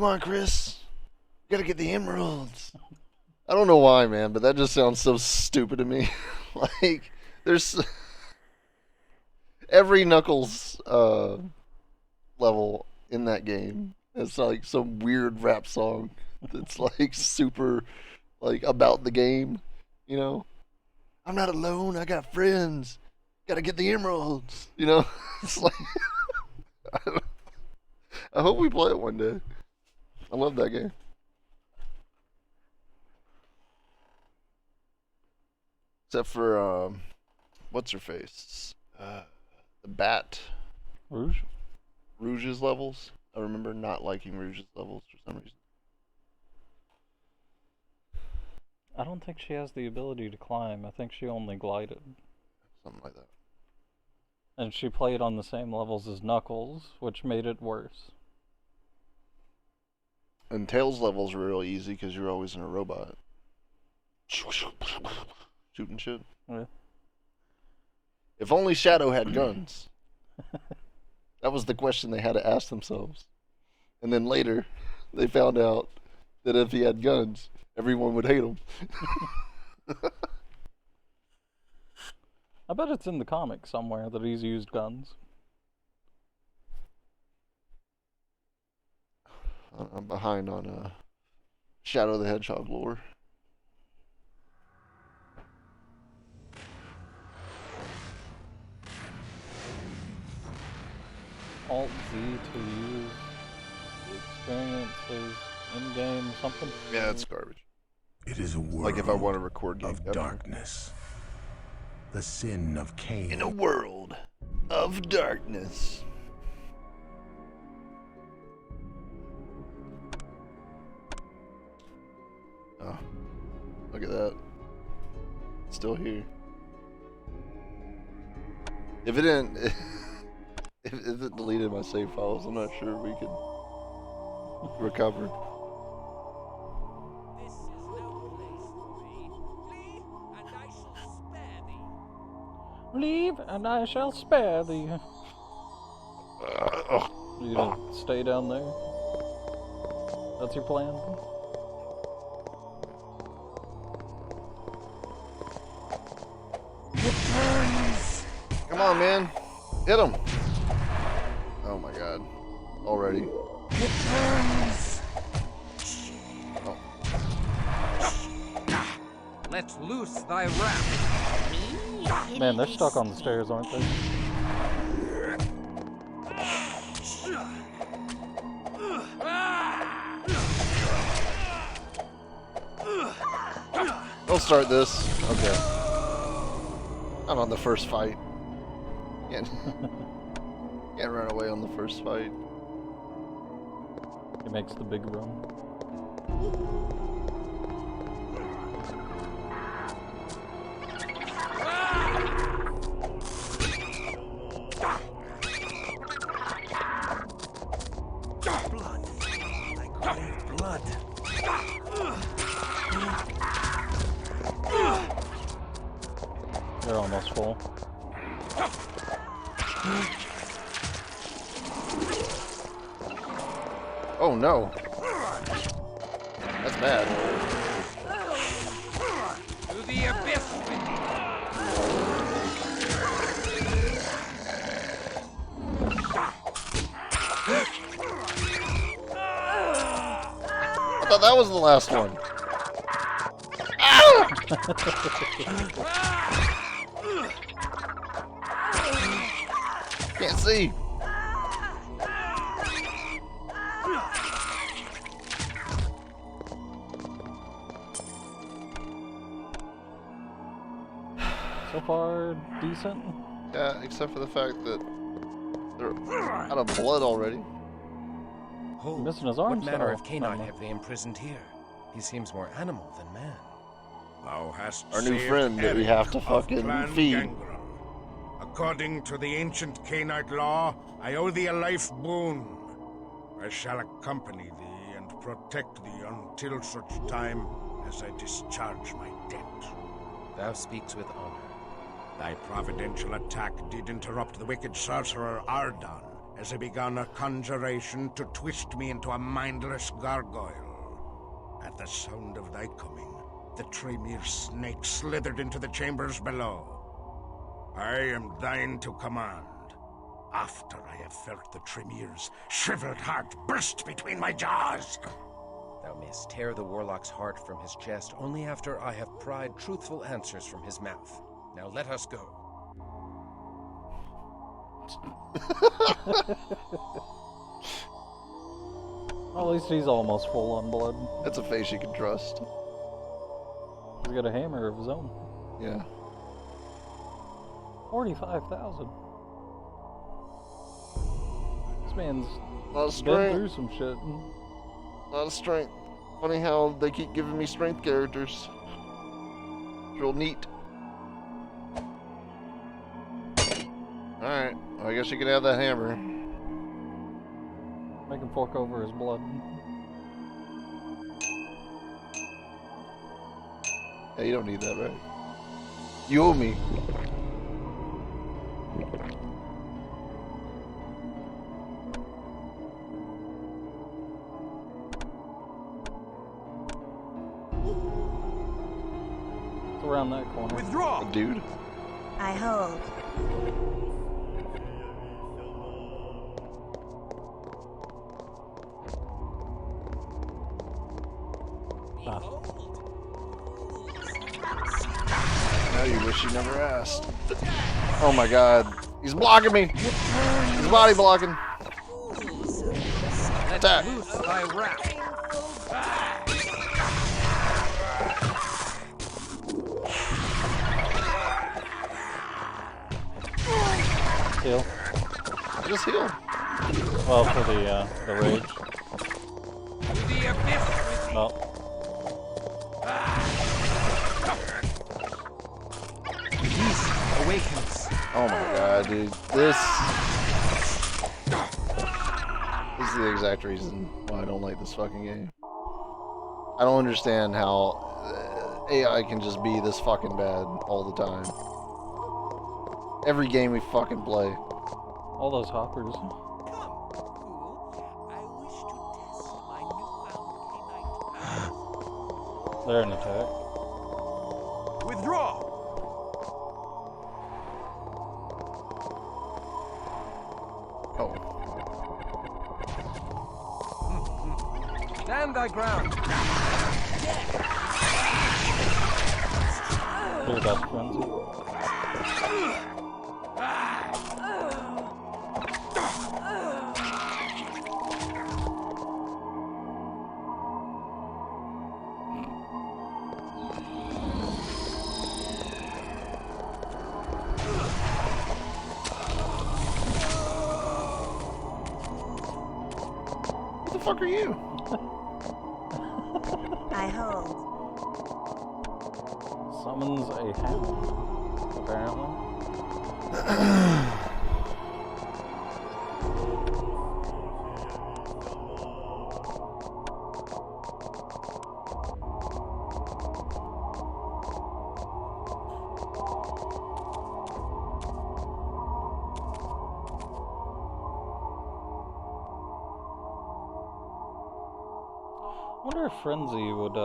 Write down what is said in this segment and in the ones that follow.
Come on, Chris. You gotta get the emeralds. I don't know why, man, but that just sounds so stupid to me. Like, there's every Knuckles level in that game. It's like some weird rap song that's like super like about the game, you know? I'm not alone, I got friends. Gotta get the emeralds, you know? It's like I hope we play it one day. I love that game. Except for what's her face? The Bat Rouge? Rouge's levels. I remember not liking Rouge's levels for some reason. I don't think she has the ability to climb. I think she only glided. Something like that. And she played on the same levels as Knuckles, which made it worse. And Tails levels were real easy because you're always in a robot. Shooting shit. Yeah. If only Shadow had guns. That was the question they had to ask themselves. And then later, they found out that if he had guns, everyone would hate him. I bet it's in the comics somewhere that he's used guns. I'm behind on Shadow the Hedgehog lore. Alt Z to use the experiences in game something. Yeah, it's garbage. It is a world Like if I want to record game of darkness. The sin of Cain. In a world of darkness. Oh, look at that. It's still here. If it didn't, if it deleted my save files, I'm not sure we could recover. This is no place for thee. Leave, and I shall spare thee. Leave, and I shall spare thee. You gonna stay down there? That's your plan? Come on, man. Hit him. Oh my god. Already. Oh. Let loose thy wrath. Man, they're stuck on the stairs, aren't they? Don't start this. Okay. Not on the first fight. Can't run away on the first fight. He makes the big run. Blood. I crave blood. They're almost full. Oh no. That's bad. To the abyss with I thought that was the last one. Ow! Can't see. So far, decent. Yeah, except for the fact that they're out of blood already. Hold. Missing his What arms? manner Oh, of canine never mind. have they imprisoned here? He seems more animal than man. Thou hast Our new saved friend that we Eric have to of fucking Clan feed. Gangrel. According to the ancient Cainite law, I owe thee a life boon. I shall accompany thee and protect thee until such time as I discharge my debt. Thou speaks with honor. Thy providential attack did interrupt the wicked sorcerer Ardan as I began a conjuration to twist me into a mindless gargoyle. At the sound of thy coming, the Tremere snake slithered into the chambers below. I am thine to command. After I have felt the Tremere's shriveled heart burst between my jaws. Thou mayst tear the warlock's heart from his chest only after I have pried truthful answers from his mouth. Now let us go. Well, at least he's almost full on blood. That's a face you can trust. He's got a hammer of his own. Yeah. 45,000. This man's A lot of been strength. through some shit. A lot of strength. Funny how they keep giving me strength characters. It's real neat. Alright. Well, I guess you can have that hammer. Make him fork over his blood. Yeah, you don't need that, right? You owe me. It's around that corner. Withdraw! Dude. I hold. Now you wish you never asked. Oh my god. He's blocking me. He's body blocking. Attack. Loose thy wrath. Heal. Just heal. Well, for the rage. To the abyss with thee. No. Peace awakens. Oh my god, dude. This is the exact reason why I don't like this fucking game. I don't understand how AI can just be this fucking bad all the time. Every game we fucking play. All those hoppers. They're an attack. Withdraw! Oh. Stand thy ground. Do the best frenzy. What the fuck are you? I hold. Summons a hound, apparently. I wonder if Frenzy would,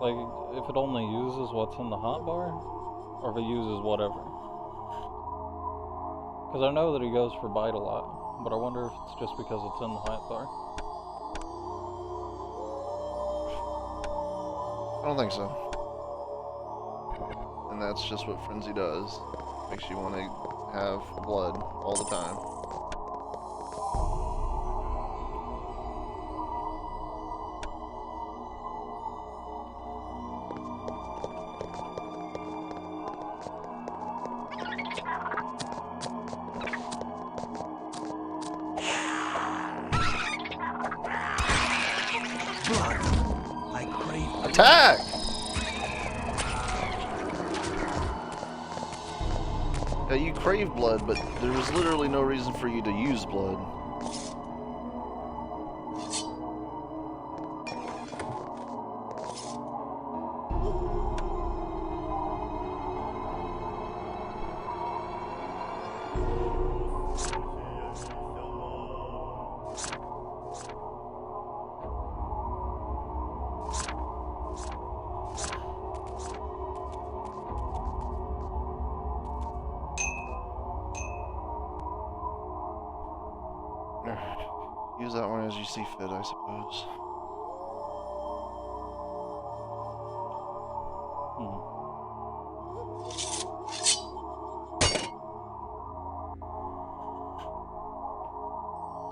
like, if it only uses what's in the hotbar, or if it uses whatever. Because I know that he goes for bite a lot, but I wonder if it's just because it's in the hotbar. I don't think so. And that's just what Frenzy does. Makes you want to have blood all the time. I crave Attack! Yeah, you crave blood, but there was literally no reason for you to use blood. Use that one as you see fit, I suppose.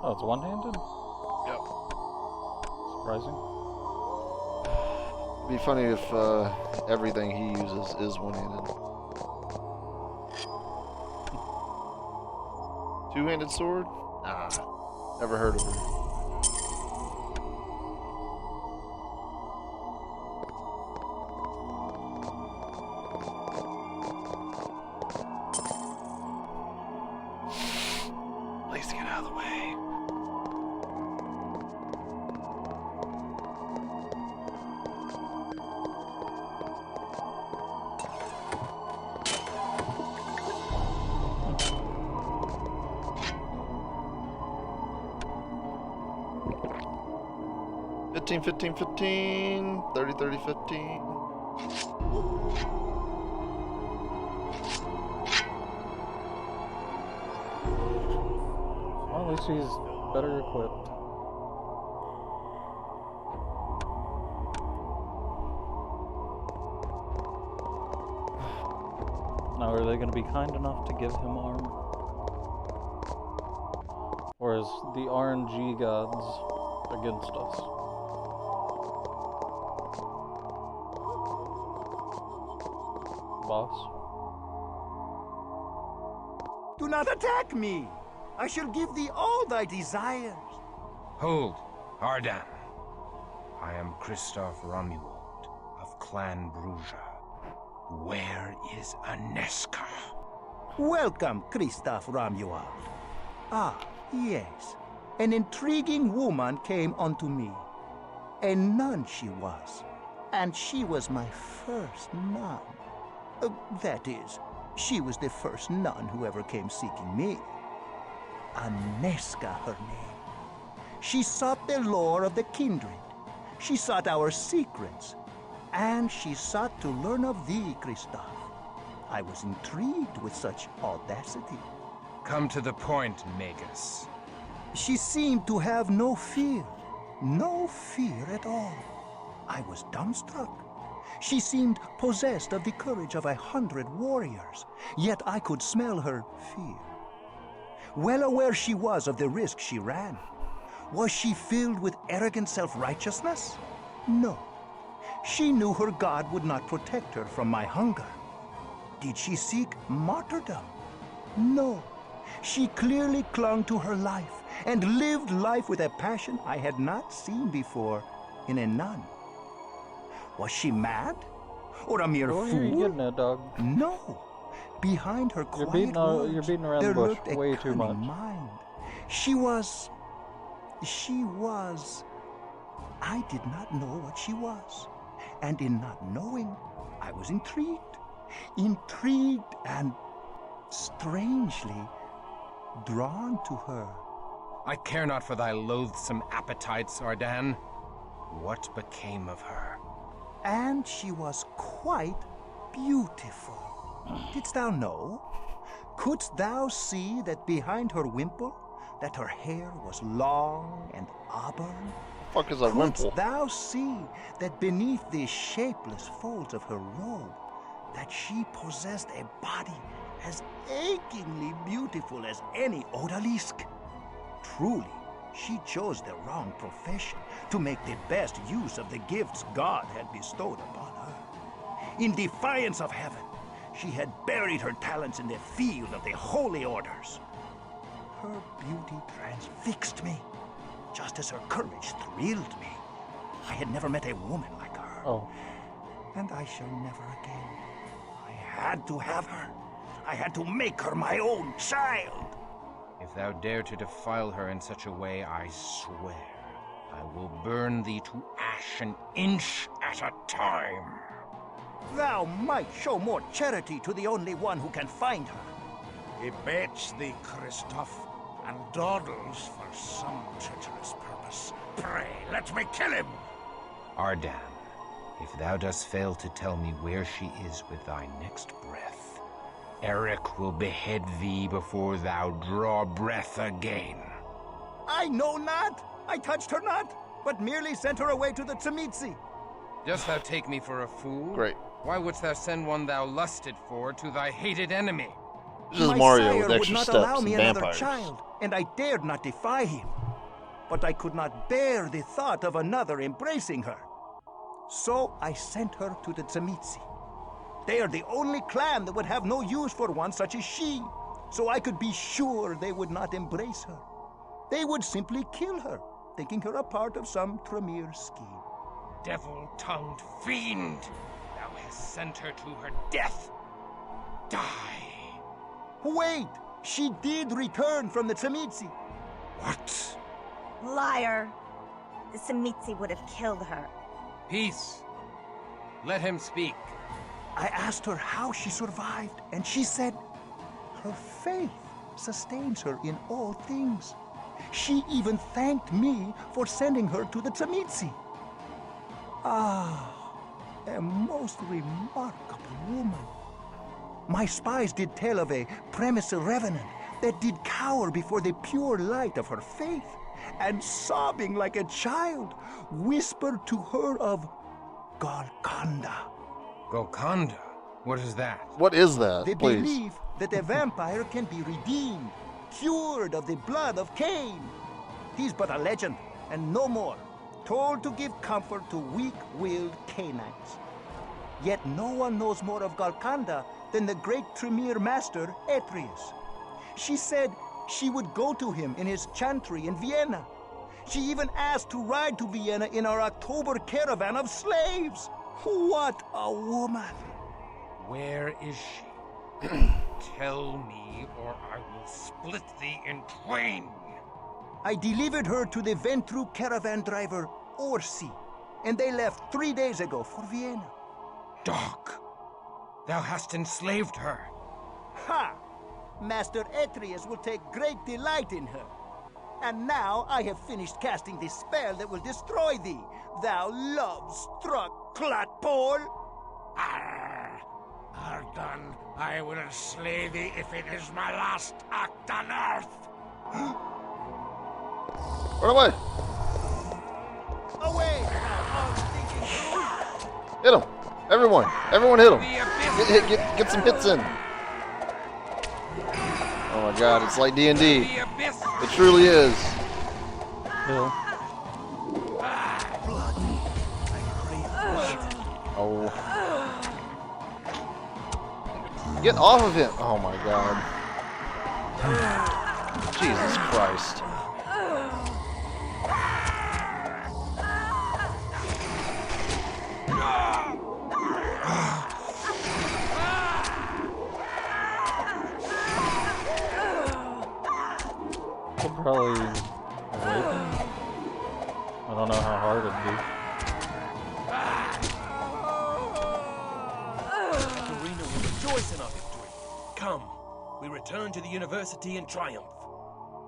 Oh, it's one-handed? Yep. Surprising. It'd be funny if everything he uses is one-handed. Two-handed sword? Nah, never heard of her. Please get out of the way. $15, $15, $15, $30, $30, $15. Well, at least he's better equipped. Now, are they going to be kind enough to give him armor? Or is the RNG gods against us? Boss? Do not attack me! I shall give thee all thy desires. Hold, Ardan. I am Christoph Romuald of Clan Bruja. Where is Aneska? Welcome, Christoph Romuald. Ah, yes. An intriguing woman came unto me. A nun she was, and she was my first nun. That is, she was the first nun who ever came seeking me. Aneska, her name. She sought the lore of the kindred. She sought our secrets. And she sought to learn of thee, Christoph. I was intrigued with such audacity. Come to the point, Magus. She seemed to have no fear. No fear at all. I was dumbstruck. She seemed possessed of the courage of 100 warriors, yet I could smell her fear. Well aware she was of the risk she ran. Was she filled with arrogant self-righteousness? No. She knew her God would not protect her from my hunger. Did she seek martyrdom? No. She clearly clung to her life and lived life with a passion I had not seen before in a nun. Was she mad? Or a mere Where are fool? you getting at, dog? No. Behind her You're quiet beating words, you're beating around there the bush lurked a way too much. cunning mind. She was... I did not know what she was. And in not knowing, I was intrigued. Intrigued and strangely drawn to her. I care not for thy loathsome appetites, Ardan. What became of her? And she was quite beautiful. Didst thou know? Couldst thou see that behind her wimple, that her hair was long and auburn? Fuck is a wimple? Couldst thou see that beneath the shapeless folds of her robe, that she possessed a body as achingly beautiful as any odalisque? Truly, she chose the wrong profession to make the best use of the gifts God had bestowed upon her. In defiance of heaven, she had buried her talents in the field of the holy orders. Her beauty transfixed me, just as her courage thrilled me. I had never met a woman like her. Oh. And I shall never again. I had to have her. I had to make her my own child. If thou dare to defile her in such a way, I swear I will burn thee to ash an inch at a time. Thou might show more charity to the only one who can find her. He baits thee, Christoph, and dawdles for some treacherous purpose. Pray, let me kill him! Ardan, if thou dost fail to tell me where she is with thy next breath, Eric will behead thee before thou draw breath again. I know not. I touched her not, but merely sent her away to the Tzimitzi. Dost thou take me for a fool? Great. Why wouldst thou send one thou lusted for to thy hated enemy? This is My Mario sire with would extra not steps allow and me another vampires. child, and I dared not defy him. But I could not bear the thought of another embracing her. So I sent her to the Tzimitzi. They are the only clan that would have no use for one such as she, so I could be sure they would not embrace her. They would simply kill her, thinking her a part of some Tremere scheme. Devil-tongued fiend! Thou hast sent her to her death. Die! Wait! She did return from the Tzimitzi. What? Liar. The Tzimitzi would have killed her. Peace. Let him speak. I asked her how she survived, and she said, her faith sustains her in all things. She even thanked me for sending her to the Tzimitzi. Ah, a most remarkable woman. My spies did tell of a premise revenant that did cower before the pure light of her faith, and sobbing like a child, whispered to her of Golconda. Golconda? What is that? What is that? They Please. believe that a vampire can be redeemed, cured of the blood of Cain. He's but a legend, and no more, told to give comfort to weak-willed Cainites. Yet no one knows more of Golconda than the great Tremere master, Atreus. She said she would go to him in his chantry in Vienna. She even asked to ride to Vienna in our October caravan of slaves. What a woman! Where is she? Tell me, or I will split thee in twain. I delivered her to the Ventru caravan driver, Orsi, and they left 3 days ago for Vienna. Dog! Thou hast enslaved her. Ha! Master Atreus will take great delight in her. And now I have finished casting the spell that will destroy thee, thou love-struck clotpole! Ardan, I will slay thee if it is my last act on earth. Run away! Away, thou unthinking fool! Hit him! Everyone! Everyone hit him! The abyss! Get some hits in! Oh my god, it's like D&D. The abyss! It truly is. Hill. Oh. Get off of him! Oh my god. Jesus Christ. Could probably awaken. I don't know how hard it'd be. Serena will rejoice in our victory. Come, we return to the university in triumph.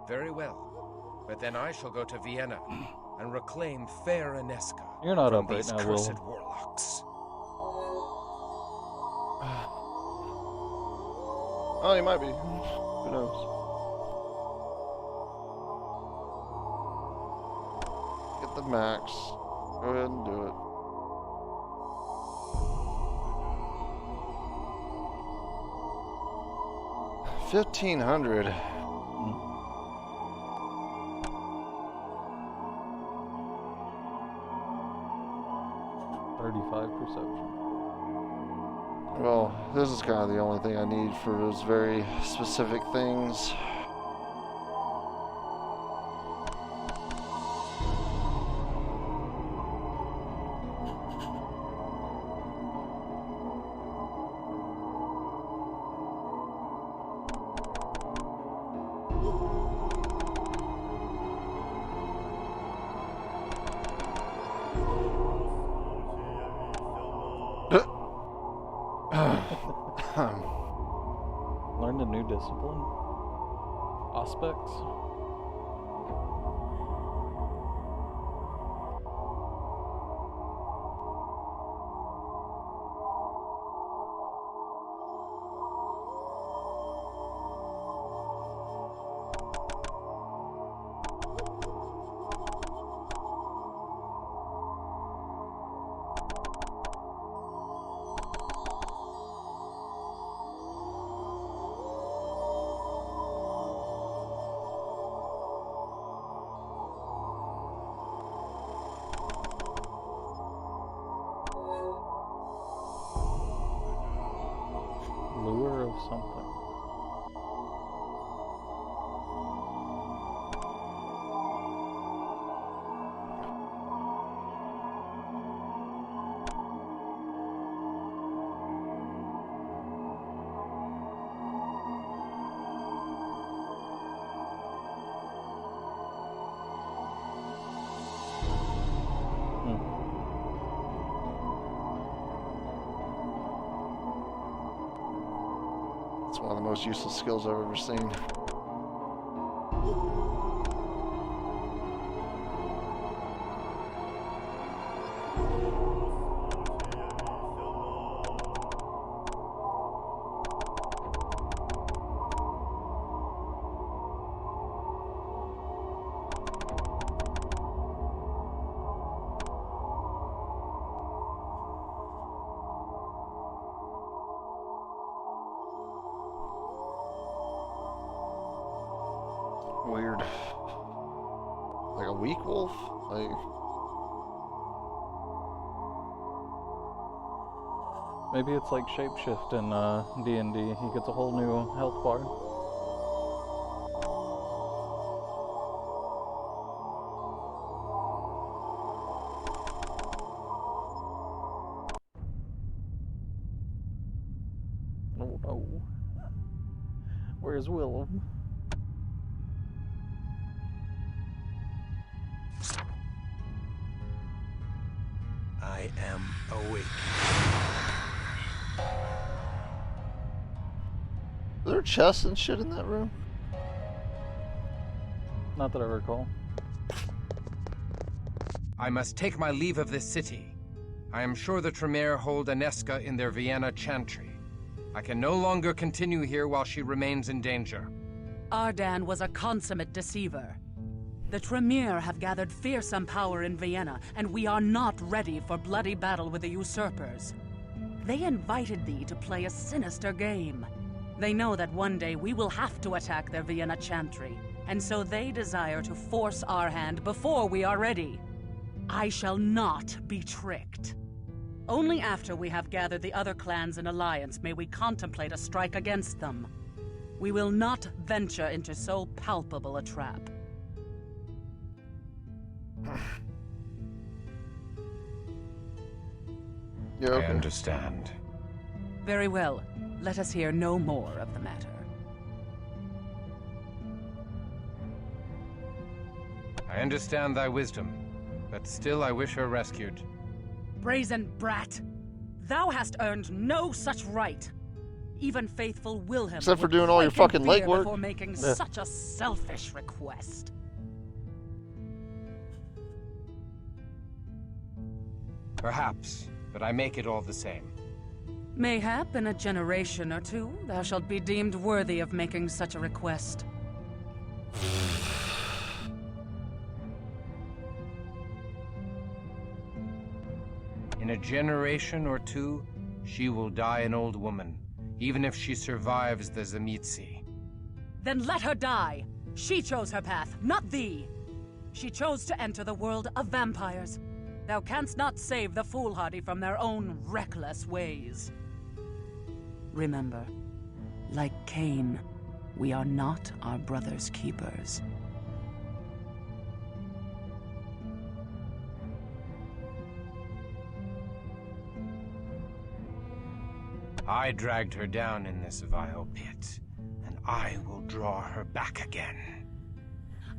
Very well. But then I shall go to Vienna and reclaim fair Inesca You're not from up right these now, cursed Will. warlocks. Oh, he might be. Who knows? Get the max. Go ahead and do it. $1,500. 35 perception. Well, this is kind of the only thing I need for those very specific things. Learned a new discipline. Aspects. the most useless skills I've ever seen. Weird. Like a weak wolf? Like... Maybe it's like shapeshift in D&D. He gets a whole new health bar. Oh no. Where's Willem? I am awake. Are there chests and shit in that room? Not that I recall. I must take my leave of this city. I am sure the Tremere hold Aneska in their Vienna chantry. I can no longer continue here while she remains in danger. Ardan was a consummate deceiver. The Tremere have gathered fearsome power in Vienna, and we are not ready for bloody battle with the usurpers. They invited thee to play a sinister game. They know that one day we will have to attack their Vienna chantry, and so they desire to force our hand before we are ready. I shall not be tricked. Only after we have gathered the other clans in alliance may we contemplate a strike against them. We will not venture into so palpable a trap. Yeah, okay. I understand. Very well. Let us hear no more of the matter. I understand thy wisdom, but still I wish her rescued. Brazen brat! Thou hast earned no such right. Even faithful Wilhelm Except for would doing all your quake in fucking fear legwork. before making such a selfish request. Perhaps, but I make it all the same. Mayhap in a generation or two, thou shalt be deemed worthy of making such a request. In a generation or two, she will die an old woman, even if she survives the Zamitsi. Then let her die! She chose her path, not thee! She chose to enter the world of vampires. Thou canst not save the foolhardy from their own reckless ways. Remember, like Cain, we are not our brother's keepers. I dragged her down in this vile pit, and I will draw her back again.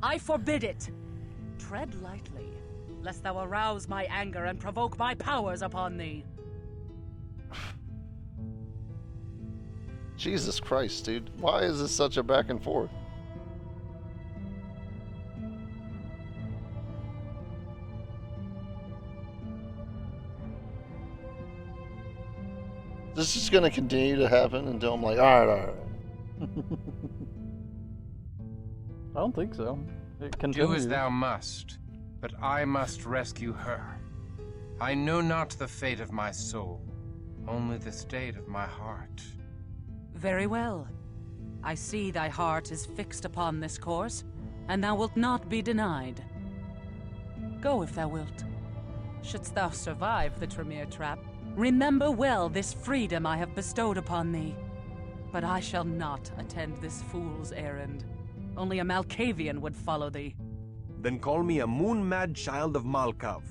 I forbid it! Tread lightly, lest thou arouse my anger and provoke my powers upon thee. Jesus Christ, dude. Why is this such a back and forth? This is gonna continue to happen until I'm like, alright. I don't think so. It Do continues. as thou must, but I must rescue her. I know not the fate of my soul, only the state of my heart. Very well. I see thy heart is fixed upon this course, and thou wilt not be denied. Go if thou wilt. Shouldst thou survive the Tremere trap, remember well this freedom I have bestowed upon thee. But I shall not attend this fool's errand. Only a Malkavian would follow thee. Then call me a moon-mad child of Malkav,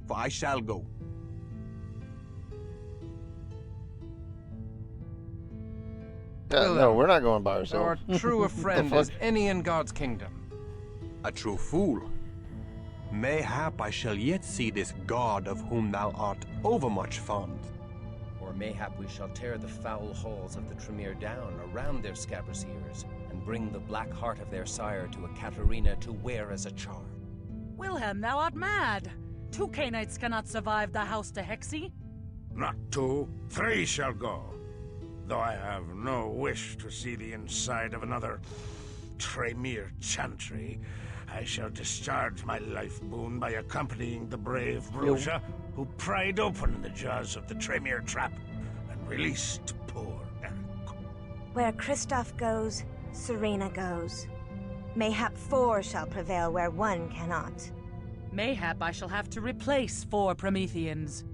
for I shall go. Yeah, no, we're not going by Thou ourselves. art true a friend fuck? as any in God's kingdom. A true fool. Mayhap I shall yet see this god of whom thou art overmuch fond. For mayhap we shall tear the foul halls of the Tremere down around their scabrous ears, and bring the black heart of their sire to a Katarina to wear as a charm. Wilhelm, thou art mad! 2 Cainites cannot survive the House to Hexy. Not 2, 3 shall go. Though I have no wish to see the inside of another Tremere chantry, I shall discharge my life boon by accompanying the brave Bruja who pried open the jaws of the Tremere trap and released poor Eric. Where Kristoff goes, Serena goes. Mayhap 4 shall prevail where 1 cannot. Mayhap I shall have to replace 4 Prometheans.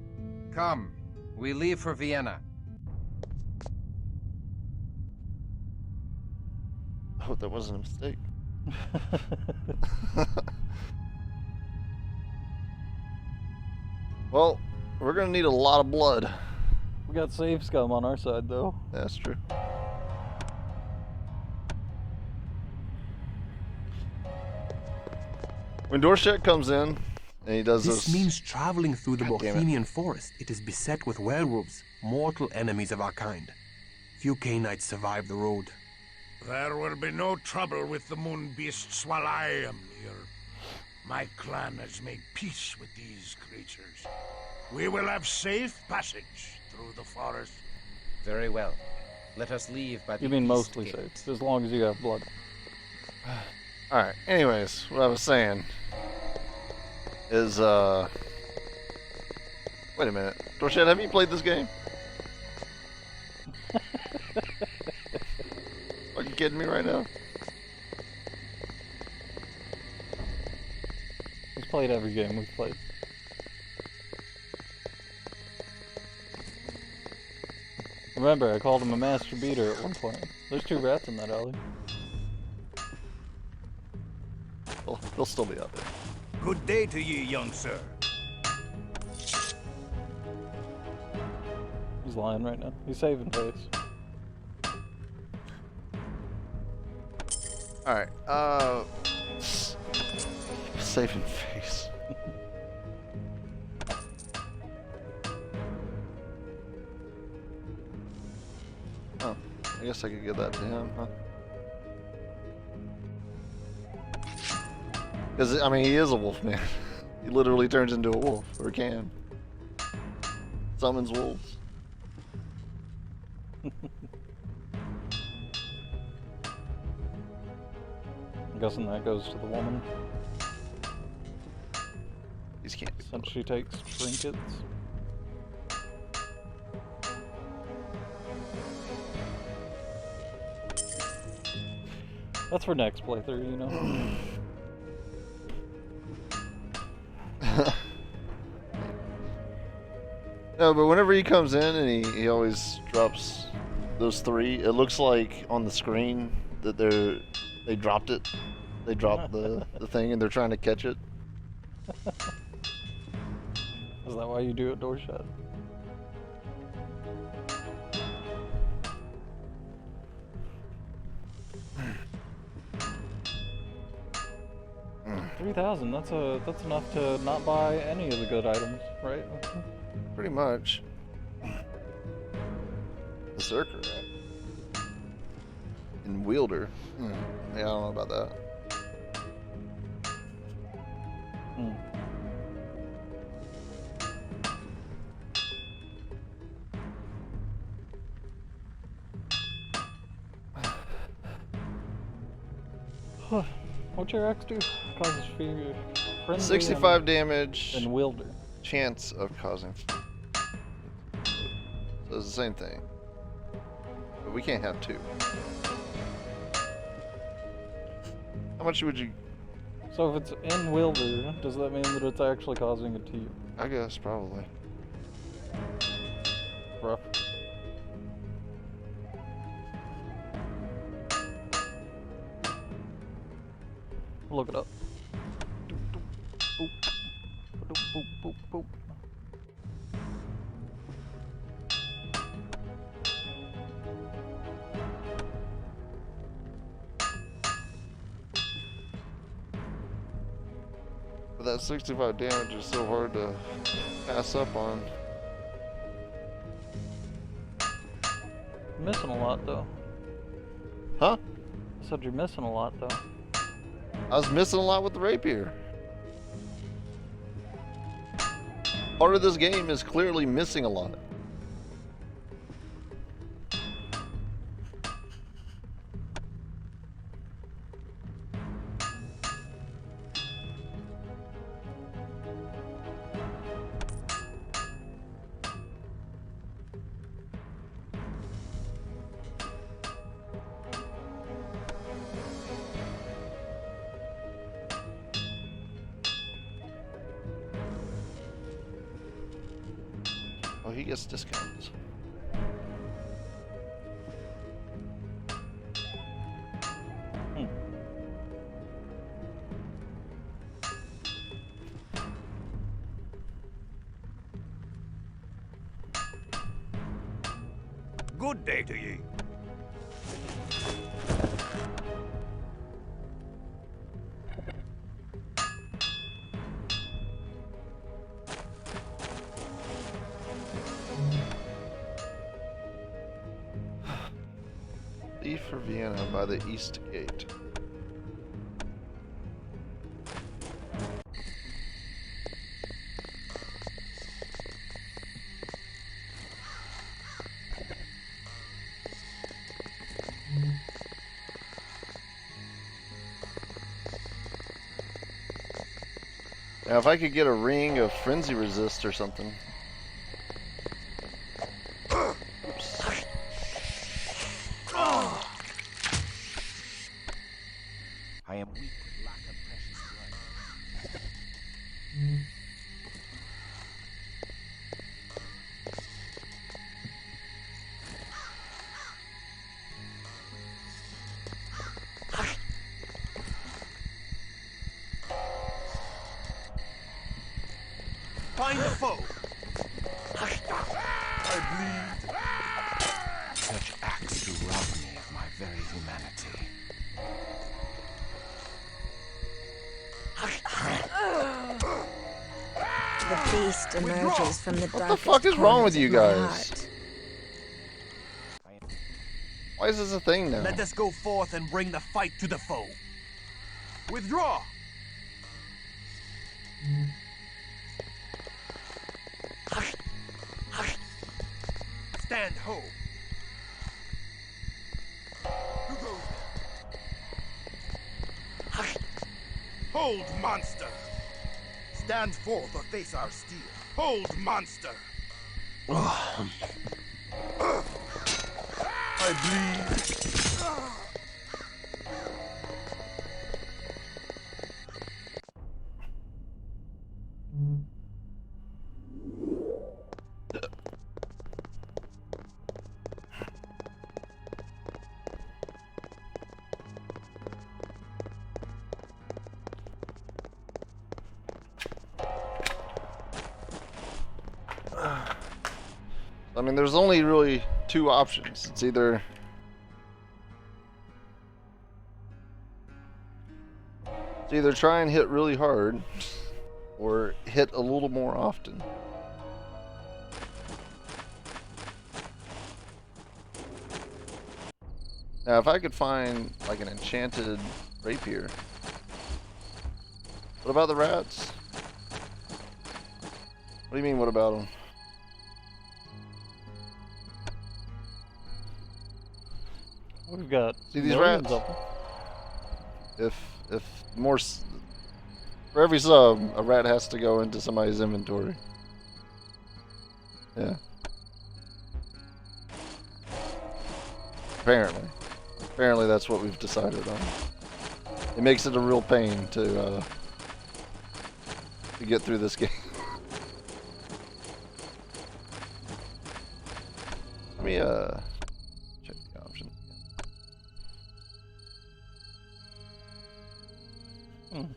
Come, we leave for Vienna. I hope that wasn't a mistake. Well, we're gonna need a lot of blood. We got save scum on our side, though. That's true. When Dorset comes in, and he does This this... means traveling through the God damn it. Bohemian forest. It is beset with werewolves, mortal enemies of our kind. Few Cainites survive the road. There will be no trouble with the moon beasts while I am here. My clan has made peace with these creatures. We will have safe passage through the forest. Very well. Let us leave by the You mean east mostly gate. safe, as long as you have blood. Alright, anyways, what I was saying is, wait a minute. Dorset, have you played this game? Are you kidding me right now? He's played every game we've played. Remember, I called him a master beater at one point. There's 2 rats in that alley. Well, they'll still be out there. Good day to ye, young sir. He's lying right now. He's saving face. Alright, saving face. Oh, I guess I could give that to him, huh? Because, I mean, he is a wolf man. He literally turns into a wolf, or can. Summons wolves. I'm guessing that goes to the woman, These can't be since she takes trinkets. That's for next playthrough, you know. No, but whenever he comes in and he always drops those 3, it looks like on the screen that they dropped it. They dropped the thing and they're trying to catch it. Is that why you do it door shut? $3,000. That's enough to not buy any of the good items, right? Pretty much. The Zerker rat. And Wielder. Yeah, I don't know about that. What's your X do? Causes fear. 65 damage. And wielder. Chance of causing. So it's the same thing. But we can't have 2. How much would you... So if it's in wielder, does that mean that it's actually causing it to you? I guess, probably. Rough. Look it up. Boop. Boop, boop, boop, boop. But that 65 damage is so hard to pass up on. Missing a lot though. Huh? I said you're missing a lot though. I was missing a lot with the rapier. Part of this game is clearly missing a lot. Oh, he gets discounts. Good day to ye. Leave for Vienna by the East Gate. Now, if I could get a ring of frenzy resist or something. Oops. I am weak with lack of precious blood. Find the foe. I bleed. Such acts do rob me of my very humanity. The beast emerges from the darkest What the fuck is wrong with corners you of my guys? heart. Why is this a thing now? Let us go forth and bring the fight to the foe. Withdraw! Stand ho! Who goes there? Hold, monster! Stand forth or face our steel. Hold, monster! I bleed. I mean, there's only really two options. It's either try and hit really hard or hit a little more often. Now, if I could find like an enchanted rapier. What about the rats? What do you mean, what about them? We've got See these millions rats? of them. If more, for every sub, a rat has to go into somebody's inventory. Yeah. Apparently that's what we've decided on. It makes it a real pain to get through this game. Let me check the options again.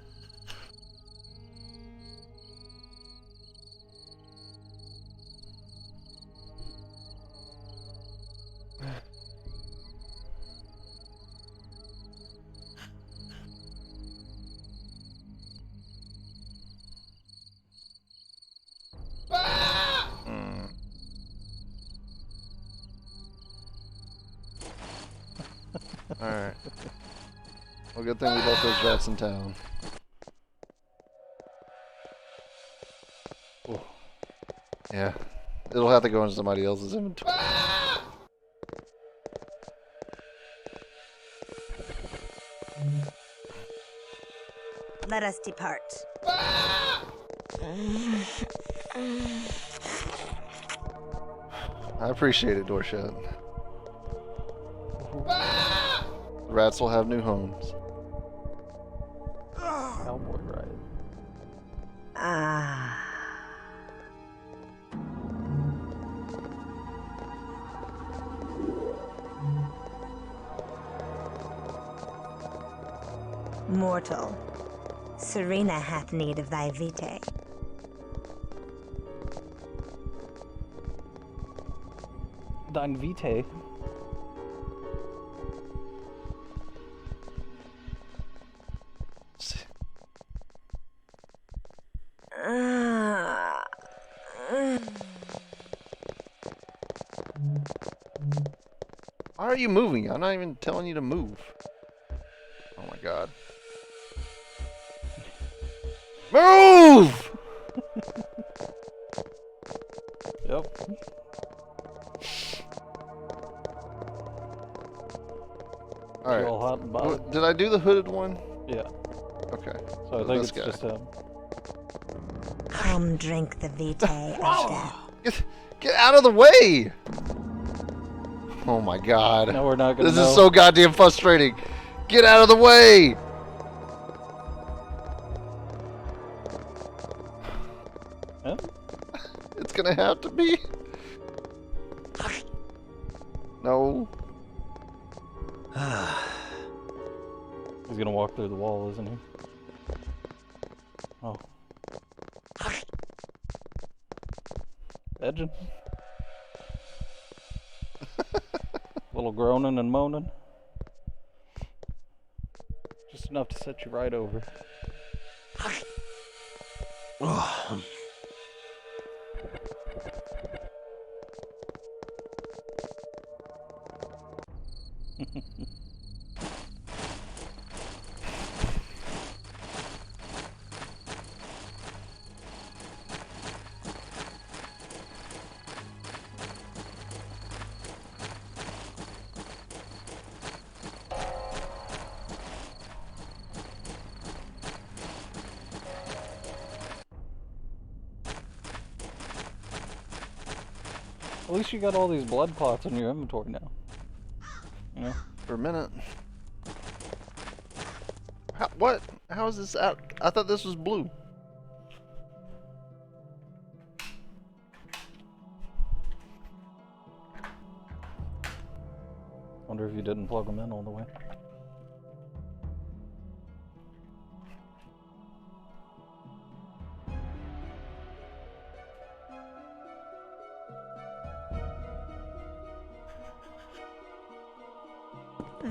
Well, good thing we left those rats in town. Ooh. Yeah. It'll have to go into somebody else's inventory. Let us depart. I appreciate it, Dorshet. The rats will have new homes. Cowboy ride. Ah. Mortal, Serena hath need of thy vitae. Thine vitae. Why are you moving? I'm not even telling you to move. Oh my god. Move! Yep. Alright. All hot and bothered. Did I do the hooded one? Yeah. Okay. So I think this it's guy. just him. Come drink the vitae of death. Get out of the way! Oh my god. No, we're not gonna This know. is so goddamn frustrating. Get out of the way! Huh? It's gonna have to be. No. He's gonna walk through the wall, isn't he? Oh. Edging. Little groaning and moaning. Just enough to set you right over. At least you got all these blood clots in your inventory now. You know? For a minute. What? How is this out? I thought this was blue. Wonder if you didn't plug them in all the way.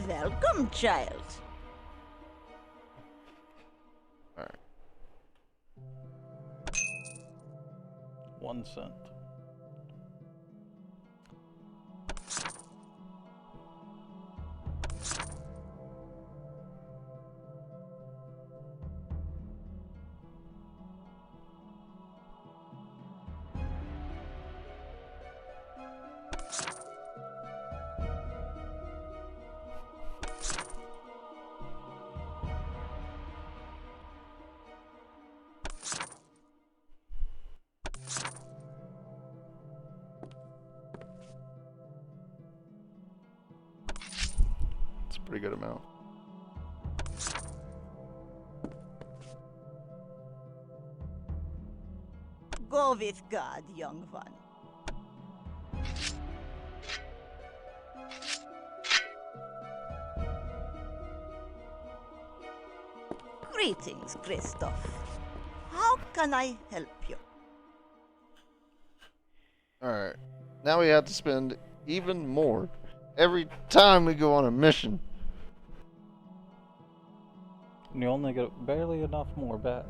Welcome, child. 1 cent. It's a pretty good amount. Go with God, young one. Greetings, Christoph. How can I help you? Alright. Now we have to spend even more every time we go on a mission. And you only get barely enough more back.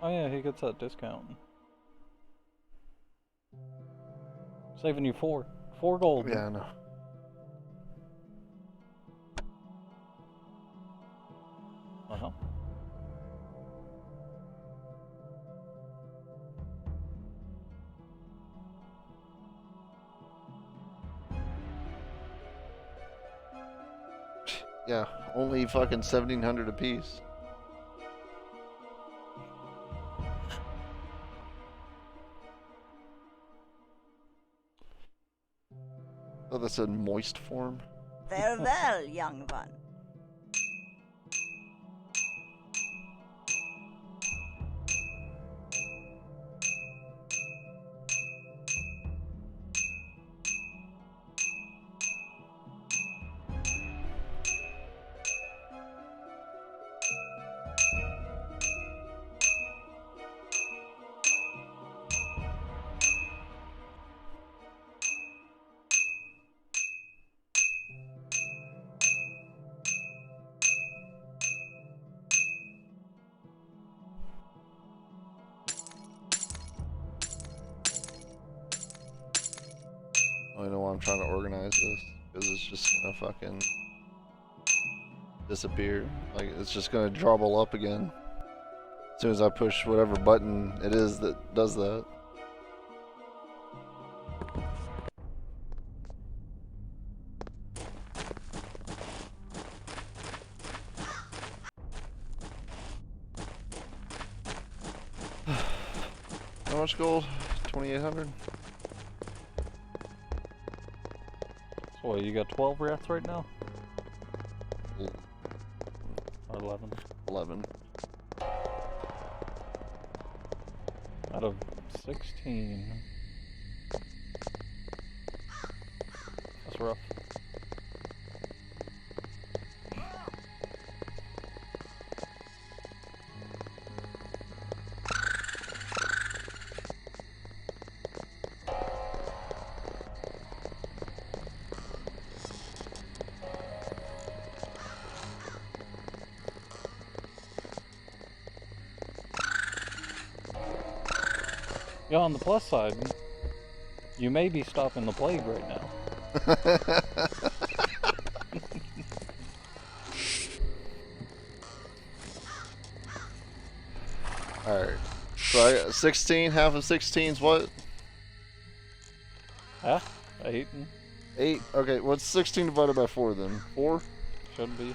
Oh yeah, he gets that discount. Saving you 4 gold. Yeah, I know. Uh-huh. Yeah, only fucking 1,700 apiece. Oh, that's a moist form. Farewell, young one. I know why I'm trying to organize this, because it's just gonna fucking disappear. Like, it's just gonna dribble up again as soon as I push whatever button it is that does that. How much gold? 2,800? So what, you got 12 rats right now? Or 11? 11. Out of 16. That's rough. Yeah, on the plus side, you may be stopping the plague right now. Alright. So I got 16, half of 16's what? Huh? 8? 8? Okay, what's 16 divided by 4 then? 4? Should be.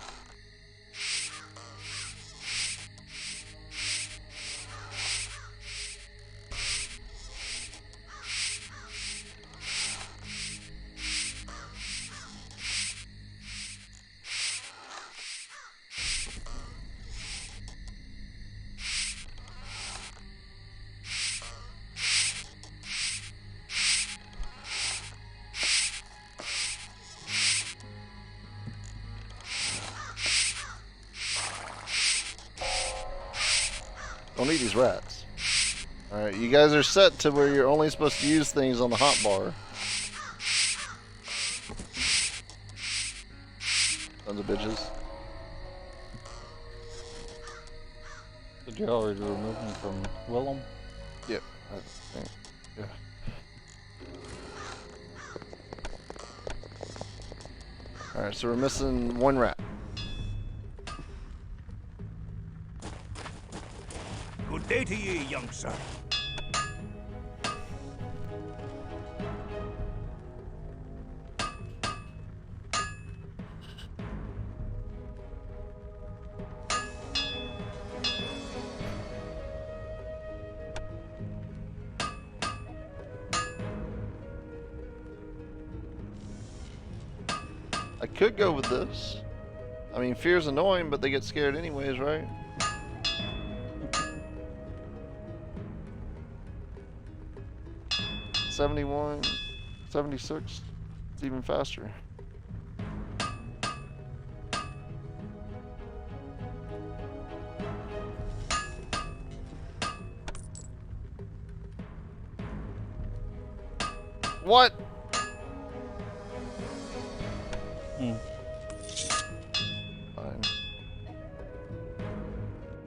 Don't eat these rats. Alright, you guys are set to where you're only supposed to use things on the hotbar. Sons of bitches. Did you already remove him from Willem? Yep. I think. Yeah. Alright, so we're missing 1 rat. Good day to ye, young sir. I could go with this. I mean, fear's annoying, but they get scared anyways, right? $71, $76. It's even faster. What?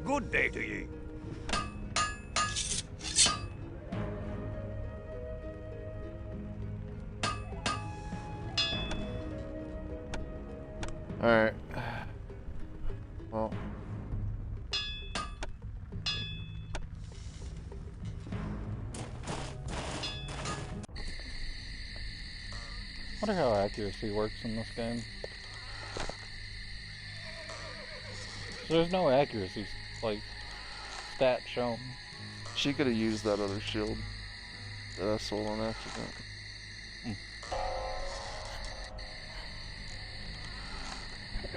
Good day to ye. Alright. Well. I wonder how accuracy works in this game. So there's no accuracy, like, stat shown. She could have used that other shield that I sold on accident.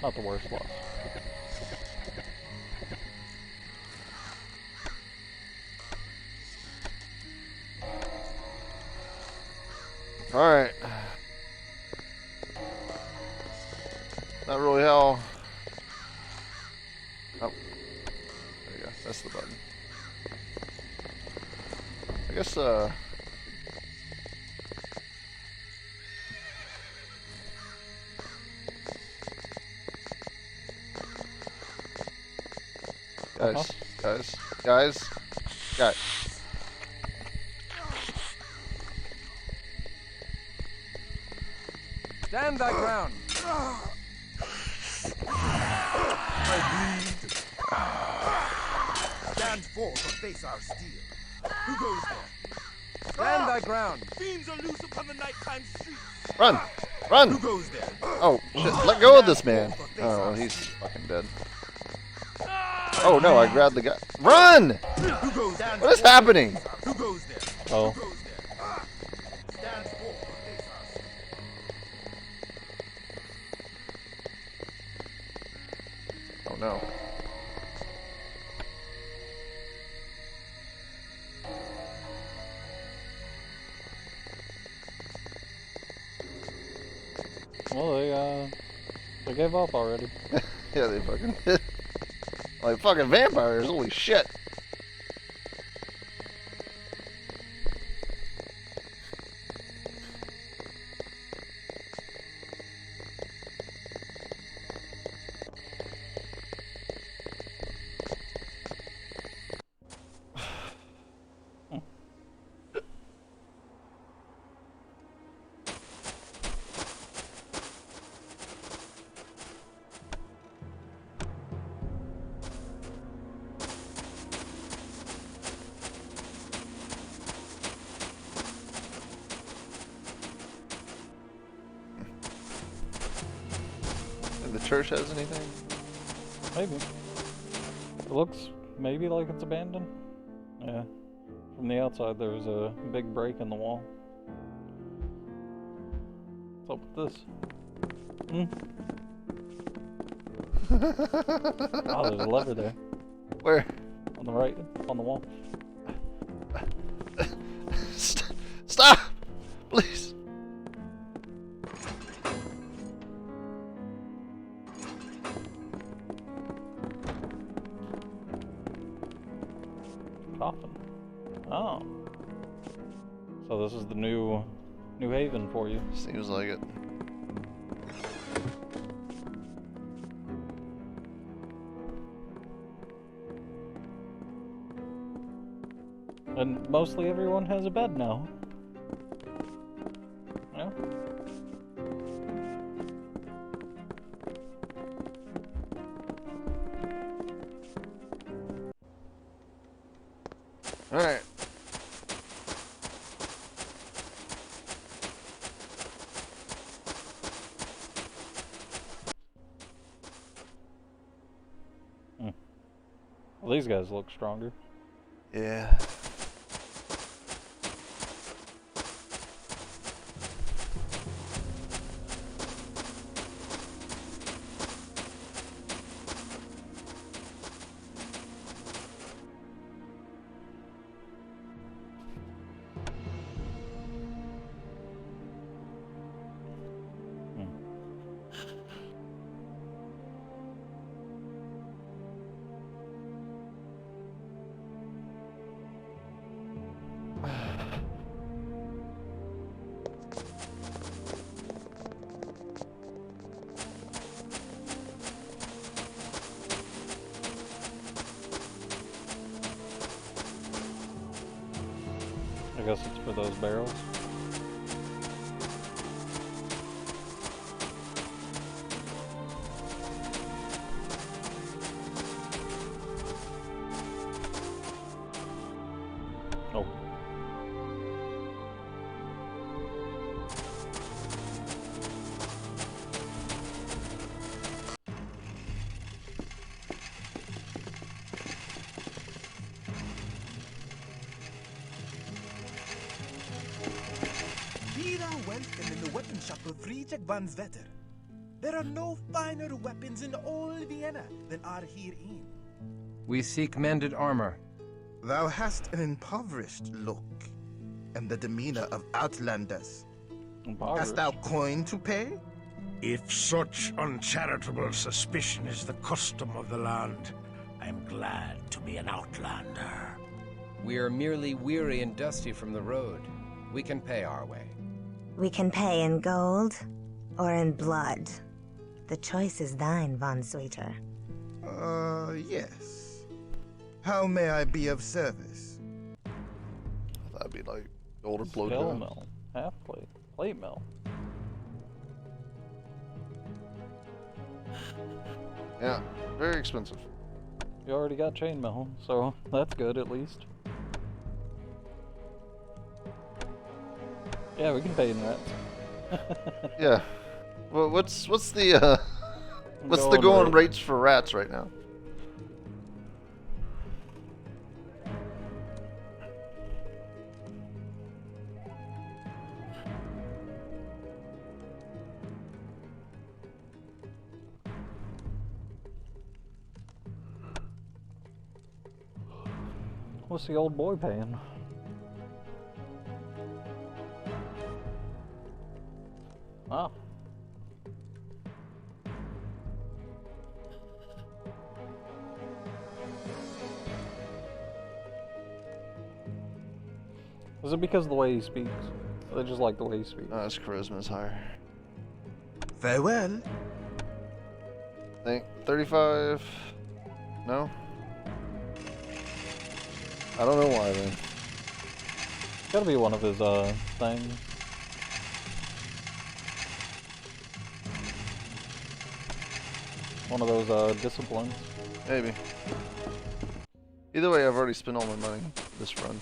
Not the worst loss. Alright. Not really how. Oh. There you go. That's the button. I guess, guys. Stand thy ground. Stand forth or face our steel. Who goes there? Stand thy ground. Fiends are loose upon the nighttime streets. Run! Run! Who goes there? Oh, shit. Let go of this man. Oh, he's fucking dead. Oh, no, I grabbed the guy. Run! Who goes there? What is happening? Who goes there? Oh. Who goes there? Stand forth or face our steel. Oh, no. Well, they gave up already. Yeah, they fucking did. Like fucking vampires, holy shit. The church has anything? Maybe. It looks maybe like it's abandoned. Yeah. From the outside, there's a big break in the wall. What's up with this? Oh, there's a lever there. Where? On the right, on the wall. Stop! Please. Coffin. Oh. So this is the new haven for you. Seems like it. And mostly everyone has a bed now. Yeah. Alright. Well, these guys look stronger. Yeah. I guess it's for those barrels. welcome in the weapon shop of Friedrich von Vetter. There are no finer weapons in all Vienna than are herein. We seek mended armor. Thou hast an impoverished look, and the demeanor of outlanders. Hast thou coin to pay? If such uncharitable suspicion is the custom of the land, I am glad to be an outlander. We are merely weary and dusty from the road. We can pay our way. We can pay in gold or in blood. The choice is thine, Von Sweeter. Yes. How may I be of service? That'd be like gold or blood. Scale mill, half plate, plate mill. Yeah, very expensive. You already got chainmail, so that's good at least. Yeah, we can pay in rats. Yeah. Well, what's the going Going rates for rats right now? What's the old boy paying? Ah. Is it because of the way he speaks? They just like the way he speaks. No, his charisma is higher. Farewell. I think 35. No? I don't know why then. Gotta be one of his things. One of those disciplines. Maybe. Either way, I've already spent all my money this run.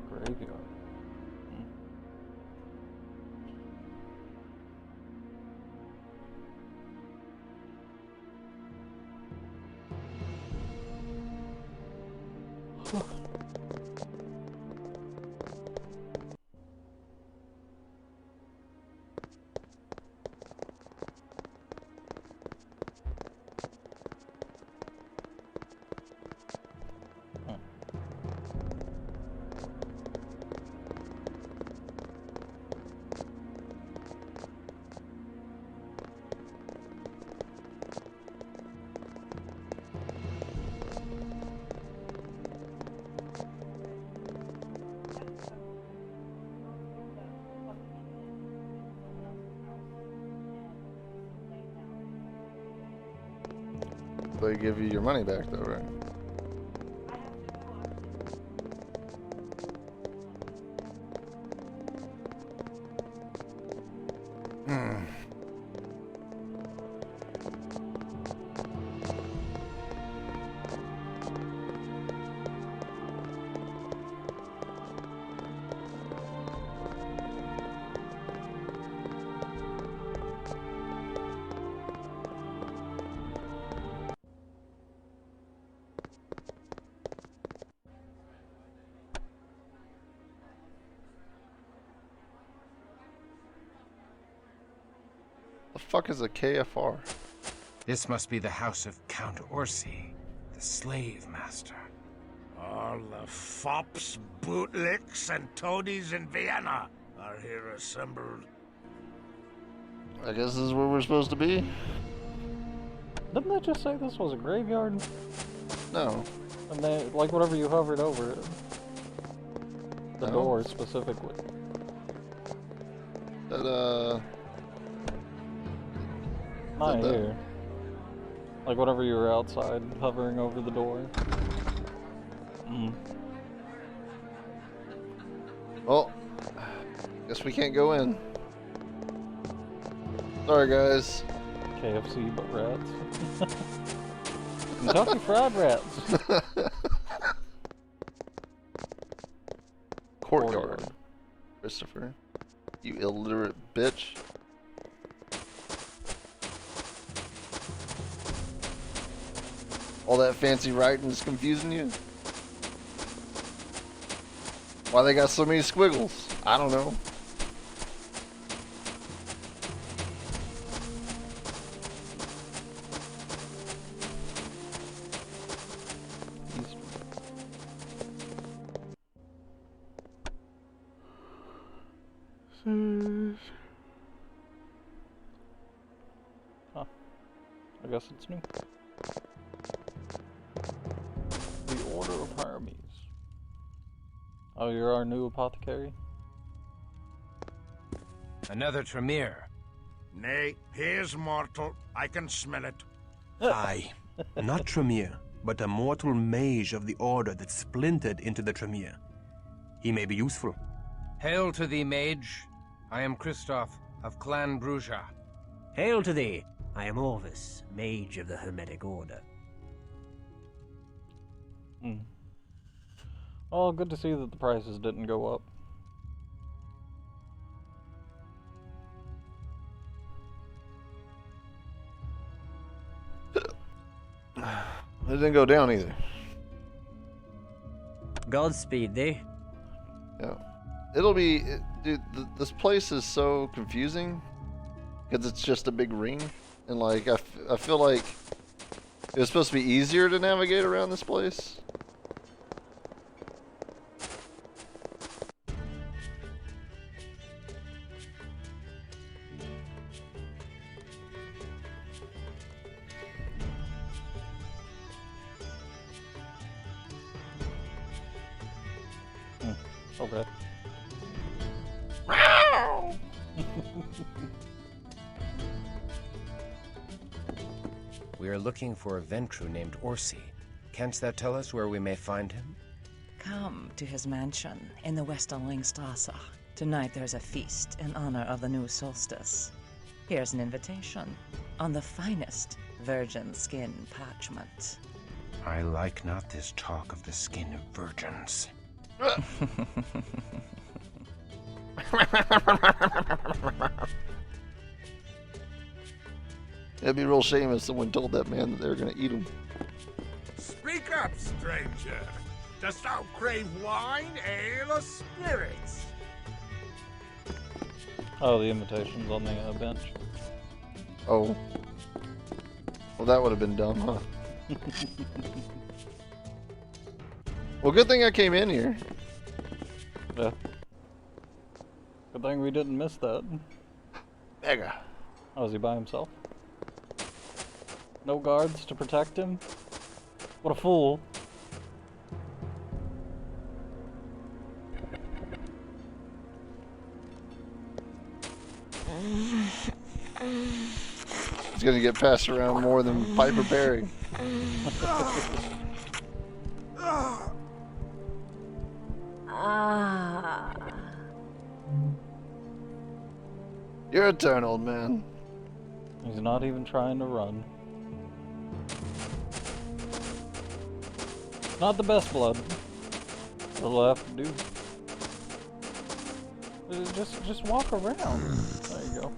Graveyard. They give you your money back though, right? The fuck is a KFR? This must be the house of Count Orsi, the slave master. All the fops, bootlicks, and toadies in Vienna are here assembled. I guess this is where we're supposed to be? Didn't they just say this was a graveyard? No. And they, like, whatever you hovered over it. The No. door specifically. That, Not that- here. Like, whatever you were outside, hovering over the door. Well, guess we can't go in. Sorry, guys. KFC, but rats. Kentucky Fried Rats. Courtyard. Christopher. You illiterate bitch. All that fancy writing is confusing you? Why they got so many squiggles? I don't know. Huh. I guess it's new. The Order of Hermes. Oh, you're our new apothecary? Another Tremere. Nay, here's mortal. I can smell it. Aye, not Tremere, but a mortal mage of the order that splintered into the Tremere. He may be useful. Hail to thee, mage. I am Christoph of Clan Bruja. Hail to thee. I am Orvis, mage of the Hermetic Order. Well, good to see that the prices didn't go up. It didn't go down either. Godspeed thee. Yeah. It'll be... dude, this place is so confusing. Because it's just a big ring. And like, I feel like it was supposed to be easier to navigate around this place. Okay. We are looking for a Ventru named Orsi. Canst thou tell us where we may find him? Come to his mansion in the Westerlingstrasse. Tonight there's a feast in honor of the new solstice. Here's an invitation on the finest virgin skin parchment. I like not this talk of the skin of virgins. It'd be a real shame if someone told that man that they were going to eat him. Speak up, stranger. Dost thou crave wine, ale, or spirits? Oh, the invitation's on the bench. Oh. Well, that would have been dumb, huh? Well, good thing I came in here. Yeah. Good thing we didn't miss that. Mega. Oh, is he by himself? No guards to protect him? What a fool. He's gonna get passed around more than Piper Perry. You're a turn, old man. He's not even trying to run. Not the best blood. What'll have to do? Just walk around. There you go.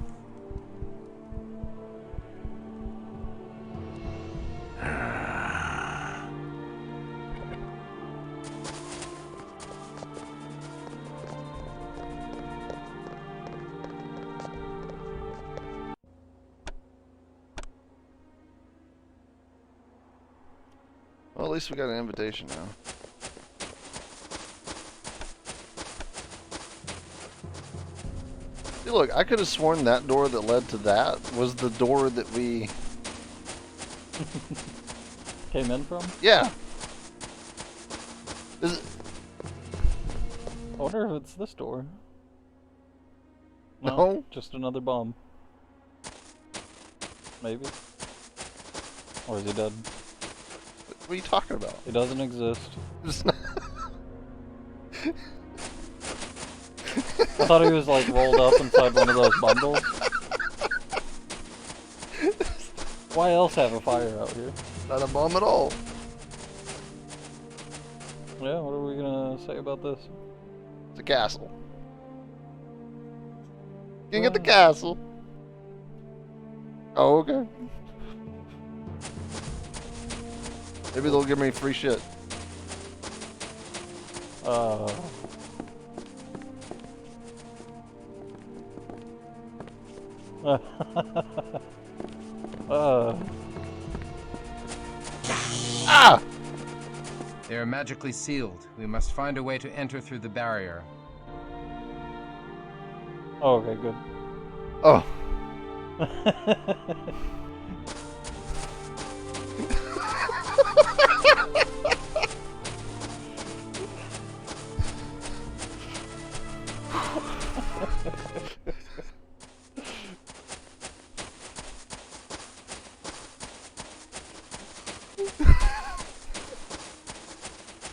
Well, at least we got an invitation now. See, look, I could have sworn that door that led to that was the door that we came in from? Yeah. Is it... I wonder if it's this door. No. Just another bomb. Maybe. Or is he dead? What are you talking about? It doesn't exist. It's not... I thought he was like rolled up inside one of those bundles. Why else have a fire out here? Not a bomb at all. Yeah, what are we gonna say about this? It's a castle. You can get the castle. Oh, okay. Maybe they'll give me free shit. Ah! They are magically sealed. We must find a way to enter through the barrier. Oh, okay, good. Oh.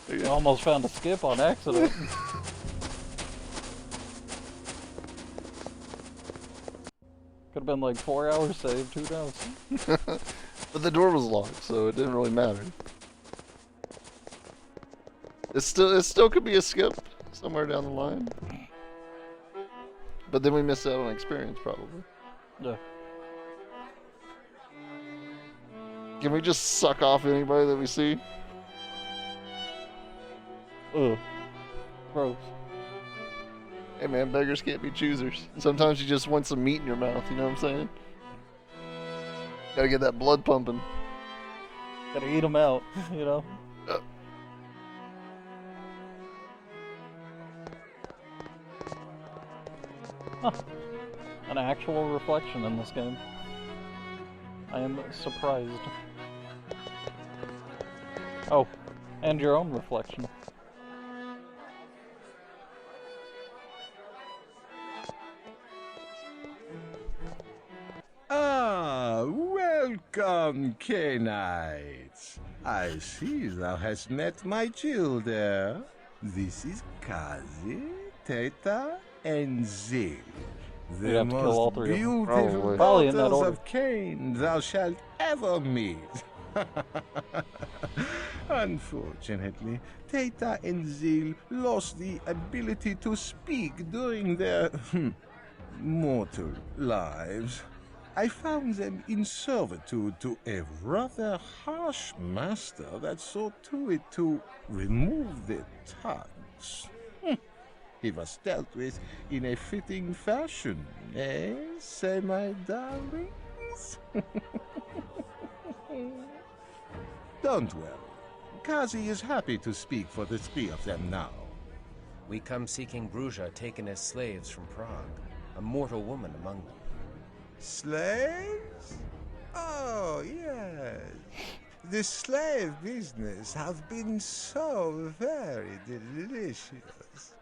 You almost found a skip on accident. Could have been like 4 hours saved, who knows? But the door was locked, so it didn't really matter. It still could be a skip somewhere down the line. But then we missed out on experience, probably. Yeah. Can we just suck off anybody that we see? Ugh. Gross. Hey man, beggars can't be choosers. Sometimes you just want some meat in your mouth, you know what I'm saying? Gotta get that blood pumping. Gotta eat them out, you know? Huh. An actual reflection in this game. I am surprised. Oh, and your own reflection. Ah, welcome, K-Knights. I see thou hast met my Gilder. This is Kazi, Teta, and Zil. You'd The have to kill all most three of them. beautiful Probably in that daughters order. of Cain thou shalt ever meet. Unfortunately, Teta and Zil lost the ability to speak during their mortal lives. I found them in servitude to a rather harsh master that saw to it to remove their tongues. He was dealt with in a fitting fashion, eh, say my darlings? Don't worry. Kazi is happy to speak for the three of them now. We come seeking Bruja taken as slaves from Prague. A mortal woman among them. Slaves? Oh, yes. The slave business have been so very delicious.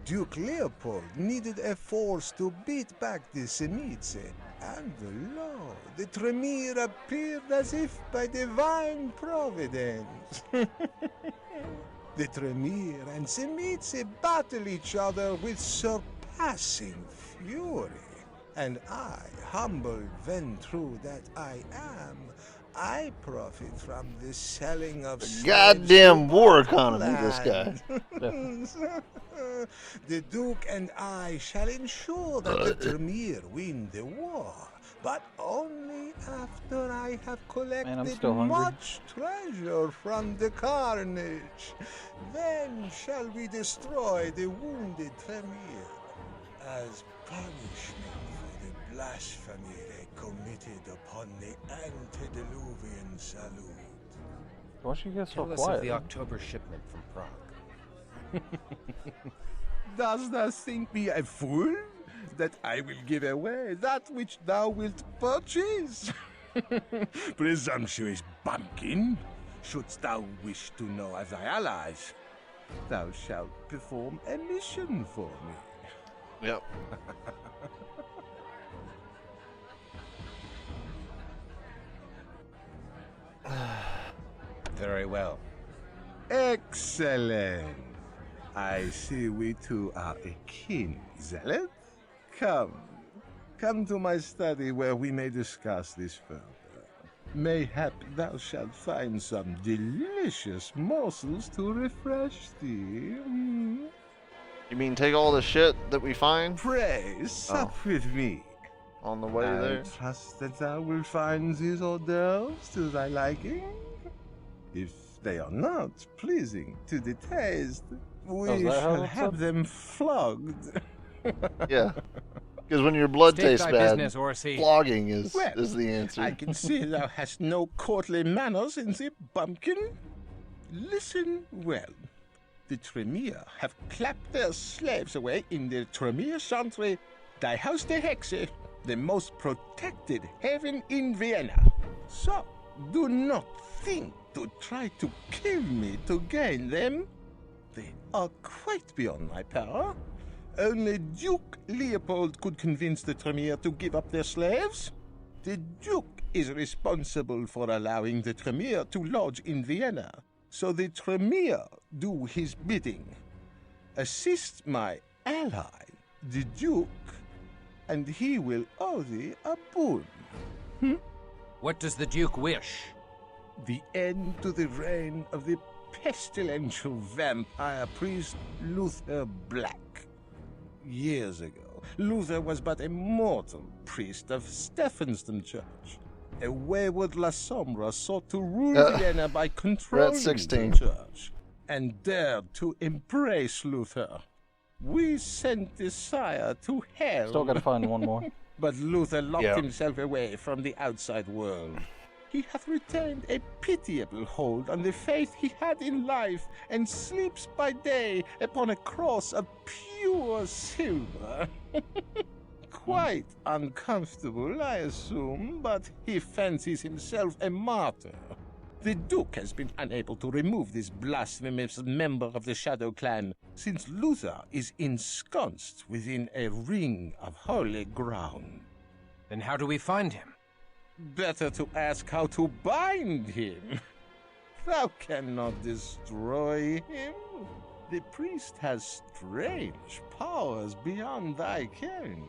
Duke Leopold needed a force to beat back the Semice, and lo, the Tremere appeared as if by divine providence. The Tremere and Semice battle each other with surpassing fury. And I, humble Ventru that I am, I profit from the selling of Goddamn war economy, this guy. The Duke and I shall ensure that the Tremere win the war, but only after I have collected still hungry. much treasure from the carnage. Then shall we destroy the wounded Tremere as punishment for the blasphemy they committed upon the antediluvian salute. Why should you get so Tell us quiet? of the October shipment from Prague. Dost thou think me a fool, that I will give away that which thou wilt purchase? Presumptuous bumpkin! Shouldst thou wish to know of thy allies, thou shalt perform a mission for me. Yep. Very well. Excellent. I see we two are akin, zealot. Come to my study where we may discuss this further. Mayhap thou shalt find some delicious morsels to refresh thee. You mean take all the shit that we find? Pray, sup with me. On the way I there? trust that thou wilt find these hors d'oeuvres to thy liking. If They are not pleasing to the taste. We is that how shall it's have said? them flogged. Yeah. Because when your blood State tastes thy bad, business, Orsi. flogging is Well, the answer. I can see thou hast no courtly manners in the bumpkin. Listen well. The Tremere have clapped their slaves away in the Tremere Chantry, die Haus der Hexe, the most protected haven in Vienna. So, do not think to try to kill me to gain them. They are quite beyond my power. Only Duke Leopold could convince the Tremere to give up their slaves. The Duke is responsible for allowing the Tremere to lodge in Vienna, so the Tremere do his bidding. Assist my ally, the Duke, and he will owe thee a boon. What does the Duke wish? The end to the reign of the pestilential vampire priest Luther Black. Years ago, Luther was but a mortal priest of Stephansdom Church. A wayward La Sombra sought to rule Vienna by controlling 16. the church, and dared to embrace Luther. We sent the sire to hell. Still gotta find one more. But Luther locked himself away from the outside world. He hath retained a pitiable hold on the faith he had in life, and sleeps by day upon a cross of pure silver. Quite uncomfortable, I assume, but he fancies himself a martyr. The Duke has been unable to remove this blasphemous member of the Shadow Clan, since Luther is ensconced within a ring of holy ground. Then how do we find him? Better to ask how to bind him. Thou cannot destroy him. The priest has strange powers beyond thy ken.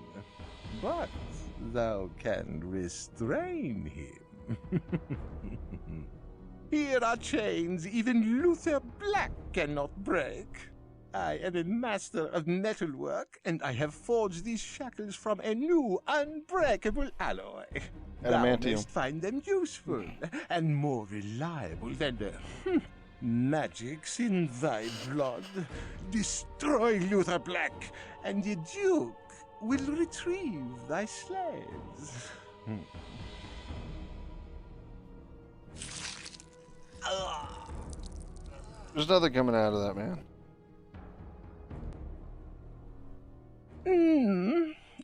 But thou can restrain him. Here are chains even Luther Black cannot break. I am a master of metalwork, and I have forged these shackles from a new, unbreakable alloy. Thou Adamantium. mayst find them useful, and more reliable than the magics in thy blood. Destroy Luther Black, and the Duke will retrieve thy slaves. There's nothing coming out of that, man.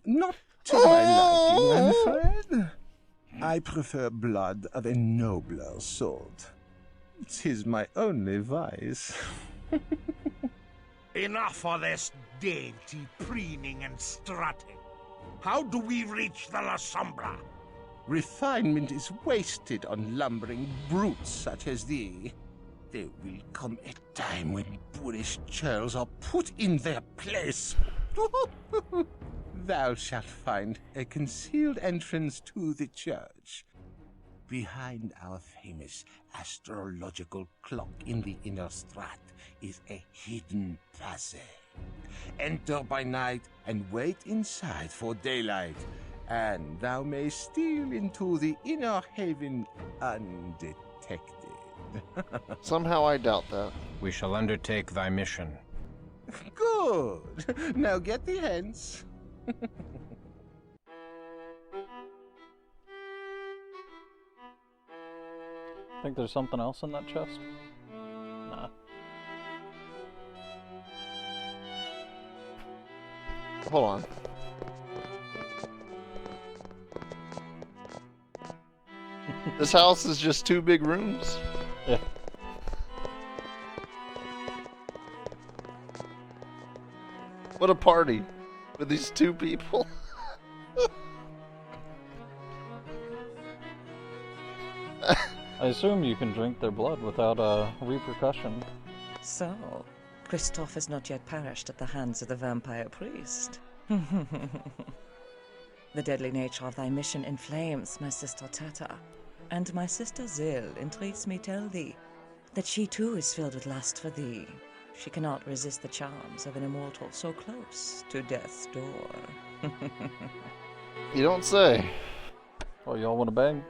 Not to my liking, I'm afraid. I prefer blood of a nobler sort. 'Tis my only vice. Enough of this dainty preening and strutting. How do we reach the La Sombra? Refinement is wasted on lumbering brutes such as thee. There will come a time when boorish churls are put in their place. Thou shalt find a concealed entrance to the church. Behind our famous astrological clock in the inner strat is a hidden passage. Enter by night and wait inside for daylight, and thou mayst steal into the inner haven undetected. Somehow I doubt that. We shall undertake thy mission. Good. Now get thee hence. Think there's something else in that chest? Nah. Hold on. This house is just 2 big rooms? Yeah. What a party with these 2 people. I assume you can drink their blood without repercussion. So, Christoph has not yet perished at the hands of the vampire priest. The deadly nature of thy mission inflames my sister Tata, and my sister Zil entreats me tell thee that she too is filled with lust for thee. She cannot resist the charms of an immortal so close to death's door. You don't say. Oh, y'all want to bang?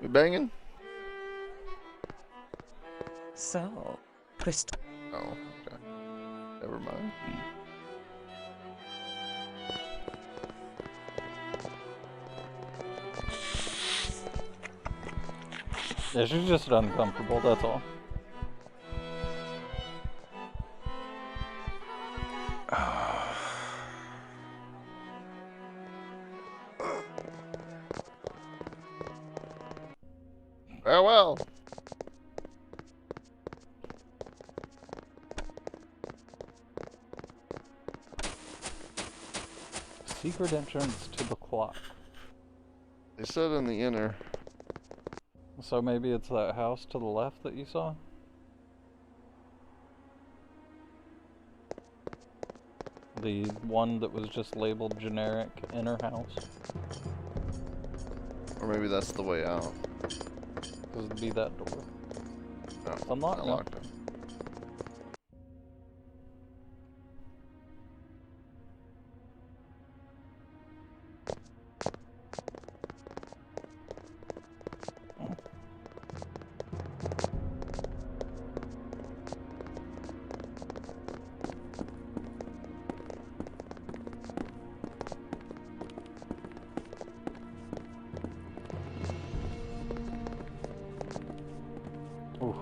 We banging? So, crystal. Oh, okay. Never mind. Yeah, she's just uncomfortable, that's all. Farewell. Secret entrance to the clock. They said in the inner. So maybe it's that house to the left that you saw? The one that was just labeled generic inner house? Or maybe that's the way out. This would be that door. No, It's unlocked not now. locked in. Ooh.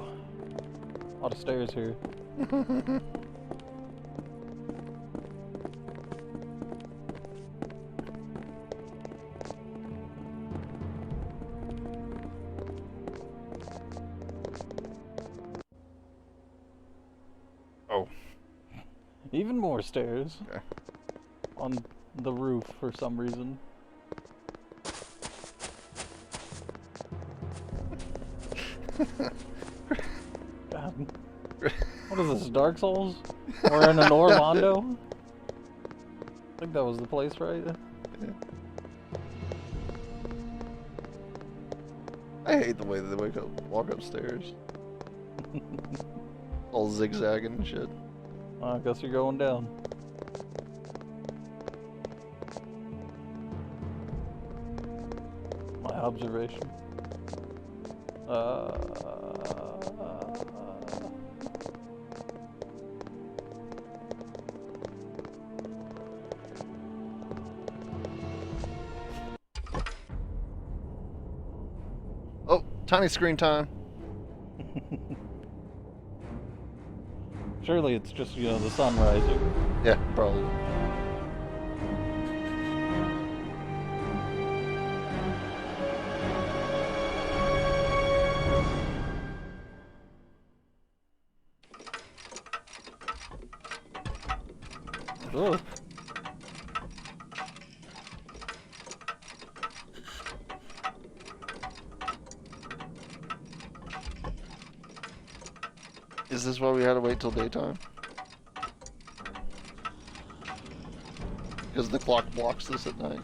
A lot of stairs here. Oh. Even more stairs. Okay. On the roof for some reason. God. What is this, Dark Souls? We're in an Orlando? I think that was the place, right? Yeah. I hate the way that they walk upstairs. All zigzagging and shit. I guess you're going down. My observation. Oh, tiny screen time. Surely it's just, you know, the sun rising. Yeah, probably. Ugh. Is this why we had to wait till daytime? Because the clock blocks this at night.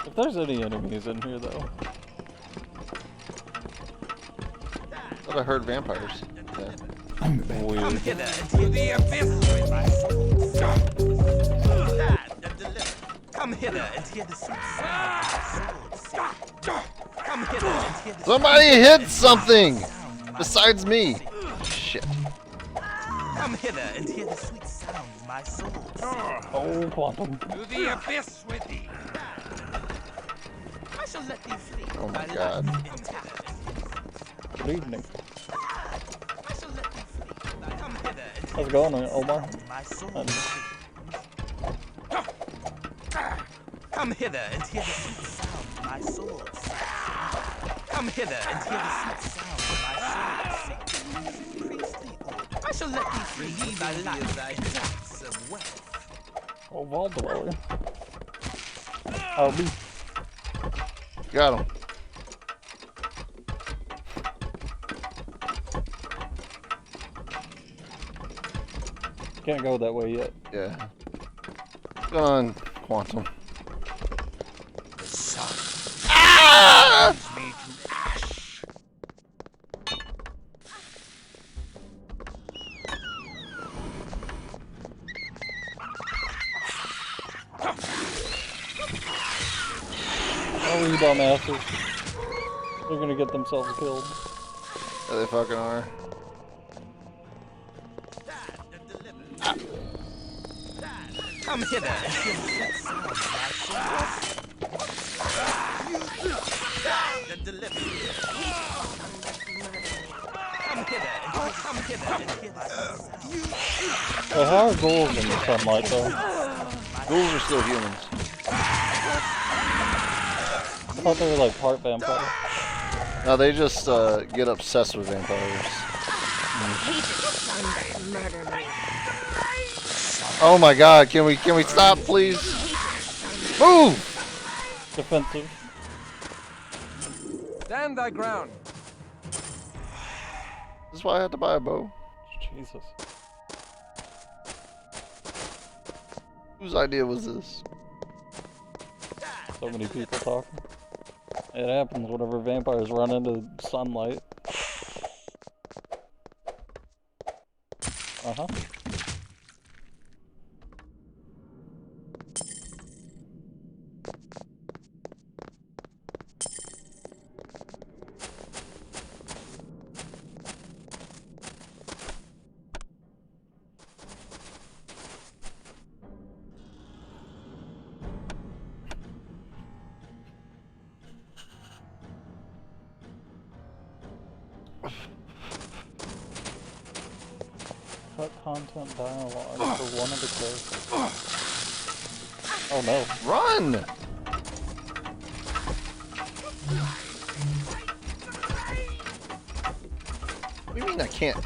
If there's any enemies in here, though. Thought I heard vampires. Yeah. Weird. Come hither into the abyss with my soul. Come hither and hear the sweet sound of my soul. Come hither and hear the Somebody hit something besides me. Shit. Come hither and hear the sweet sound of my soul. Oh, Quantum. To the abyss with thee. I shall let thee flee. Oh my god. Good evening. I shall let thee flee. Come hither and How's it going, Omar? my soul. Come hither and hear the sweet sound of my soul. Come hither and hear the sweet sound of my soul. Priestly order. I shall let thee free thy life thy depths of wealth. Oh, Vault Dweller. RB. Got him. Can't go that way yet. Yeah. What's going on, Quantum? The sun Ah! turns me to ash. dumbasses. They're gonna get themselves killed. Yeah, they fucking are. Come hither and hear the sweet sound of my sword. The deliverer. Come hither and hear the sweet sound. Well, how are ghouls in the sunlight, though? Ghouls are still humans. I thought they were like part vampire. No, they just get obsessed with vampires. Oh my god, can we stop, please? Move! Defensive. Stand thy ground. This is why I had to buy a bow. Jesus. Whose idea was this? So many people talking. It happens whenever vampires run into sunlight. Uh-huh. Cut content dialogue for one of the characters. Oh no. Run! What do you mean I can't?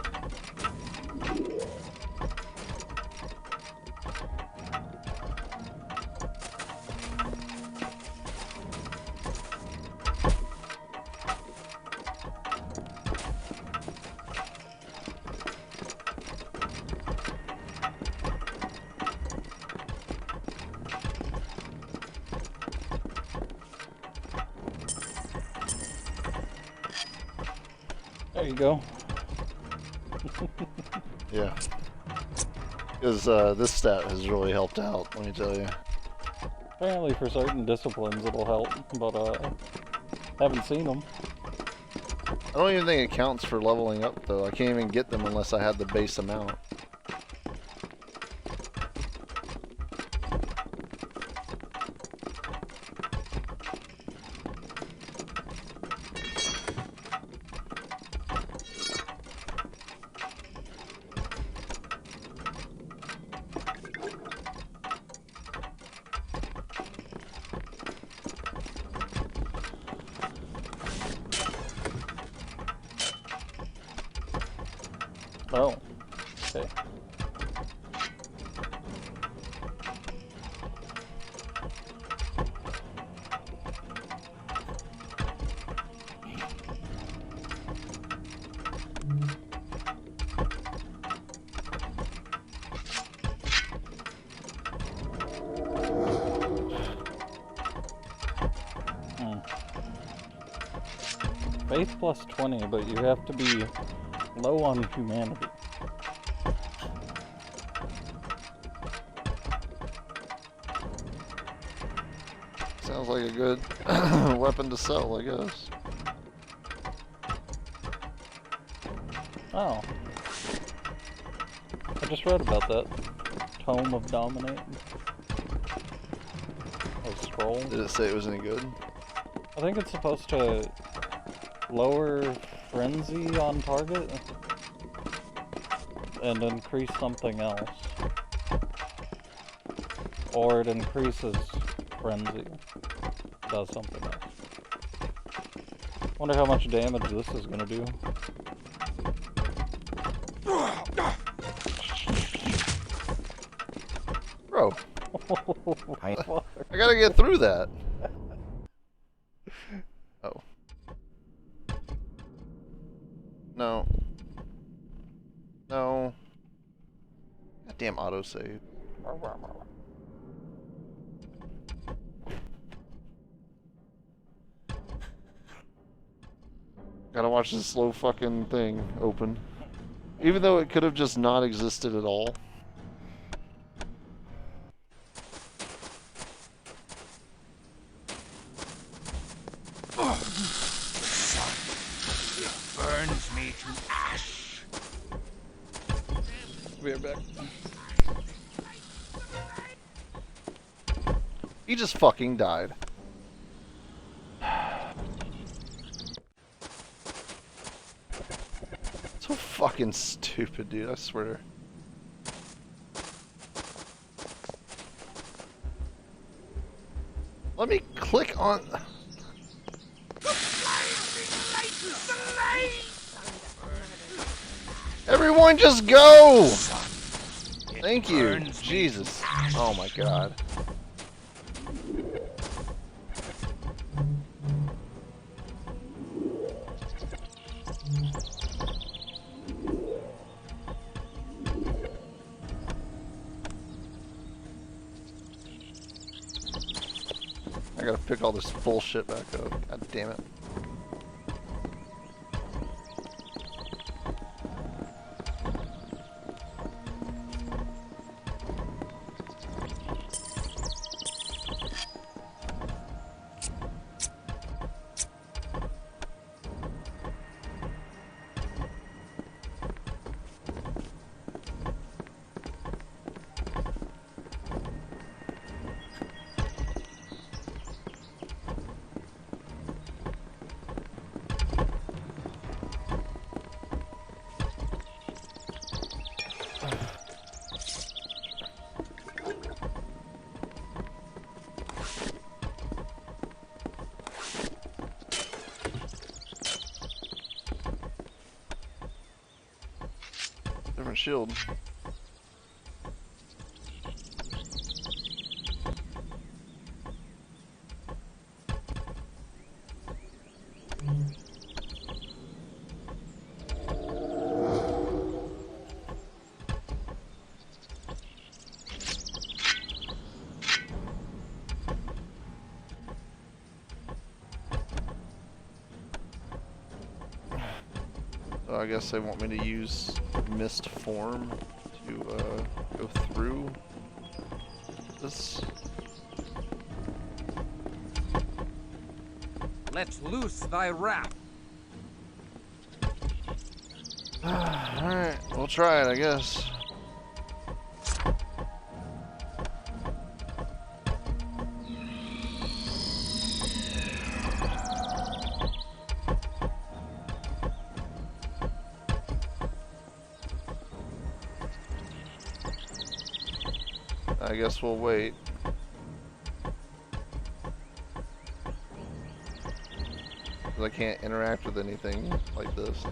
There you go. Yeah. Because this stat has really helped out, let me tell you. Apparently for certain disciplines it'll help, but haven't seen them. I don't even think it counts for leveling up, though. I can't even get them unless I had the base amount. Oh. Okay. Faith plus 20, but you have to be low on humanity. Sounds like a good weapon to sell, I guess. Oh. I just read about that. Tome of Dominate. A scroll. Did it say it was any good? I think it's supposed to lower frenzy on target and increase something else. Or it increases frenzy. Does something else. Wonder how much damage this is gonna do. Bro. I gotta get through that. Oh. No. No. Goddamn autosave. Gotta watch this slow fucking thing open. Even though it could have just not existed at all. to ash. Be right back. He just fucking died. So fucking stupid, dude, I swear. Let me click on... Everyone just go! Thank you. Jesus. Oh my god. I gotta pick all this bullshit back up. God damn it. Different shield. So I guess they want me to use mist form to go through this. Let loose thy wrath. Alright, we'll try it, I guess. I guess we'll wait. I can't interact with anything like this.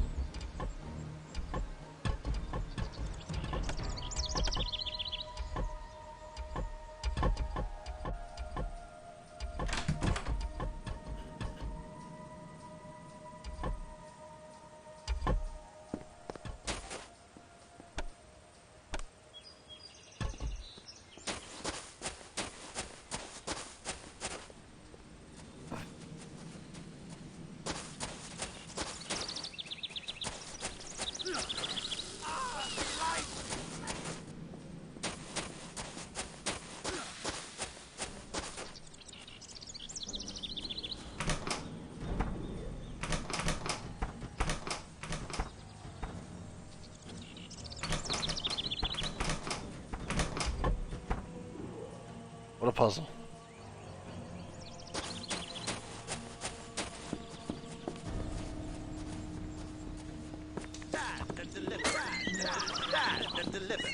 What a puzzle.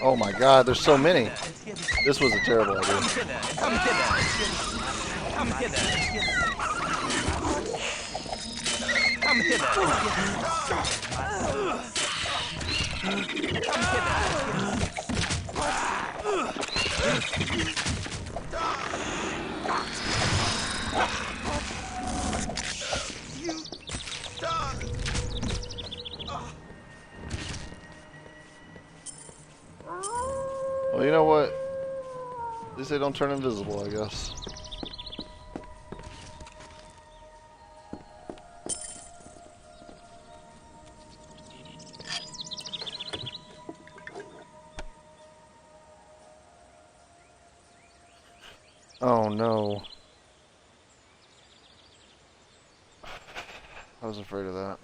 Oh my god, there's so many. This was a terrible idea. Come hither. Come hither. Come hither. Come hither. You done. Well, you know what? At least they don't turn invisible, I guess. Oh no. I was afraid of that.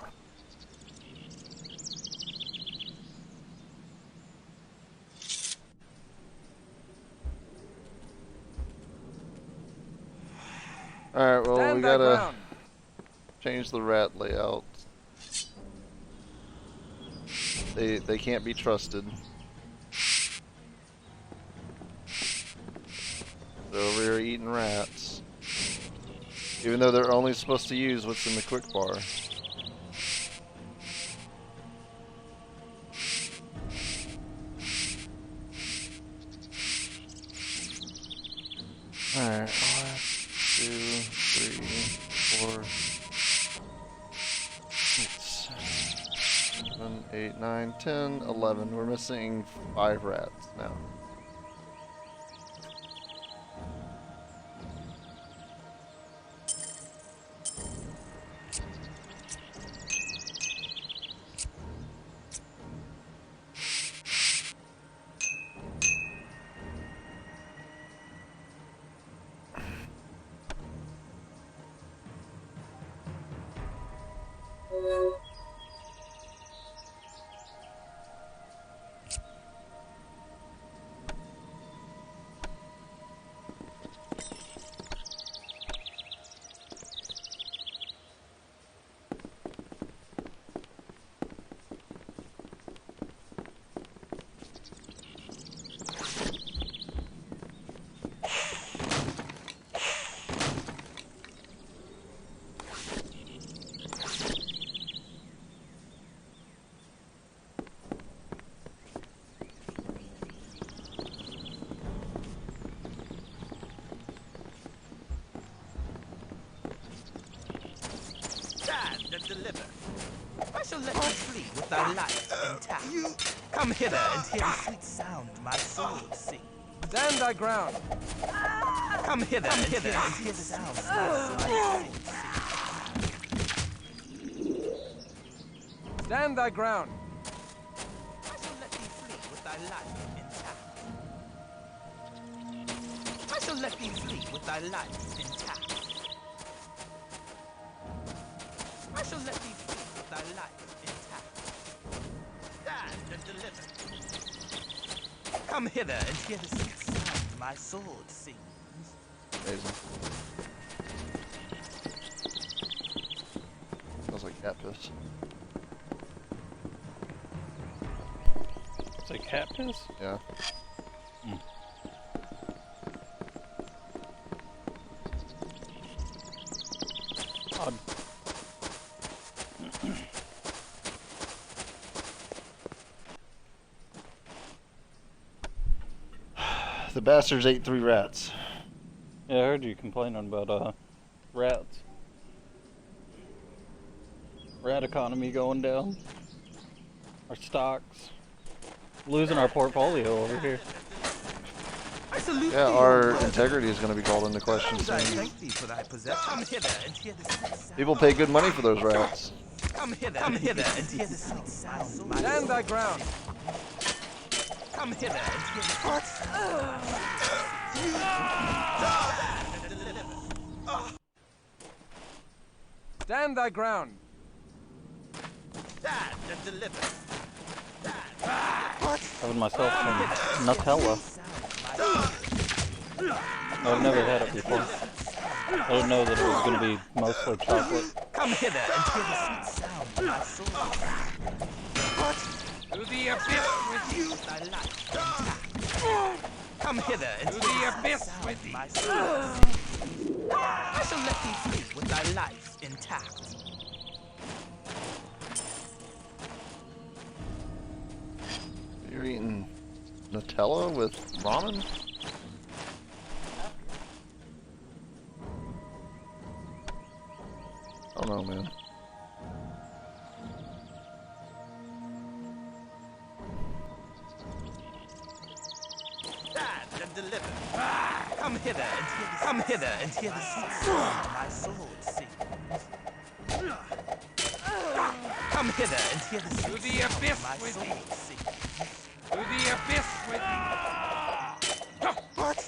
Alright, well, Stand we thy gotta ground. change the rat layout. They can't be trusted. They're over here eating rats. Even though they're only supposed to use what's in the quick bar. Alright, 1, 2, 3, 4, 6, 7, 8, 9, 10, 11. We're missing 5 rats now. And deliver. I shall let you flee with thy life intact. You come hither and hear the sweet sound my soul sings. Stand thy ground. Come hither and hear the sound my soul sings. Stand thy ground. I shall let thee flee with thy life intact. I shall let thee flee with thy life intact. I shall let thee flee with thy life intact. Stand and deliver. Come hither and hear the sweet sound my sword sings. Amazing. Smells like cat piss. It's like cat piss? Yeah. Mm. Odd. The bastards ate 3 rats. Yeah, I heard you complaining about rats. Rat economy going down. Our stocks. Losing our portfolio over here. Yeah, our integrity is going to be called into question soon. People pay good money for those rats. Come hither and hear the sweet sound my Stand thy ground. Come hither and hear the what? Stand thy ground. Stand and deliver. Having myself some Nutella. I've never had it before. I didn't know that it was going to be mostly chocolate. Come hither and hear the sweet sound my soul. To the abyss with you. Thy life come hither and to the abyss with my soul. I shall let thee flee with thy life intact. You're eating Nutella with ramen? I don't know, man. Stand and deliver. Come hither and hear the sweet sound my soul sings. Come hither and hear the sweet to the abyss sound my with soul thee. sings. To the abyss with thee. What?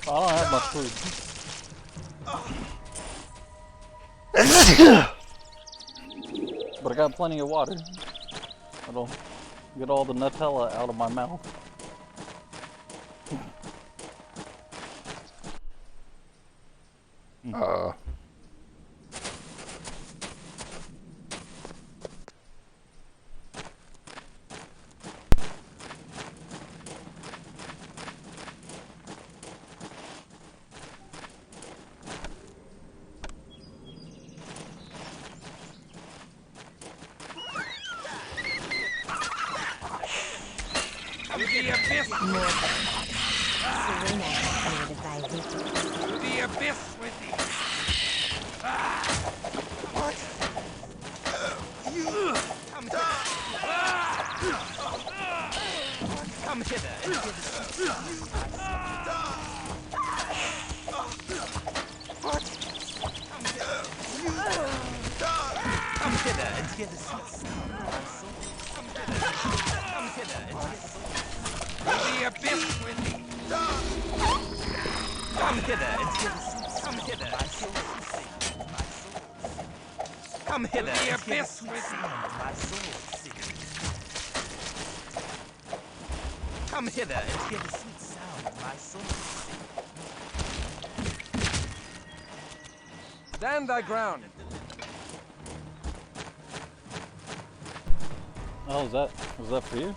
I don't have much food. But I got plenty of water. That'll get all the Nutella out of my mouth. To the abyss! Serena created thy vigil. To the abyss with thee! What? You come hither. Come hither and hear the sweet sound of my What? Come hither. You come hither and hear the sweet sound of my soul. Come hither. Come hither and hear the To the abyss with thee! Come hither and hear the sweet sound. Come hither, my soul. My soul. Come hither To the and hear the abyss sweet with sound. My soul sings. Come hither and hear the sweet sound. My soul sings. Stand thy ground! Oh, was that for you?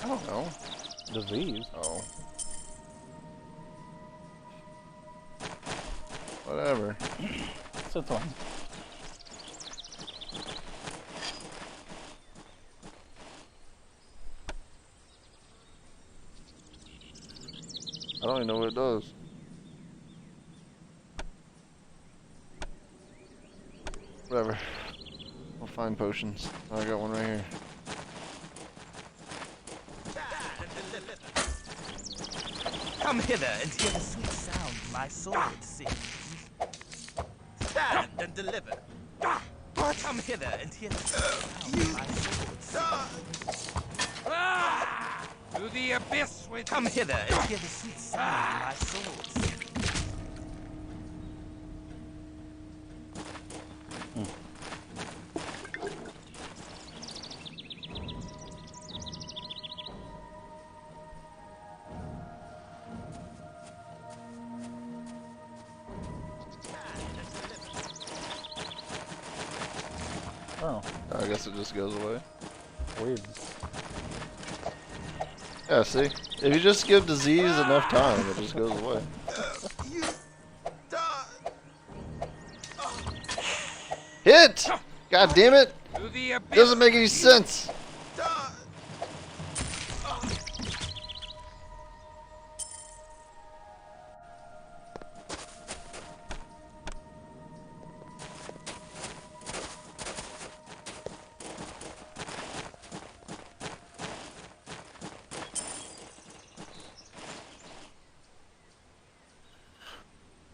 I don't know. Disease. Oh. Whatever. Sit on. I don't even know what it does. Whatever. I'll find potions. I got one right here. Come hither and hear the sweet sound my sword sings. Stand and deliver. What? Come hither and hear the sweet sound my sword sings. To the abyss with Come hither and hear the sweet sound my sword sings. Oh. I guess it just goes away. Weird. Yeah, see? If you just give disease enough time, it just goes away. Hit! God damn it! To the abyss! Doesn't make any sense!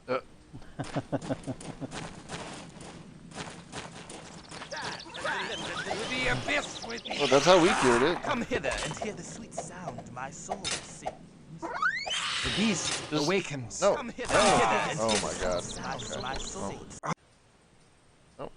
To the abyss with thee! Well, that's how we cured it. Come hither and hear the sweet sound my soul sings. The beast Just- awakens. No. Come hither, No. hither and Oh hear my the god. sweet sound Okay. my soul sings. Nope.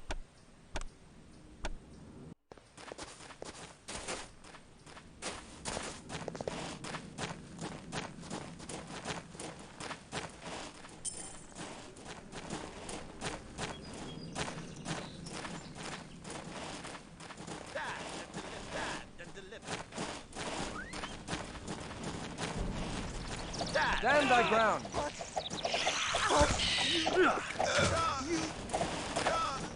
Stand thy ground!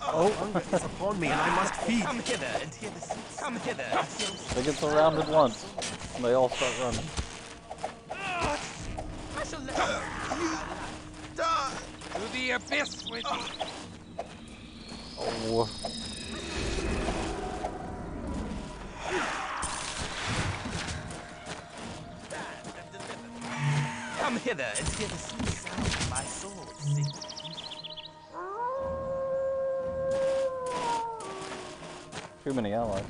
Oh, hunger is upon me, and I must feed. Come hither and hear the sweet sound. Come hither and hear the They get surrounded once, and they all start running. I shall let you die. To the abyss with thee! Oh. Come hither and hear the sweet sound my soul sings. Too many allies.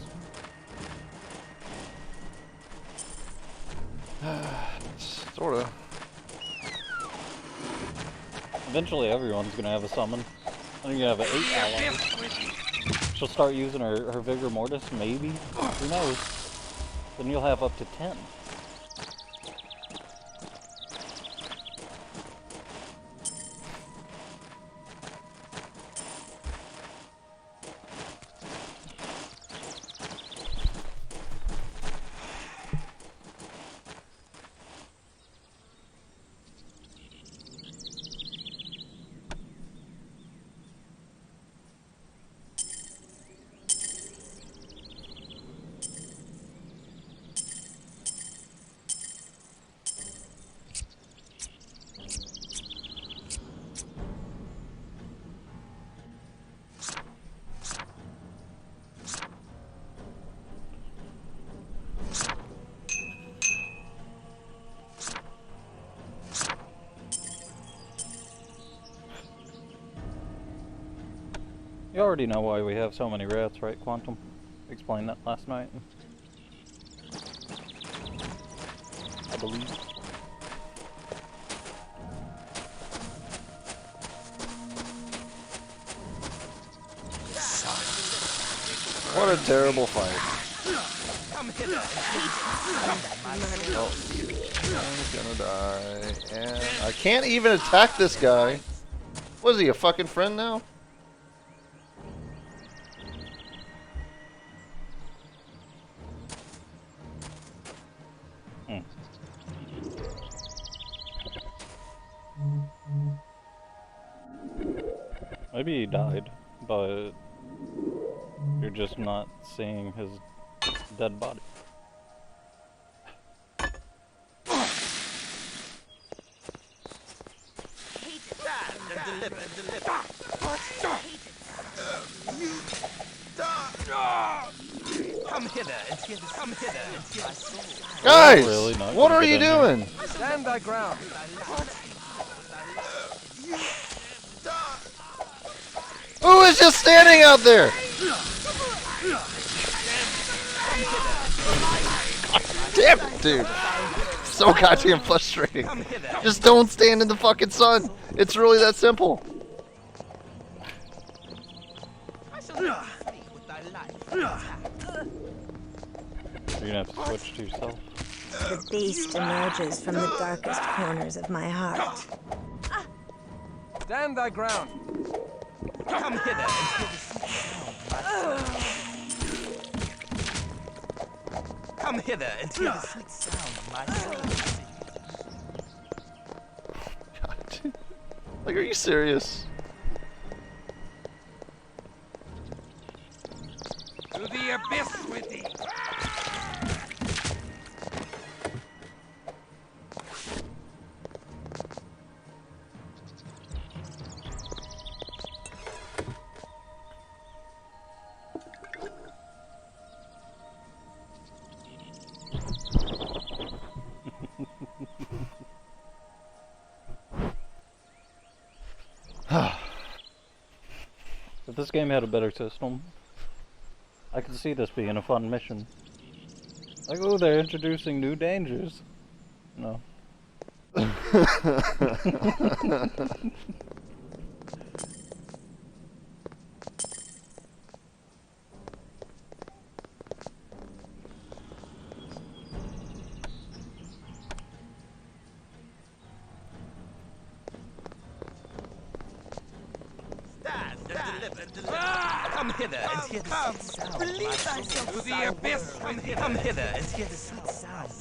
Sorta. Eventually everyone's gonna have a summon. I think you're gonna have 8 allies. She'll start using her Vigor Mortis, maybe? Who knows? Then you'll have up to 10. You already know why we have so many rats, right, Quantum? Explained that last night. I believe. What a terrible fight. Oh, he's gonna die. And I can't even attack this guy. What is he, a fucking friend now? Maybe he died, but you're just not seeing his dead body. Come hither and hear the come hither and hear the soul. Guys, really not what gonna are get you in doing? Stand thy ground. Who is just standing out there? God damn it, dude. So goddamn frustrating. Just don't stand in the fucking sun. It's really that simple. You're gonna have to switch to yourself. The beast emerges from the darkest corners of my heart. Stand thy ground. Come hither and hear the sweet sound of my soul. Come hither and hear the sweet sound of my soul. God. Like, are you serious? To the abyss with thee. If this game had a better system, I could see this being a fun mission. Like, oh, they're introducing new dangers. No. Come hither and hear the sweet sound. Release thyself to the abyss. Come hither and hear the sweet sound.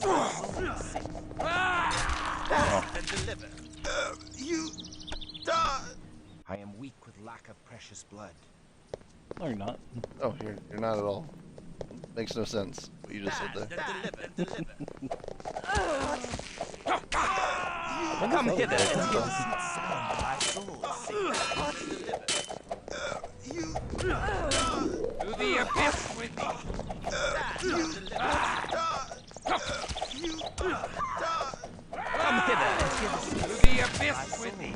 And deliver. You die. I am weak with lack of precious blood. No, you're not. Oh, you're not at all. Makes no sense what you just said there. Come hither and hear the sweet sound of my soul sing. To the abyss with thee. Come hither and hear the sweet to the abyss with thee.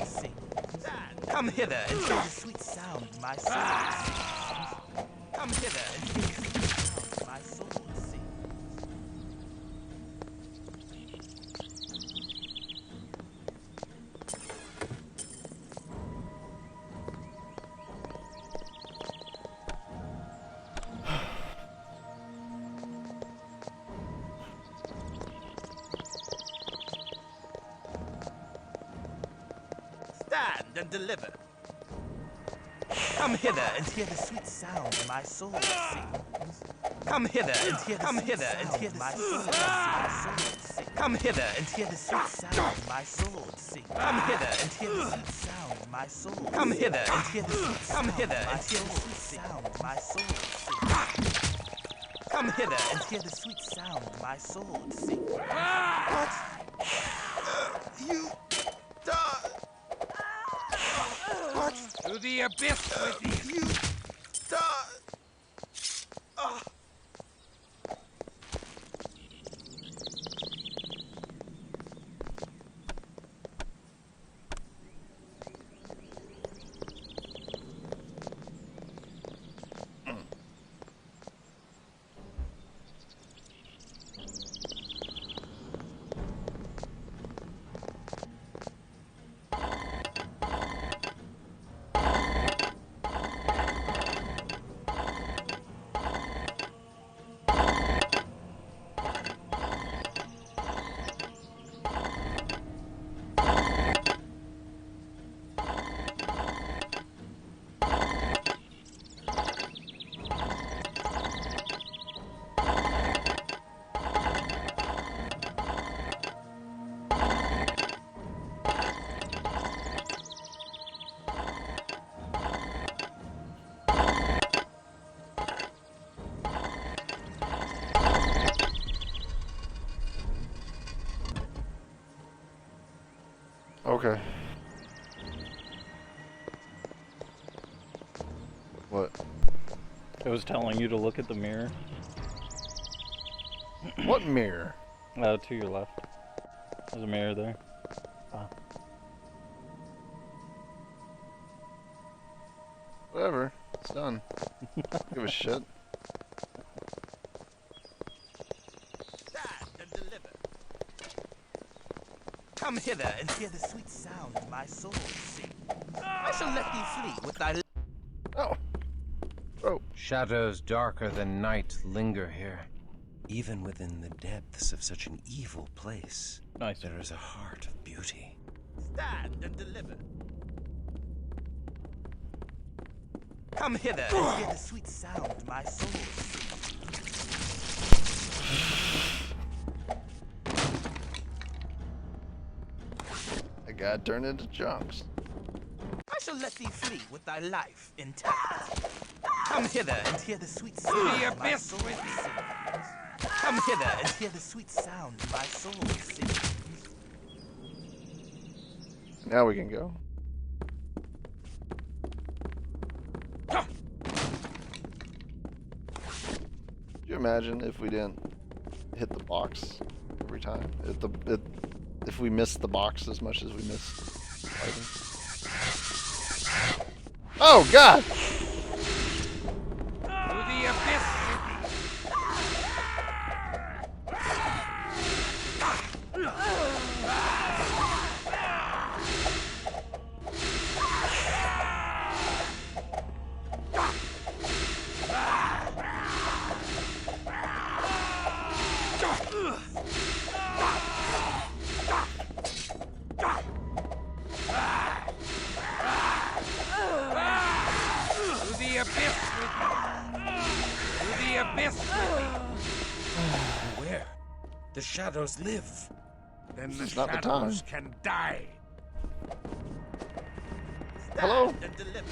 Come hither and hear the sweet sound of my soul sing. Come hither and hear the sweet sound of my soul sing. Stand and deliver. Come hither and hear the sweet sound of my soul sings. Come hither and hear the sweet sound of my soul sings. Come hither and hear the sweet sound of my soul sings. Come hither and hear the sweet sound of my soul. Come hither and hear the sweet sound. Come hither and hear the sweet sound of my soul sings. Come hither and hear the sweet sound of my soul sing. What? You die. What? To the abyss with thee. You die. Okay. What? It was telling you to look at the mirror. What mirror? To your left. There's a mirror there. Whatever. It's done. Give a shit. Stand and deliver. Come hither and hear the sweet sound my sword sings. I shall let thee flee with thy... Oh. Oh. Shadows darker than night linger here. Even within the depths of such an evil place, there is a heart of beauty. Stand and deliver. Come hither and hear the sweet sound my sword sings. I got turned into chunks. I shall let thee flee with thy life intact. Come hither and hear the sweet sound my sword sings. Come hither and hear the sweet sound my sword sings. Now we can go. Could you imagine if we didn't hit the box every time? If we missed the box as much as we missed fighting? Oh God! To the abyss! Where? The shadows live. Then the It's not the time. shadows can die. Hello? And deliver.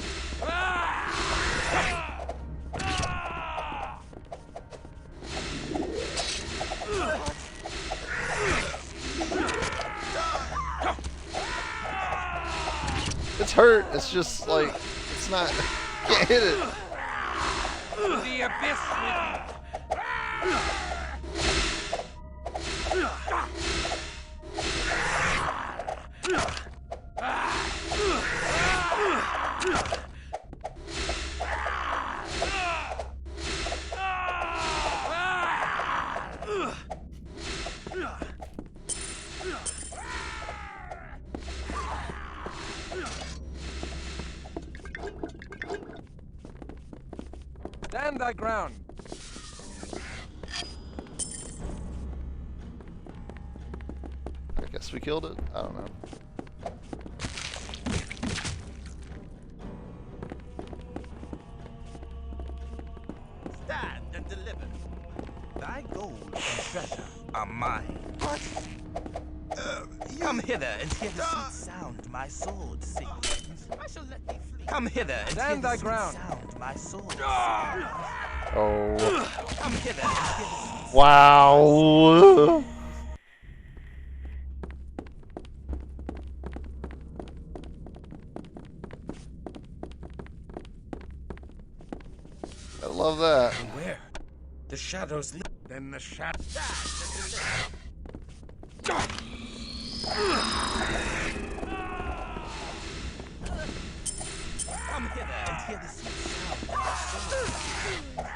It's hurt. It's just like it's not. Can't hit it. To the abyss with Stand thy ground. I guess we killed it. I don't know. stand and deliver. Thy gold and treasure are mine. What? Come hither and hear the sweet sound my sword sings. I shall let thee flee. Come hither and hear Stand the thy sweet ground. sound my sword sings. Oh. Come hither and hear the sweet Wow. I love that. Where? The shadows live. Then the shadows. Come hither and hear the sweet sound my sword sings.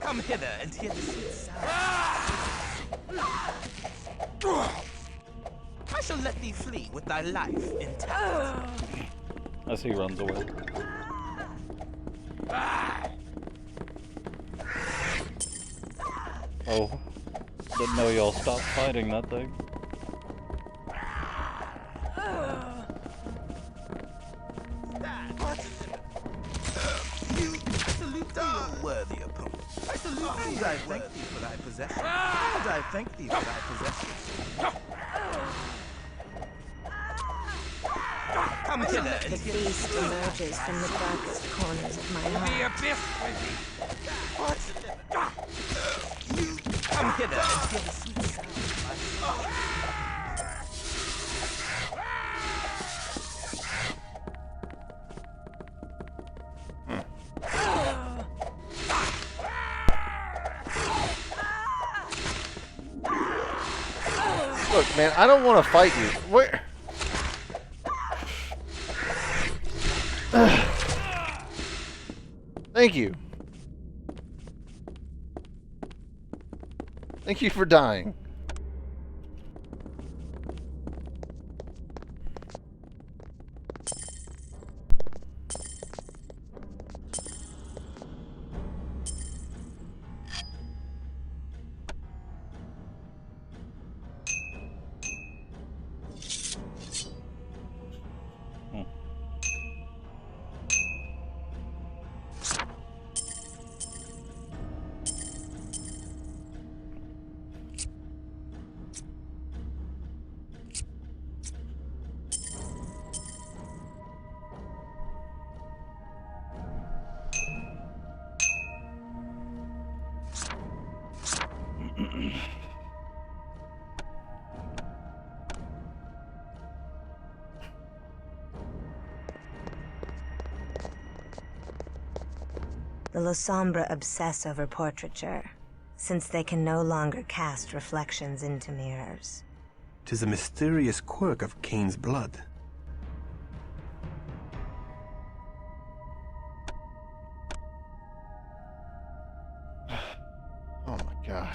Come hither and hear the sweet sound I shall let thee flee with thy life intact. As he runs away. Oh, didn't know y'all stopped fighting that thing. I salute thee, O worthy opponent. I salute thee, and I thank thee for thy possession. And I thank thee for thy possession. Come hither and The hear the beast sweet emerges from the darkest corners of my the heart. abyss with thee. Come hither and hear the sweet sound of my sword. Look, man, I don't want to fight you. Where? Thank you. Thank you for dying. The Losombra obsess over portraiture, since they can no longer cast reflections into mirrors. 'Tis a mysterious quirk of Cain's blood. Oh my god.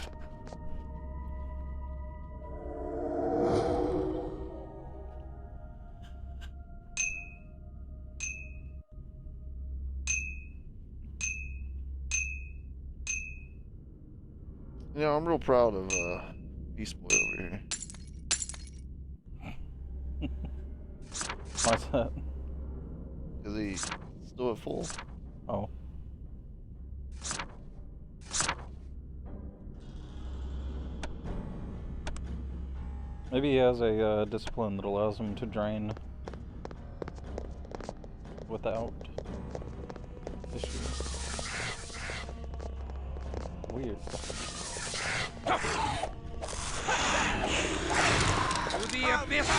You know, I'm real proud of Beast Boy over here. Why's that? Because he's still at full. Oh. Maybe he has a discipline that allows him to drain without issue. Weird. To the abyss!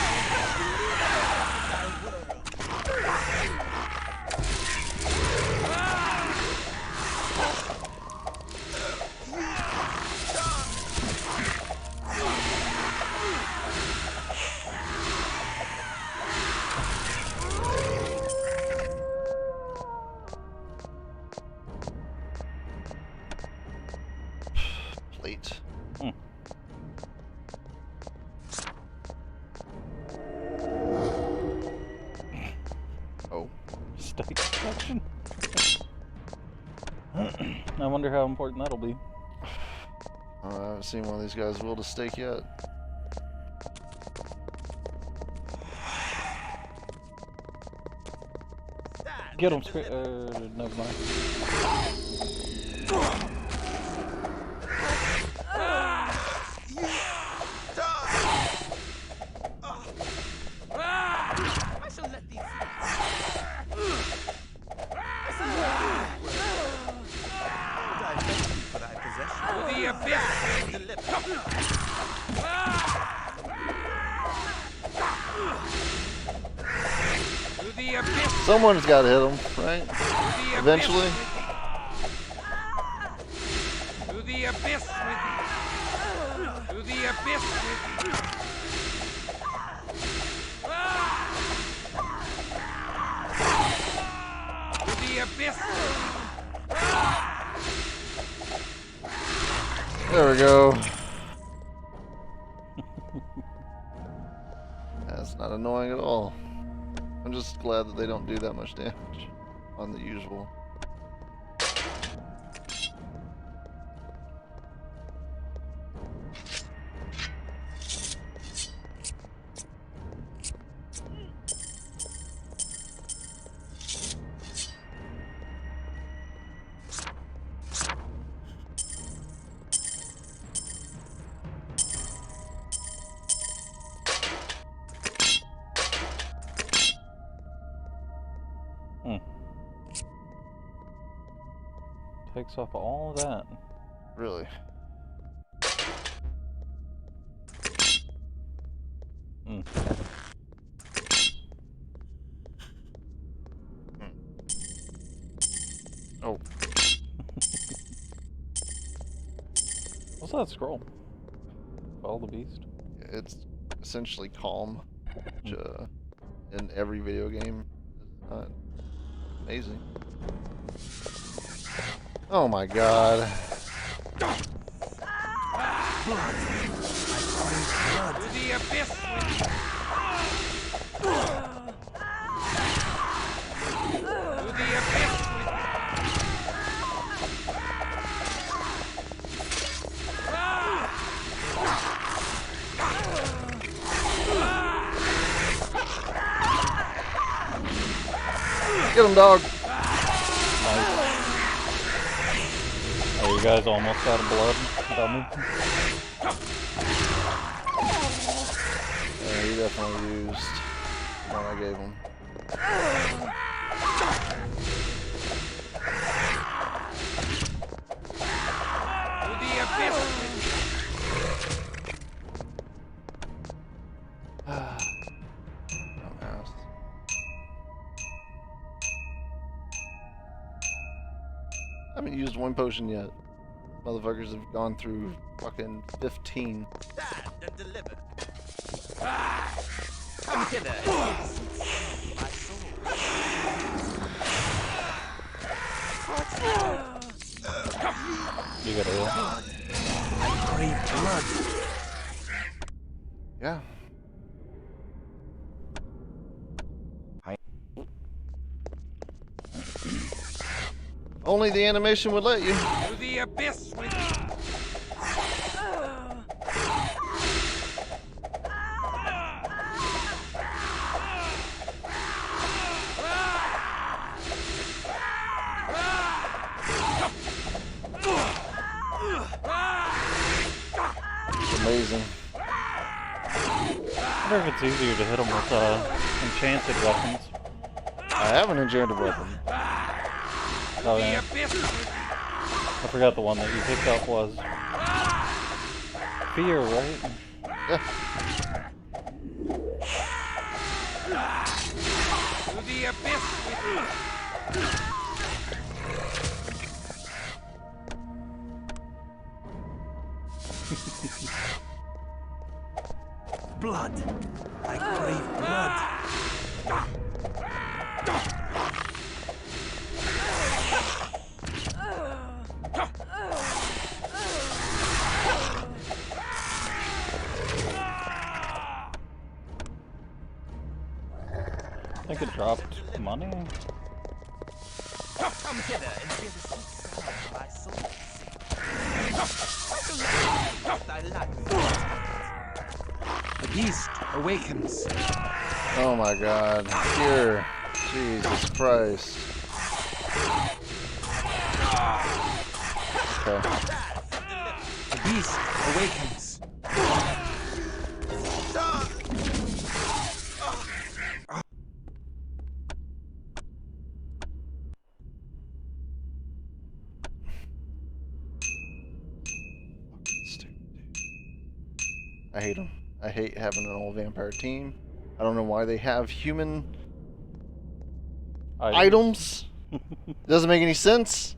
Plate. Oh. Steak section. I wonder how important that'll be. I haven't seen one of these guys wield a stake yet. Get him straight. Never mind. I shall let these. For thy possession. To the abyss! To the abyss! Someone's got to hit him, right? Eventually. To the abyss with you! To the abyss with you! To the abyss! There we go. That's not annoying at all. I'm just glad that they don't do that much damage on the usual. Takes up all of that. Really? Oh. What's that scroll? Follow the beast? It's essentially calm, which in every video game is not amazing. Oh my god. Blood. To the abyss with you. To the abyss with you. Get him, dog. Nice. Oh, you guys almost out of blood without me? Yeah, he definitely used the one I gave him. To the abyss with Dumbass. I haven't used one potion yet. Motherfuckers have gone through fucking 15. Stand and deliver. Come hither and hear the sweet sound of my soul. You gotta heal. I crave blood. Yeah. Only the animation would let you. To the abyss with you. It's amazing. I wonder if it's easier to hit them with enchanted weapons. I have an enchanted weapon. Oh yeah. I forgot the one that you picked up was fear, right? Yeah. To the abyss with you. Blood. I crave blood. I think it dropped money. Come hither and hear the sweet sound of my soul. I shall let thy life. The beast awakens. Oh my god. Here. Jesus Christ. Okay. The beast awakens. I hate them. I hate having an all vampire team. I don't know why they have human items. Doesn't make any sense.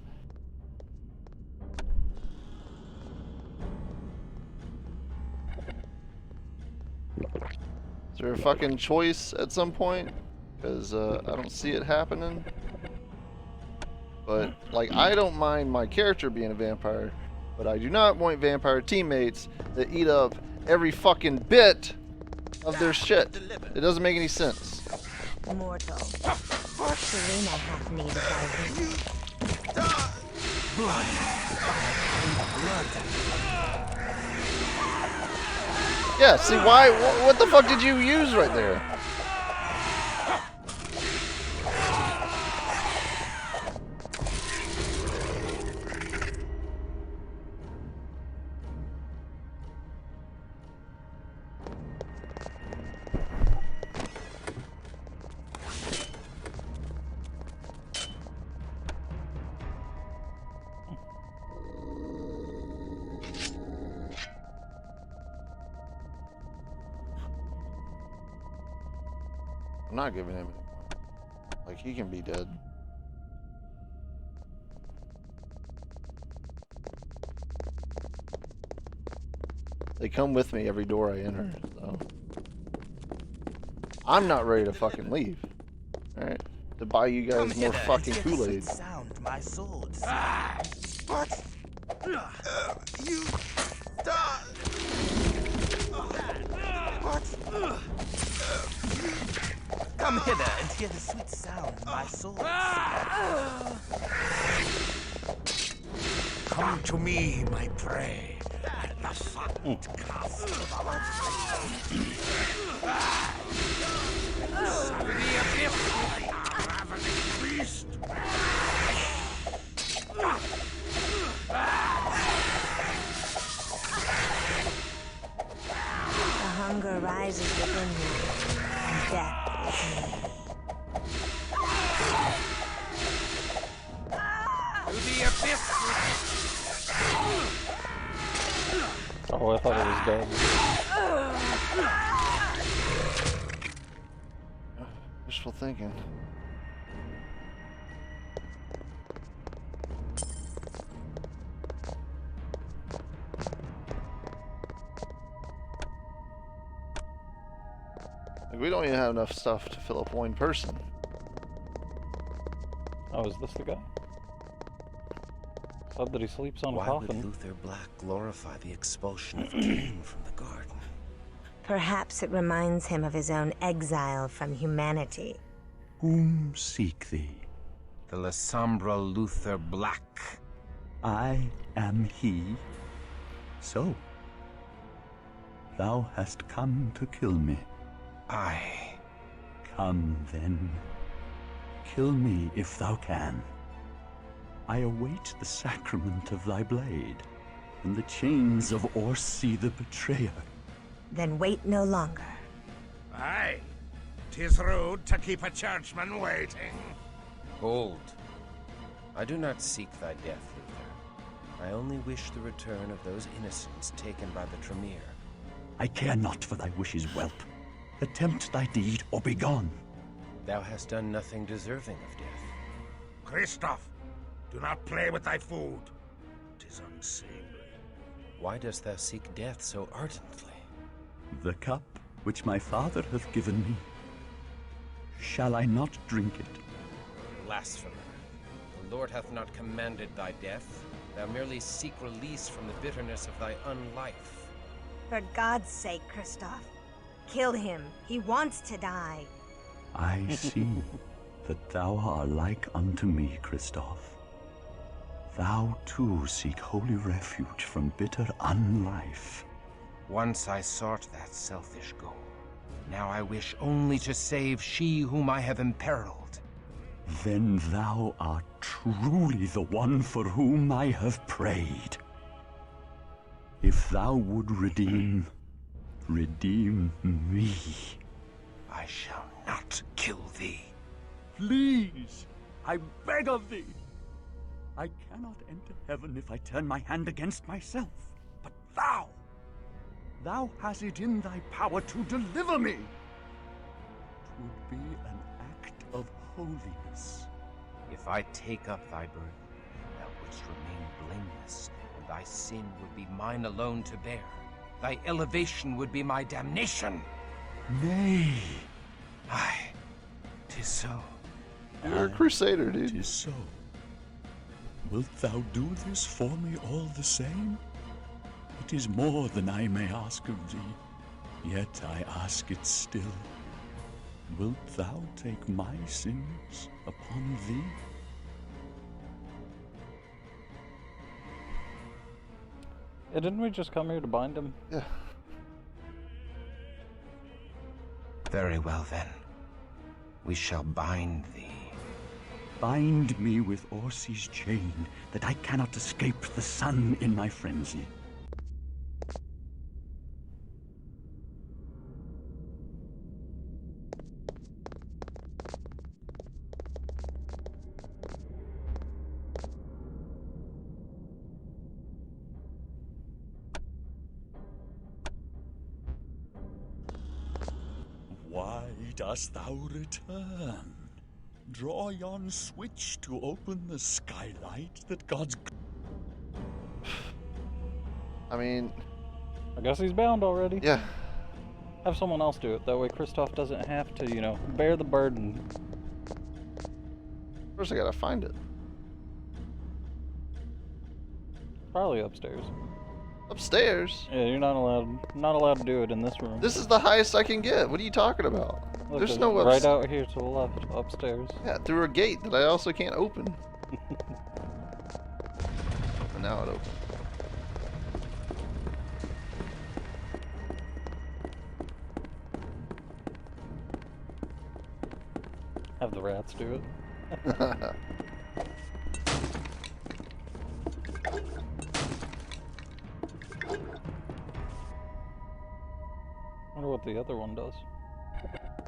Is there a fucking choice at some point? Because I don't see it happening. But, like, I don't mind my character being a vampire, but I do not want vampire teammates that eat up every fucking bit of their shit. It doesn't make any sense. Mortal. Serena hath need of thee. Blood. Yeah, see why? What the fuck did you use right there? I'm not giving him any more. Like, he can be dead. They come with me every door I enter, so. I'm not ready to fucking leave. Alright? To buy you Come guys more hither fucking and hear the Kool-Aid. sweet sound my sword sings. What? You stop! What? Come hither and hear the sweet sound my sword sings. Come to me, my prey, at the fat castle of our Savvy abyss, ravening beast! The hunger rises within me, and death is me. To the abyss! Oh, I thought it was dead. Wishful thinking. Like, we don't even have enough stuff to fill up one person. Oh, is this the guy? Said that he sleeps on a Why coffin. would Luther Black glorify the expulsion of Cain from the garden? Perhaps it reminds him of his own exile from humanity. Whom seek thee? The Lasombra Luther Black. I am he. So, thou hast come to kill me. Aye. Come then. Kill me if thou can. I await the sacrament of thy blade, and the chains of Orsi the betrayer. Then wait no longer. Aye, 'tis rude to keep a churchman waiting. Hold. I do not seek thy death, Luther. I only wish the return of those innocents taken by the Tremere. I care not for thy wishes, whelp. Attempt thy deed or be gone. Thou hast done nothing deserving of death. Christoph, do not play with thy food. 'Tis unseemly. Why dost thou seek death so ardently? The cup which my father hath given me, shall I not drink it? Blasphemer. The Lord hath not commanded thy death. Thou merely seek release from the bitterness of thy unlife. For God's sake, Christoph, kill him. He wants to die. I see that thou art like unto me, Christoph. Thou too seek holy refuge from bitter unlife. Once I sought that selfish goal. Now I wish only to save she whom I have imperiled. Then thou art truly the one for whom I have prayed. If thou would redeem me. I shall not kill thee. Please, I beg of thee. I cannot enter heaven if I turn my hand against myself. But thou hast it in thy power to deliver me. 'Twould be an act of holiness. If I take up thy burden, thou wouldst remain blameless, and thy sin would be mine alone to bear. Thy elevation would be my damnation. Nay. Aye, 'tis so. You're a crusader, dude. 'Tis so. Wilt thou do this for me all the same? It is more than I may ask of thee, yet I ask it still. Wilt thou take my sins upon thee? Yeah, didn't we just come here to bind him? Yeah. Very well then. We shall bind thee. Bind me with Orsi's chain, that I cannot escape the sun in my frenzy. Why dost thou return? Draw yon switch to open the skylight that God's... I mean... I guess he's bound already. Yeah. Have someone else do it. That way Kristoff doesn't have to, you know, bear the burden. First I gotta find it. Probably upstairs. Upstairs? Yeah, you're not allowed to do it in this room. This is the highest I can get. What are you talking about? Look, There's no right out here to the left, upstairs. Yeah, through a gate that I also can't open. And now it opens. Have the rats do it. Wonder what the other one does.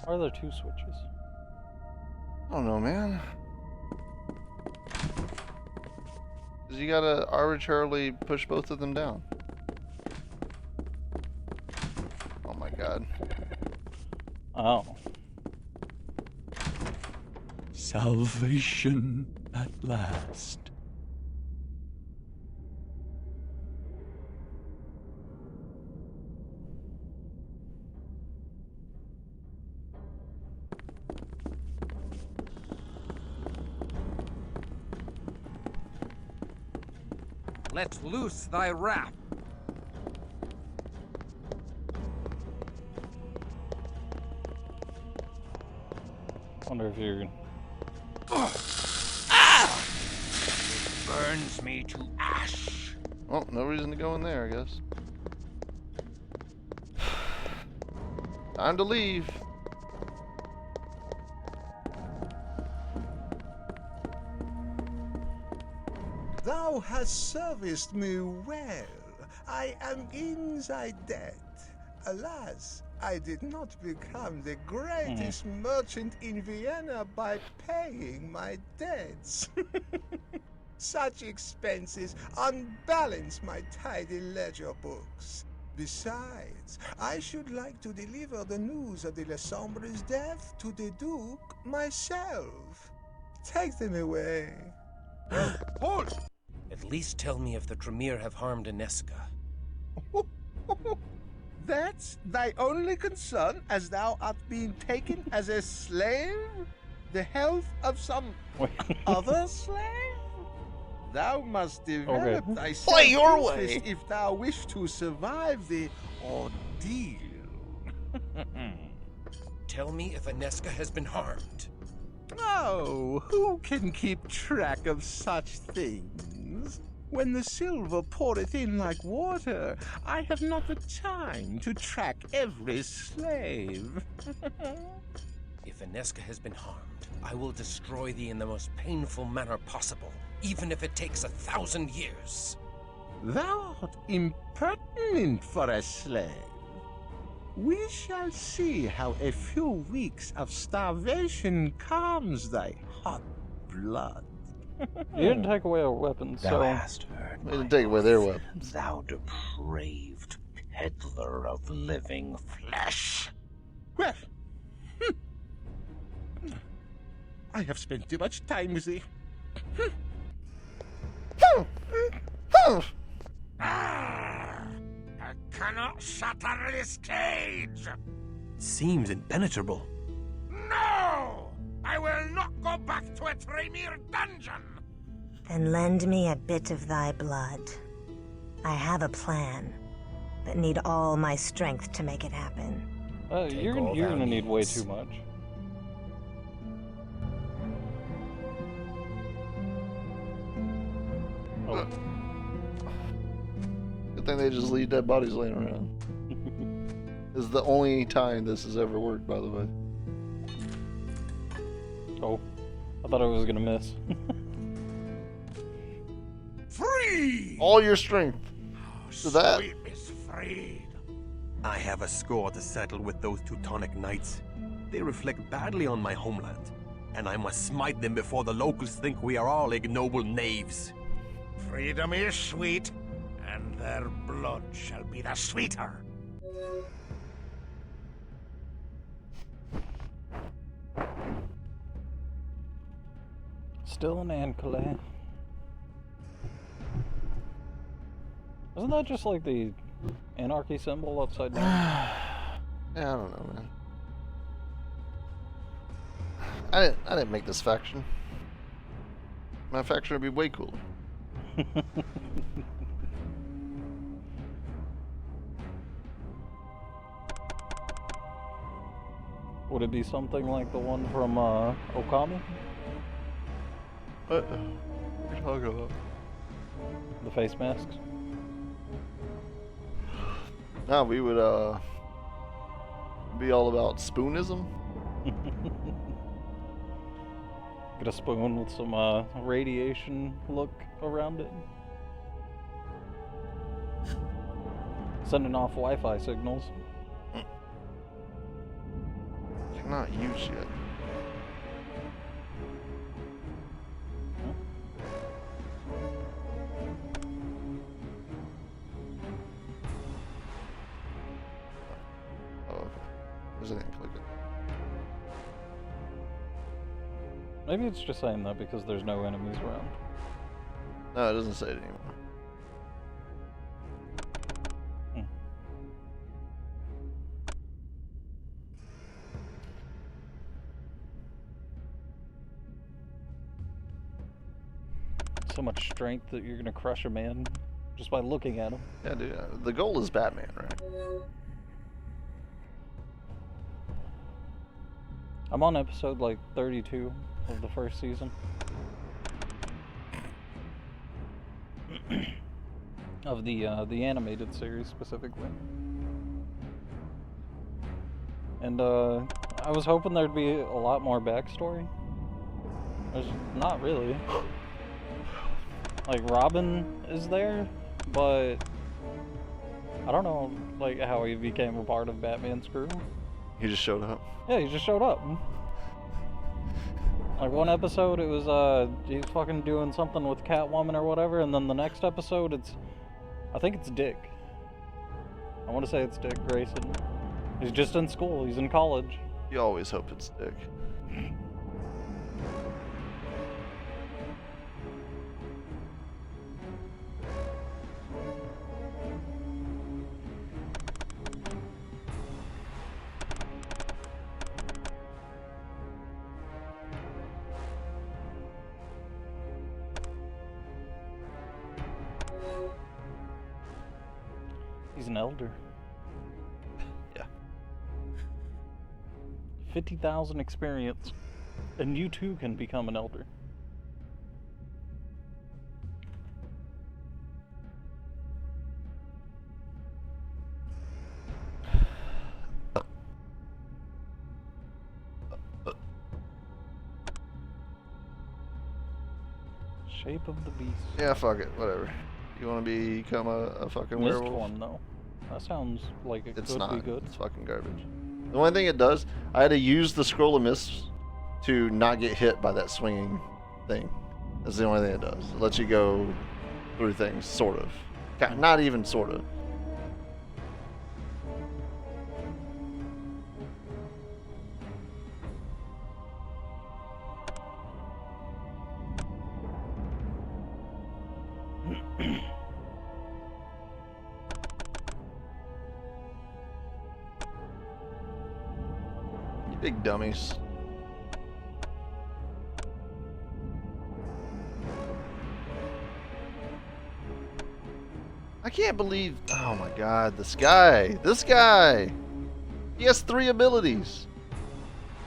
Why are there two switches? I don't know, man. Cause you gotta arbitrarily push both of them down. Oh my god. Oh. Salvation at last. Let loose thy wrath. Wonder if you're... Burns me to ash. Well, no reason to go in there, I guess. Time to leave. Thou hast serviced me well. I am in thy debt. Alas, I did not become the greatest merchant in Vienna by paying my debts. Such expenses unbalance my tidy ledger books. Besides, I should like to deliver the news of the Le Sombre's death to the Duke myself. Take them away. Halt! At least tell me if the Tremere have harmed Inesca. That's thy only concern, as thou art being taken as a slave? The health of some other slave? Thou must develop thy self-interest if thou wish to survive the ordeal. Tell me if Inesca has been harmed. Oh, who can keep track of such things? When the silver poureth in like water, I have not the time to track every slave. If Inesca has been harmed, I will destroy thee in the most painful manner possible, even if it takes 1,000 years. Thou art impertinent for a slave. We shall see how a few weeks of starvation calms thy hot blood. You didn't take away our weapons, so... Thou hast heard They didn't take away their weapons. Thou depraved peddler of living flesh. Well, I have spent too much time with thee. I cannot shatter this cage! It seems impenetrable. No! I will not go back to a Tremere dungeon! Then lend me a bit of thy blood. I have a plan, but need all my strength to make it happen. You're gonna need way too much. Oh. Good thing they just leave dead bodies laying around. This is the only time this has ever worked, by the way. Oh, I thought I was gonna miss. Free! All your strength. To that. Sweet is freed. I have a score to settle with those Teutonic knights. They reflect badly on my homeland, and I must smite them before the locals think we are all ignoble knaves. Freedom is sweet, and their blood shall be the sweeter. Still an Ankle. Isn't that just like the anarchy symbol upside down? Yeah, I don't know, man. I didn't make this faction. My faction would be way cooler. Would it be something like the one from Okami? What are you talking about? The face masks? No, we would be all about spoonism. Get a spoon with some radiation look around it. Sending off Wi-Fi signals. Not you shit. Oh, okay. There's a thing, click it. Maybe it's just saying that because there's no enemies around. No, it doesn't say it anymore. So much strength that you're gonna crush a man just by looking at him. Yeah, dude. The goal is Batman, right? I'm on episode like 32 of the first season. Of the animated series specifically. And I was hoping there'd be a lot more backstory. There's not really. Like, Robin is there, but I don't know, like, how he became a part of Batman's crew. He just showed up. Yeah, he just showed up. Like, one episode, it was, he's fucking doing something with Catwoman or whatever, and then the next episode, I think it's Dick. I want to say it's Dick Grayson. He's just in school, he's in college. You always hope it's Dick. He's an elder. Yeah. 50,000 experience, and you too can become an elder. Shape of the beast. Yeah, fuck it, whatever. You want to become a fucking werewolf? Mistform, though. That sounds like it It's could not. be good. It's fucking garbage. The only thing it does, I had to use the scroll of mist to not get hit by that swinging thing. That's the only thing it does. It lets you go through things, sort of. Not even sort of. You big dummies. I can't believe, oh my god, this guy, he has 3 abilities.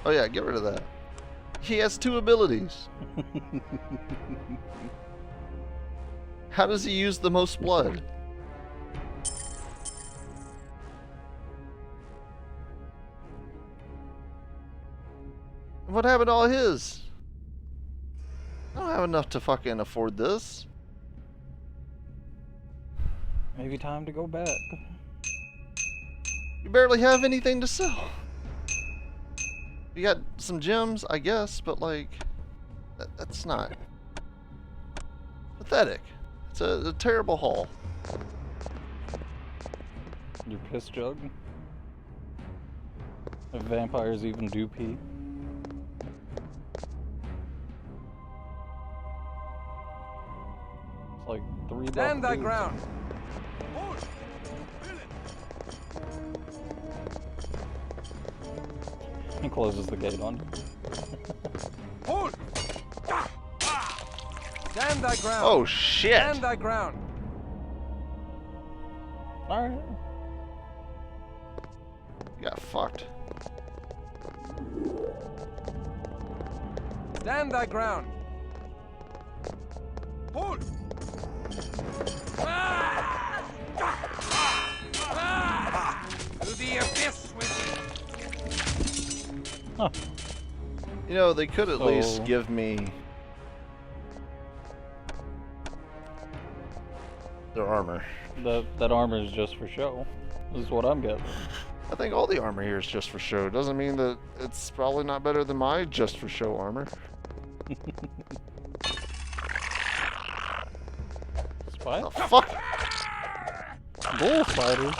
Oh yeah, get rid of that. He has 2 abilities. How does he use the most blood? What happened to all his? I don't have enough to fucking afford this. Maybe time to go back. You barely have anything to sell. You got some gems, I guess, but like, that's not pathetic. It's a terrible haul. Your piss jug. If vampires even do pee. It's like 3 Stand thy dudes. ground. closes the gate on you. Hold! Stand thy ground. Oh shit! Stand thy ground. All right. You got fucked. Stand thy ground. Hold! To the abyss with Huh. You know, they could at So- least give me their armor. That armor is just for show. This is what I'm getting. I think all the armor here is just for show. Doesn't mean that it's probably not better than my just for show armor. Spy? The fuck? Bull spiders.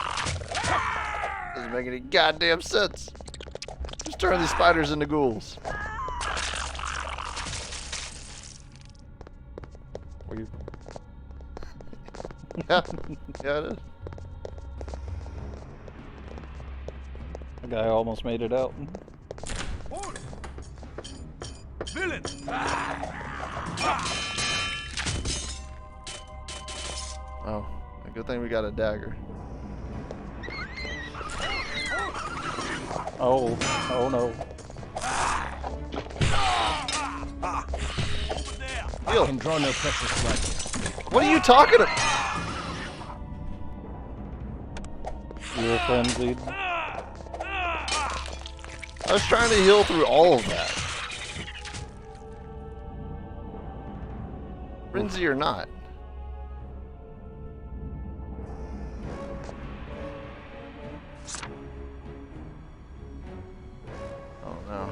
Doesn't make any goddamn sense. Just turn these spiders into ghouls. Weird. Yeah, yeah, it is. The guy almost made it out. villain. Oh, a good thing we got a dagger. Oh, oh no. Heal. Can draw no precious blood. What are you talking about? You were frenzied. I was trying to heal through all of that. Frenzy or not. Oh no.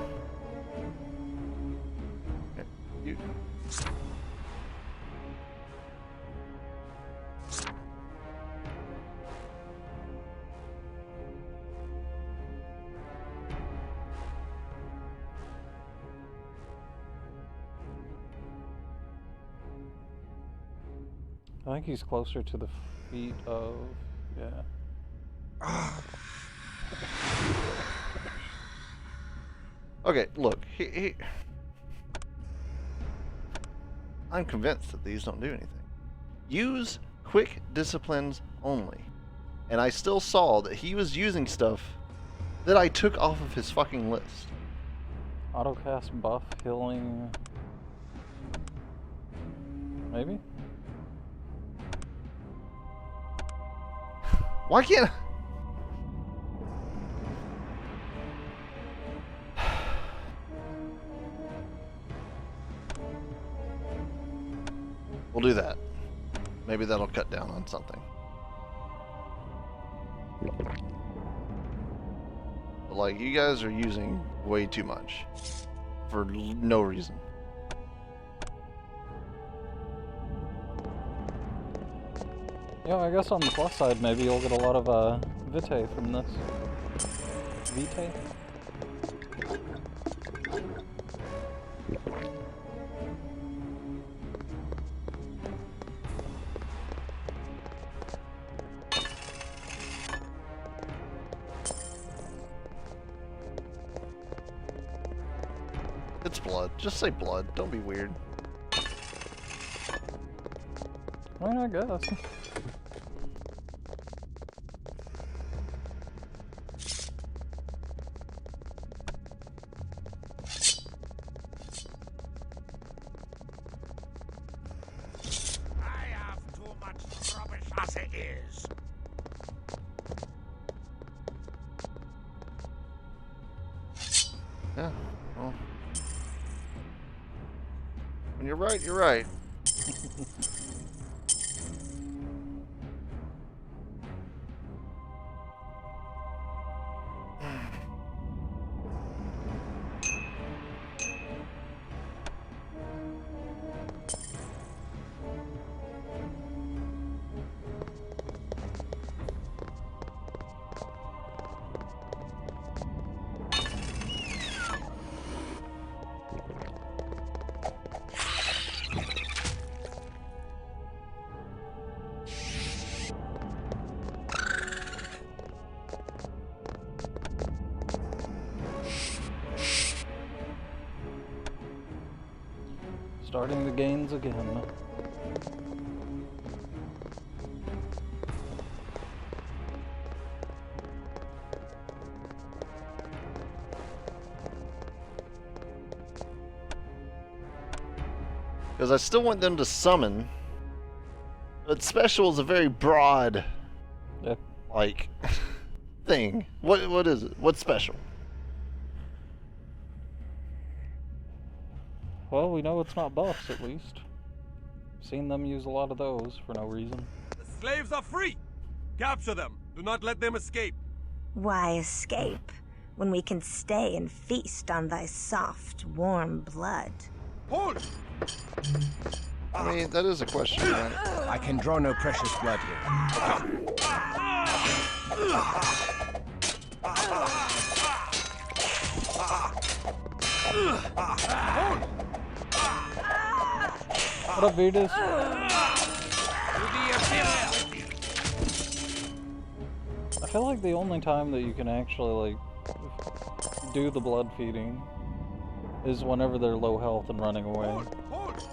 Okay, you. I think he's closer to the feet of... yeah. Okay, look. I'm convinced that these don't do anything. Use quick disciplines only. And I still saw that he was using stuff that I took off of his fucking list. Autocast buff, healing... maybe? Why can't I? We'll do that. Maybe that'll cut down on something. But like, you guys are using way too much. For no reason. Yeah, I guess on the plus side, maybe you'll get a lot of vitae from this. Vitae? It's blood. Just say blood. Don't be weird. I mean, I guess. I have too much rubbish as it is. Yeah, well. When you're right, you're right. Starting the gains again. Because I still want them to summon. But special is a very broad, like, thing. What is it? What's special? Well, we know it's not buffs, at least. Seen them use a lot of those for no reason. The slaves are free! Capture them! Do not let them escape! Why escape, when we can stay and feast on thy soft, warm blood? Hold! I mean, that is a question, right? I can draw no precious blood here. What up, Vetus? I feel like the only time that you can actually, like, do the blood feeding is whenever they're low health and running away.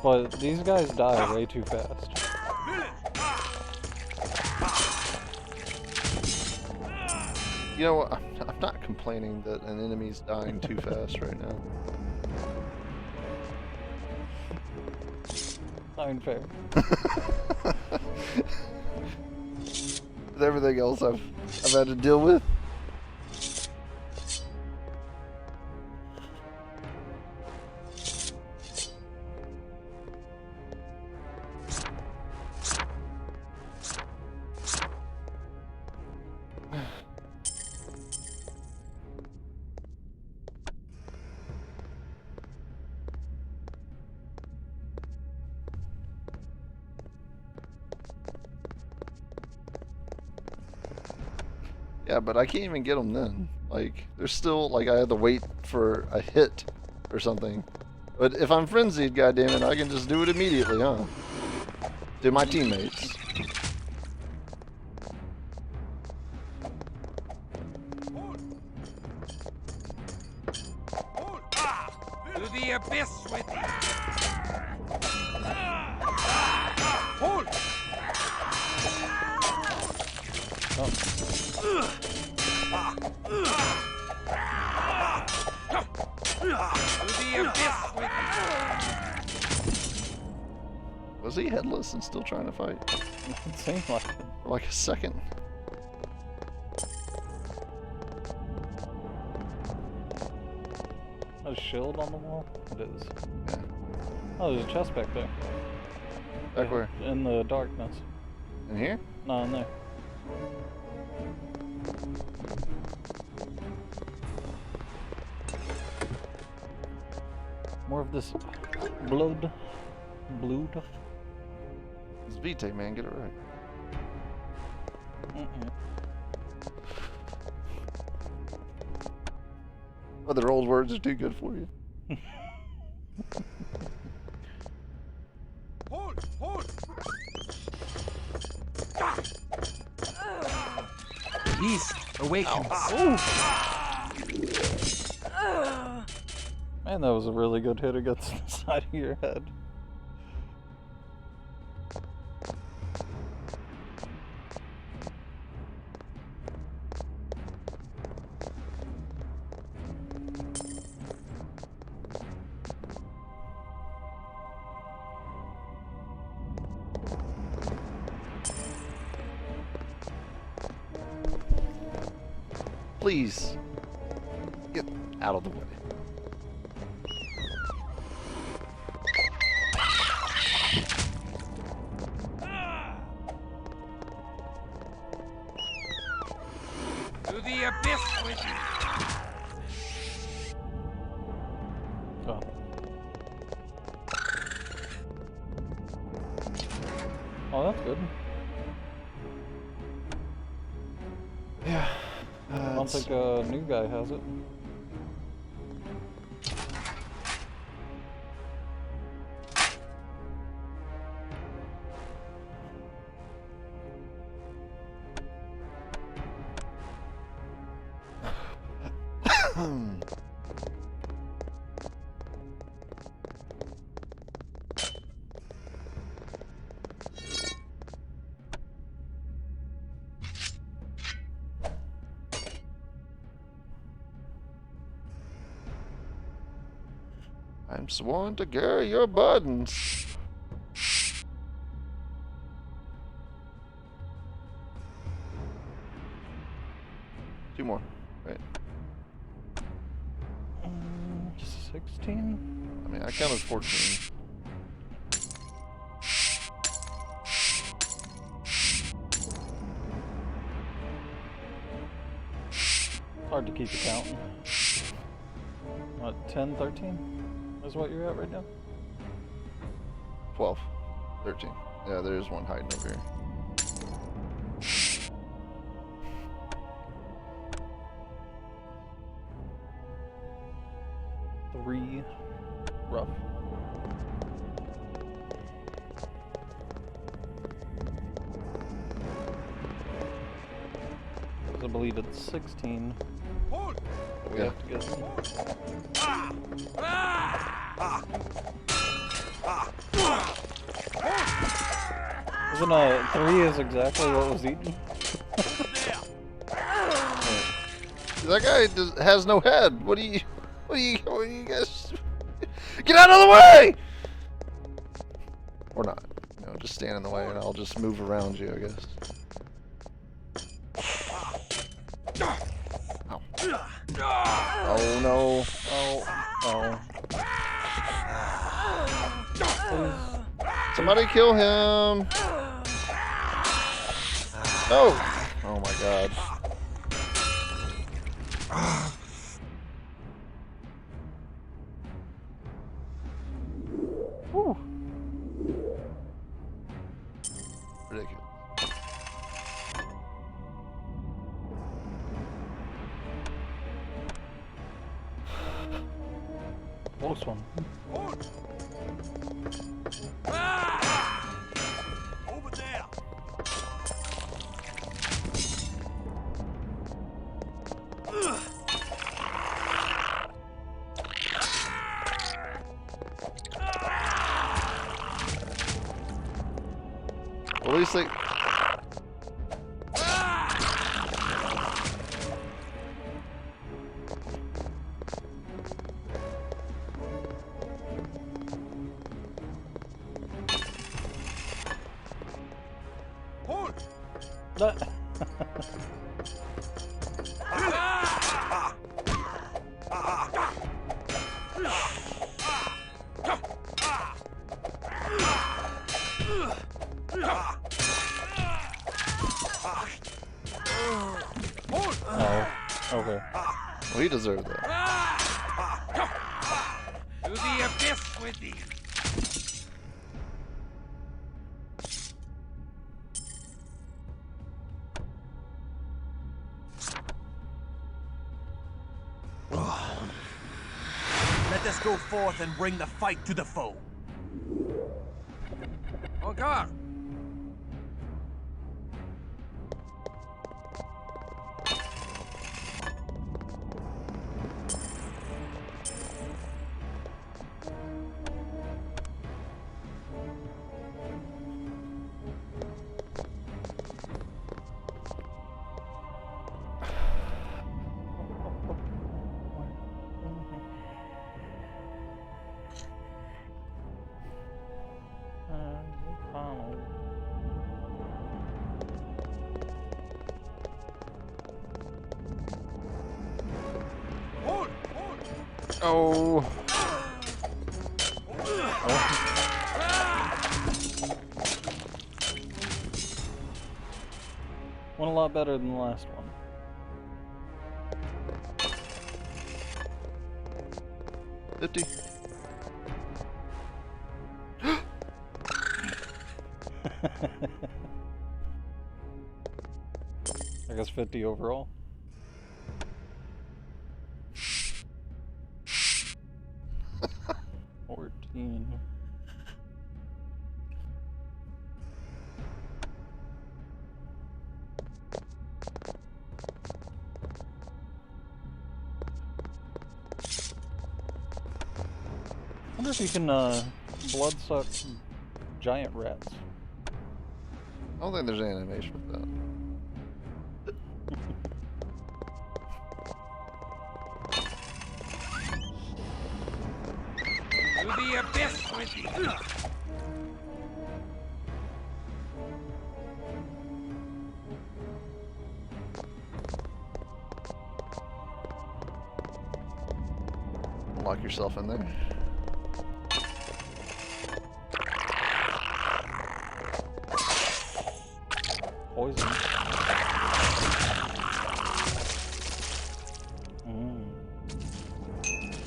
But these guys die way too fast. You know what? I'm not complaining that an enemy's dying too fast right now. Not fair. With everything else I've had to deal with. Yeah, but I can't even get them then. Like, there's still, like, I have to wait for a hit or something. But if I'm frenzied, goddammit, I can just do it immediately, huh? To my teammates. To the abyss with you! Hold! Was he headless and still trying to fight? It seemed like it. For like a second. A shield on the wall? It is. Yeah. Oh, there's a chest back there. Back where? In the darkness. In here? No, in there. More of this blood. Blood. It's Vitae, man. Get it right. Other old words are too good for you. Hold! Hold! The beast awakens. Man, that was a really good hit against the side of your head. Please, get out of the way. To the abyss with you! Oh. Oh, that's good. Yeah. I don't think a new guy has it. I'm sworn to carry your burdens. Two more, right? 16? I mean, I counted 14. Hard to keep a count. What, 10, 13? Is what you're at right now? 12. 13. Yeah, there's one hiding over here. Three. Rough. I believe it's 16. We Yeah. have to get. Isn't 3 is exactly what was eaten? That guy has no head. What do you guys? Get out of the way! Or not. You know, just stand in the way and I'll just move around you, I guess. Ow. Oh no. Oh. Somebody kill him. No. Oh my god. Whew. Ridiculous. Close one. Over there. At least they... Oh, okay. Well, he deserved that. To the abyss with thee. Let us go forth and bring the fight to the foe. Encore. Oh. Went a lot better than the last one. $50. I guess 50 overall. I wonder if you can blood suck giant rats. I don't think there's any animation with that. abyss with thee! Lock yourself in there. Poison.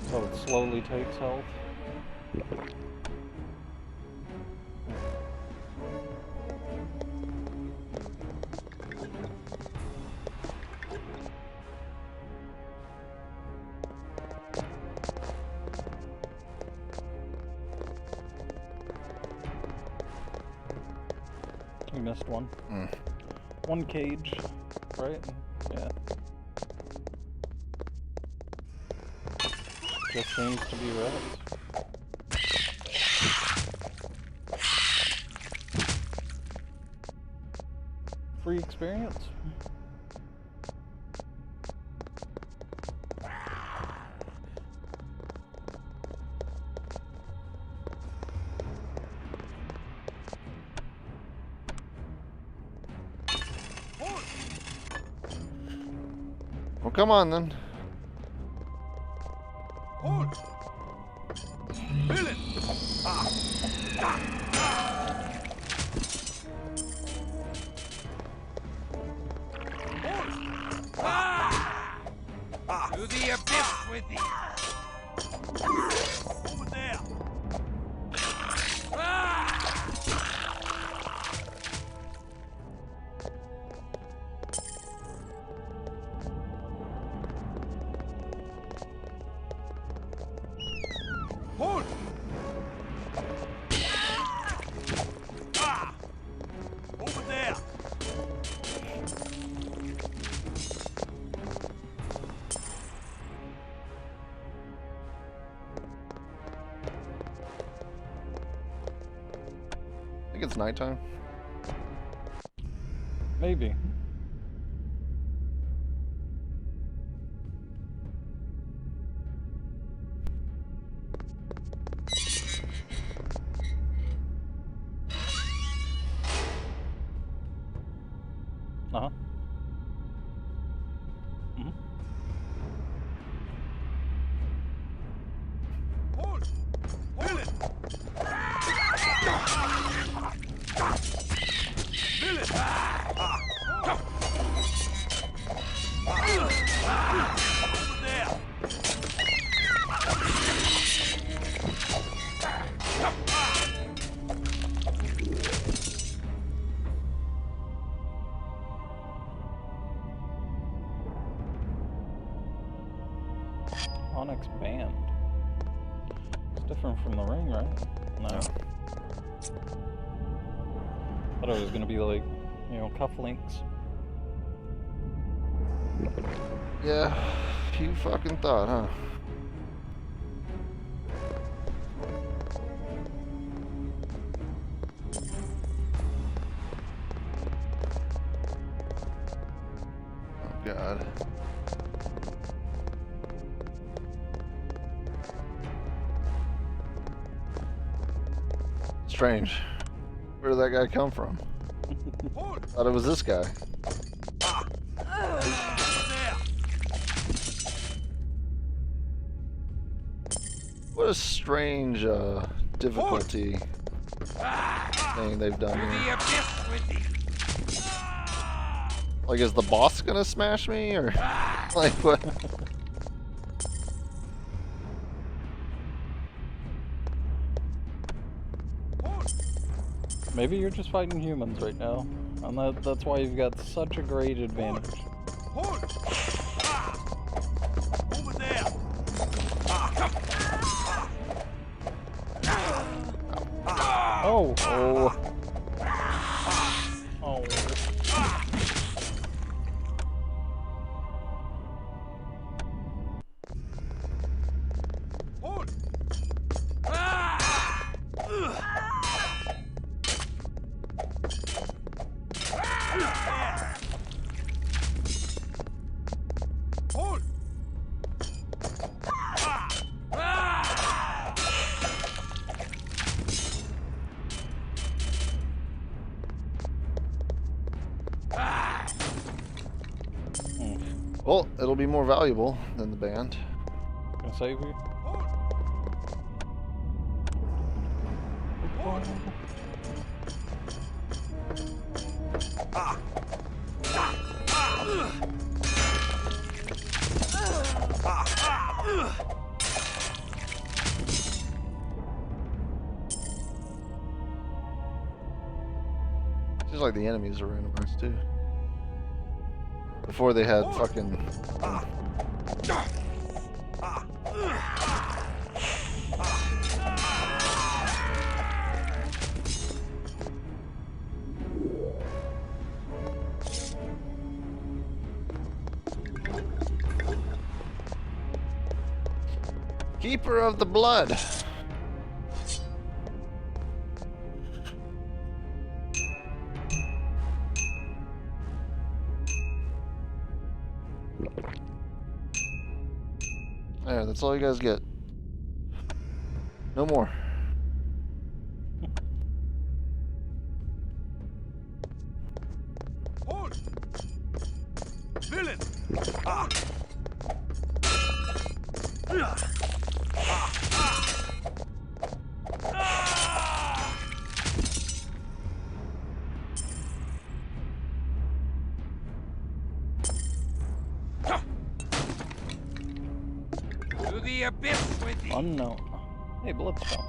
So it slowly takes health. You missed one. One cage, right? Yeah. Just seems to be rats. Free experience. Well, come on then. Hold! Fill it! To the abyss with thee! Over there! Hold! Over there! I think it's nighttime. Maybe. Uh-huh. Hold! Fill it! Fill it! Over there! Onyx band. It's different from the ring, right? No. Thought it was gonna be like, you know, cufflinks. Yeah, you fucking thought, huh? Oh God. Strange. Where did that guy come from? Thought it was this guy. What a strange difficulty thing they've done here. Like, is the boss gonna smash me, or like what? Maybe you're just fighting humans right now, and that's why you've got such a great advantage. Over there! Oh! Oh. Oh. Well, it'll be more valuable than the band. Gonna save you. Seems like the enemies are randomized too. Before they had fucking. Keeper of the blood. There, that's all you guys get. No more. Hold! Villain! Ah! To the abyss with thee! Unknown. Hey, Bloodstone.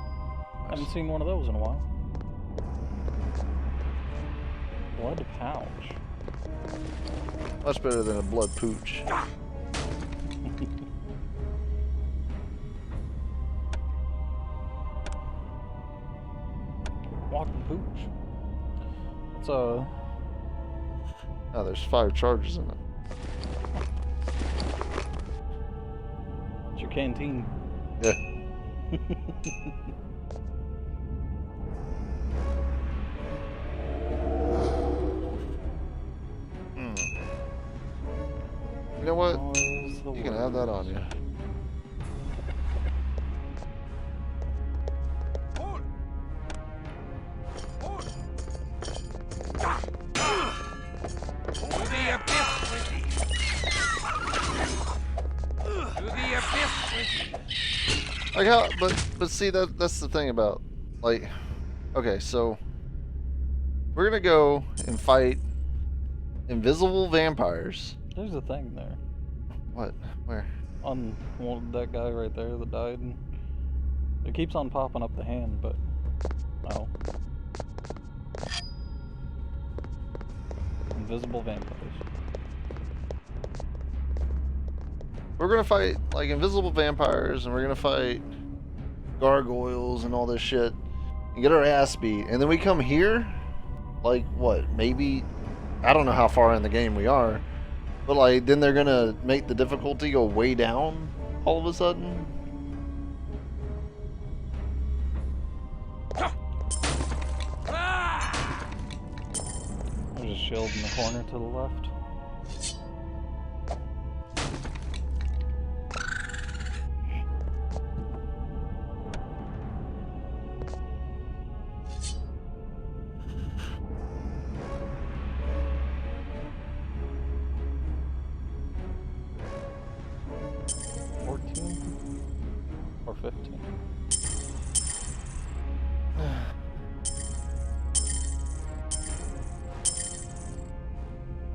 Haven't seen one of those in a while. Blood pouch. Much better than a blood pooch. Walking pooch. It's Oh, there's 5 charges in it. It's your canteen. Yeah. You know what? You can have that on you. To the abyss with thee! To the abyss with thee! Like how, but see that's the thing about, like, okay, so we're gonna go and fight invisible vampires. There's a thing there. What? Where? On that guy right there that died. It keeps on popping up the hand, but no. Invisible vampires. We're gonna fight like invisible vampires, and we're gonna fight gargoyles and all this shit, and get our ass beat, and then we come here, like what? Maybe, I don't know how far in the game we are, but like then they're gonna make the difficulty go way down all of a sudden. There's a shield in the corner to the left. Or 15.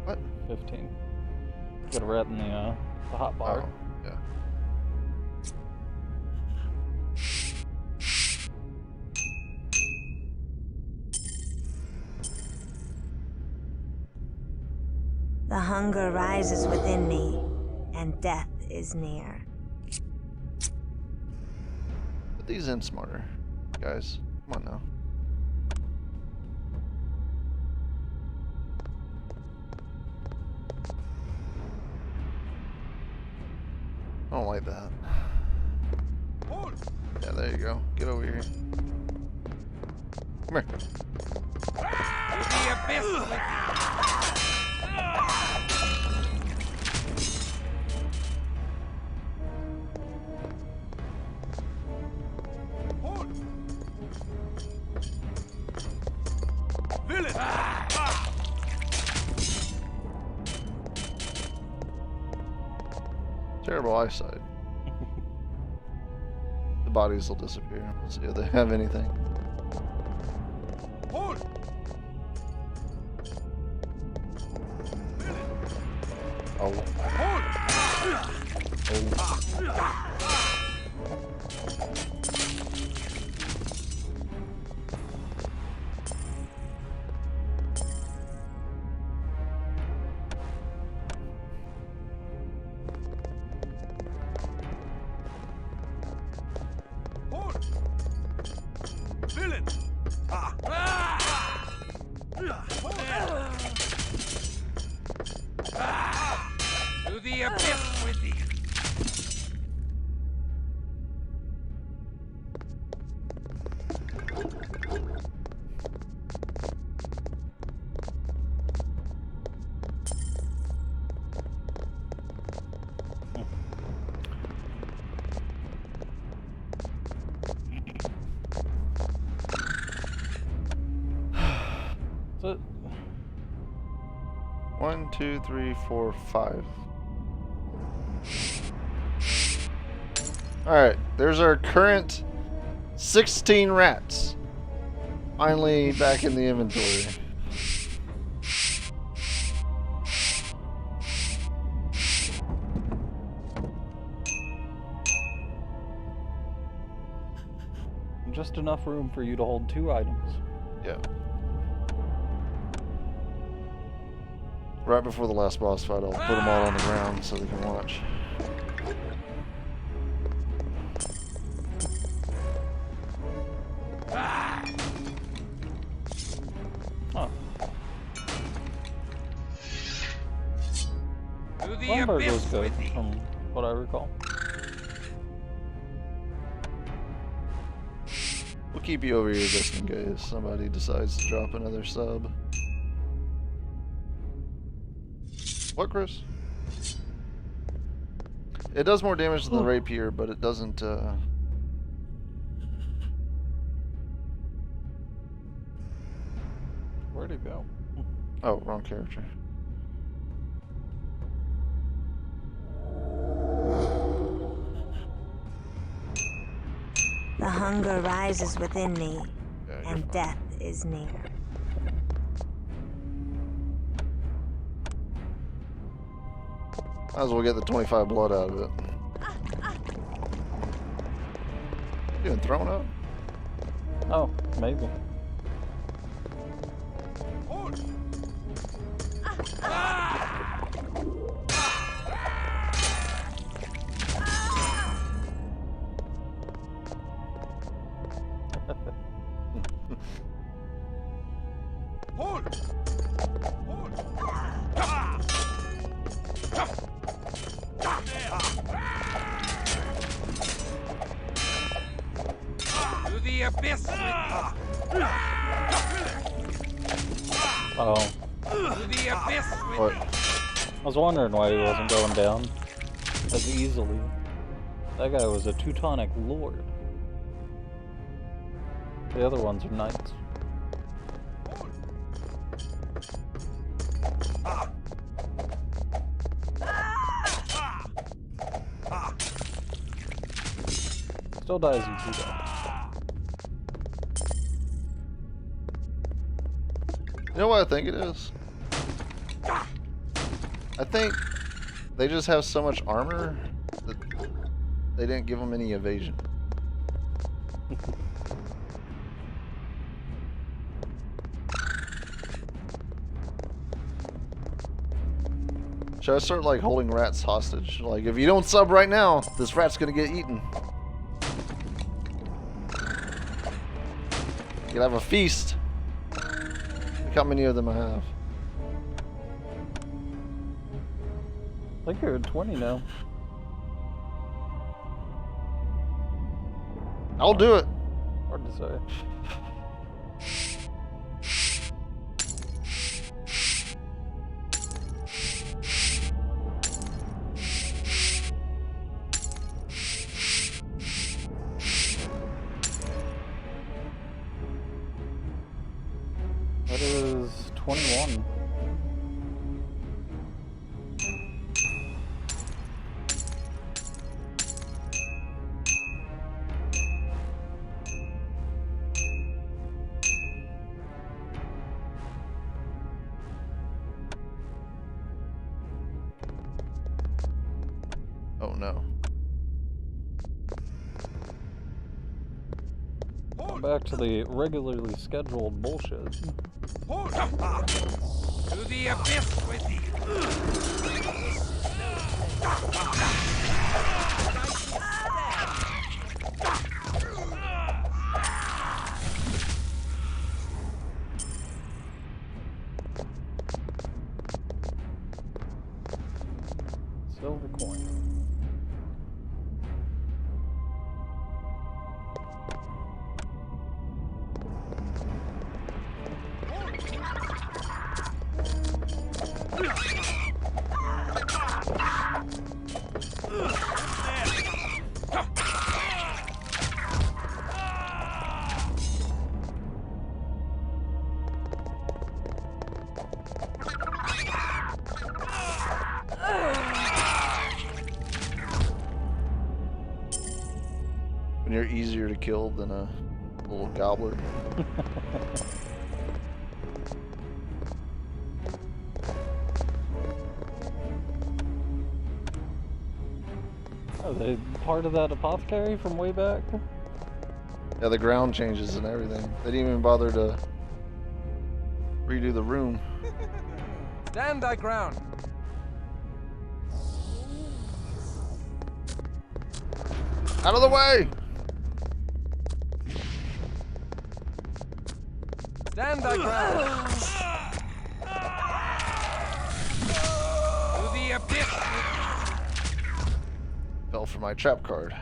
What? 15. Got a rat in the hot bar. Oh, yeah. The hunger rises within me, and death is near. Put these in smarter, guys. Come on now. I don't like that. Yeah, there you go. Get over here. Come here. To the abyss with thee! Villain! terrible eyesight. The bodies will disappear. See if they have anything. Hold! Oh. Hold! Oh. Hold! Villain! To the abyss with thee! So, 1, 2, 3, 4, 5. Alright, there's our current 16 rats. Finally back in the inventory. just enough room for you to hold 2 items. Yeah. Right before the last boss fight, I'll put them all on the ground so they can watch. Oh. The Lumberg abyss was good, with thee. from what I recall. We'll keep you over here just in case somebody decides to drop another sub. What, Chris? It does more damage than the rapier, but it doesn't, Where'd it go? Oh, wrong character. The hunger rises within me, Yeah, and death is near. Might as well get the 25 blood out of it. You doing thrown up? Oh, maybe. Hold! Hold! To the abyss with thee. Oh. To the abyss with What? thee. I was wondering why he wasn't going down as easily. That guy was a Teutonic lord. The other ones are knights. Still dies easy though. You know what I think it is? I think they just have so much armor that they didn't give them any evasion. Should I start like holding rats hostage? Like, if you don't sub right now, this rat's gonna get eaten. You can have a feast. Look how many of them I have. I think you're at 20 now. I'll do it. Hard to say. That is 21. no. Back to the regularly scheduled bullshit. To the abyss with thee! Silver coin. When you're easier to kill than a little gobbler. Are they part of that apothecary from way back? Yeah, the ground changes and everything. They didn't even bother to redo the room. Stand thy ground! Out of the way! Stand thy ground! To the abyss! Fell for my trap card.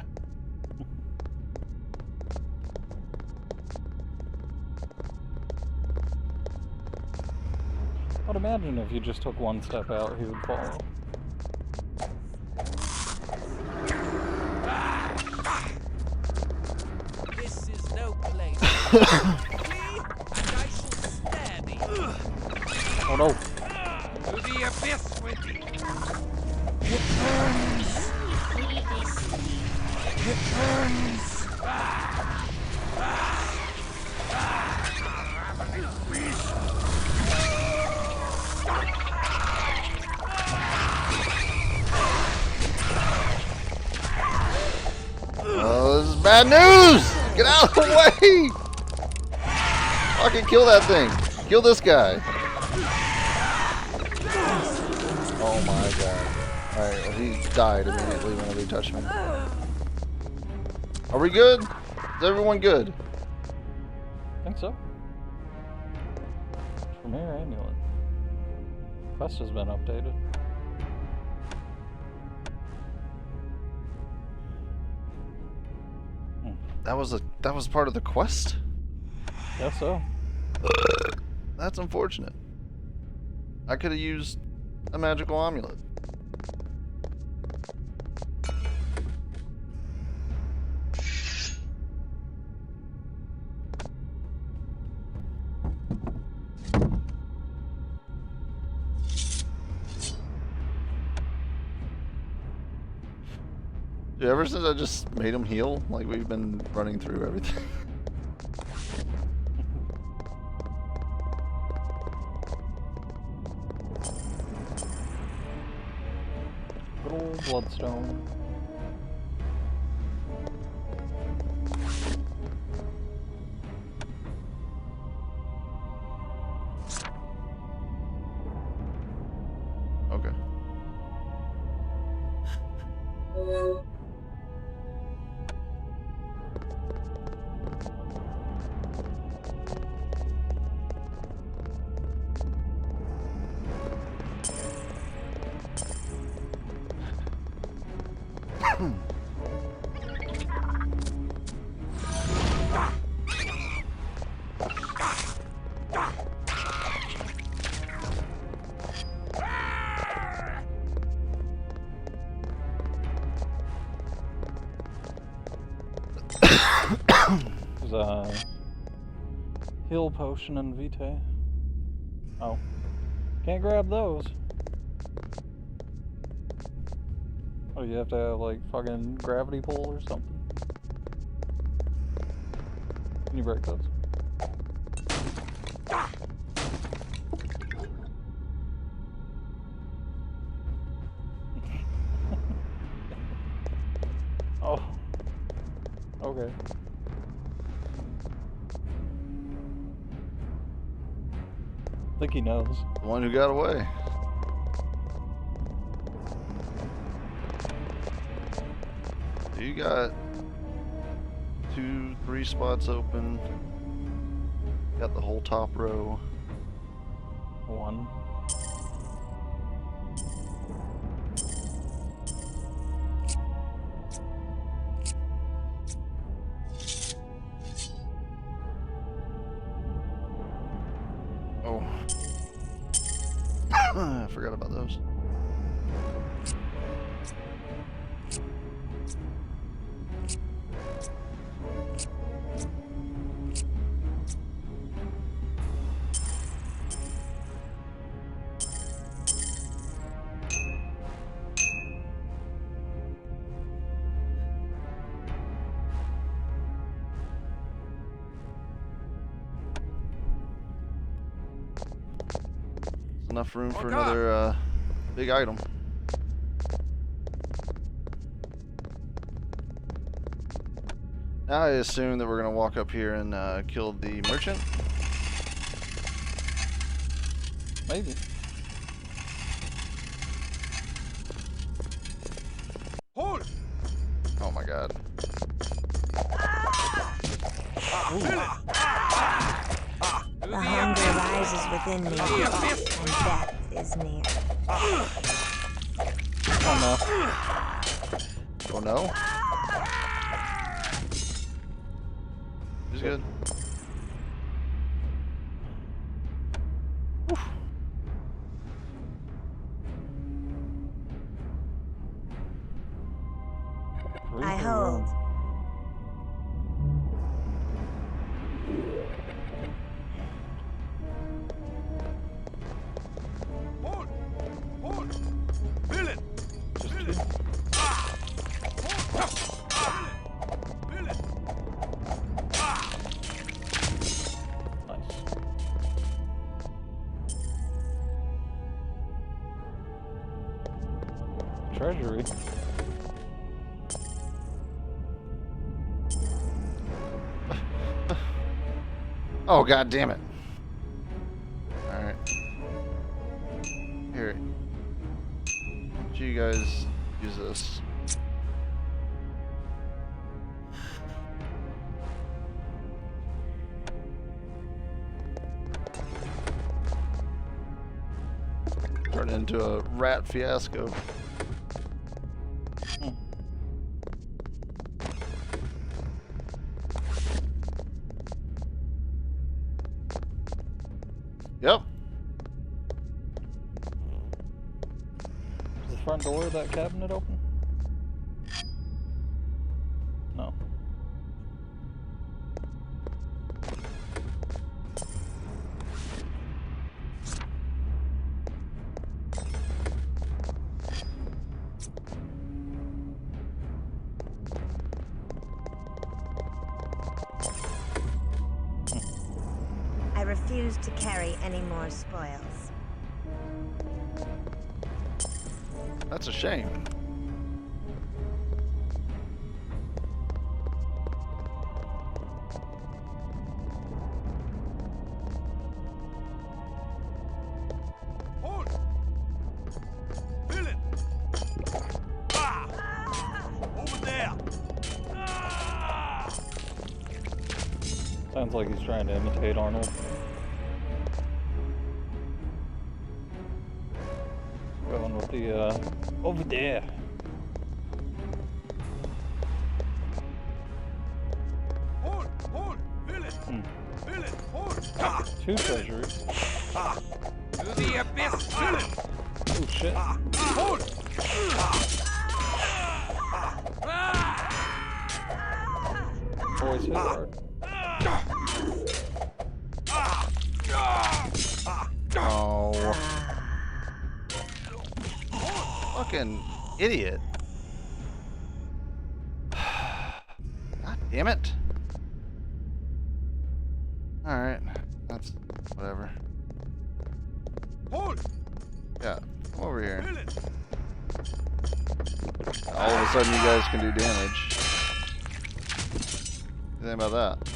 I'd imagine if you just took one step out, he would follow. This is no place. Flee, and I shall spare thee. Oh no! To the abyss with thee! Oh, this is bad news! Get out of the way! Fucking kill that thing. Kill this guy. Oh my god. Alright, well, he died immediately whenever he touched me. Are we good? Is everyone good? I think so. Premier Amulet. Quest has been updated. That was part of the quest? Guess so. That's unfortunate. I could have used a magical amulet. Dude, ever since I just made him heal, like we've been running through everything. Good old bloodstone. Okay. There's a heal potion and vitae. Oh. Can't grab those. Oh, you have to have like fucking gravity pull or something. Can you break those? okay. I think he knows. The one who got away. So you got 2, 3 spots open. Got the whole top row. 1. Oh. I forgot about those. Enough room for another big item. Now I assume that we're gonna walk up here and kill the merchant. Maybe. Hold! Oh my god. The hunger rises within me, and death is near. Oh no. Oh no? He's good. Whew. I hold. Hold! Hold! Villain! Villain! Villain! Treasury. Oh god damn it. Alright. Here. You guys use this. Turn into a rat fiasco. Yep. Is the front door of that cabinet open? No. I refuse to carry any more spoils. That's a shame. Hold! Villain! Ah! Over there! Ah! Sounds like he's trying to imitate Arnold. Going with the, over there. Hold! Hold! Villain! Villain! Hold! Ah! 2 treasuries. Ah! To the abyss! Villain! Oh shit. Ah! Hold! Boys hit hard. Oh. Fucking idiot. God damn it. Alright. That's whatever. Hold! Yeah, come over here. All of a sudden you guys can do damage. anything about that.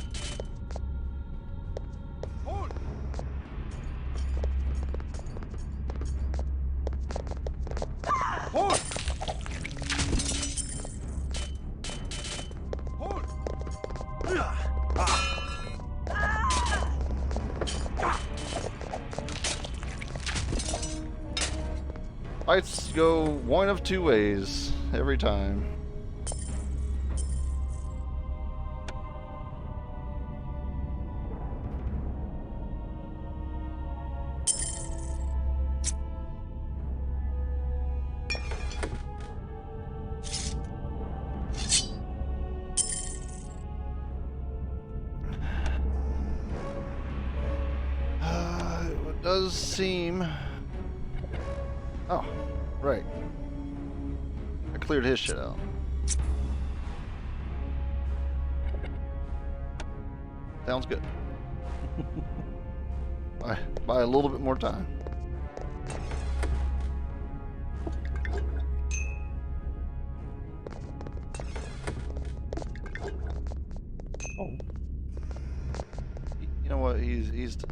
Fights go one of two ways every time. It does seem... Oh, right. I cleared his shit out. Sounds good. Buy a little bit more time. Oh. You know what? He's deserved.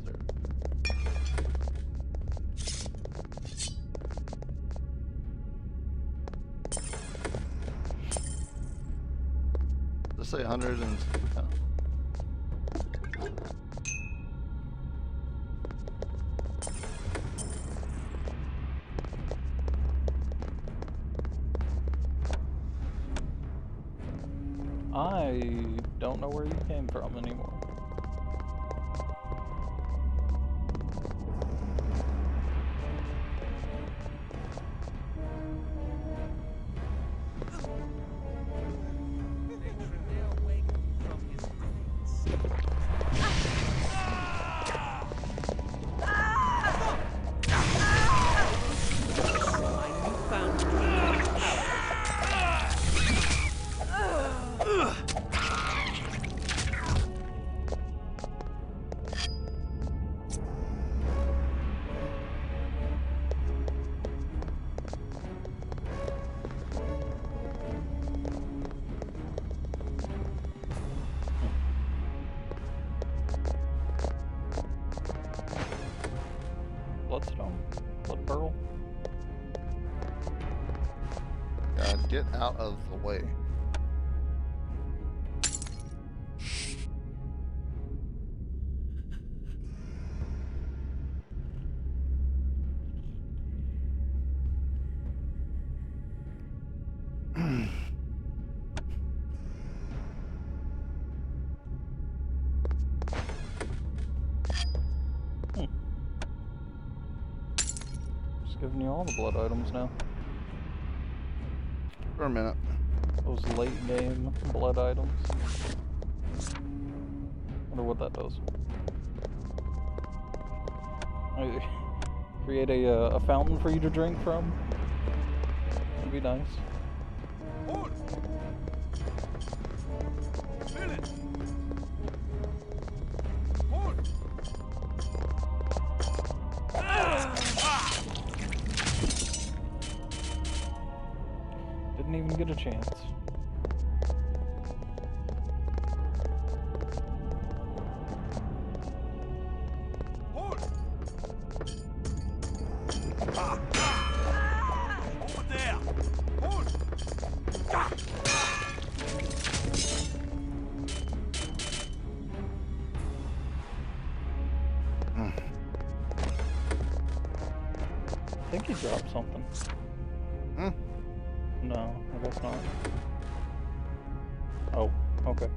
Let's say 100 and... Oh. I don't know where you came from anymore. Bloodstone? Blood pearl? God, get out of the way. Just giving you all the blood items now. For a minute. Those late game blood items. Wonder what that does. Create a fountain for you to drink from. That'd be nice. Didn't even get a chance. I think he dropped something. Hmm? No, I guess not. Oh, okay.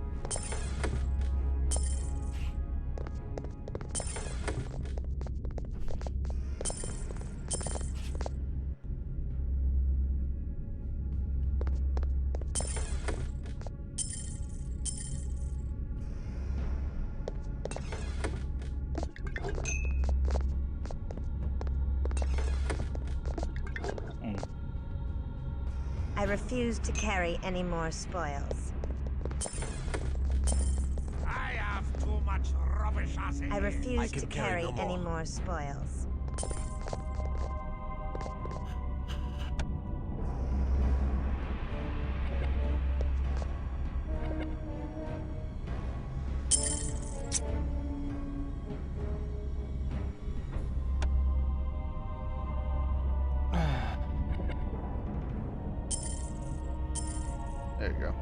I refuse to carry any more spoils. I have too much rubbish. I refuse to carry any more spoils. you go.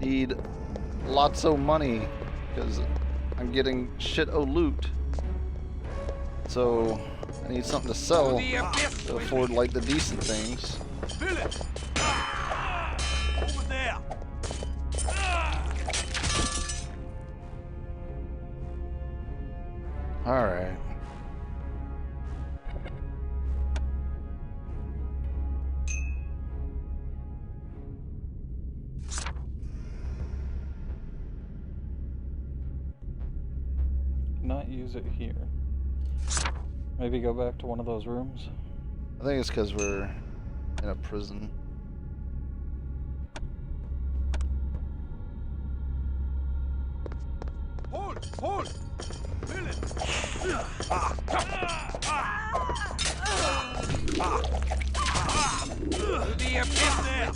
Need lots of money because I'm getting shit o' loot. So I need something to sell to afford like the decent things. Fill it. Over there. All right. Not use it here. Maybe go back to one of those rooms. I think it's because we're in a prison. Hold! Hold! Fill it. To the abyss there.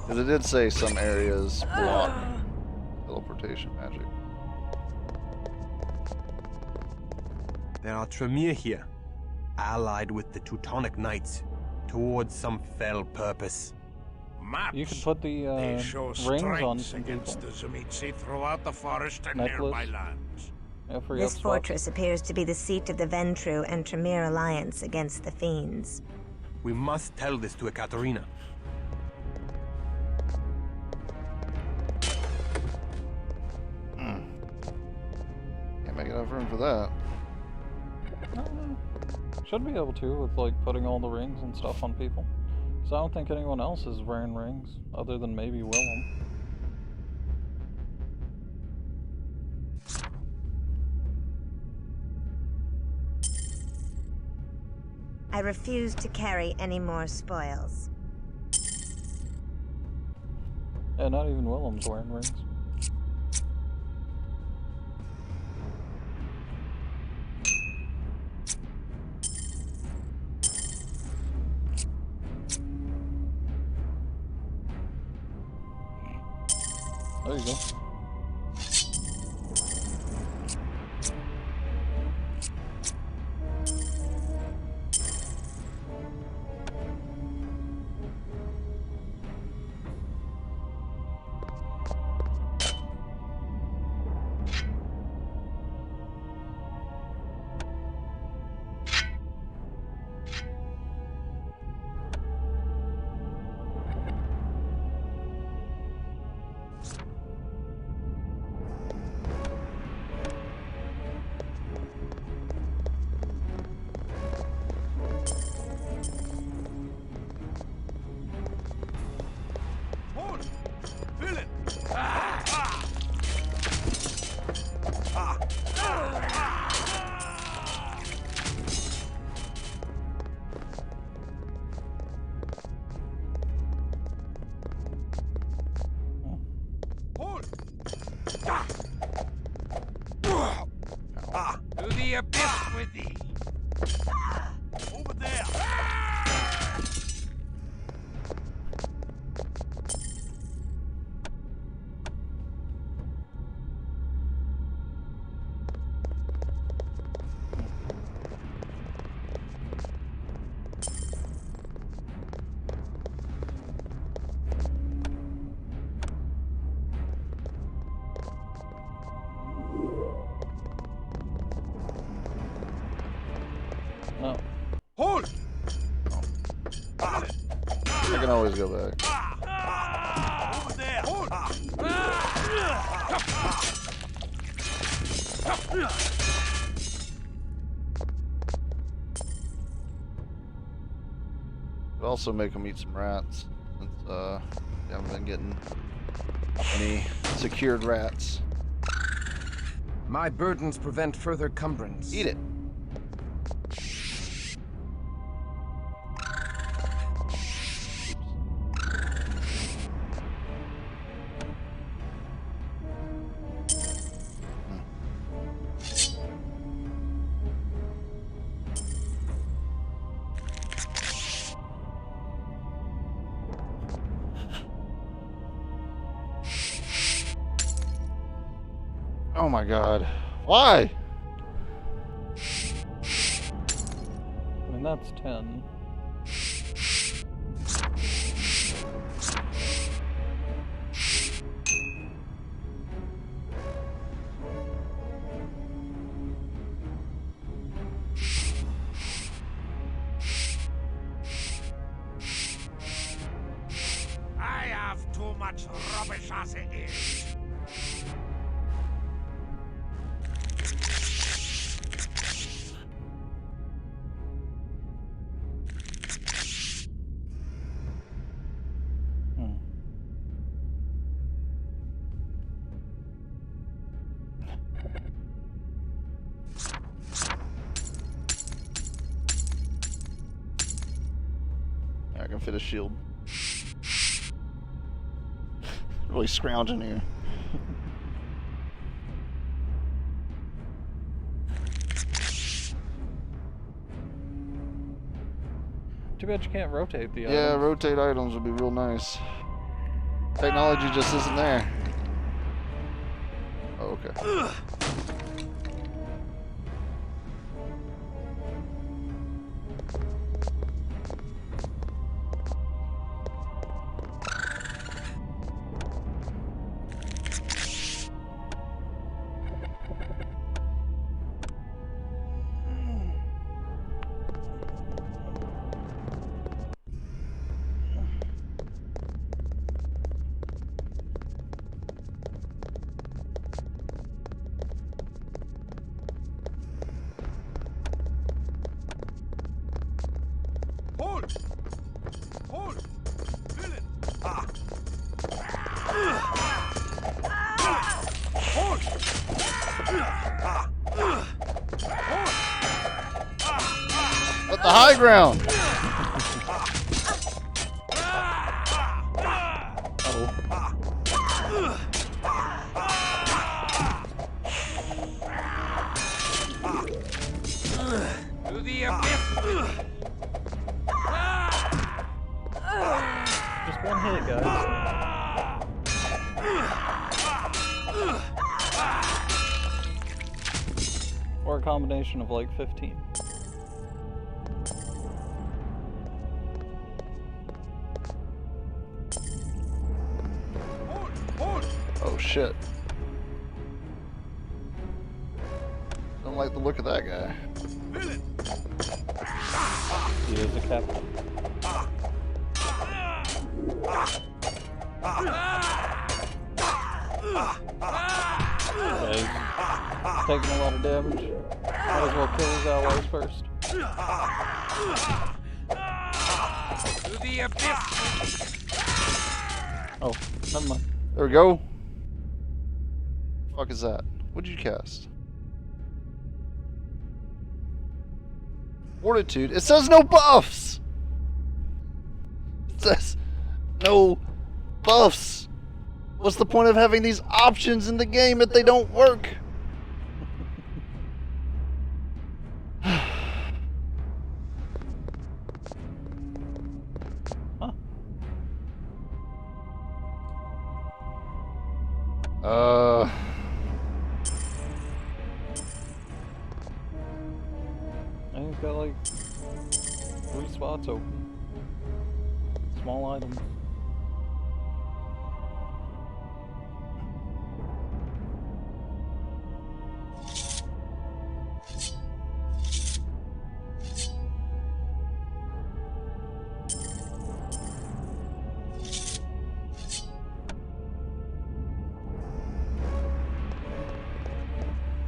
Because it did say some areas block teleportation magic. There are Tremere here, allied with the Teutonic Knights, towards some fell purpose. Maps. You can put the They show rings on strengths some against people. the Tzimisce throughout the forest and Necklace. nearby lands. Yeah, free This up spots. fortress appears to be the seat of the Ventru and Tremere alliance against the Fiends. We must tell this to Ekaterina. Can't make enough room for that. Should be able to with like putting all the rings and stuff on people. So I don't think anyone else is wearing rings other than maybe Willem. I refuse to carry any more spoils. Yeah, not even Willem's wearing rings. There you go. Hold! Fill it. Hold! To the abyss with thee. Over there. No. Hold! I can always go back. Over there. Hold! Could also make them eat some rats, since we haven't been getting any secured rats. My burdens prevent further cumbrance. Eat it. Oh my god. Why? I mean, that's 10. I have too much rubbish as it is. I can fit a shield. Really scrounging here. Too bad you can't rotate the Yeah, items. rotate items would be real nice. Technology just isn't there. Oh, okay. Hold! Hold! Villain! Hold! At the high ground! To the abyss! Just one hit, guys. Or a combination of like 15. Oh shit. Don't like the look of that guy. He is a captain. Yeah, he's taking a lot of damage. Might as well kill his allies first. To the abyss! Oh, never mind. There we go. Fuck is that? What did you cast? Fortitude. It says no buffs! It says no buffs. What's the point of having these options in the game if they don't work? And he's got like 3 spots open. Small items.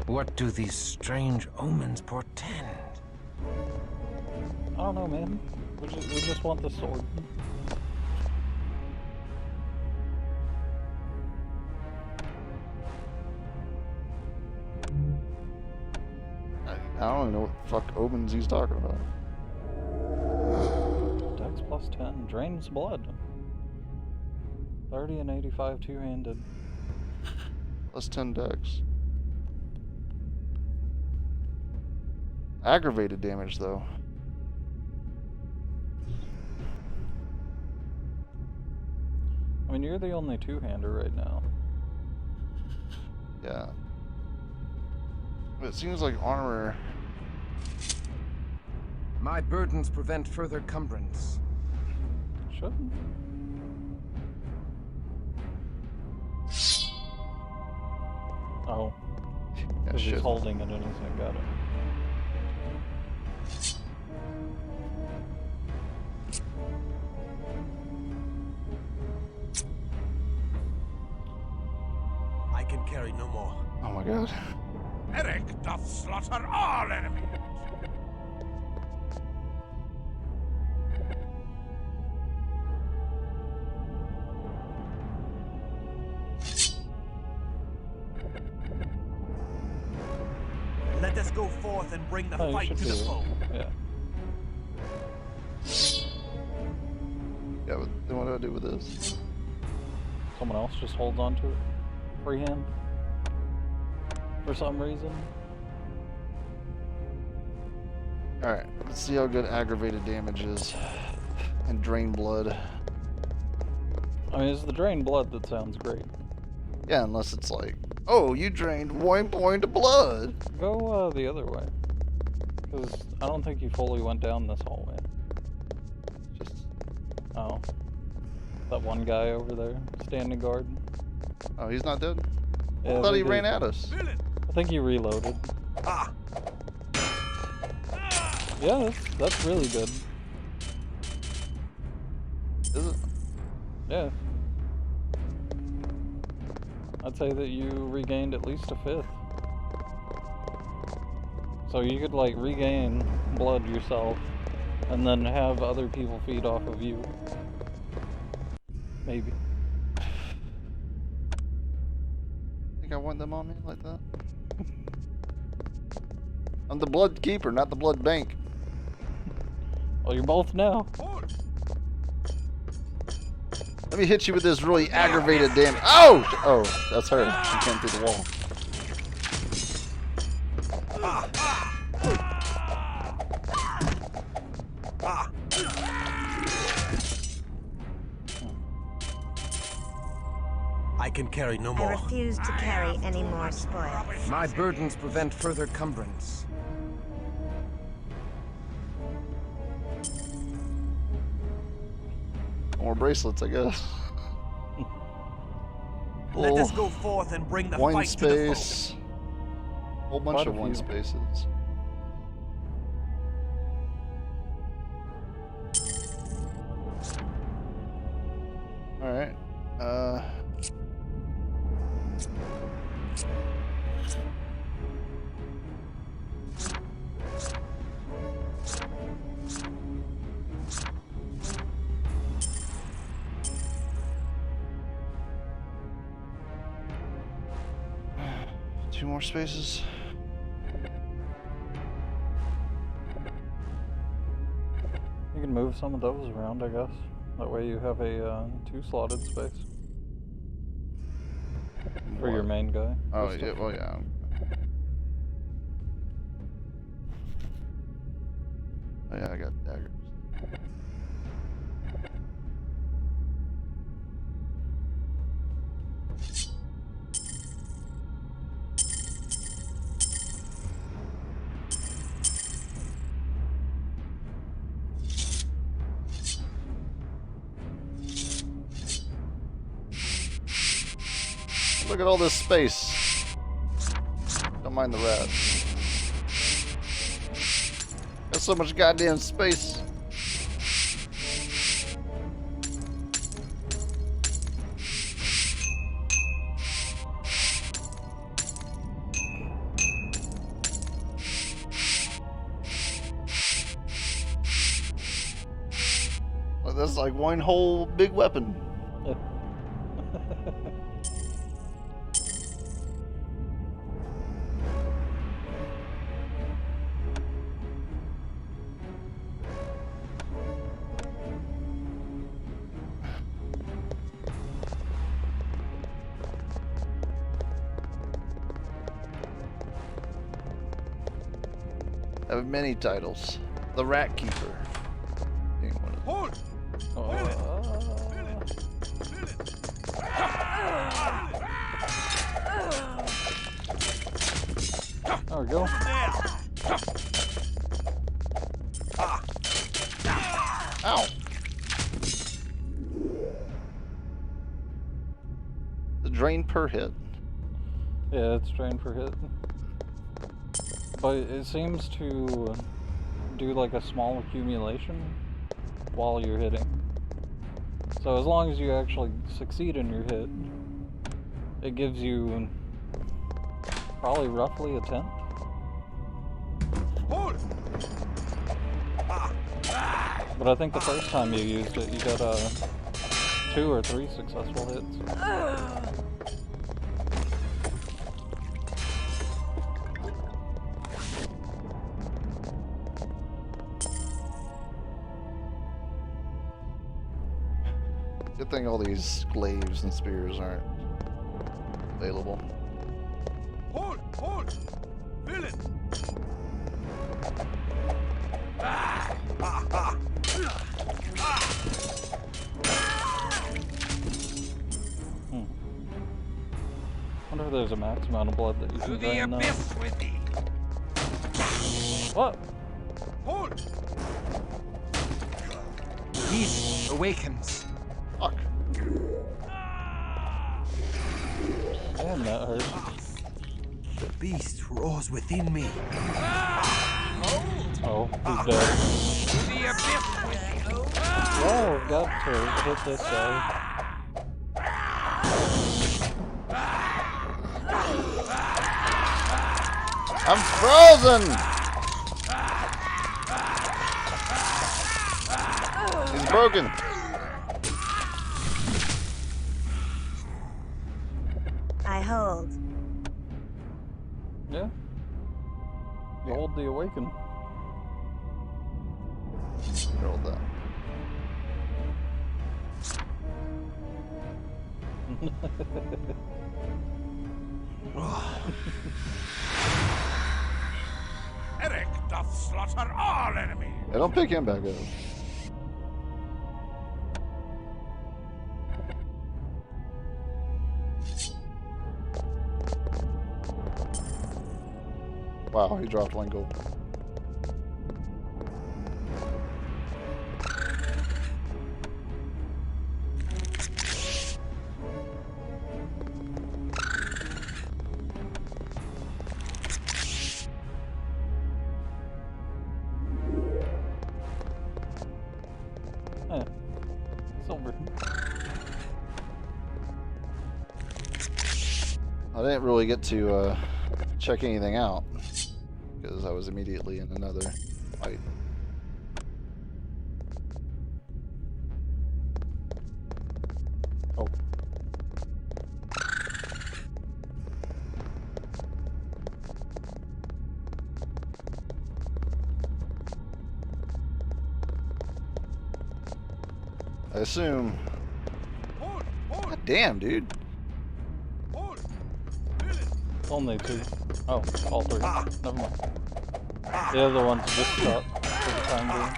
What do these strange omens portend? I don't know, man. We just want the sword. I don't even know what the fuck omens he's talking about. Dex plus 10. Drains blood. 30 and 85 two-handed. Plus 10 dex. Aggravated damage, though. I mean, you're the only two-hander right now. Yeah. It seems like armor. My burdens prevent further cumbrance. Shouldn't. Oh. Yeah, Because he's shit. holding it and he's like, got it. I can carry no more. Oh my god. Eric doth slaughter all enemies. Let us go forth and bring the Oh, you fight should to do the it. foe. Yeah. Yeah, but then what do I do with this? Someone else just holds on to it. Freehand. For some reason. Alright, let's see how good aggravated damage is. And drain blood. I mean, it's the drained blood that sounds great. Yeah, unless it's like, oh, you drained 1 point of blood. Go the other way. Because I don't think you fully went down this hallway. Just Oh. That one guy over there, standing guard. oh, he's not dead? Yeah, I thought he they ran did. at us. I think he reloaded. Ah! Yeah, that's really good. Is it? Yeah. I'd say that you regained at least a fifth. So you could like regain blood yourself and then have other people feed off of you. Maybe. I think I want them on me like that. I'm the blood keeper, not the blood bank. Well, you're both now. Let me hit you with this really aggravated damage. Oh! Oh, that's her. She came through the wall. I can carry no I more. refuse to carry any more spoils. My burdens prevent further cumbrance. More bracelets, I guess. Let us go forth and bring the Wine fight to the foe. space. Whole bunch Quite a of wine few. spaces. Alright. Two more spaces. You can move some of those around, I guess. That way you have a 2-slotted space. For your main guy. Oh, yeah, well, yeah. Oh, yeah, I got daggers. Look at all this space. Don't mind the rats. There's so much goddamn space. Well, that's like one whole big weapon. I have many titles. The Rat Keeper. Being one of them. Hold! There we go. Ow. The drain per hit. Yeah, it's drained per hit. But it seems to do like a small accumulation while you're hitting. So as long as you actually succeed in your hit, it gives you probably roughly a tenth. But I think the first time you used it, you got 2 or 3 successful hits. Good thing all these glaives and spears aren't available. Hold! Hold! Villain! Wonder if there's a max amount of blood that you can drain now. What? Hold! Beast awakens. Fuck. Damn, that hurt. The beast roars within me. Oh, he's dead. Oh, we've got to hit this guy. I'm frozen! He's broken. I hold. Yeah. You hold the awaken. Hold that. Eric doth slaughter all enemies. Hey, don't pick him back up. Wow, he dropped 1 gold. Silver. I didn't really get to check anything out because I was immediately in another fight. Oh. I assume. God damn, dude. Only 2. Oh, all 3. Never mind. The other one's just shot for the time being.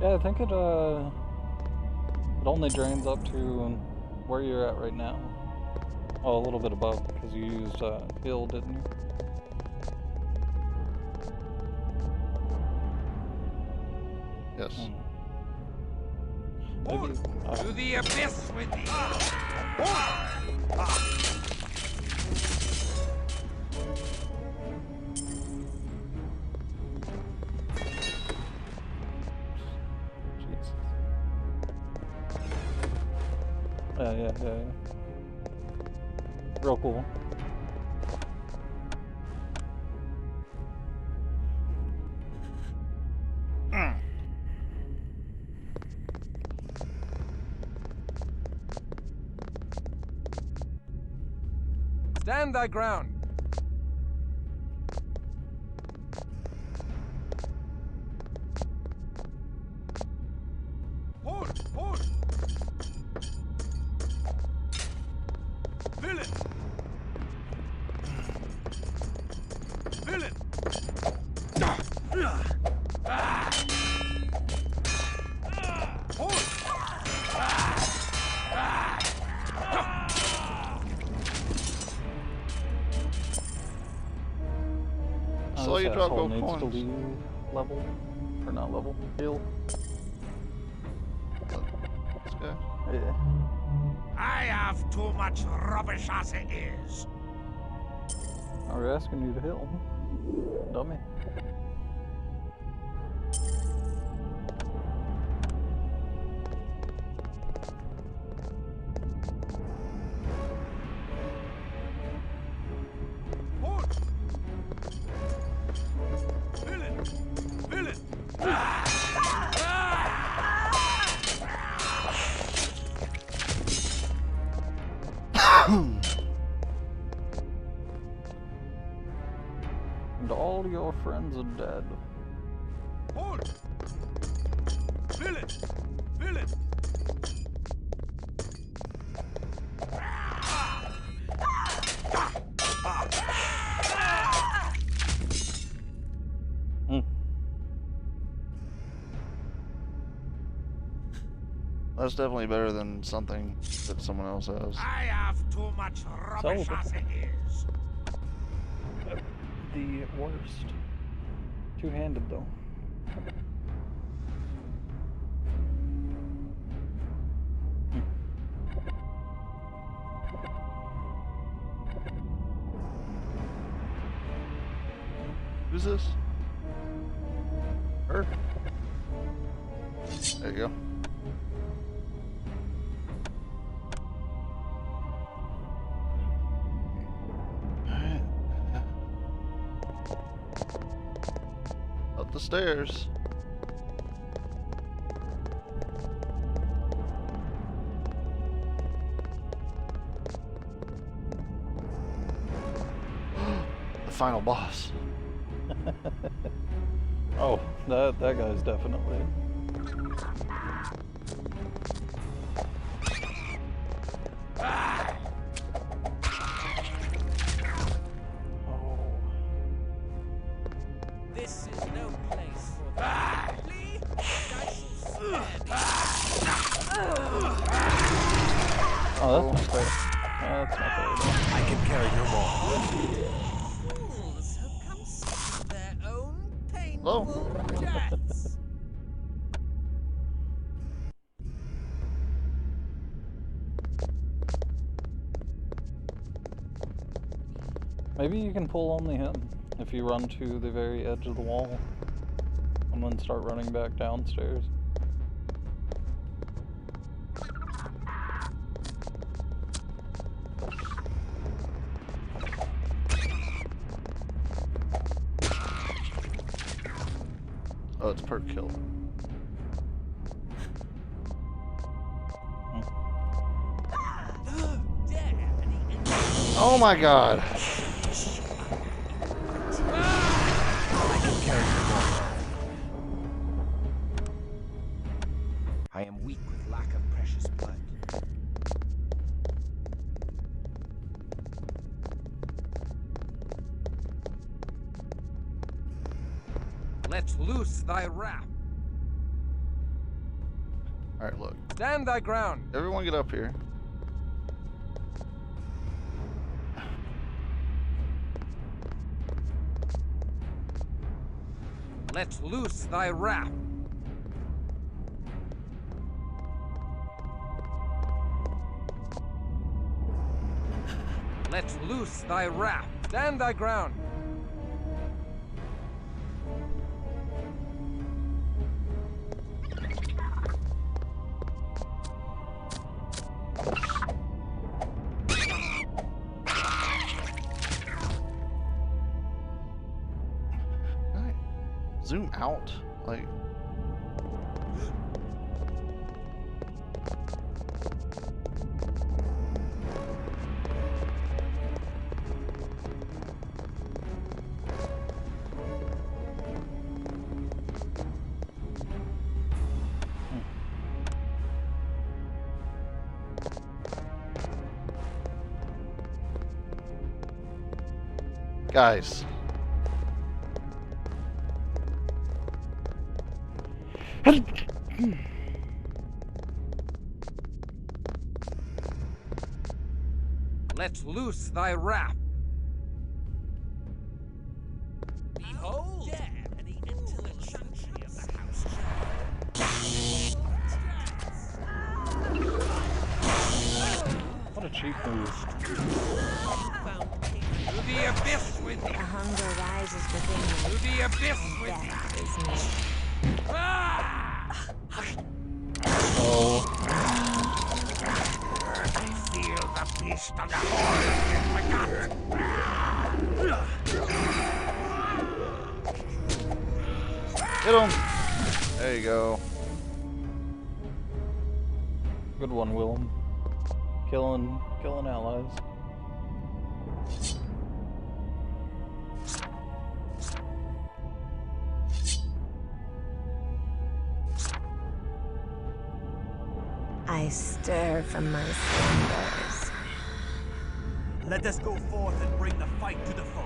Yeah, I think it only drains up to where you're at right now. Oh, a little bit above because you used heal, didn't you? Yes. Maybe. To the abyss with thee! Jesus. Yeah. Real cool. Stand thy ground. Hold! Hold! Villain! Villain! why you drop asshole gold needs to coins? leave level. Or not level. Heal. This guy? Yeah. I have too much rubbish as it is. I was asking you to heal. Dummy. Villain! Villain! And all your friends are dead. Hold! Villain! Villain! That's definitely better than something that someone else has. I have too much rubbish Sold. as it is. The worst. Two-handed though. Who's this? Her? There you go. Alright. Up the stairs. The final boss. Oh, that guy's definitely. This is no place for that. Please, I shall spare Oh, that's not fair. That's not fair. I can carry no more. Fools have come seek their own Hello? painful deaths. Maybe you can pull only him if you run to the very edge of the wall and then start running back downstairs. Oh, it's perk kill. Oh my god. I can carry no more. I am weak with lack of precious blood. Let loose thy wrath. Alright, look. Stand thy ground. Everyone get up here. Let loose thy wrath. Let loose thy wrath. Stand thy ground. Zoom out. Like. Guys. Let loose thy wrath. Behold cheap move. To the abyss with The hunger rises within me. To the abyss with Death is near. Oh. I feel the beast of the horror in my gut. Hit him! There you go. Good one, Willem. Killing allies. I stir from my slumbers. Let us go forth and bring the fight to the foe.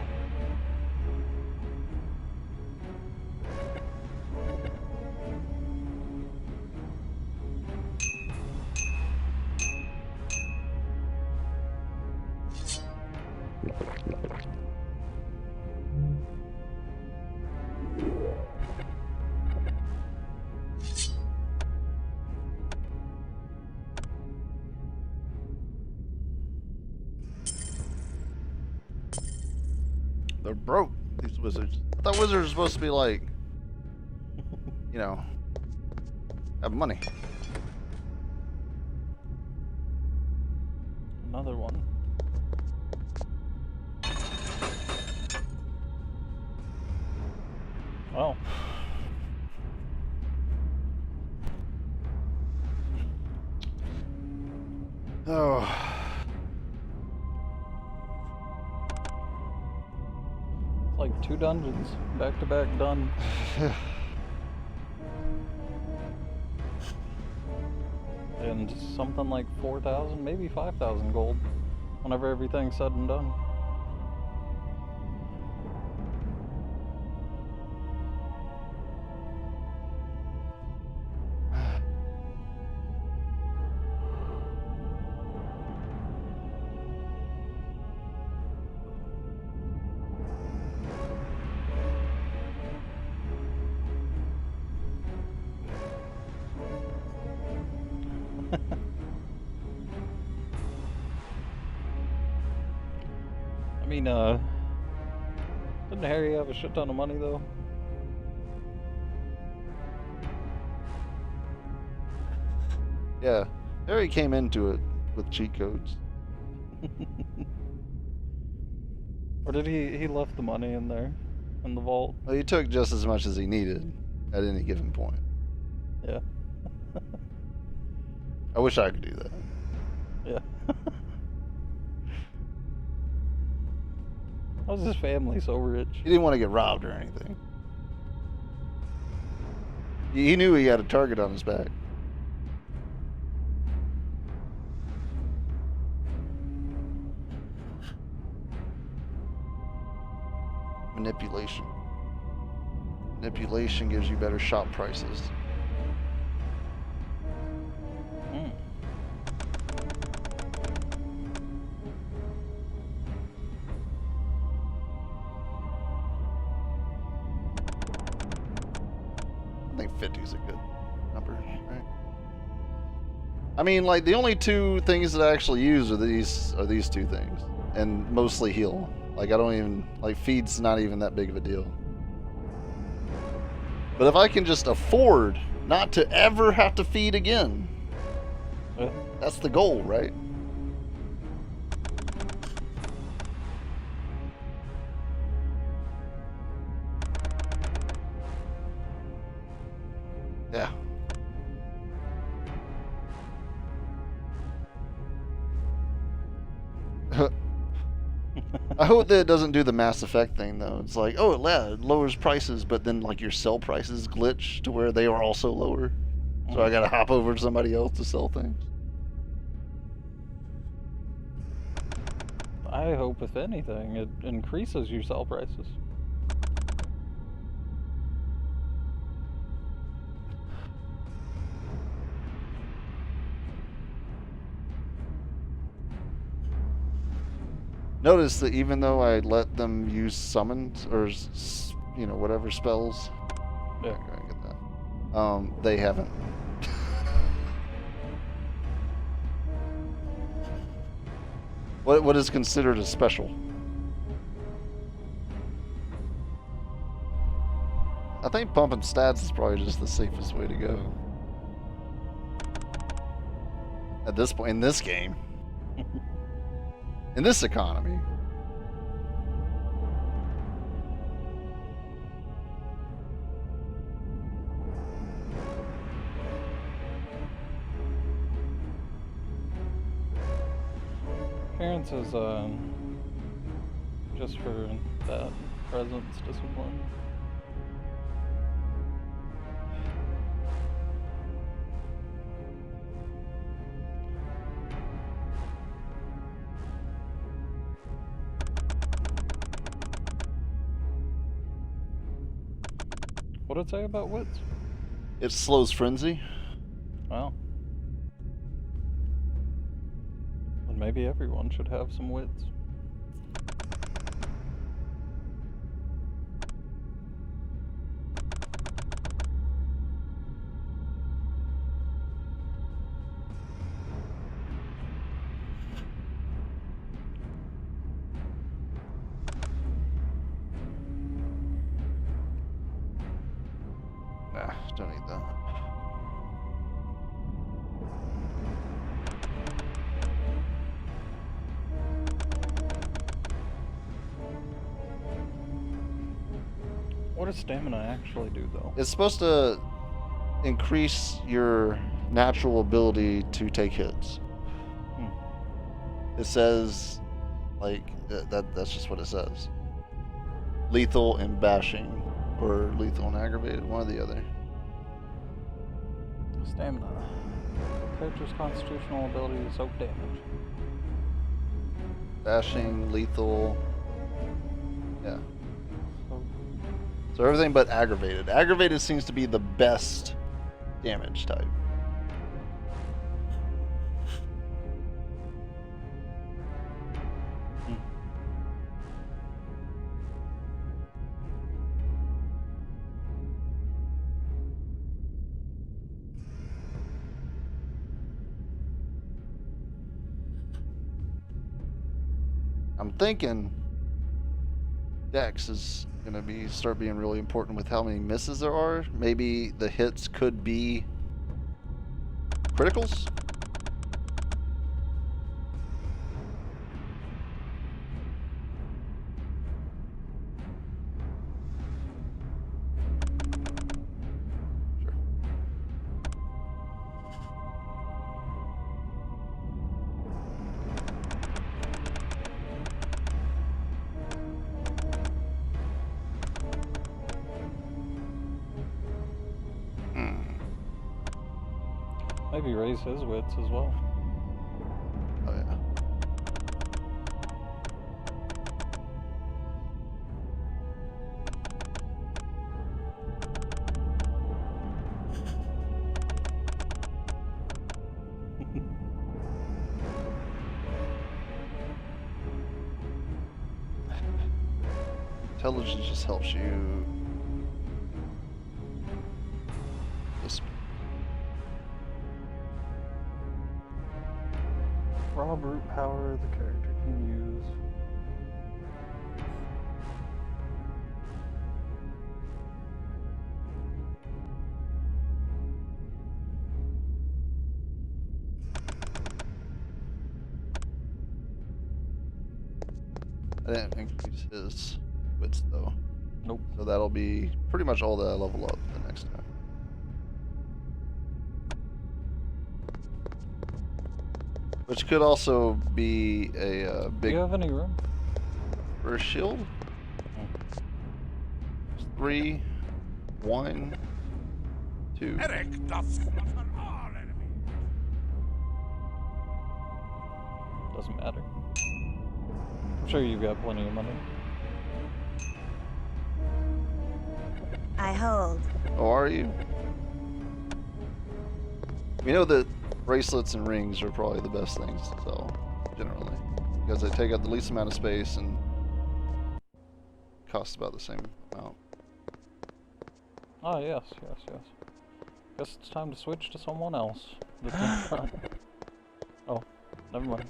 They're broke, these wizards. I thought wizards were supposed to be like, you know, have money. Another one. Oh. Oh. It's like 2 dungeons back to back done. And something like 4,000, maybe 5,000 gold whenever everything's said and done. I mean, didn't Harry have a shit ton of money though? Yeah, Harry came into it with cheat codes. Or did he left the money in there, in the vault? Well, he took just as much as he needed at any given point. Yeah. I wish I could do that. Yeah. How's his family so rich? He didn't want to get robbed or anything. He knew he had a target on his back. Manipulation. Manipulation gives you better shop prices. I think 50 is a good number, right? I mean, like, the only 2 things that I actually use are these 2 things, and mostly heal. Like, I don't even, like, feed's not even that big of a deal. But if I can just afford not to ever have to feed again, that's the goal, right? Yeah. I hope that it doesn't do the Mass Effect thing, though. It's like, oh, it lowers prices, but then, like, your sell prices glitch to where they are also lower. So I gotta hop over to somebody else to sell things. I hope, if anything, it increases your sell prices. Notice that even though I let them use summons or you know, whatever spells, yeah, go ahead and get that. They haven't. What is considered a special? I think pumping stats is probably just the safest way to go. At this point, in this game. In this economy. Appearance is just for that presence discipline. What did it say about wits? It slows frenzy. Wow. Then maybe everyone should have some wits. Nah, don't need that. What does stamina actually do, though? It's supposed to increase your natural ability to take hits. It says, like, that's just what it says. Lethal and bashing, or lethal and aggravated, one or the other. Stamina. Character's constitutional ability to soak damage. Bashing, lethal, yeah. So everything but aggravated. Aggravated seems to be the best damage type. I'm thinking Dex is gonna start being really important with how many misses there are. Maybe the hits could be criticals. Maybe raise his wits as well. Oh yeah. Intelligence just helps you. Raw brute power the character can use. I didn't increase his wits though. Nope. So that'll be pretty much all that I level up the next time. Which could also be a big. Do you have any room for a shield? 3, 1, 2. Eric doth slaughter all enemies. Doesn't matter. I'm sure you've got plenty of money. I hold. Oh, are you? We know that bracelets and rings are probably the best things to sell, generally. Because they take up the least amount of space and cost about the same amount. Oh, yes. Guess it's time to switch to someone else that's in front. Oh, never mind.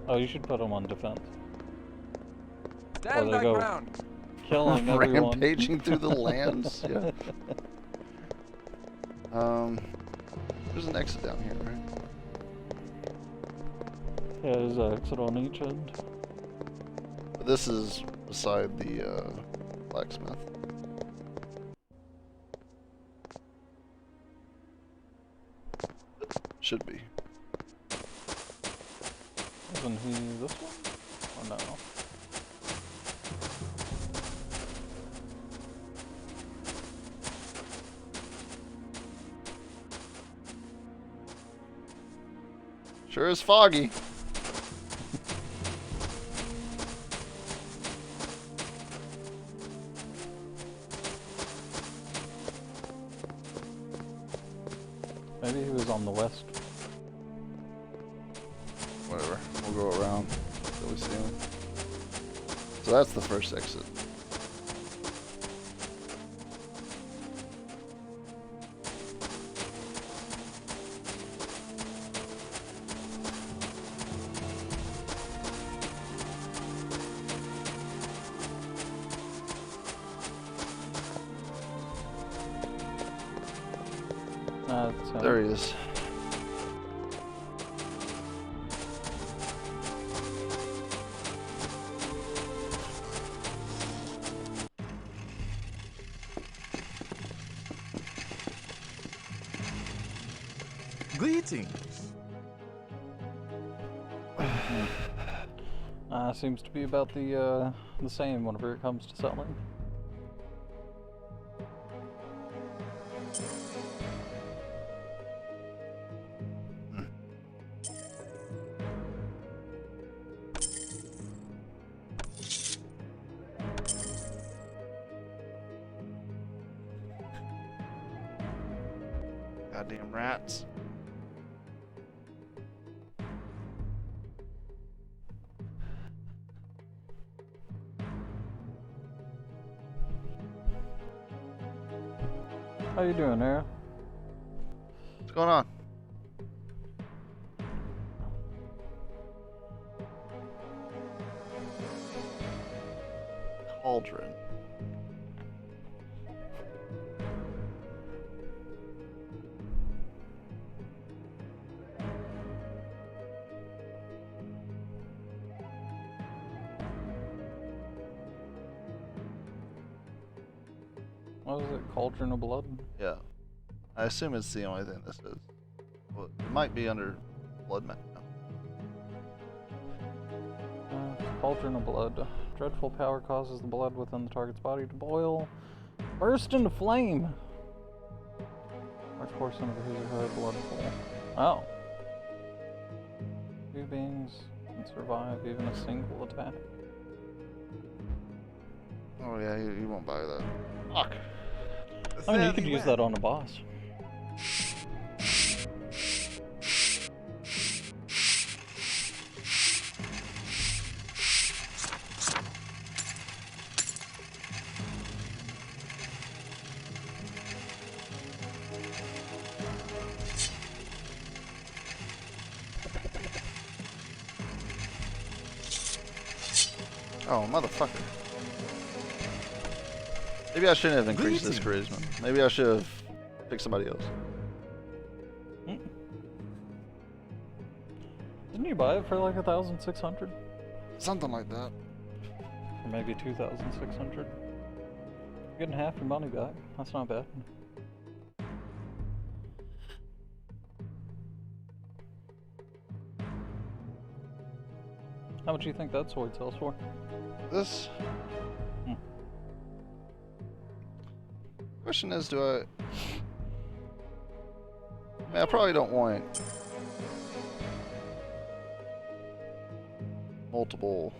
Oh, you should put them on defense. Stand or thy they go ground. killing everyone. Rampaging through the lands. Yeah. There's an exit down here, right? Yeah, there's an exit on each end. But this is beside the blacksmith. Should be. Isn't he this one? Or no? Sure is foggy. Maybe he was on the west. Whatever. We'll go around till we see him. So that's the first exit. There he is. Greetings. Seems to be about the same whenever it comes to selling. Goddamn rats. How you doing, Ara? What's going on? Cauldron. What was it? Cauldron of Blood? Yeah. I assume it's the only thing this is. Well, it might be under blood map. Cauldron of Blood. Dreadful power causes the blood within the target's body to boil, burst into flame. Large portion of his or her blood pool. Oh. Two beings can survive even a single attack. Oh yeah, you won't buy that. Fuck. I mean, you could use that on a boss. Oh, motherfucker. Maybe I shouldn't have increased this charisma. Maybe I should have picked somebody else. Didn't you buy it for like 1,600? Something like that. Or maybe 2,600. You're getting half your money back. That's not bad. How much do you think that sword sells for? This? Question is, do I... I mean, I probably don't want multiple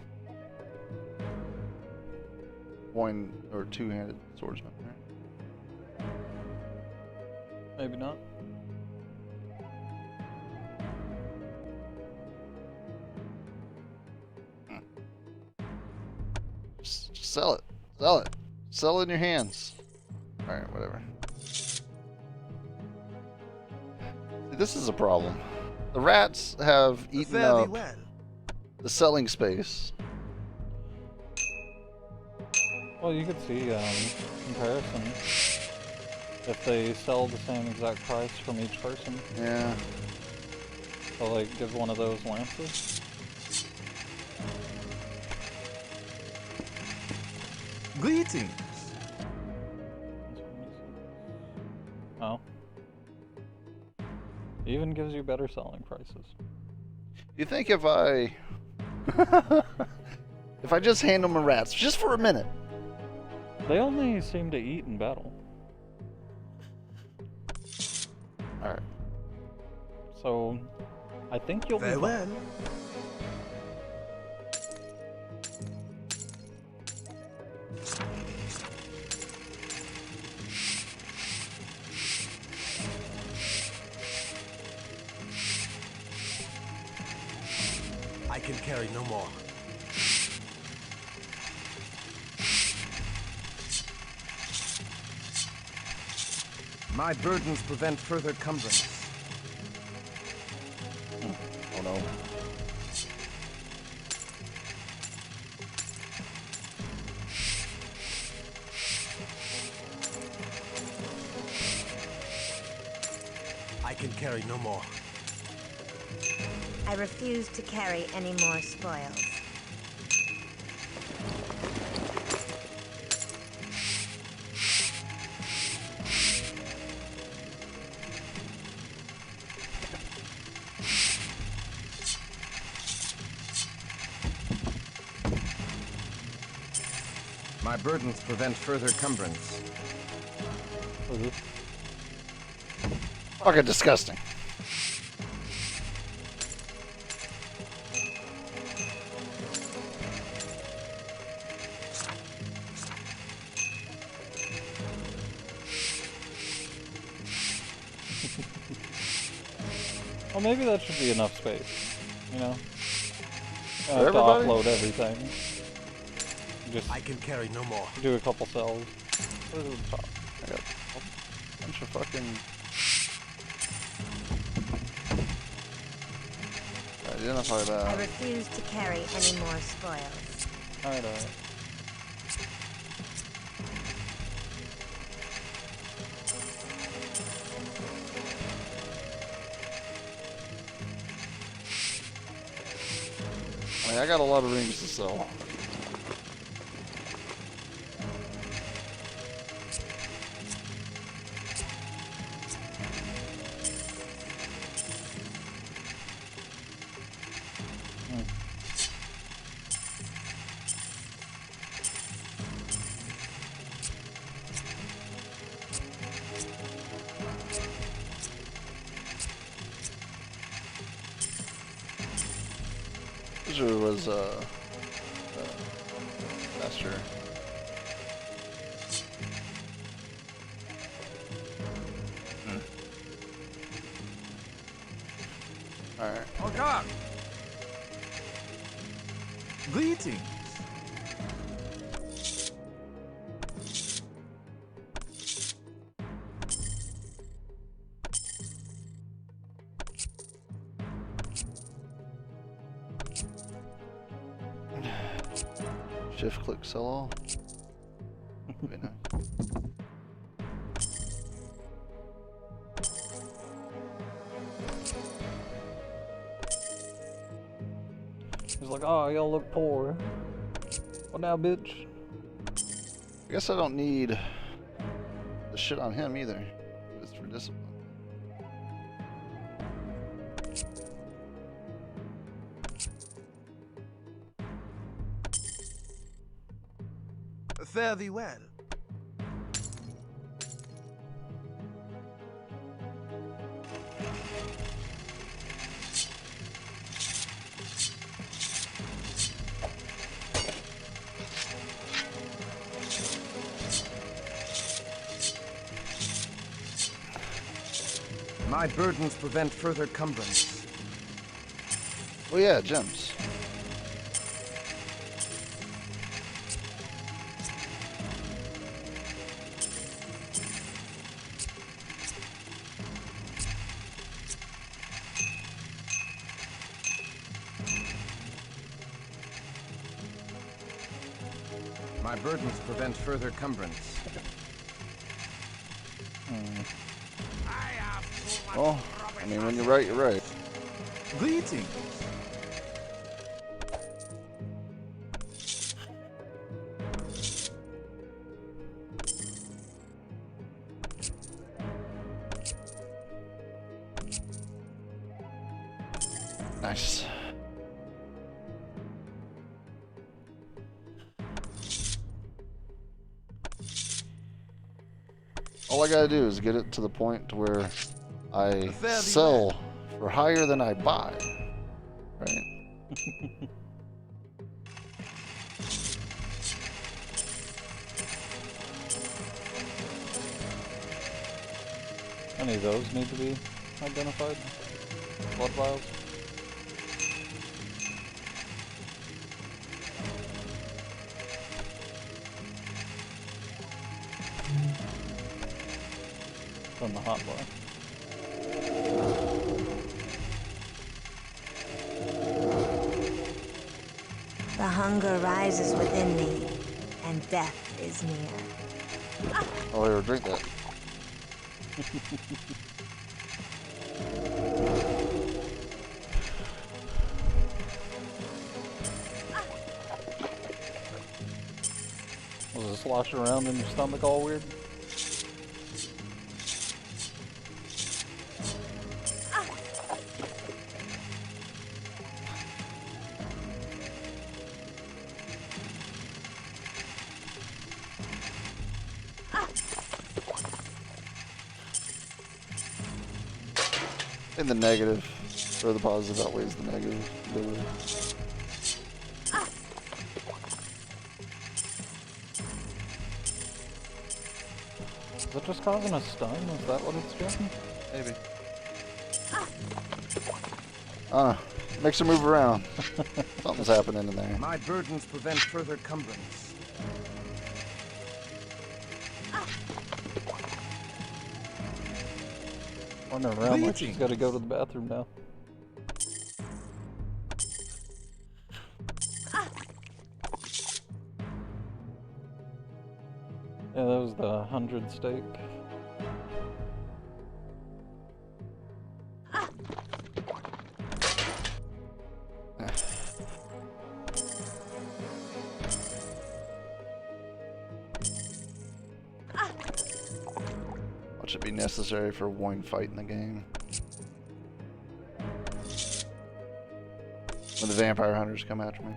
one or two-handed swordsmen, right? Maybe not. Just sell it. Sell it. Sell it in your hands. Alright, whatever. See, this is a problem. The rats have eaten up the selling space. Well, you could see comparison if they sell the same exact price from each person. Yeah. So like, give one of those lances. Greetings. Oh. Even gives you better selling prices. You think if I if I just hand them a rats just for a minute? They only seem to eat in battle. Alright. So, I think you'll Very be well. fine. I can carry no more. My burdens prevent further cumbrance. Oh no. I can carry no more. I refuse to carry any more spoils. My burdens prevent further cumbrance. Fucking disgusting. Well, maybe that should be enough space, you know? For I have to everybody? offload everything. Just I can carry no more. do a couple cells. Go to the top. I got a bunch of fucking... Identify I that. refuse to carry any more spoils. Alright, alright. I mean, I got a lot of rings to sell. Wizard was master. Alright. Oh God. Greetings. Shift click sell all. Very nice. He's like, oh, y'all look poor. What now, bitch? I guess I don't need the shit on him either. It's for discipline. Fare thee well. My burdens prevent further cumbrance. Oh yeah, gems. My burdens prevent further cumbrance. Well, I mean, when you're right, you're right. Greetings. Nice. All I gotta do is get it to the point to where I sell for higher than I buy. Right? Any of those need to be identified? Blood vials? On the hot bar. The hunger rises within me, and death is near. Oh, here, drink that. Was it sloshing around in your stomach all weird? In the negative, or the positive outweighs the negative. Is it just causing a stun? Is that what it's doing? Maybe. Makes her move around. Something's happening in there. My burdens prevent further cumbrance. Wandering around like she's gotta go to the bathroom now. Yeah, that was the 100 steak. What should be necessary for one fight in the game? When the vampire hunters come after me.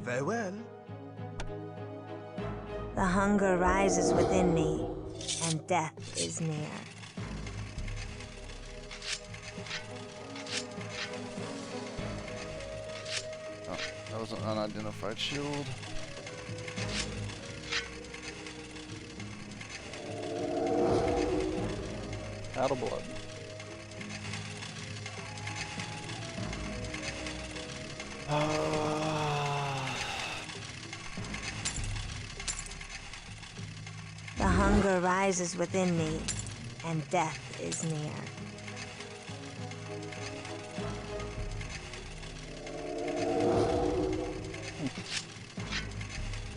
Farewell. The hunger rises within me, and death is near. Oh, that was an unidentified shield. Out of blood. The hunger rises within me, and death is near.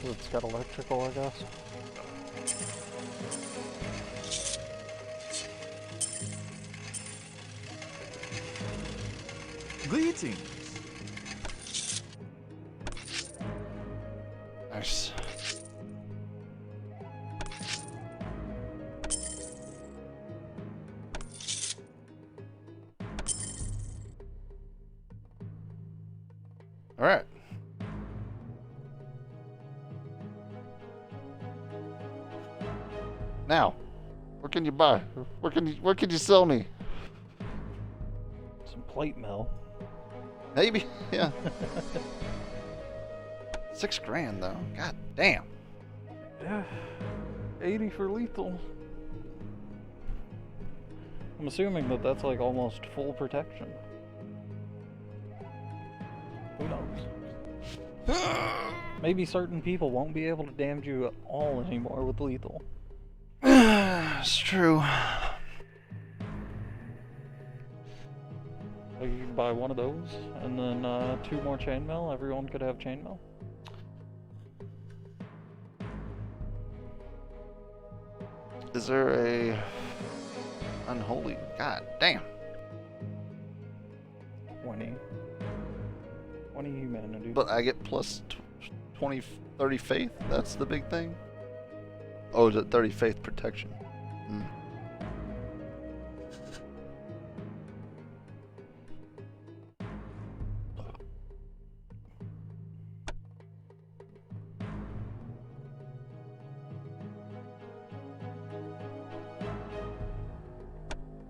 It's got electrical, I guess. Greetings. Nice. All right. Now, what can you buy? What can you sell me? Some plate mail. Maybe, yeah. 6 grand though. God damn. Yeah. 80 for lethal. I'm assuming that that's like almost full protection. Who knows? Maybe certain people won't be able to damage you at all anymore with lethal. It's true. Like you could buy one of those, and then 2 more chainmail. Everyone could have chainmail. Is there a unholy? God damn. 20 humanity. But I get plus 20, 30 faith. That's the big thing. Oh, is it 30 faith protection? Hmm.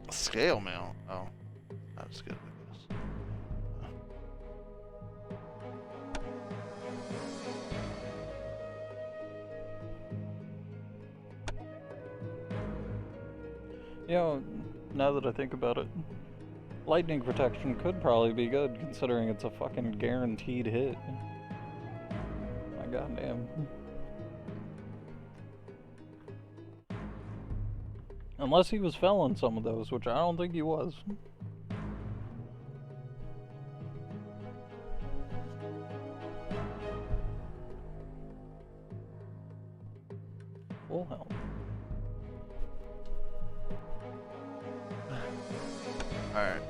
Scale mail. Oh, that's good. I guess. You know, now that I think about it, lightning protection could probably be good, considering it's a fucking guaranteed hit. My goddamn. Unless he was felling some of those, which I don't think he was. Full health. Alright.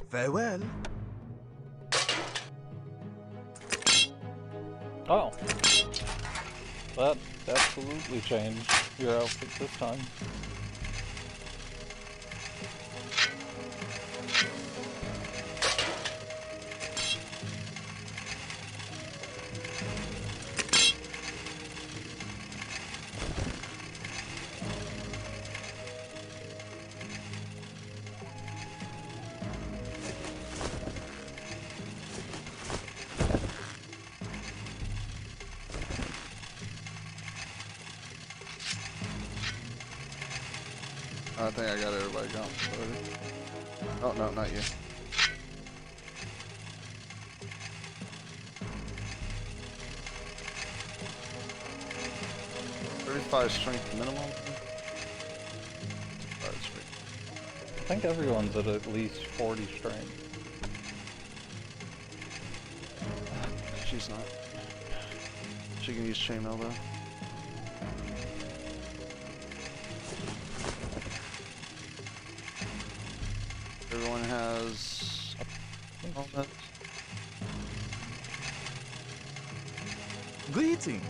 Farewell. Oh. That absolutely changed your outfit this time. I think I got everybody going. Oh, no, not you. $35 strength minimum. I think everyone's at least 40 strength. She's not. She can use chainmail though. Everyone has helmet. Greetings.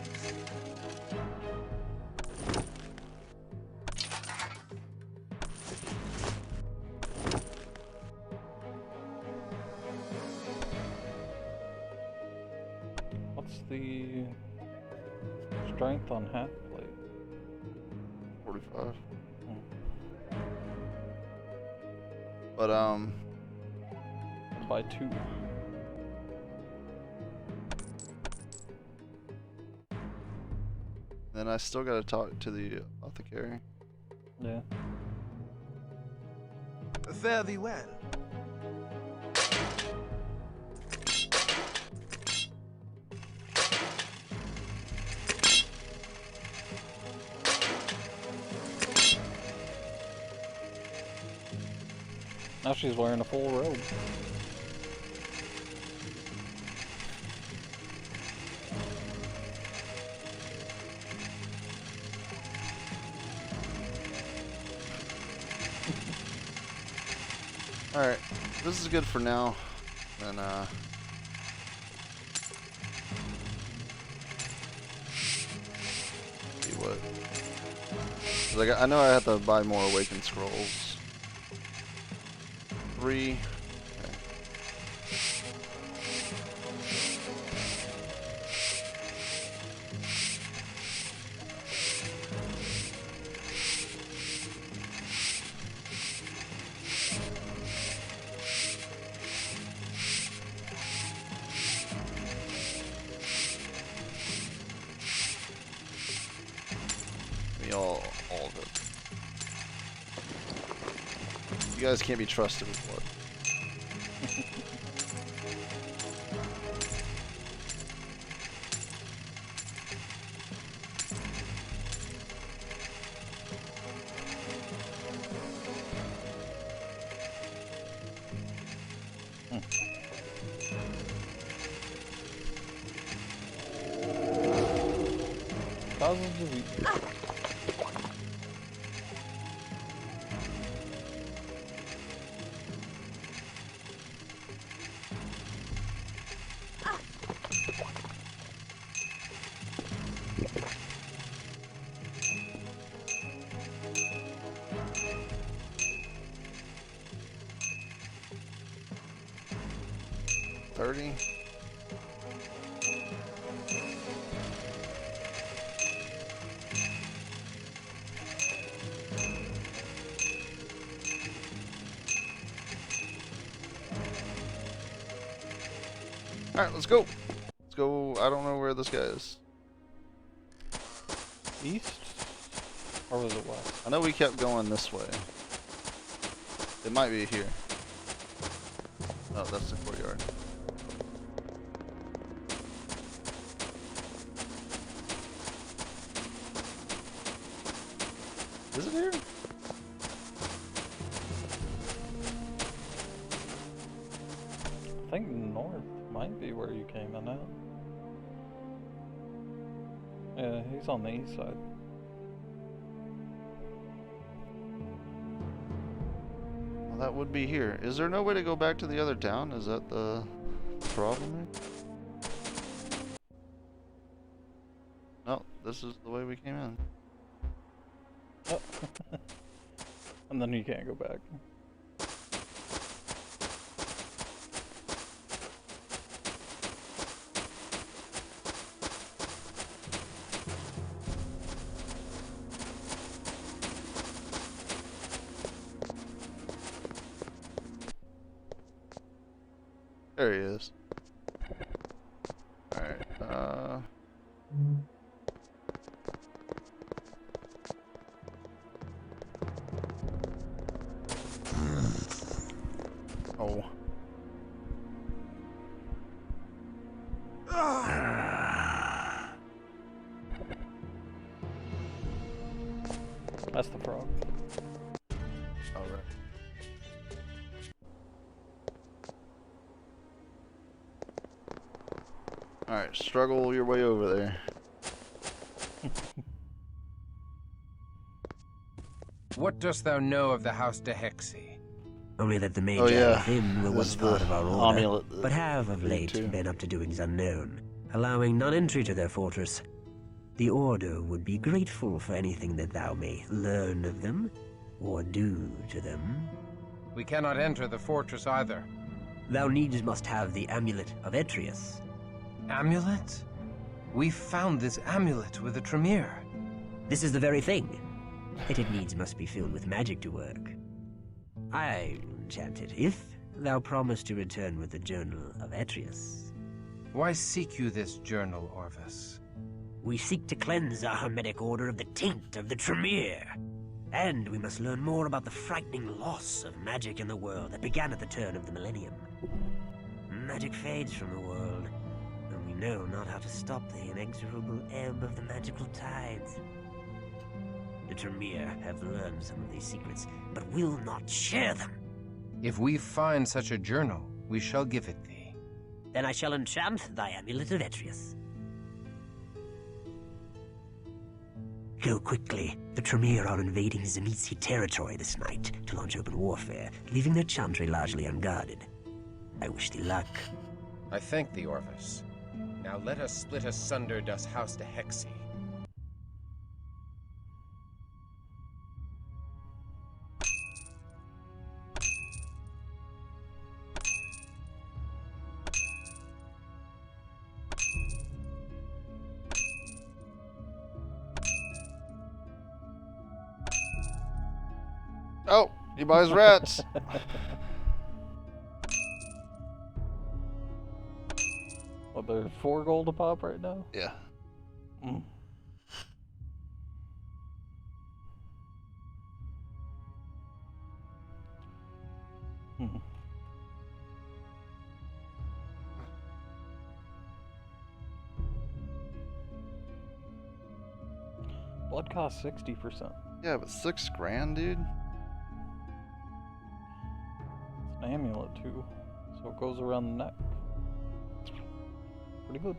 What's the strength on hat plate? 45. Hmm. But I'll buy 2. then I still gotta talk to the apothecary. Yeah. Fare thee well. Now she's wearing a full robe. Alright, this is good for now. Then, see what. 'Cause I know I have to buy more Awakened Scrolls. 3. Okay. You guys can't be trusted with blood. Causes disease. Alright, let's go. Let's go. I don't know where this guy is. East? Or was it west? I know we kept going this way. It might be here. Oh, that's the courtyard. Is it here? I think north might be where you came in at. Yeah, he's on the east side. Well, that would be here. Is there no way to go back to the other town? Is that the problem here? No, this is the way we came in. Oh. And then you can't go back. There he is. Alright, oh. That's the frog. Alright. Alright, struggle your way over there. What dost thou know of the House de Hexy? Only that the mage within were once part of our order, but have of late been up to doings unknown, allowing none entry to their fortress. The order would be grateful for anything that thou may learn of them, or do to them. We cannot enter the fortress either. Thou needs must have the amulet of Etrius. Amulet? We found this amulet with the Tremere. This is the very thing. It needs must be filled with magic to work. I enchant it, if thou promise to return with the Journal of Etrius. Why seek you this journal, Orvis? We seek to cleanse our hermetic order of the taint of the Tremere. And we must learn more about the frightening loss of magic in the world that began at the turn of the millennium. Magic fades from the world, and we know not how to stop the inexorable ebb of the magical tides. The Tremere have learned some of these secrets, but will not share them. If we find such a journal, we shall give it thee. Then I shall enchant thy amulet of Etrius. Go quickly. The Tremere are invading Zemitsi territory this night to launch open warfare, leaving their chantry largely unguarded. I wish thee luck. I thank thee, Orvis. Now let us split asunder das House de Hexy. Oh, he buys rats. What, there's 4 gold a pop right now? Yeah. Mm. Blood costs 60%. Yeah, but $6,000, dude. It's an amulet too, so it goes around the neck. Pretty good.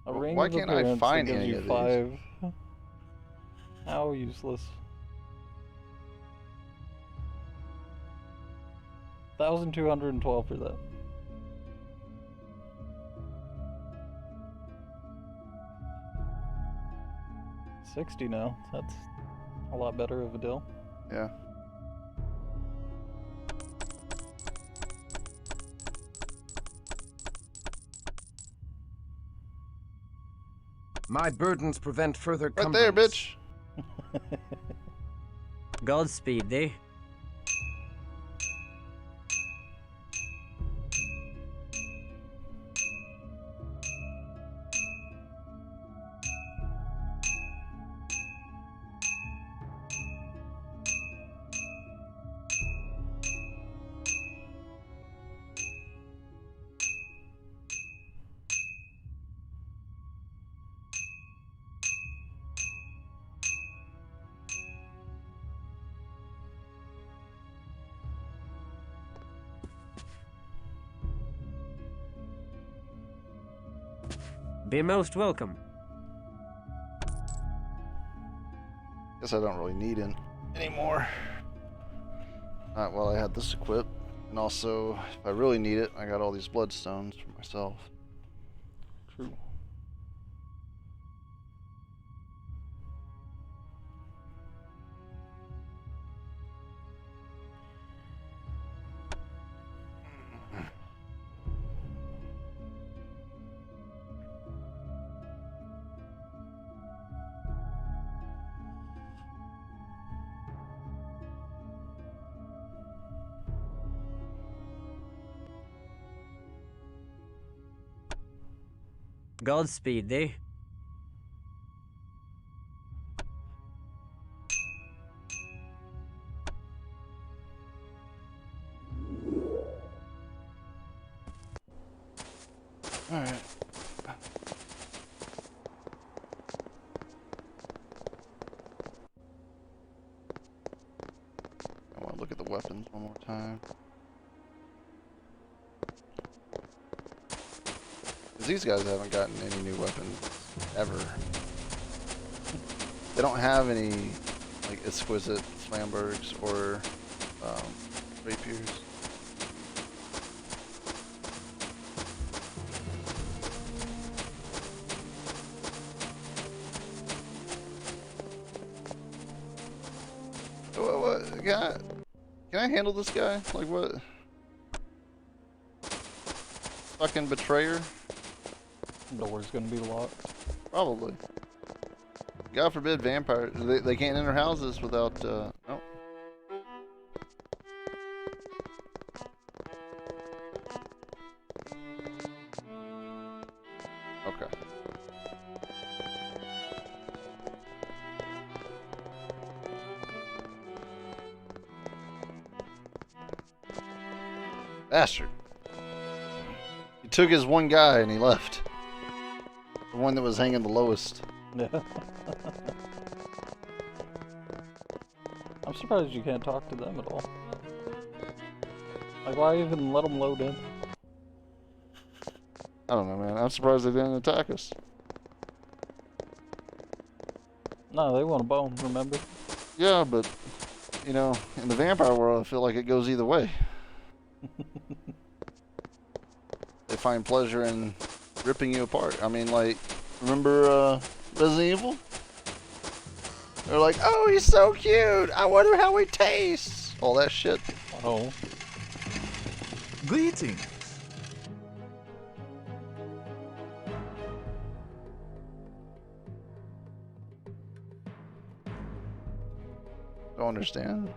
A ring Why of can't I appearance find that gives any you of 5. How useless. 1,212 for that. $60 now. That's a lot better of a deal. Yeah. My burdens prevent further Right cumbrance. there, bitch. Godspeed thee. Be most welcome. Guess I don't really need it anymore. Not while I had this equipped. And also, if I really need it, I got all these bloodstones for myself. True. Godspeed thee. Alright. I want to look at the weapons one more time. Because these guys haven't gotten any new weapons ever. They don't have any like exquisite slambergs or rapiers. What? Can I handle this guy? Like what? Fucking betrayer? Door's gonna be locked. Probably. God forbid vampires. They can't enter houses without, no. Okay. Bastard. He took his one guy and he left. The one that was hanging the lowest. Yeah. I'm surprised you can't talk to them at all. Like, why even let them load in? I don't know, man. I'm surprised they didn't attack us. No, they want a bone, remember? Yeah, but, you know, in the vampire world, I feel like it goes either way. They find pleasure in ripping you apart. I mean, like, remember Resident Evil? They're like, oh, he's so cute. I wonder how he tastes. All that shit. Oh. Greetings. Don't understand.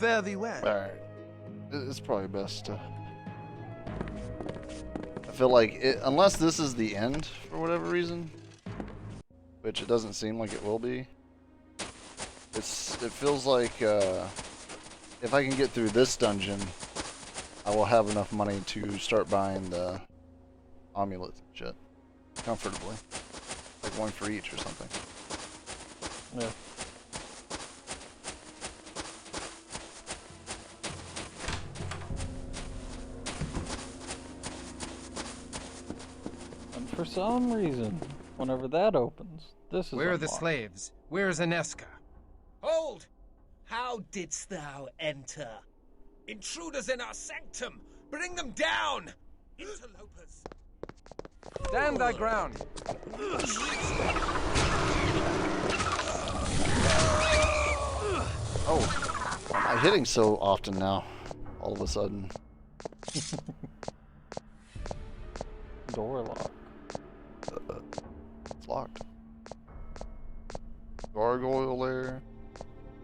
Fare thee well. Alright. It's probably best to... I feel like, unless this is the end, for whatever reason, which it doesn't seem like it will be, it feels like, if I can get through this dungeon, I will have enough money to start buying the amulets and shit, comfortably. Like one for each or something. Yeah. And for some reason, whenever that opens, this is Where are the unlocked. slaves? Where's Aneska? Hold! How didst thou enter? Intruders in our sanctum! Bring them down! Interlopers! Stand thy ground! Oh, why am I hitting so often now? All of a sudden. Door lock. It's locked. Gargoyle lair.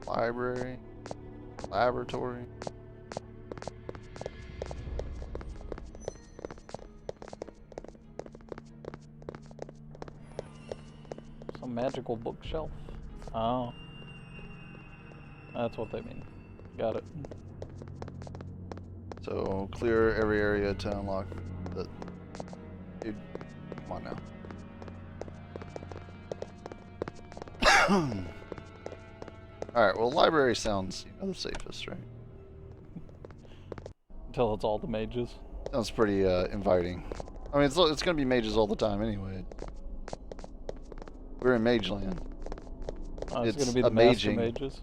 Library. Laboratory. Some magical bookshelf. Oh. That's what they mean. Got it. So clear every area to unlock the... Dude, come on now. Alright, well library sounds, the safest, right? Until it's all the mages. Sounds pretty inviting. I mean, it's gonna be mages all the time anyway. We're in Mage Land. Oh, it's gonna be the master amazing. mages.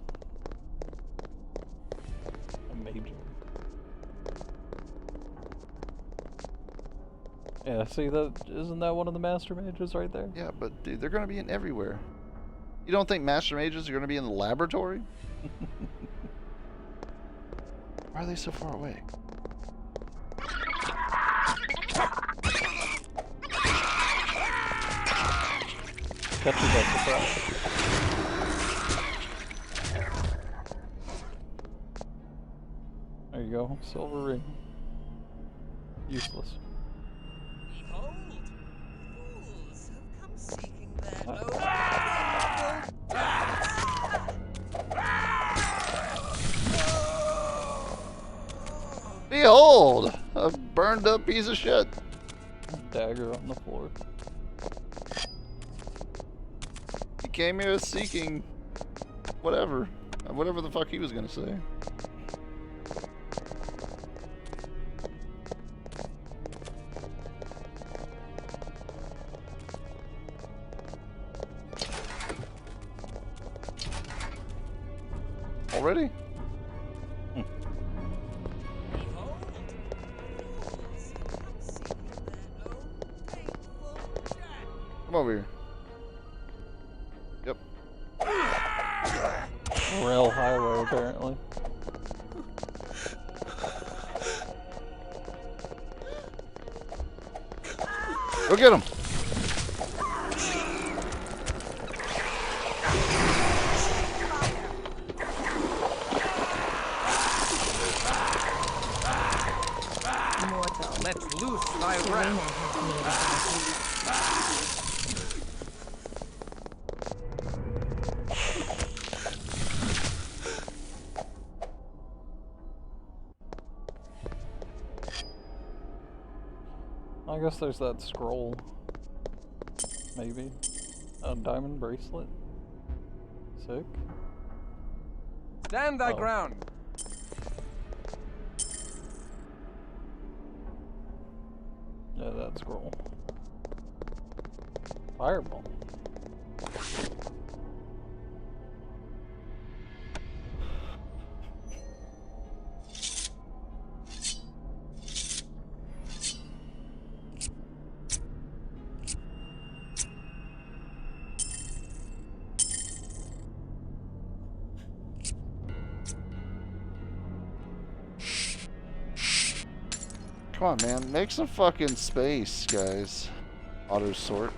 Amazing. Yeah, see that? Isn't that one of the master mages right there? Yeah, but dude, they're gonna be in everywhere. You don't think master mages are gonna be in the laboratory? Why are they so far away? Catch you by surprise. There you go, silver ring. Useless. Behold! Fools have come seeking their own Behold! A burned up piece of shit. Dagger on the floor. He came here seeking whatever. Whatever the fuck he was gonna say. Already? Come over here. Yep. Rail highway, apparently. Go get him. Let loose thy wrath. I guess there's that scroll. Maybe. A diamond bracelet. Sick. Stand thy ground. Yeah, that scroll. Fireball. Come on, man. Make some fucking space, guys. Auto sort.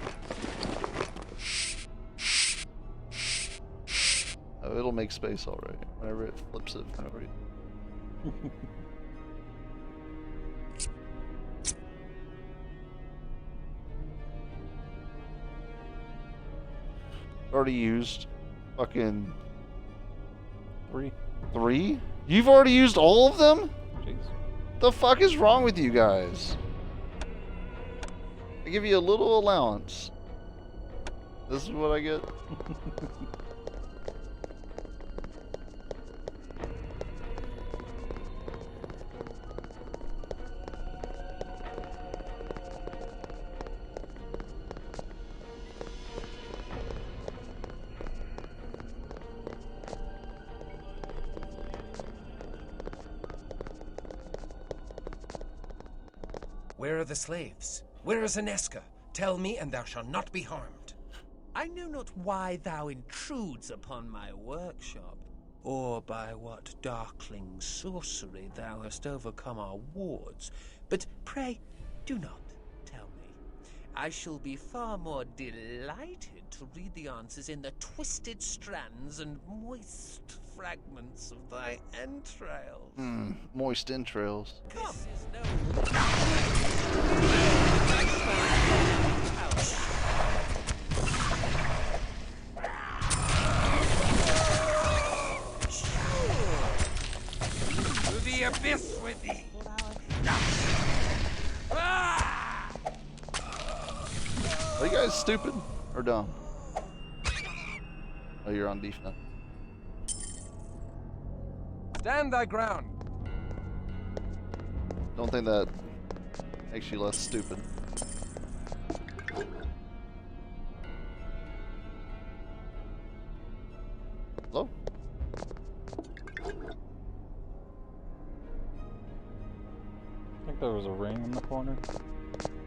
Oh, it'll make space alright whenever it flips it for no reason. Already used fucking 3. 3? You've already used all of them? Jeez. The fuck is wrong with you guys? I give you a little allowance. This is what I get? Where are the slaves? Where is Aneska? Tell me, and thou shalt not be harmed. I know not why thou intrudes upon my workshop, or by what darkling sorcery thou hast overcome our wards, but pray, do not tell me. I shall be far more delighted to read the answers in the twisted strands and moist fragments of thy entrails. Moist entrails. Come. To the abyss with thee! Are you guys stupid or dumb? Oh, you're on defense. Stand thy ground. Don't think that makes you less stupid. Hello? I think there was a ring in the corner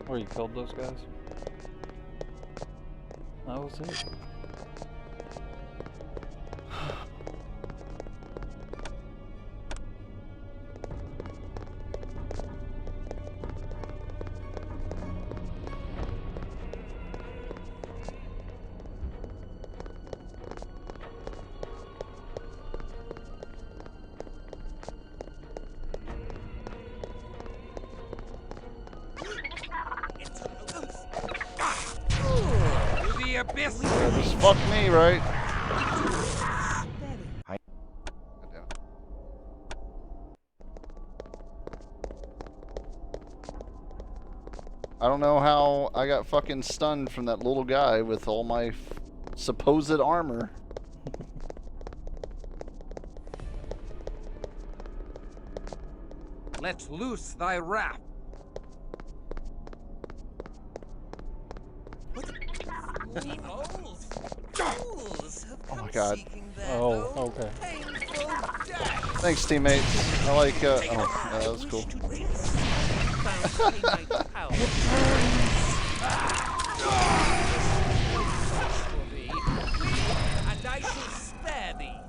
where you killed those guys. That was it. Abyss. Yeah, just fuck me, right? I don't know how I got fucking stunned from that little guy with all my supposed armor. Let loose thy wrath. Oh my god. Oh, okay. Thanks, teammates. I like, oh, yeah, that was cool. And I shall spare thee.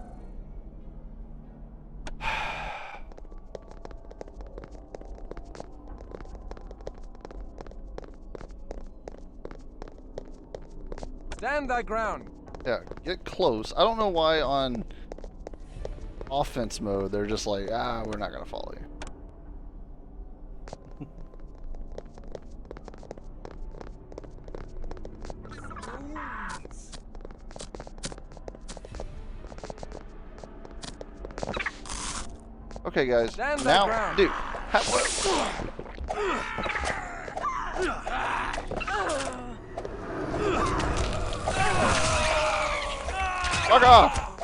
Stand thy ground. Yeah, get close. I don't know why on offense mode they're just like, ah, we're not gonna follow you. Okay, guys. Stand now, ground. dude. Fuck off!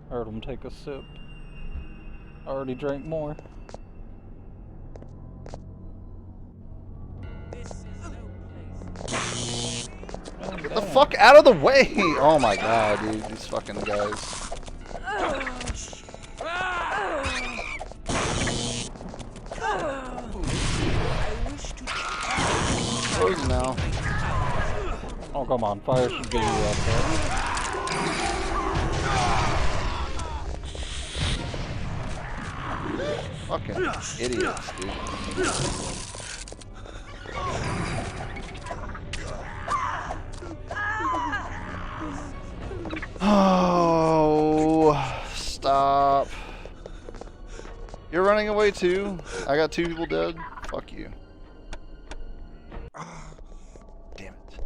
Heard him take a sip. Already drank more. Get the fuck out of the way! Oh my god, dude. These fucking guys. Close now. Oh, come on. Fire should get you up there. Fucking idiots, dude. You're running away too? I got 2 people dead? Fuck you. Damn it.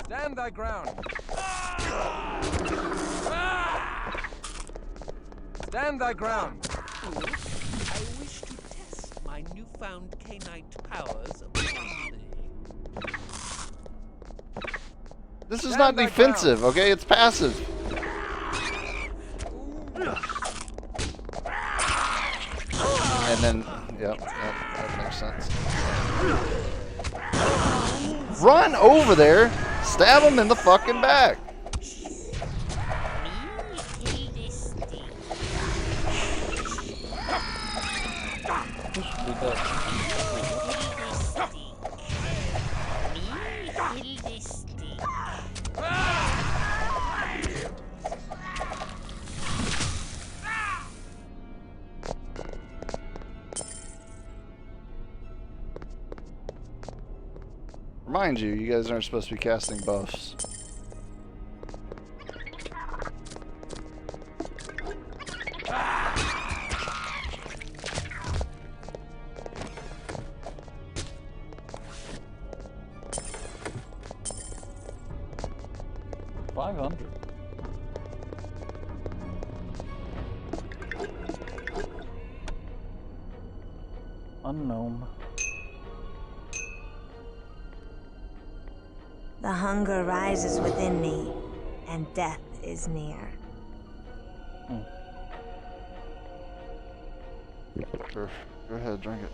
Stand thy ground. Stand thy ground. Fool, I wish to test my newfound canite powers upon thee. This is not defensive, okay? It's passive. And then, yep, that makes sense. Run over there, stab him in the fucking back. Remind you, you guys aren't supposed to be casting buffs. Unknown. The hunger rises within me, and death is near. Sure. Go ahead, drink it.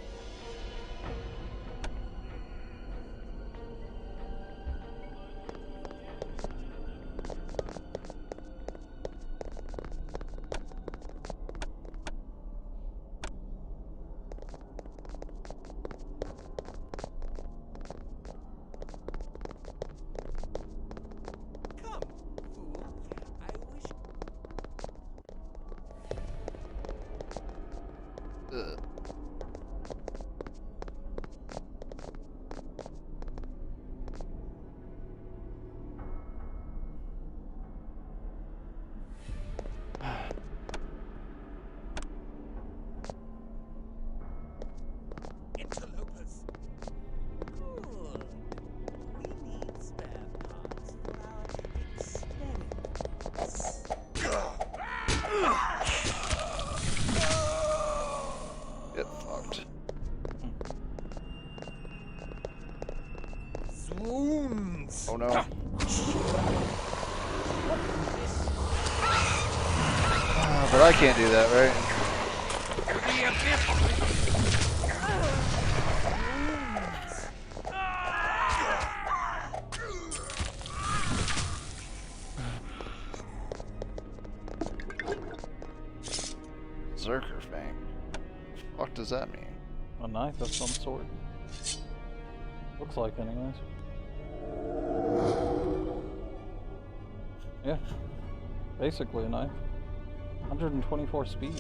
Interlopers. Good. We need spare parts for our experiments. Get fucked. Swoons. Oh no. But I can't do that, right? Zerker Fang. What does that mean? A knife of some sort. Looks like, anyways. Yeah. Basically a knife. 124 speed.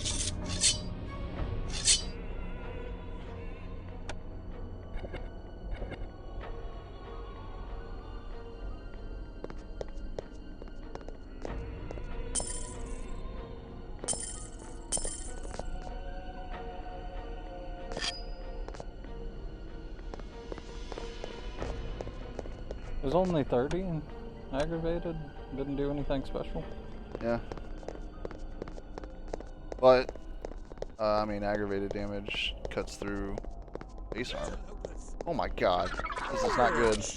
It was only 30 and aggravated. Didn't do anything special. Yeah. But, I mean, aggravated damage cuts through base armor. Oh my god. This is not good. The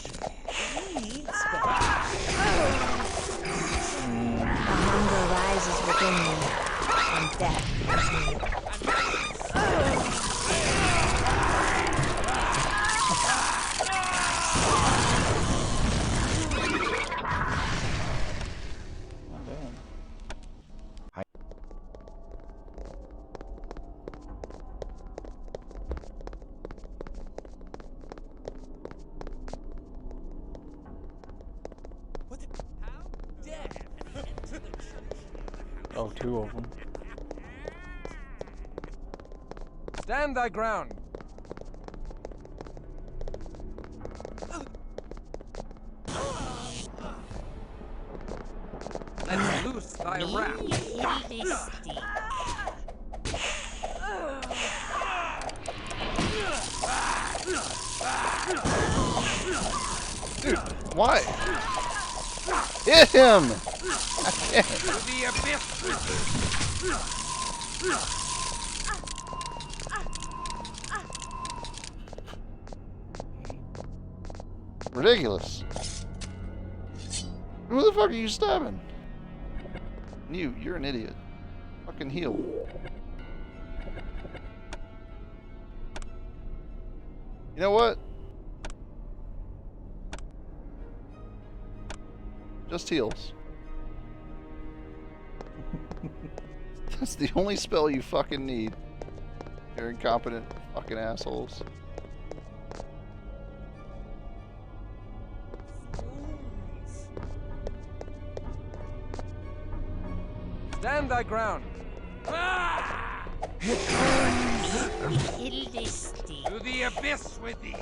hunger rises within me, and death is near. Oh, 2 of them. Stand thy ground. my wrath. Dude, why? Hit him! I can't. To the abyss with you. Ridiculous. Who the fuck are you stabbing? You're an idiot. Fucking heal. You know what? Just heals. That's the only spell you fucking need. You're incompetent fucking assholes. Stand thy ground. Kill this thing. To the abyss with thee.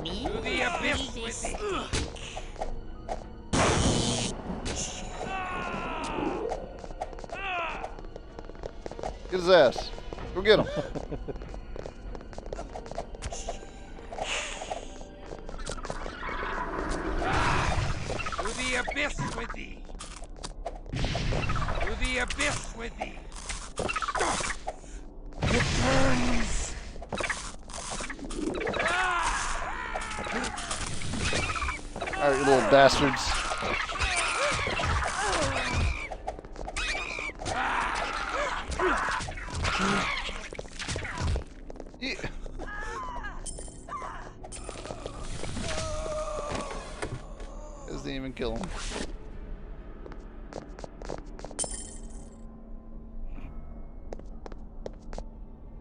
Me? To the abyss Kill with this thee. thing. Get his ass. Go get him. To the abyss with thee. To the abyss with thee. Returns. Alright, you little bastards. Yeah. Doesn't even kill him.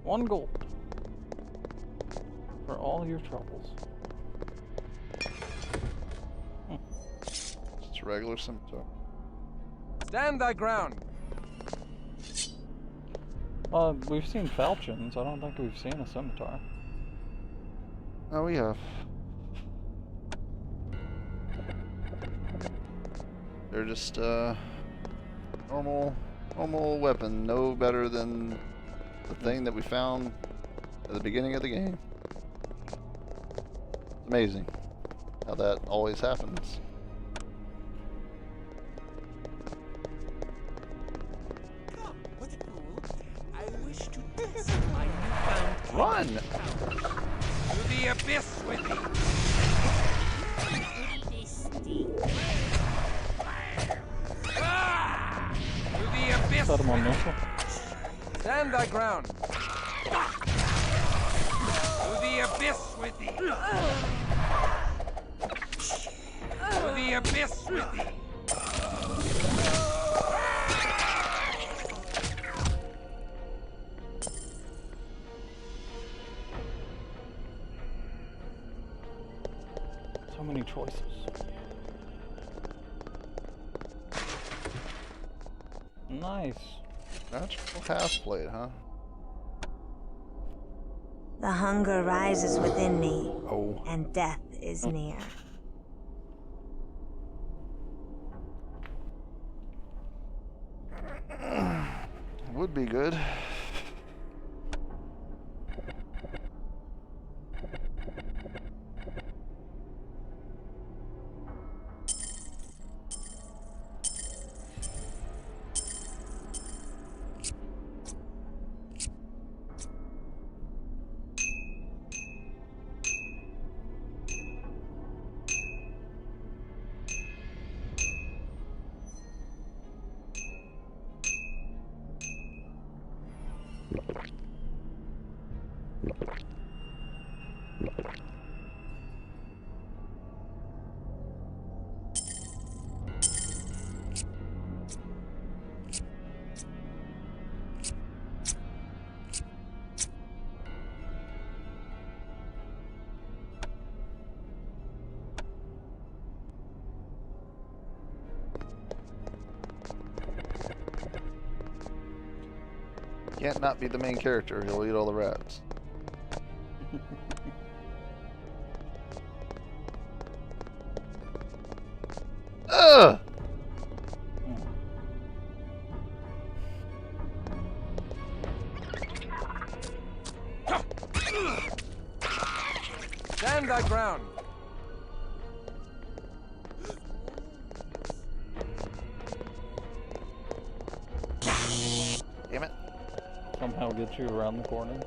One gold for all your troubles. It's a regular scimitar. Stand thy ground. We've seen falchions. I don't think we've seen a scimitar. Oh, we have. They're just normal weapon, no better than the thing that we found at the beginning of the game. It's amazing how that always happens. Come, what a fool. I wish to test my newfound Run! To the abyss with thee. Kill this thing. To the abyss Set him on with thee. missile. Stand thy ground. To the abyss with thee. To the abyss with thee. So many choices. Nice. Magical half blade, huh? The hunger rises within me, Oh. and death is near. Would be good. Can't not be the main character. He'll eat all the rats. Ugh! Stand thy ground. Damn it. Somehow get you around the corner.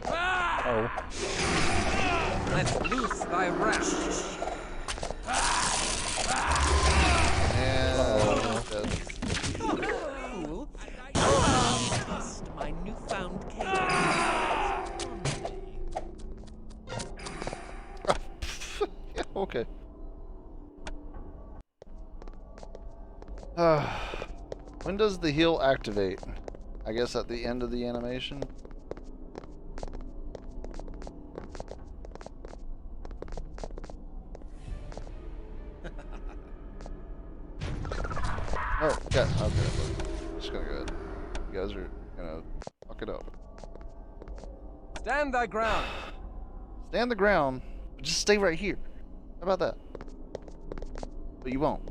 Oh. Let's loose thy wrath. And Fool. Taste my newfound cadence. yeah, okay. When does the heal activate? I guess at the end of the animation? Oh, yeah, okay. Just gonna go ahead. You guys are gonna fuck it up. Stand thy ground. Stand the ground, but just stay right here. How about that? But you won't.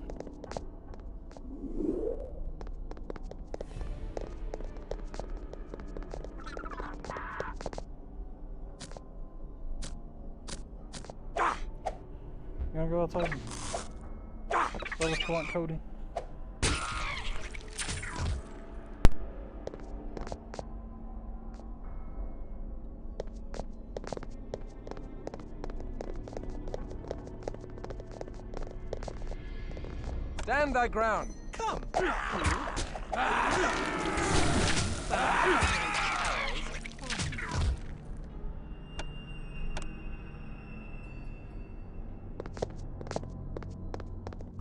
You gonna go outside? Is that what you want, Cody? Stand thy ground. Come.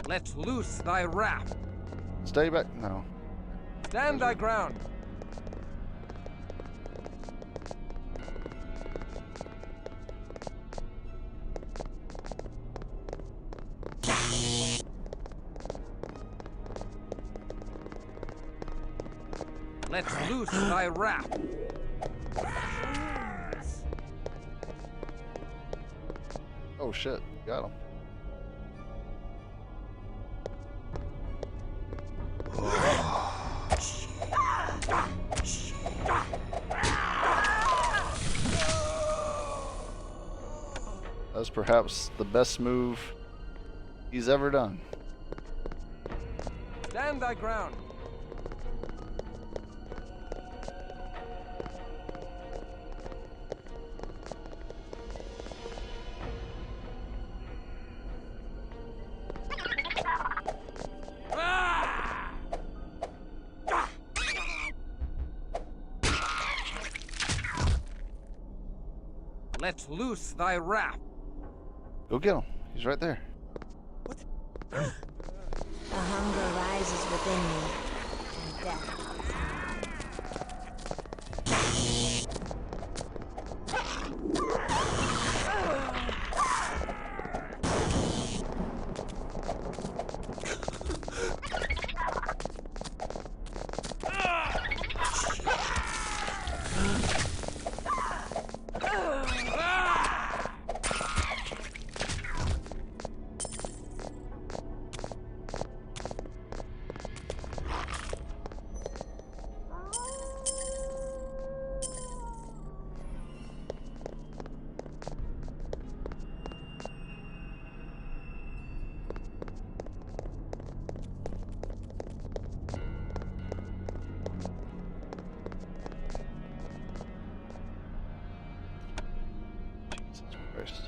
Let's loose thy wrath. Stay back. No. Stand thy ground. Let's loose thy wrath. Oh shit. Got him. That's perhaps the best move he's ever done. Stand thy ground. Let's loose thy wrath. Go get him. He's right there. The hunger rises within me, and death. Christ.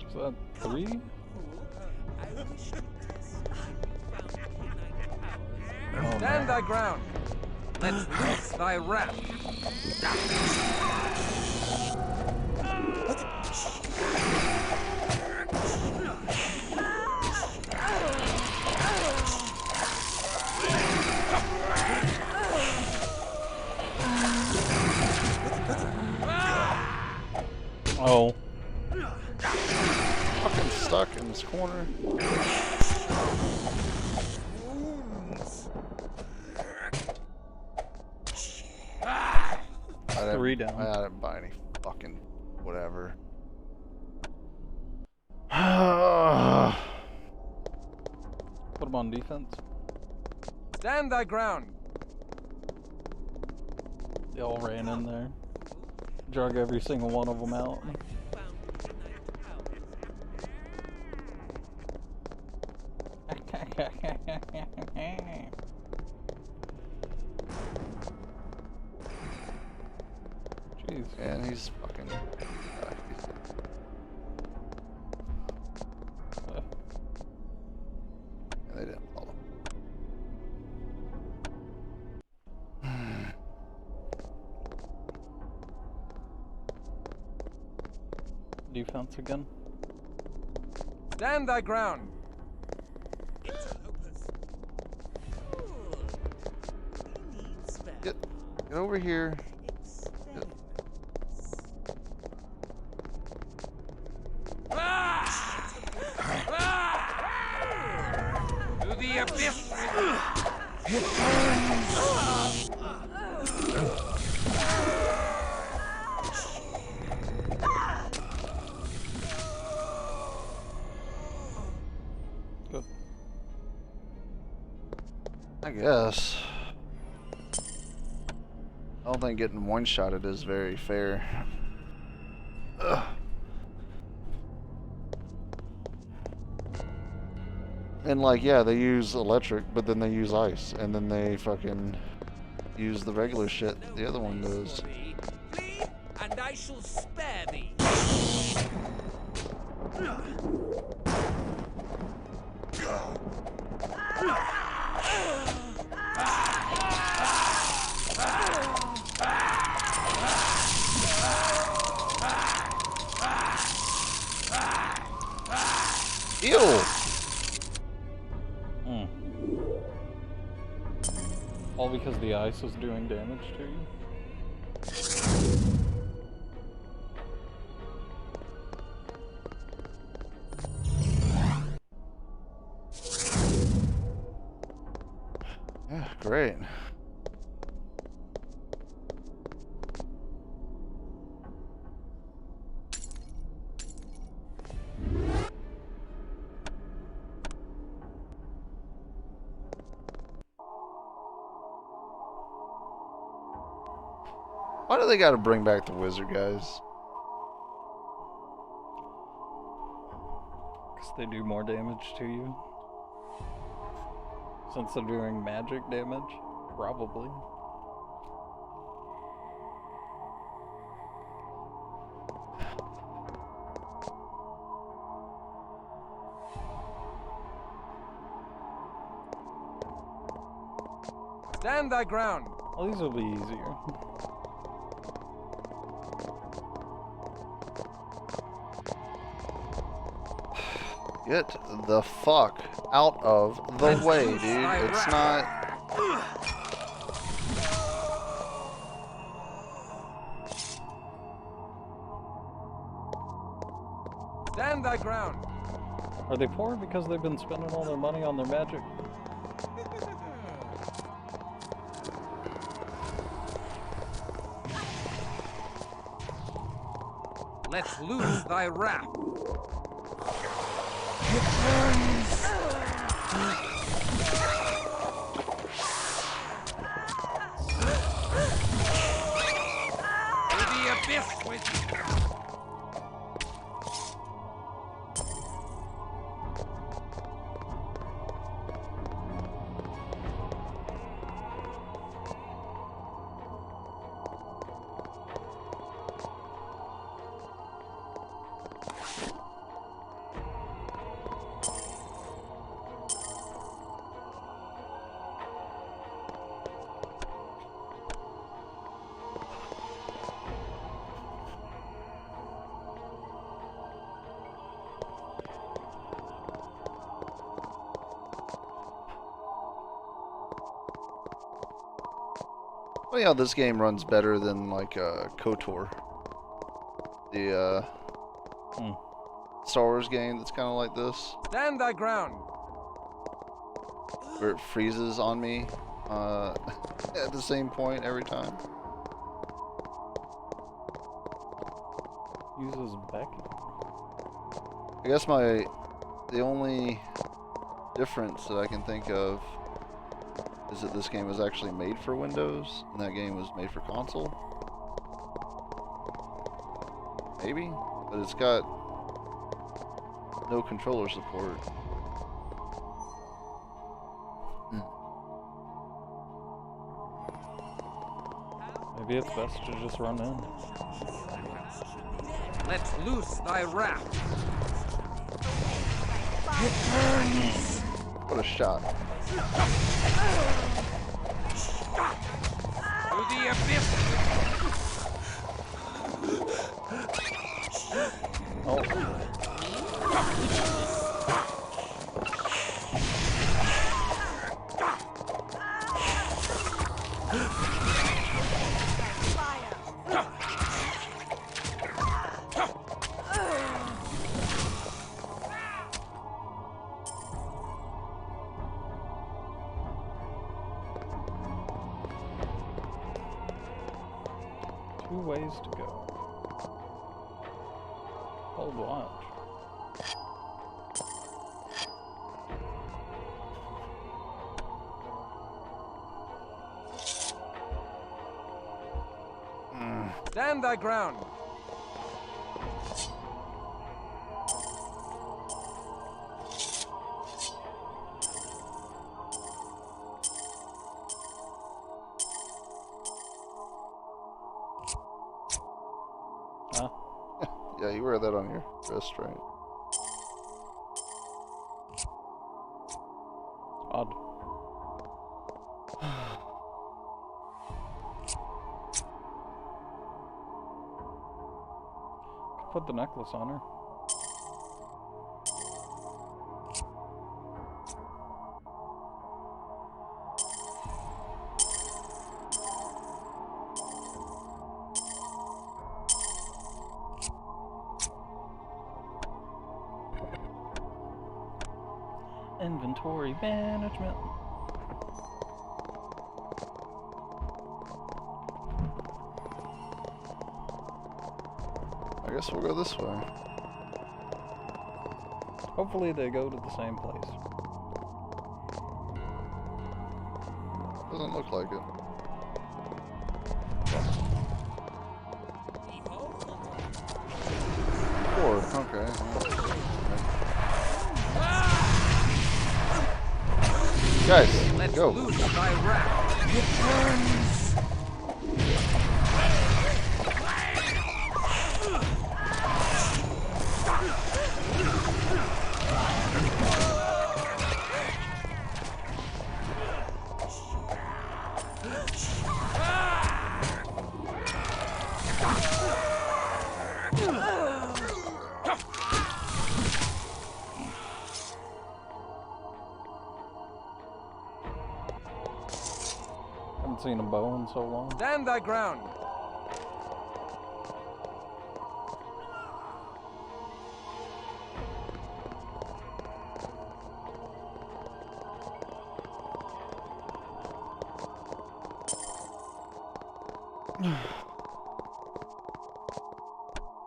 Is that 3? Stand thy ground. Let's loose thy wrath. Oh. Fucking stuck in this corner. 3 down. I didn't buy any fucking whatever. Put him on defense. Stand thy ground. They all ran in there. Drug every single one of them out. Jeez. And he's fucking. And they didn't follow. Defense again. Stand thy ground. Get over here. To the abyss. Good. I guess. I don't think getting one-shotted is very fair. Ugh. And like, yeah, they use electric, but then they use ice, and then they fucking use the regular shit the other one does. And I shall spare thee. Ew! All because the ice is doing damage to you? Yeah, great. Why do they gotta bring back the wizard guys? Because they do more damage to you. Since they're doing magic damage? Probably. Stand thy ground. Well, these will be easier. Get the fuck out of the way, dude. It's not... Stand thy ground. Are they poor because they've been spending all their money on their magic? Let's lose thy wrath. To the abyss with you. Well, yeah, this game runs better than, like, KOTOR. The, Star Wars game that's kind of like this. Stand thy ground. Where it freezes on me, at the same point every time. Uses Becky. I guess the only difference that I can think of is that this game was actually made for Windows and that game was made for console. Maybe, but it's got no controller support. Maybe it's best to just run in. Let loose thy wrath. What a shot. To the abyss. Oh. Two ways to go. Hold watch. Stand thy ground. Huh? Yeah, you wear that on your wrist, right? Odd. Put the necklace on her. Inventory management. I guess we'll go this way. Hopefully they go to the same place. Doesn't look like it. Or, okay. Guys, Let's go. loose thy wrath. Haven't seen a bow in so long. Stand thy ground.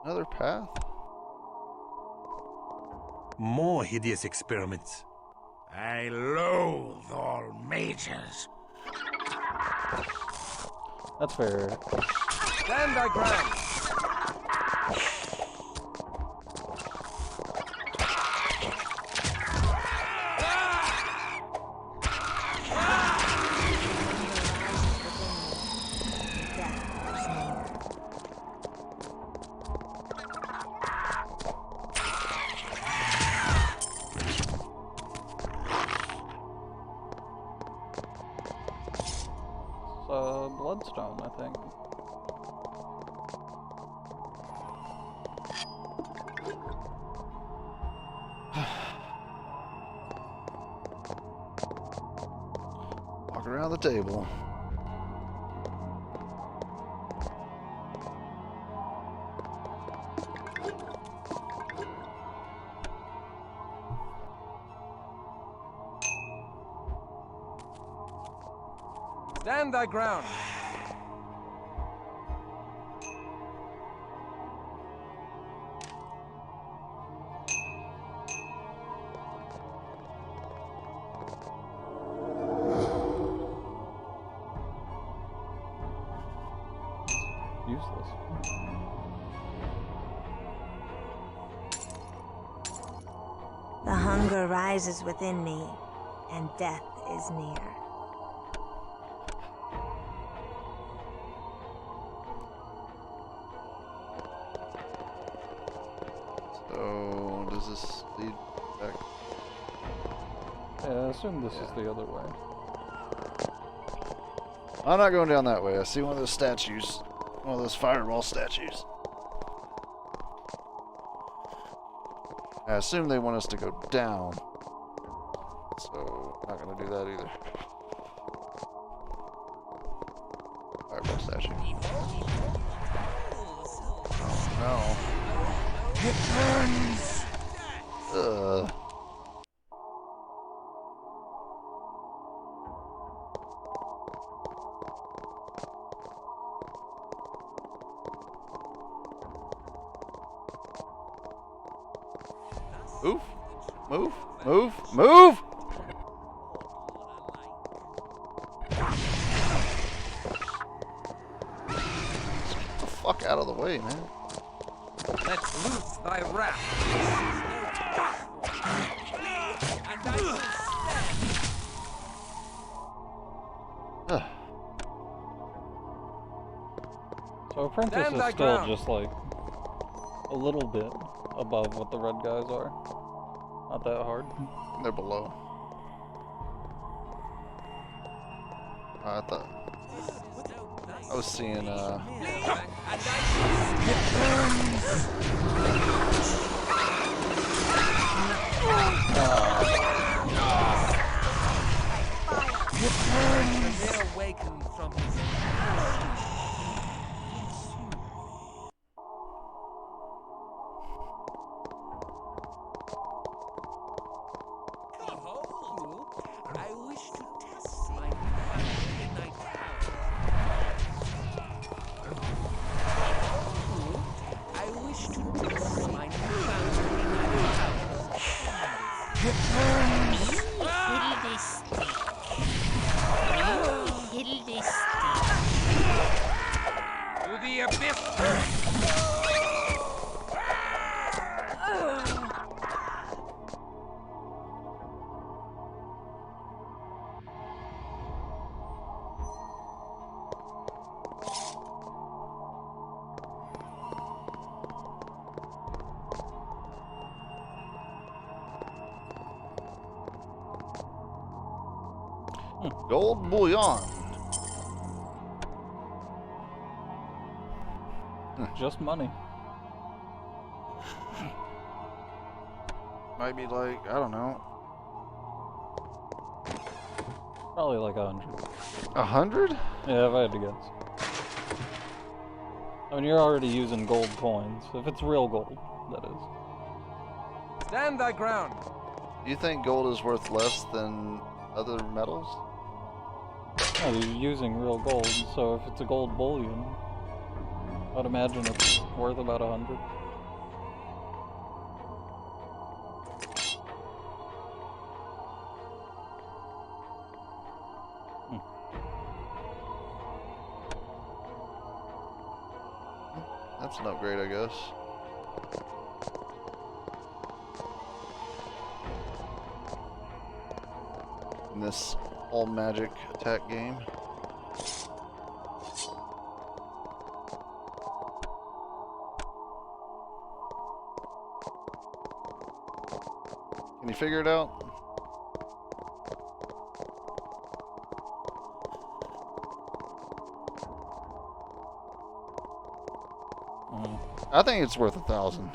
Another path? More hideous experiments. I loathe all mages. That's fair. Stand thy ground. Bloodstone, I think. Walk around the table. Stand thy ground. useless. The hunger rises within me, and death is near. So, does this lead back? Yeah, I assume this is the other way. I'm not going down that way. I see one of those statues. One of those fireball statues. I assume they want us to go down. So, not going to do that either. Fireball statue. Oh no. It burns! Move! Move! Move! Move! Get the fuck out of the way, man. Let's loose thy wrath. And I will So Apprentice Stand is thy still ground. just like a little bit above what the red guys are. Not that hard. They're below. I thought I was seeing awakened from his Behold, I wish to test my newfound midnight power. I wish to test my newfound midnight power. to the abyss. gold bullion. Just money. Might be like, I don't know. Probably like 100. 100? Yeah, if I had to guess. I mean, you're already using gold coins. If it's real gold, that is. Stand thy ground. Do you think gold is worth less than other metals? No, you're using real gold, so if it's a gold bullion, I'd imagine it's worth about 100. That's an upgrade, I guess. In this all magic attack game. Can you figure it out? I think it's worth 1,000.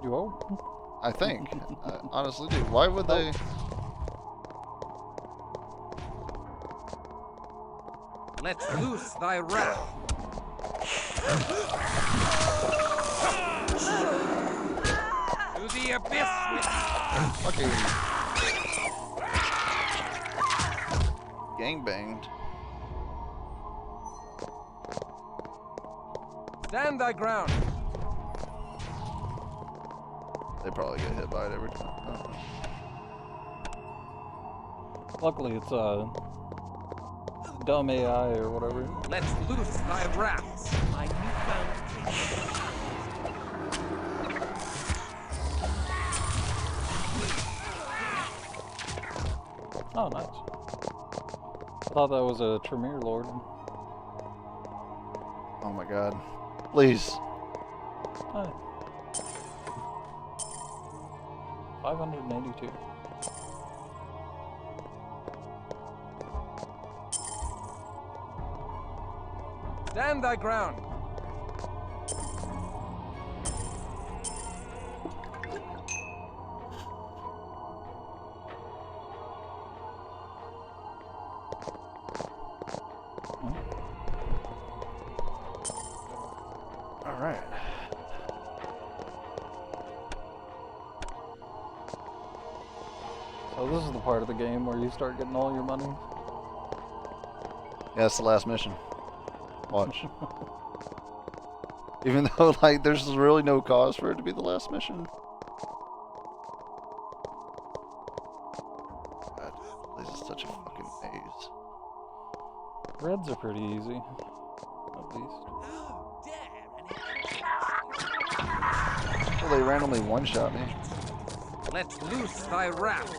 You hope? I think. I honestly do. Why would they? Let's loose thy wrath. To the abyss with Fucking gangbanged. Stand thy ground. They probably get hit by it every time. I don't know. Luckily, it's dumb AI or whatever. Let's loose thy wrath. My newfound Oh, nice. I thought that was a Tremere Lord. Oh my god. Please. Oh. 582. Stand thy ground. Alright. So this is the part of the game where you start getting all your money. Yeah, that's the last mission. Watch. Even though, like, there's really no cause for it to be the last mission. God, this is such a fucking maze. Reds are pretty easy. At least. Well, they randomly one-shot me. Let's loose thy wrath.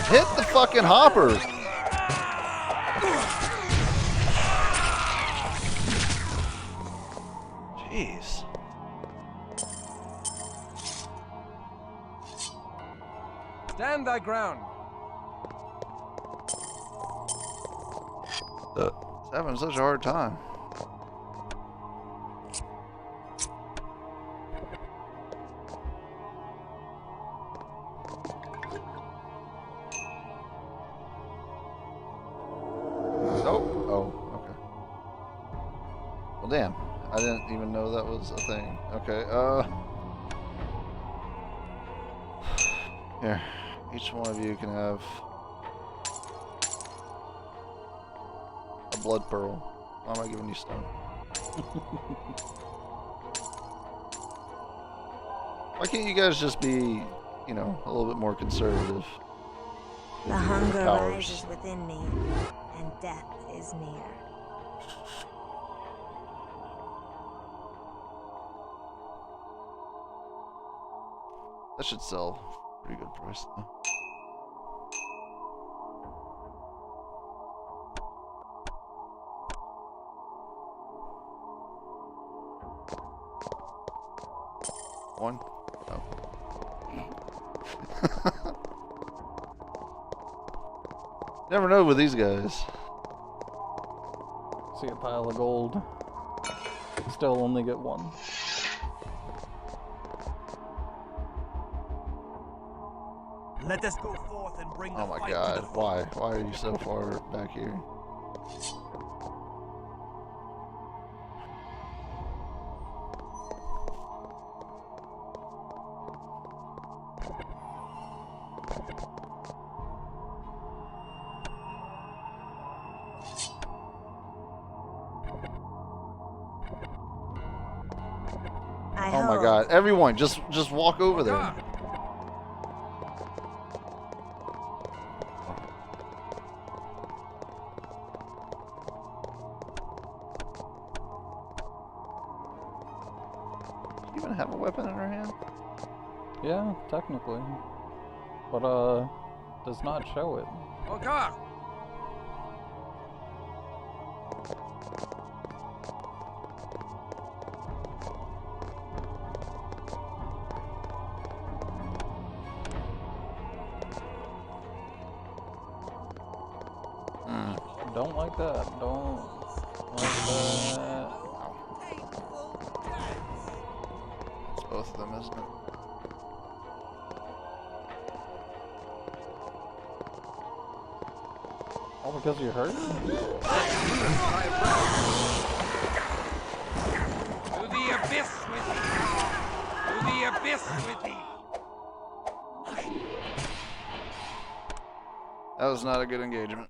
Hit the fucking hopper! Jeez. Stand thy ground. It's having such a hard time. Well, damn. I didn't even know that was a thing. Okay, here. Each one of you can have a blood pearl. Why am I giving you stone? Why can't you guys just be, you know, a little bit more conservative? The hunger rises within me, and death is near. That should sell pretty good price though. One? Oh. Never know with these guys. See a pile of gold. Still only get one. Let us go forth and bring the Oh my fight god, to the why? Why are you so far back here? Oh my god, everyone, just walk over there. Even have a weapon in her hand? Yeah, technically. But, does not show it. Okay. Don't like that. Don't like that. It's both of them, isn't it? All because you're hurt? To the abyss with thee! To the abyss with thee! That was not a good engagement.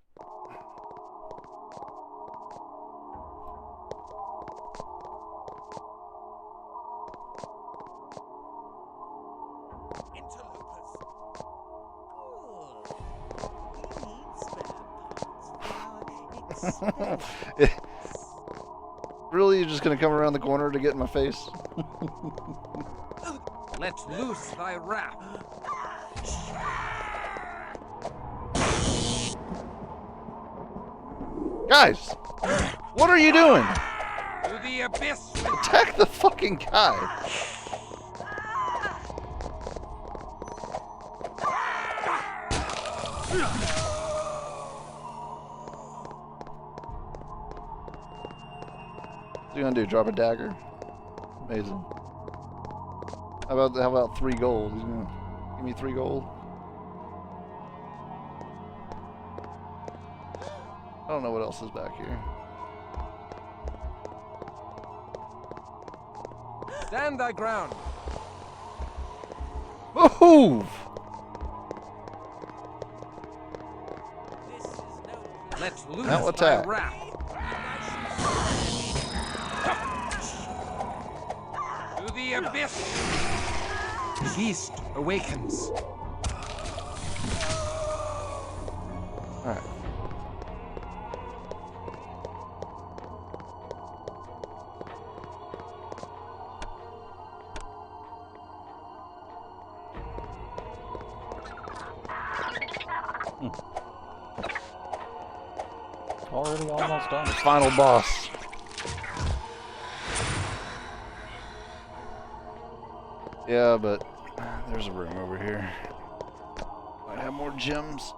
Really? You're just gonna come around the corner to get in my face? Let loose thy wrath! Guys! What are you doing? To the abyss with thee! Attack the fucking guy! What's he gonna do? Drop a dagger? Amazing. How about 3 gold? He's gonna give me 3 gold? I don't know what else is back here. Stand thy ground! Move! Let loose Now thy attack. wrath! To the abyss! The beast awakens. Alright. Already almost done. Final boss. Yeah, but there's a room over here. Might have more gems.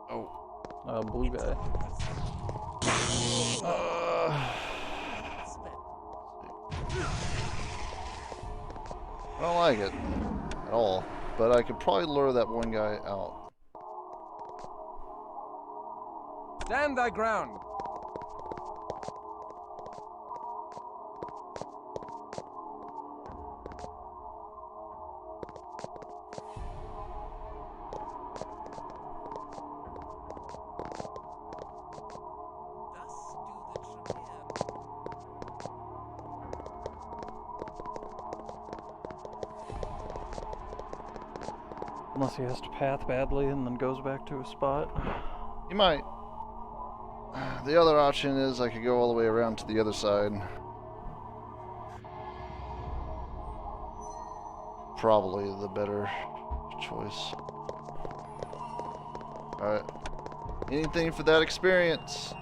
Oh. Blue guy. I don't like it at all, but I could probably lure that one guy out. Stand thy ground! Unless he has to path badly and then goes back to his spot. You might. The other option is I could go all the way around to the other side. Probably the better choice. Alright. Anything for that experience?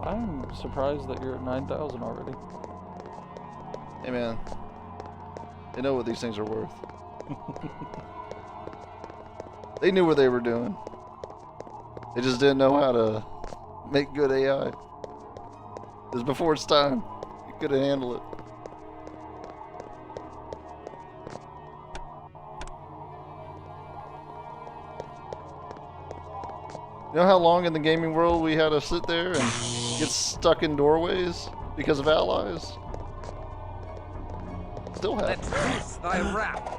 I'm surprised that you're at 9,000 already. Hey man, they know what these things are worth. They knew what they were doing. They just didn't know how to make good AI. It was before its time. It couldn't handle it. You know how long in the gaming world we had to sit there and get stuck in doorways because of allies? Still have. Let loose thy wrath!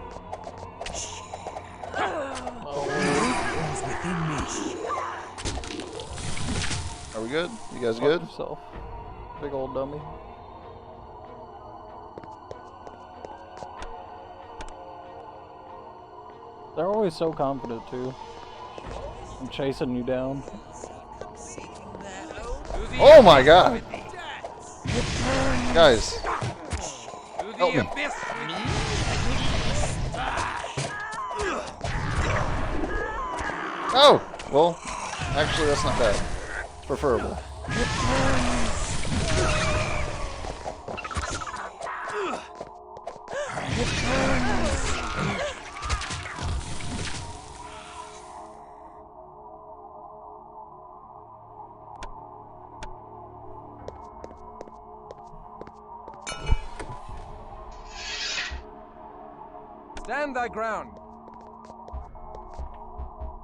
Are we good? You guys good? Yourself. Big old dummy. They're always so confident too. I'm chasing you down. Oh my god! Guys, help me. Oh! Well, actually that's not bad. It's preferable. Stand thy ground.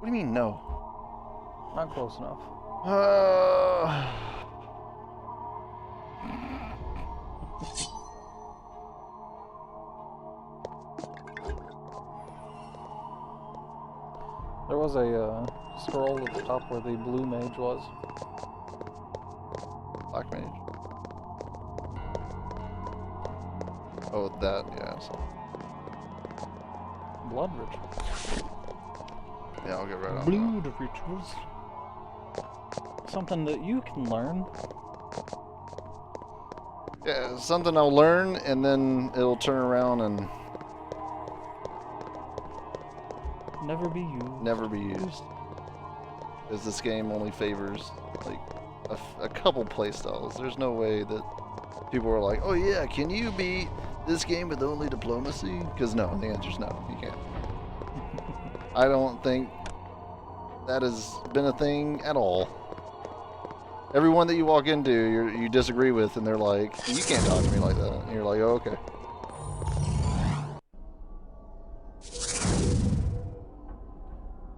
What do you mean, no? Not close enough. There was a scroll at the top where the blue mage was. Black mage. Oh, that, yeah. So. Blood rituals. Yeah, I'll get right on Blood rituals. Something that you can learn. Yeah, something I'll learn, and then it'll turn around and never be used. Never be used. Because this game only favors like a couple playstyles. There's no way that people are like, oh yeah, can you beat this game with only diplomacy? Because no, the answer's no, you can't. I don't think that has been a thing at all. Everyone that you walk into, you disagree with, and they're like, you can't talk to me like that. And you're like, oh, okay.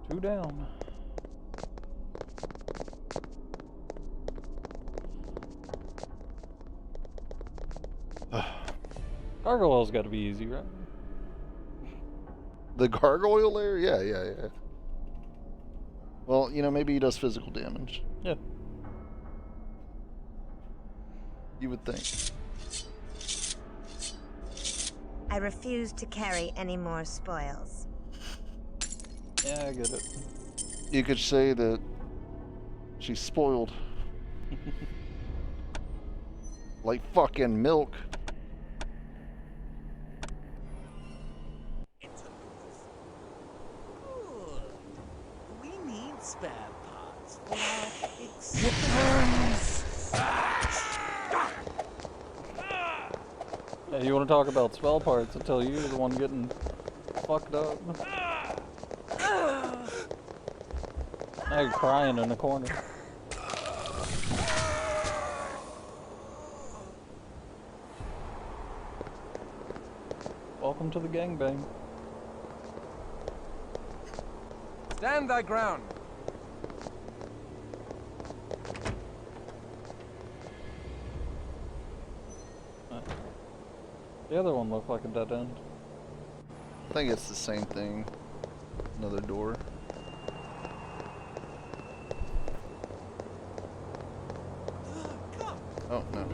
Two down. Gargoyle's got to be easy, right? The gargoyle layer? Yeah. Well, you know, maybe he does physical damage. Yeah. You would think. I refuse to carry any more spoils. Yeah, I get it. You could say that she's spoiled. Like fucking milk. We need spare parts for our experiments. Yeah, you want to talk about spell parts until you're the one getting fucked up. Now you're crying in the corner. Welcome to the gangbang. Stand thy ground. The other one looked like a dead end. I think it's the same thing. Another door. Oh, no.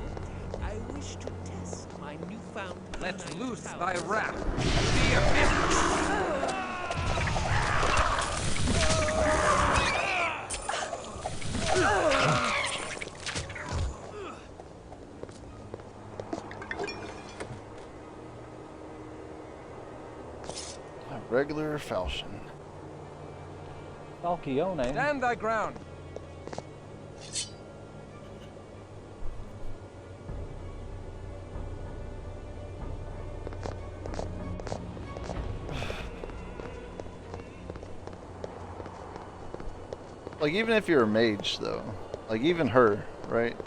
I wish to test my newfound. Let loose thy wrath. The abyss. Regular falchion. Falchione. Stand thy ground. Like, even if you're a mage, though, like, even her, right?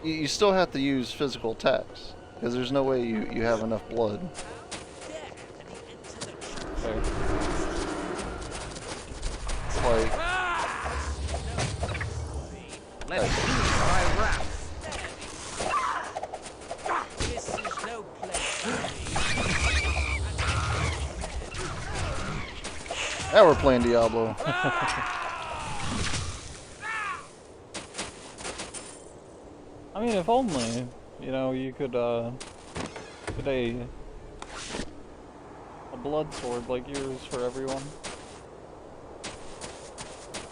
You still have to use physical attacks, because there's no way you have enough blood. Okay. It's like... Let loose thy wrath. This is no place. Now we're playing Diablo. I mean, if only, you know, you could, get a blood sword like yours for everyone.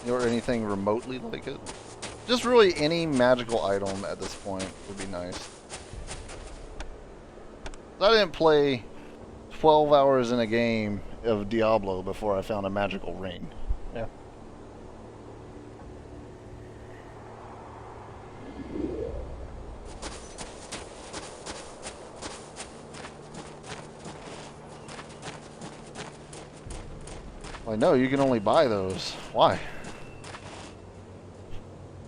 Or anything remotely like it. Just really any magical item at this point would be nice. I didn't play 12 hours in a game of Diablo before I found a magical ring. Yeah. Like, no, you can only buy those. Why?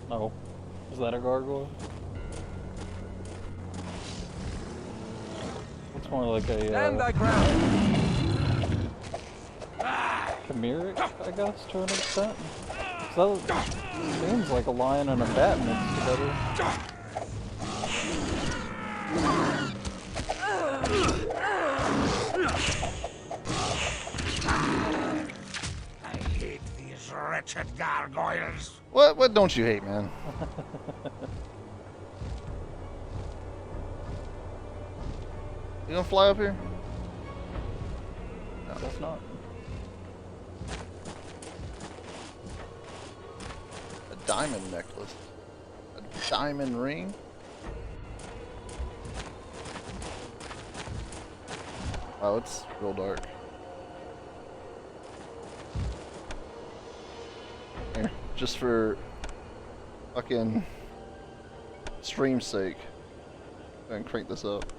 No. Is that a gargoyle? It's more like a Stand thy ground. chimeric, I guess, to an extent. So that seems like a lion and a bat mixed together. I hate these wretched gargoyles. What don't you hate, man? You gonna fly up here? No, guess not. A diamond necklace. A diamond ring? Wow, it's real dark. Here, just for fucking stream's sake. Go ahead and crank this up.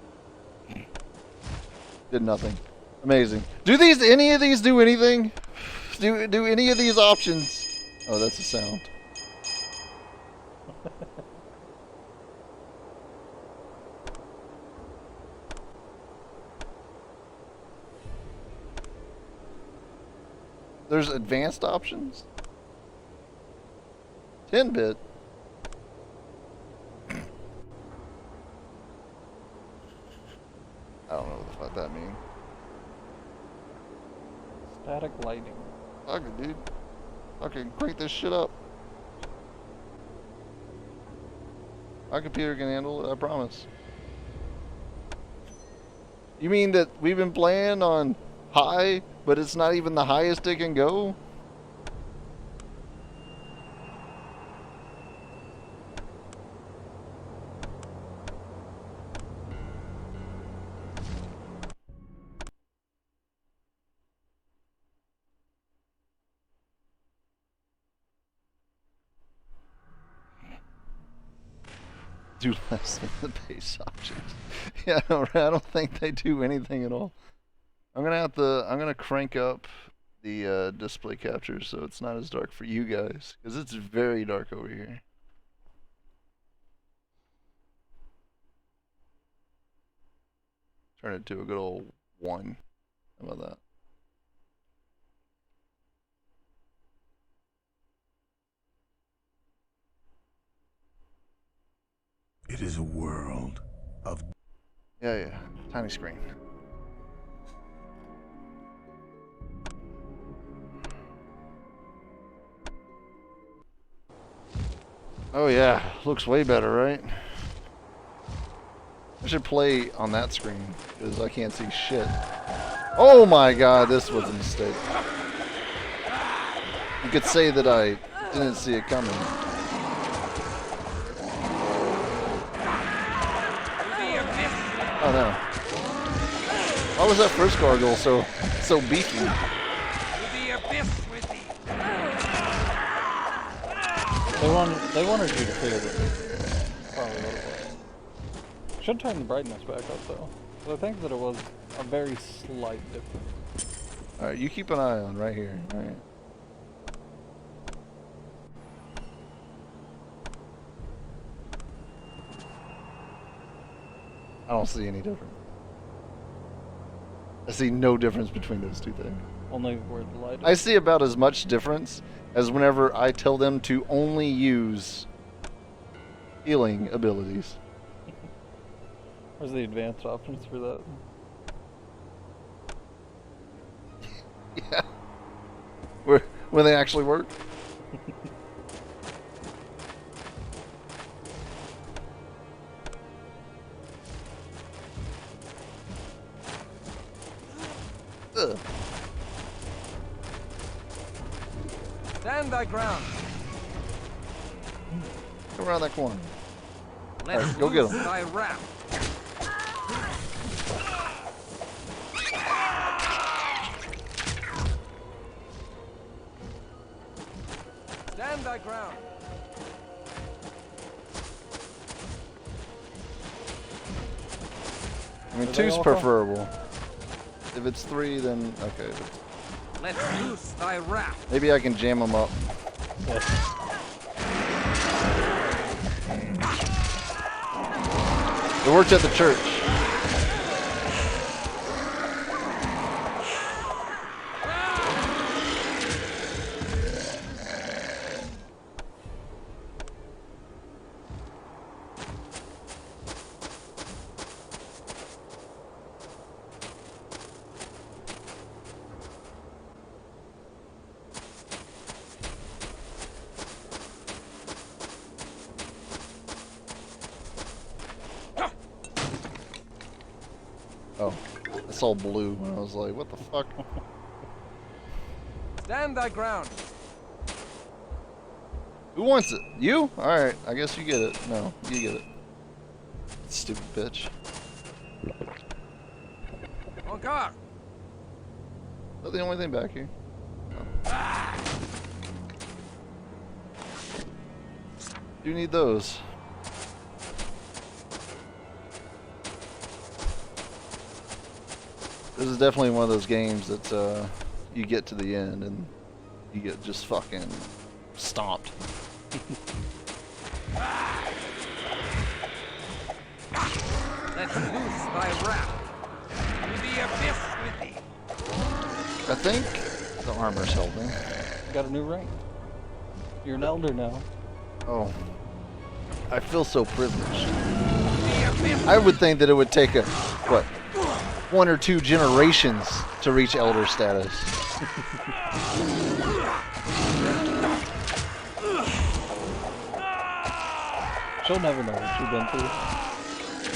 Did nothing. Amazing. Do any of these do anything? Do any of these options? Oh, that's a sound. There's advanced options? 10-bit? I don't know what the fuck that means. Static lighting. Fuck it, dude. Fucking crank this shit up. My computer can handle it, I promise. You mean that we've been playing on high, but it's not even the highest it can go? Do less than the base options. Yeah, I don't think they do anything at all. I'm gonna crank up the display capture so it's not as dark for you guys, because it's very dark over here. Turn it to a good old 1. How about that? It is a world of... Yeah, tiny screen. Oh yeah, looks way better, right? I should play on that screen, because I can't see shit. Oh my god, this was a mistake. You could say that I didn't see it coming. Oh no. Why was that first gargoyle so beefy? They wanted you to feel it. Probably what it was. Should turn the brightness back up though. But I think that it was a very slight difference. Alright, you keep an eye on right here. Alright. I don't see any difference. I see no difference between those two things. Only where the light is. I see about as much difference as whenever I tell them to only use healing abilities. Where's the advanced options for that? Yeah. Where they actually work? Ugh. Stand thy ground. Come around that corner. Let's Alright, go get him. thy wrath. Stand thy ground. I mean, 2's preferable. If it's 3, then okay. Let's loose thy wrath. Maybe I can jam them up. It worked at the church. Oh, I saw blue and I was like, what the fuck? Stand thy ground. Who wants it? You? Alright, I guess you get it. No, you get it. Stupid bitch. Encore. Is that the only thing back here? Oh. Do need those. This is definitely one of those games that you get to the end and you get just fucking stomped. Let loose thy wrath. To the abyss with thee. I think the armor's helping. You got a new rank. You're an elder now. Oh. I feel so privileged. I would think that it would take a, what, 1 or 2 generations to reach elder status. She'll never know what you've been through.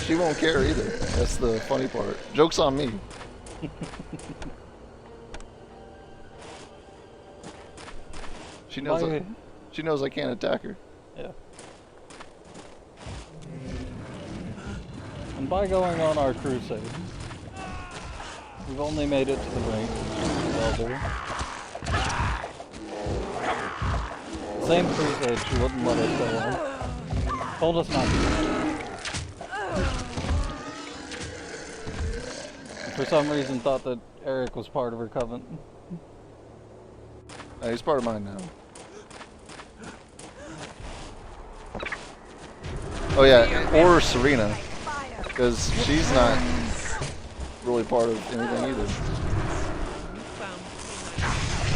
She won't care either. That's the funny part. Joke's on me. She knows I can't attack her. Yeah. And by going on our crusade, we've only made it to the rank of elder. Same crusade she wouldn't let us go on. Told us not to. For some reason thought that Eric was part of her covenant. He's part of mine now. Oh yeah, or Serena, because she's not really part of anything either.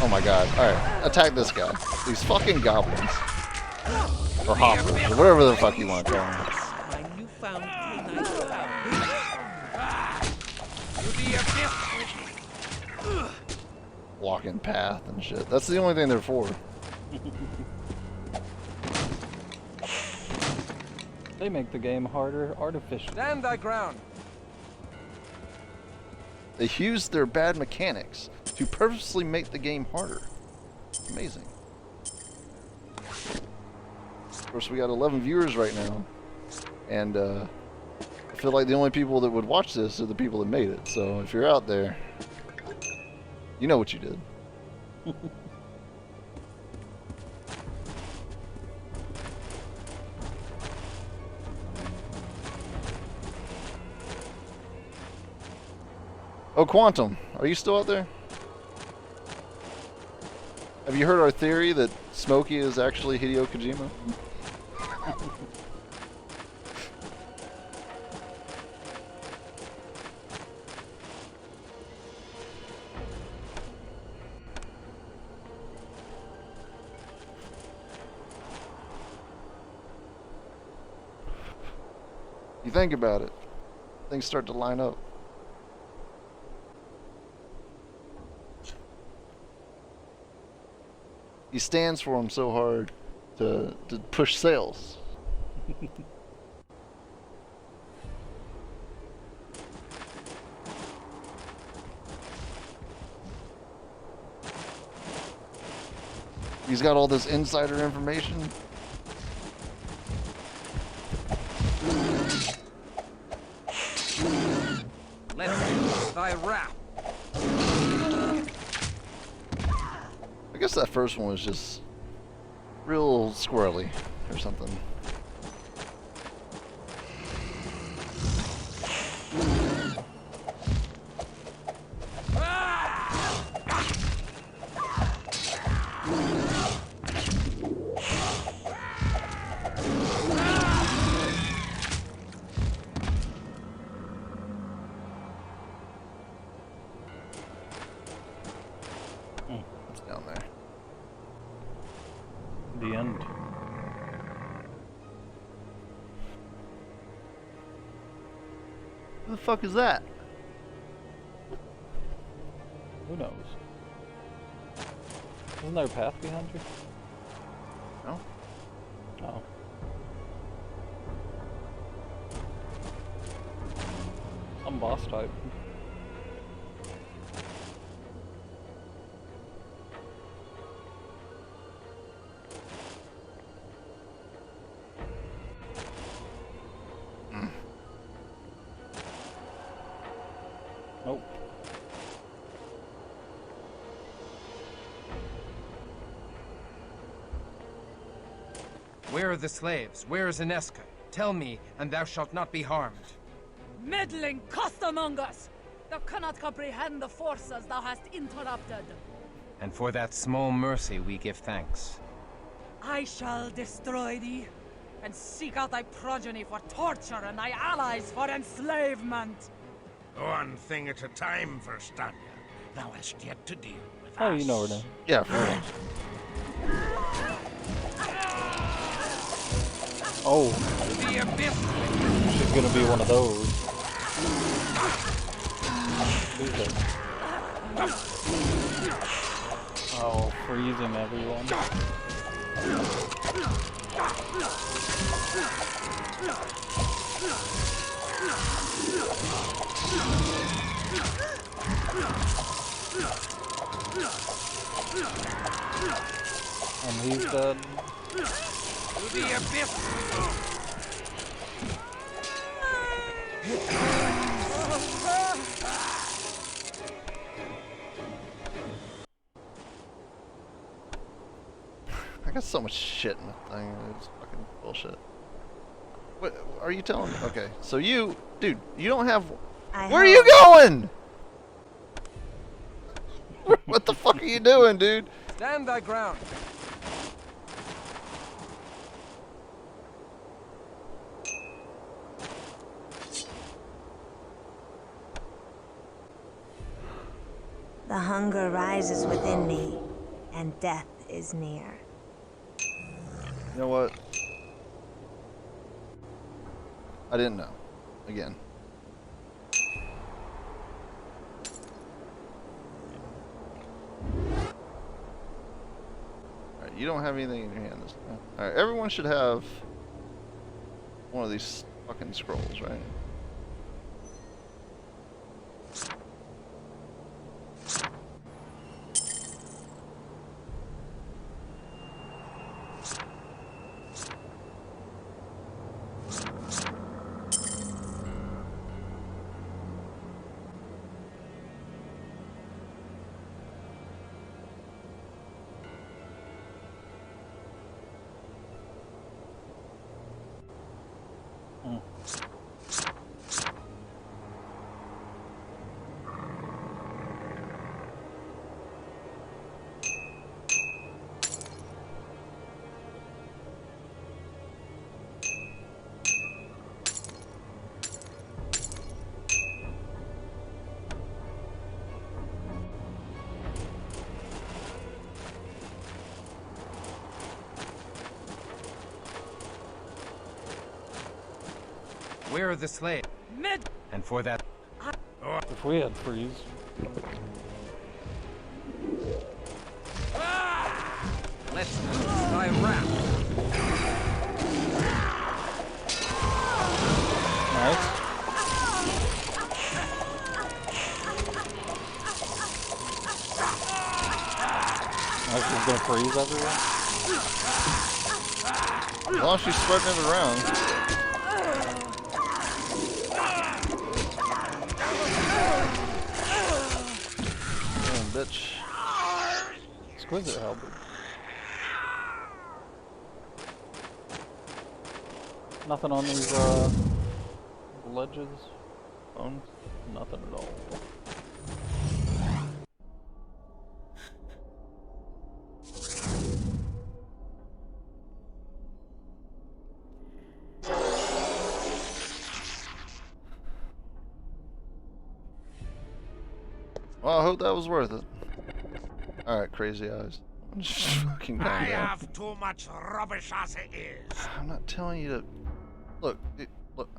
Oh my god, alright, attack this guy. These fucking goblins. Or hoppers, or whatever the fuck you want to call them. Walking path and shit. That's the only thing they're for. They make the game harder artificially. Stand thy ground. They used their bad mechanics to purposely make the game harder. Amazing. Of course, we got 11 viewers right now, and I feel like the only people that would watch this are the people that made it. So if you're out there, you know what you did. Oh, Quantum, are you still out there? Have you heard our theory that Smokey is actually Hideo Kojima? You think about it, things start to line up. He stands for him so hard to push sales. He's got all this insider information. Let's use thy wrath. I guess that first one was just real squirrely or something. It's down there. The end. Who the fuck is that? Who knows? Isn't there a path behind you? No. Oh. Some boss type. Where are the slaves? Where is Ineska? Tell me, and thou shalt not be harmed. Meddling costermongers! Thou cannot comprehend the forces thou hast interrupted. And for that small mercy we give thanks. I shall destroy thee, and seek out thy progeny for torture and thy allies for enslavement. One thing at a time, Verstania. Thou hast yet to deal with Oh, us. you know her name. Yeah, for real. Oh. The abyss! She's gonna be one of those. Who's that? Oh, freezing everyone. And he's dead. To the abyss! I got so much shit in the thing. It's fucking bullshit. What are you telling me? Okay, so you, dude, you don't have. Where are you going? What the fuck are you doing, dude? Stand thy ground. The hunger rises within me, and death is near. You know what? I didn't know. Again. Alright, you don't have anything in your hand this time. Alright, everyone should have one of these fucking scrolls, right? Where are the slaves? And for that... If we had freeze. Let's loose thy wrath. Nice. Nice, she's gonna freeze everyone. As long as she's spreading it around. Bitch. Exquisite halberd. Nothing on these ledges, bones, nothing at all. Well, I hope that was worth it. Alright, crazy eyes. I'm just fucking calm I down. have too much rubbish as it is. I'm not telling you to... Look, look.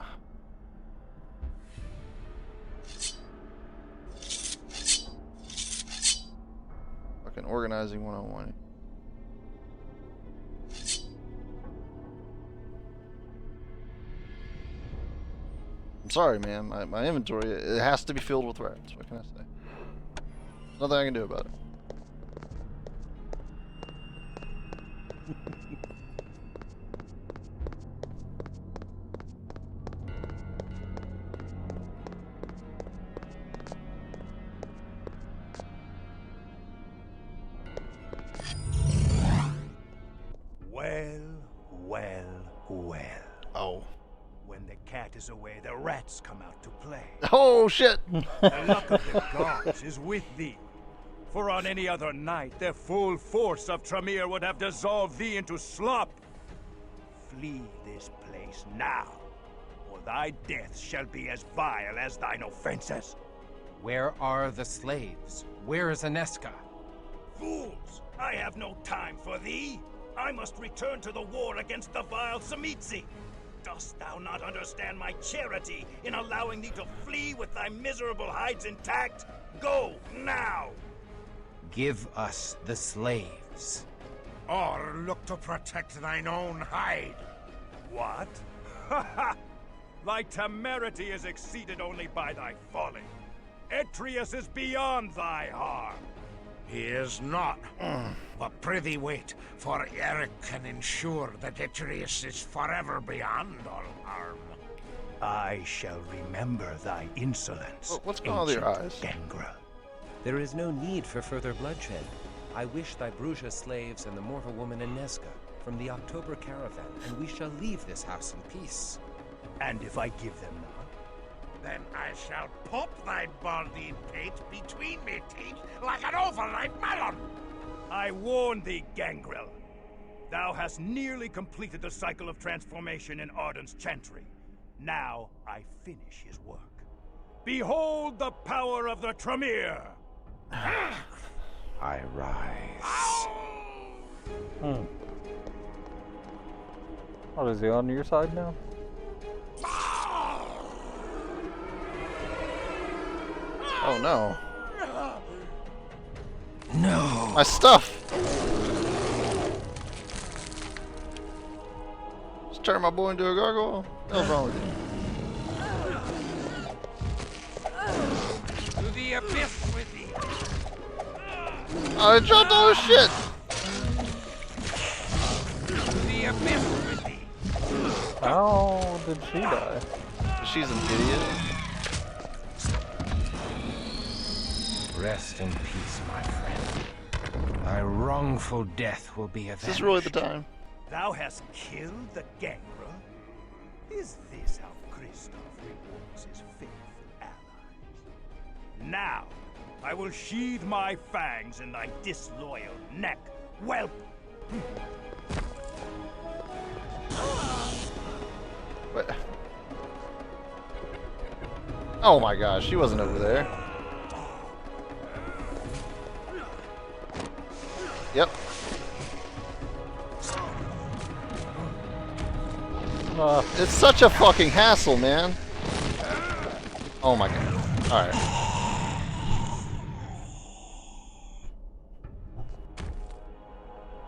Fucking organizing 101. I'm sorry, man. My inventory, it has to be filled with rats. What can I say? Nothing I can do about it. Well, Well, well. Oh. When the cat is away, the rats come out to play. Oh, shit! The luck of the gods is with thee. For on any other night, the full force of Tremere would have dissolved thee into slop. Flee this place now, or thy death shall be as vile as thine offenses. Where are the slaves? Where is Aneska? Fools! I have no time for thee. I must return to the war against the vile Samitsi. Dost thou not understand my charity in allowing thee to flee with thy miserable hides intact? Go, now! Give us the slaves. Or look to protect thine own hide. What? Ha ha! Thy temerity is exceeded only by thy folly. Etrius is beyond thy harm. He is not. But prithee wait, for Eric can ensure that Etrius is forever beyond all harm. I shall remember thy insolence. What's going on with your eyes? Gangrel. There is no need for further bloodshed. I wish thy Bruja slaves and the mortal woman Aneska from the October caravan, and we shall leave this house in peace. And if I give them not? Then I shall pop thy balding pate between me teeth like an overripe melon. I warn thee, Gangrel. Thou hast nearly completed the cycle of transformation in Arden's chantry. Now I finish his work. Behold the power of the Tremere! I rise. What, is he on your side now? Oh no. No. My stuff! Just turn my boy into a gargoyle? What's wrong with you? To the abyss with thee. I dropped all this shit! To the abyss with thee. How did she die? She's an idiot. Rest in peace, my friend. Thy wrongful death will be avenged. Is this really the time? Thou hast killed the Gangrel? Is this how Kristoff rewards his faithful allies? Now, I will sheathe my fangs in thy disloyal neck, whelp! What? Oh my gosh, she wasn't over there. Yep. It's such a fucking hassle, man. Oh my god. Alright.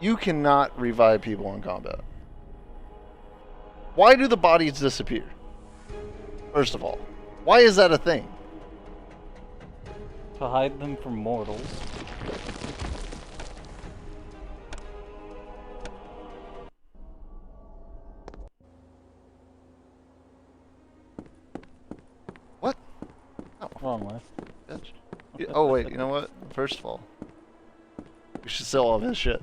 You cannot revive people in combat. Why do the bodies disappear? First of all, why is that a thing? To hide them from mortals. What? Oh. Wrong way. Bitch. Oh wait, you know what? First of all, we should sell all this shit.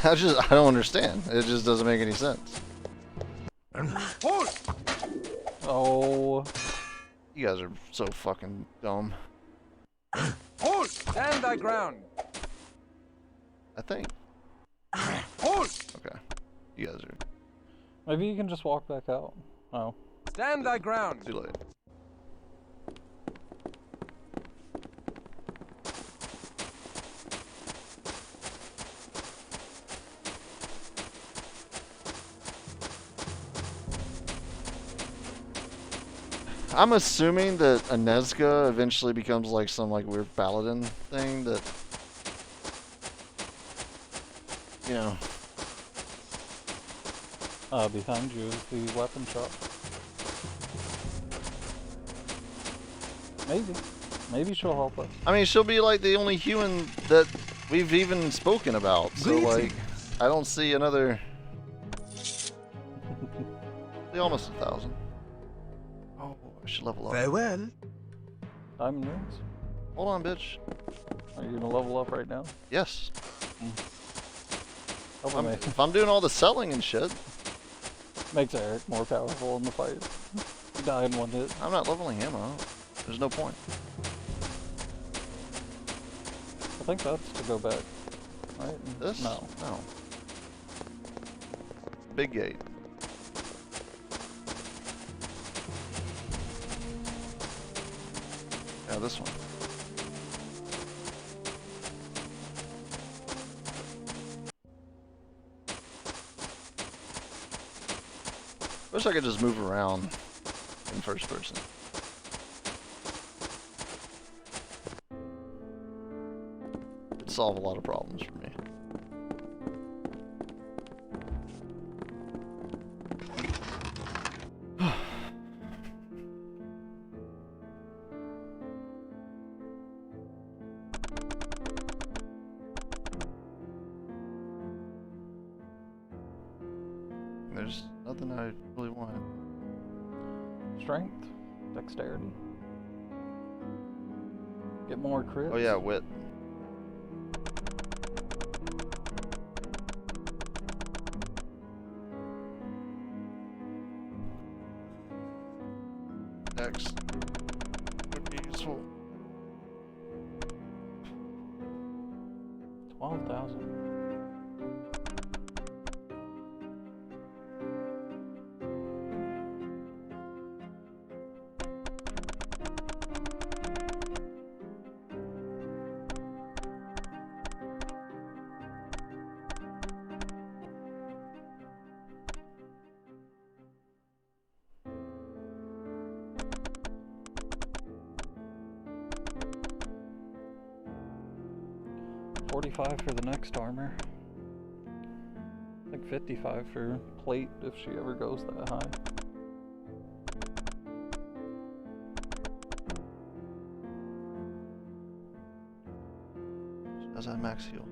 I don't understand. It just doesn't make any sense. Oh. You guys are so fucking dumb. Hold! Stand thy ground! I think. Hold! Okay. You guys are... Maybe you can just walk back out. Oh. Stand thy ground! Too late. I'm assuming that Aneska eventually becomes like some like weird paladin thing that, you know. Behind you is the weapon shop. Maybe. Maybe she'll help us. I mean, she'll be like the only human that we've even spoken about. So like, I don't see another. Almost 1,000. Oh, I should level up. Very well. Diamond rings? Hold on, bitch. Are you gonna level up right now? Yes. If I'm doing all the selling and shit. Makes Eric more powerful in the fight. You die in one hit. I'm not leveling him up. There's no point. I think that's to go back, right? This? No. No. Big gate. Yeah, this one. Wish I could just move around in first person. It'd solve a lot of problems for me. There's nothing I really wanted. Strength, dexterity. Get more crits. Oh yeah, wit. Dex would be useful. 12,000. $45 for the next armor. I think $55 for plate if she ever goes that high. She does have max heal.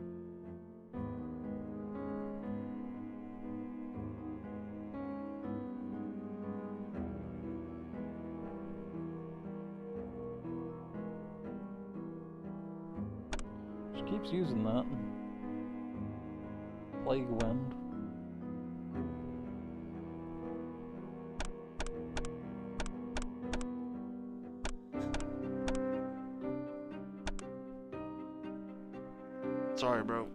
She keeps using that. Plague Wind. Sorry, bro.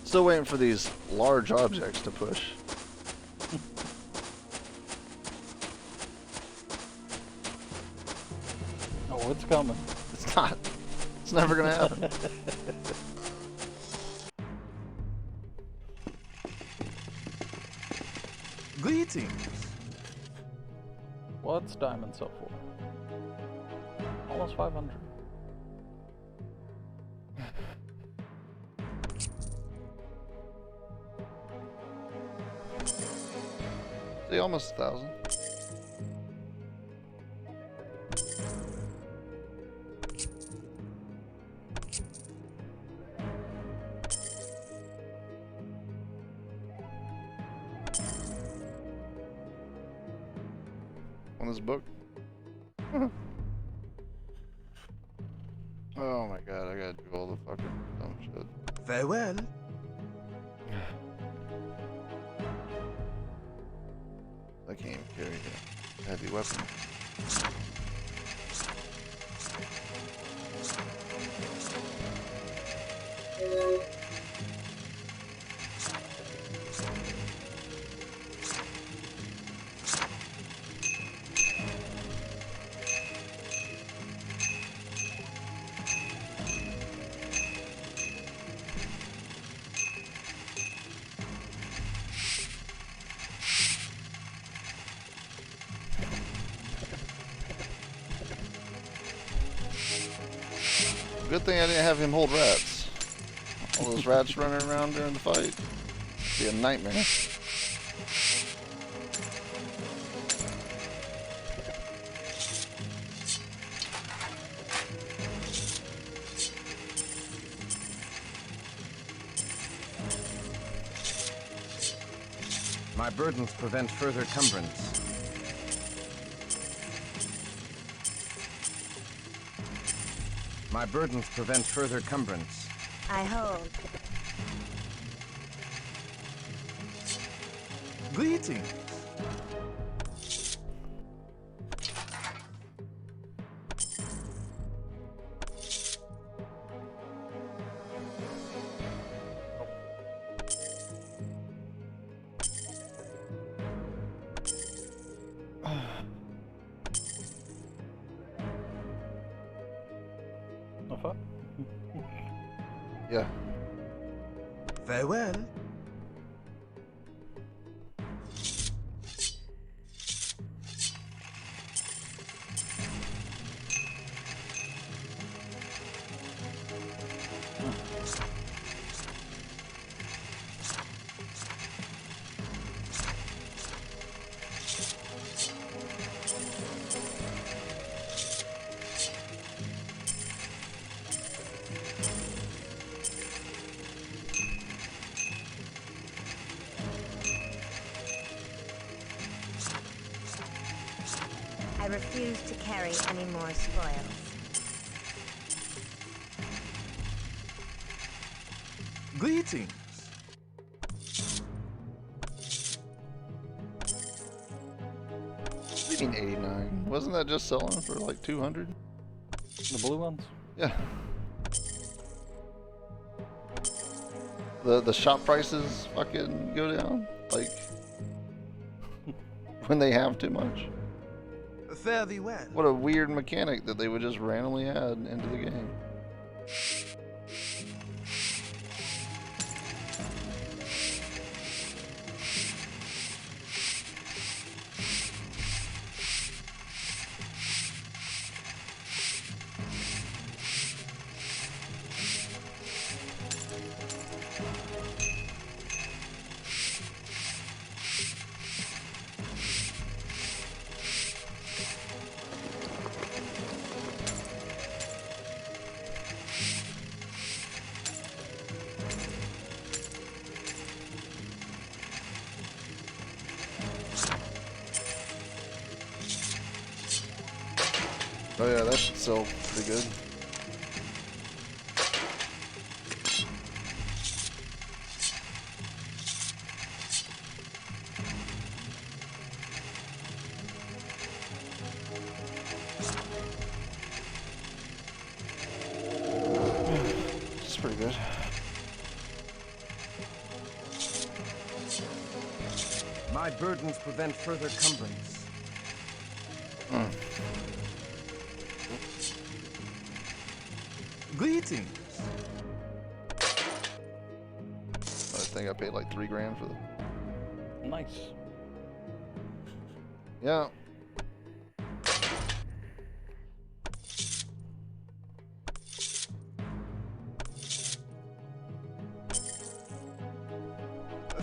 Still waiting for these large objects to push. Oh, it's coming. It's not. It's never gonna happen. Greetings. What's diamond sell for? Almost 500. See, almost 1,000. On this book. Oh my god, I gotta do all the fucking dumb shit. Farewell. I can't even carry a heavy weapon. good thing I didn't have him hold rats. All those rats running around during the fight. Be a nightmare. My burdens prevent further cumbrance. My burdens prevent further cumbrance. I hold. Greetings. No fuck? Yeah. Farewell. I refuse to carry any more spoils. Greetings. What do you mean 89? Wasn't that just selling for like 200? The blue ones? Yeah. The shop prices fucking go down, like when they have too much. Fare thee well. What a weird mechanic that they would just randomly add into the game. Oh yeah, that should sell pretty good. It's pretty good. My burdens prevent further cumbrance. Greetings. I think I paid like $3 grand for them. Nice. Yeah.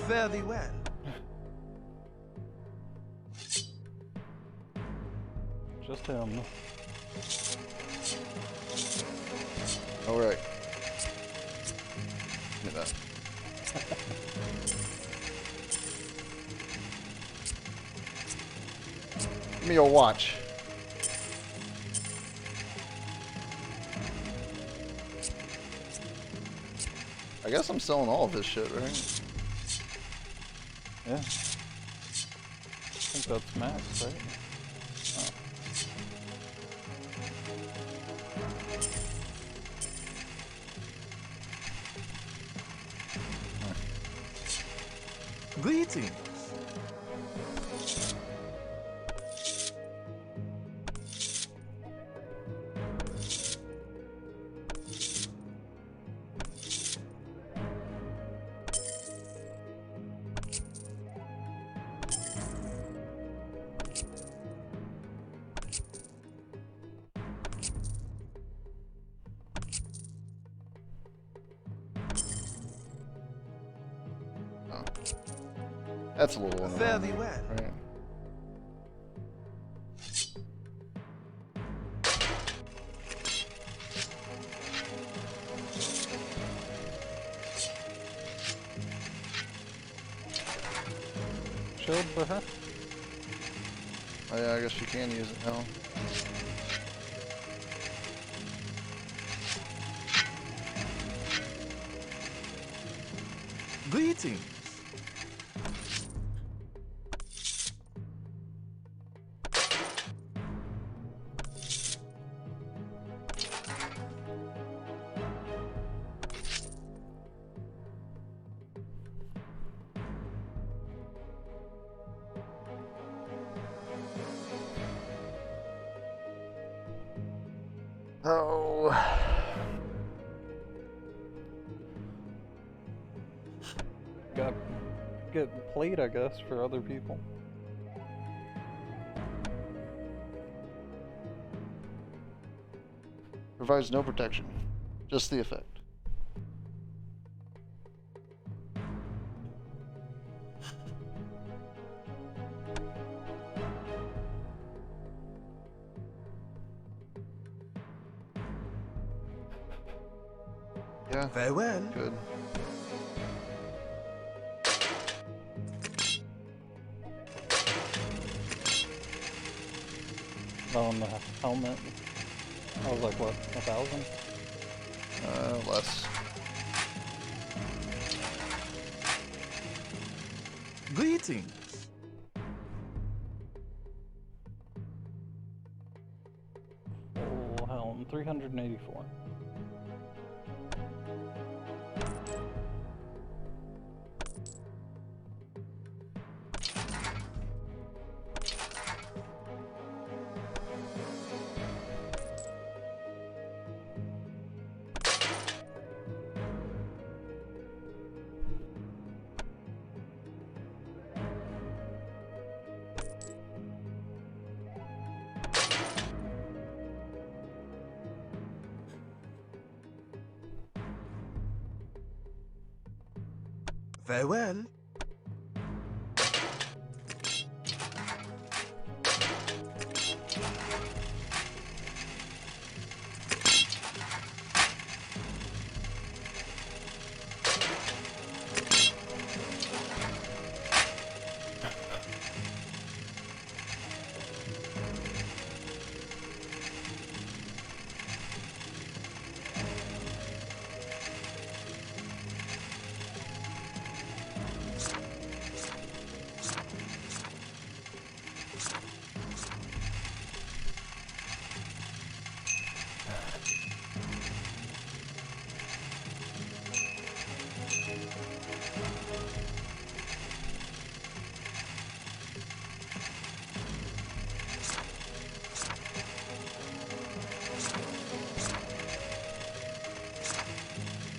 Fare thee well. Just him. All right. Look at that. Give me your watch. I guess I'm selling all of this shit, right? Yeah. I think that's max, right? Oh. Greetings. That's a little Fare annoying, thee well. right? Shield for her. Oh yeah, I guess you can use it now. Greetings. Oh. Got get played, I guess, for other people. Provides no protection, just the effect. Yeah. Farewell. Good. On the helmet. I was like, what, 1,000? Less. Greetings. Full helm, 384. Farewell.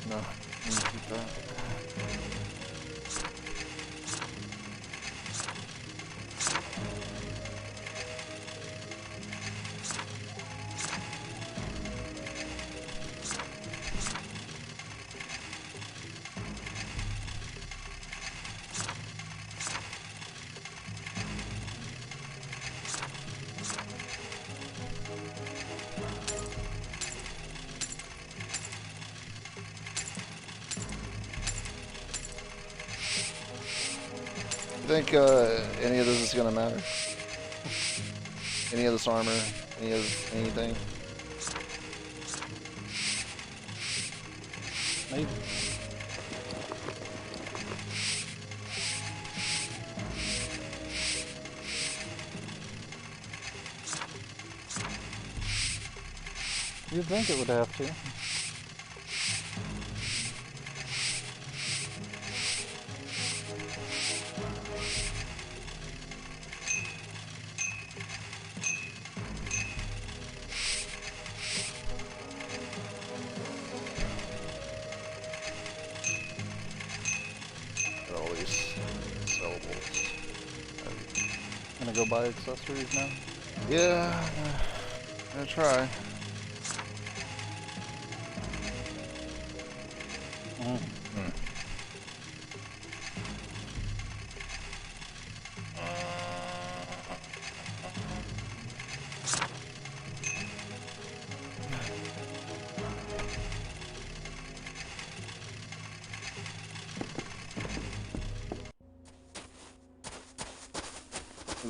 No, you can keep that. You think any of this is gonna matter? Any of this armor? Any of anything? Maybe. You'd think it would have to. All these sellables. Gonna go buy accessories now? Yeah, I'm gonna try.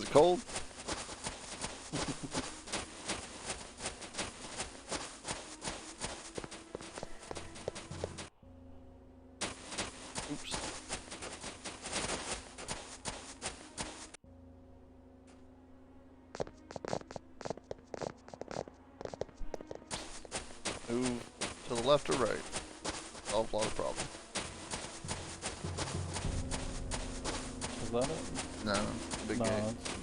it cold? Oops. Move to the left or right. Solve a lot of problems. Is that it? No, big No, gate. that's the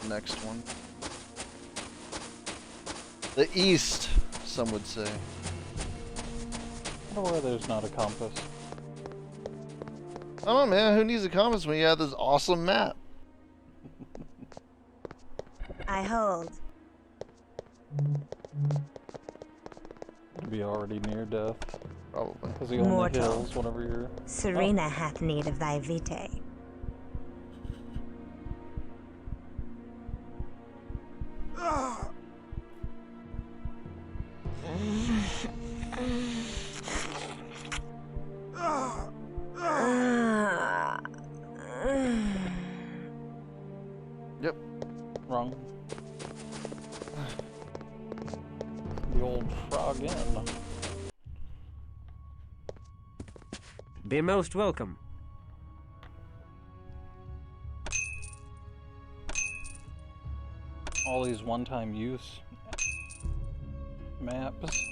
main. Next one. The east, some would say. I wonder why there's not a compass. I don't know, man. Who needs a compass when you have this awesome map? I hold. To be already near death. Probably. Because he only Mortal. heals whenever you're... Serena hath need of thy vitae. Yep. Wrong. The old frog in. Be most welcome. All these one-time use maps.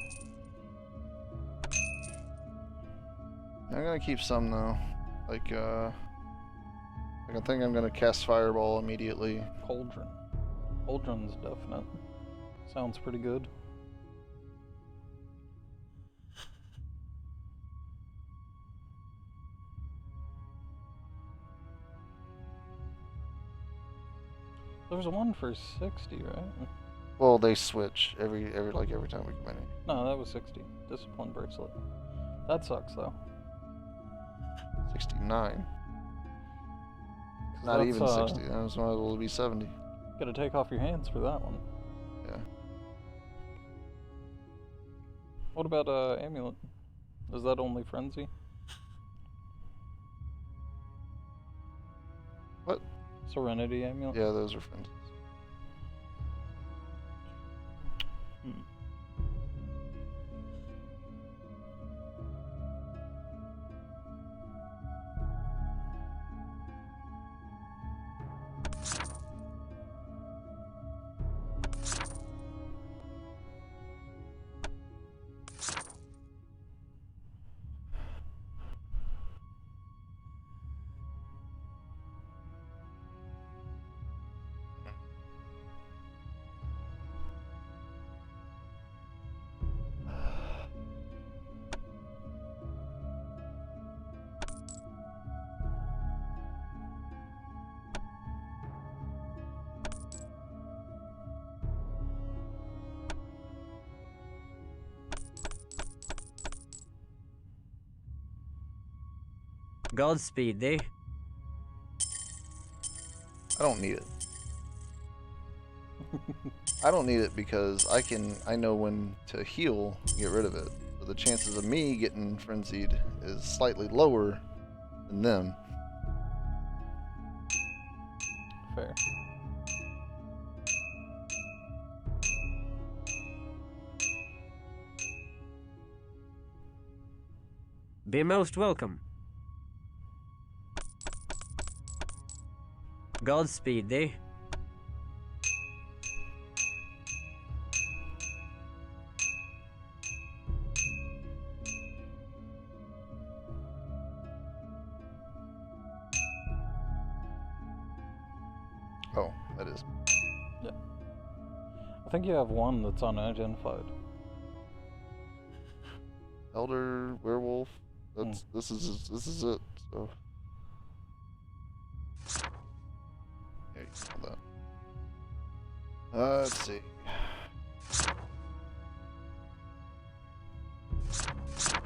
I'm gonna keep some though. Like I think I'm gonna cast Fireball immediately. Cauldron. Cauldron's definite. Sounds pretty good. There's one for 60, right? Well, they switch every time we come in. No, that was 60. Discipline bracelet. That sucks though. 69. Not That's, even 60. That was might as well be 70. Gotta take off your hands for that one. Yeah. What about amulet? Is that only frenzy? What? Serenity amulet? Yeah, those are frenzies. Hmm. Godspeed thee. I don't need it. I don't need it because I know when to heal, get rid of it. So the chances of me getting frenzied is slightly lower than them. Fair. Be most welcome. Godspeed thee. Oh, that is. Yeah. I think you have one that's unidentified. Elder werewolf. That's this is it. So yeah, you can have that. Let's see.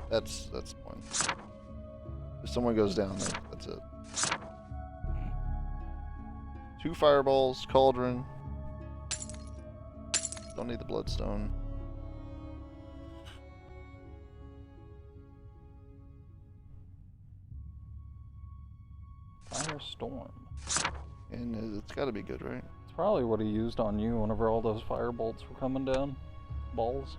That's one. If someone goes down, that's it. 2 fireballs, cauldron. Don't need the bloodstone. Firestorm. And it's got to be good, right? It's probably what he used on you whenever all those fire bolts were coming down. Balls.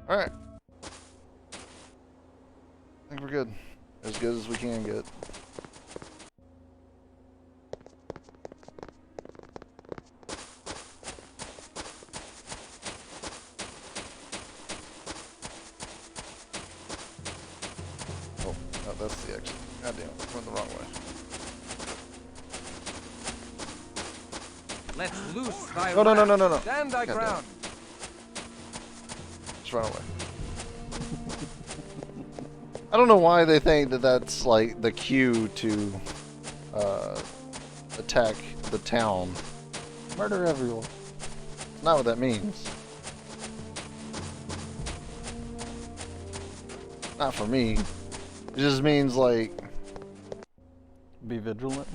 Alright. I think we're good. As good as we can get. Oh, no, that's the exit. God damn it, went the wrong way. Let's loose thy No. Stand thy God damn ground. Just run away. I don't know why they think that that's like the cue to attack the town. Murder everyone. Not what that means. Not for me. It just means like be vigilant.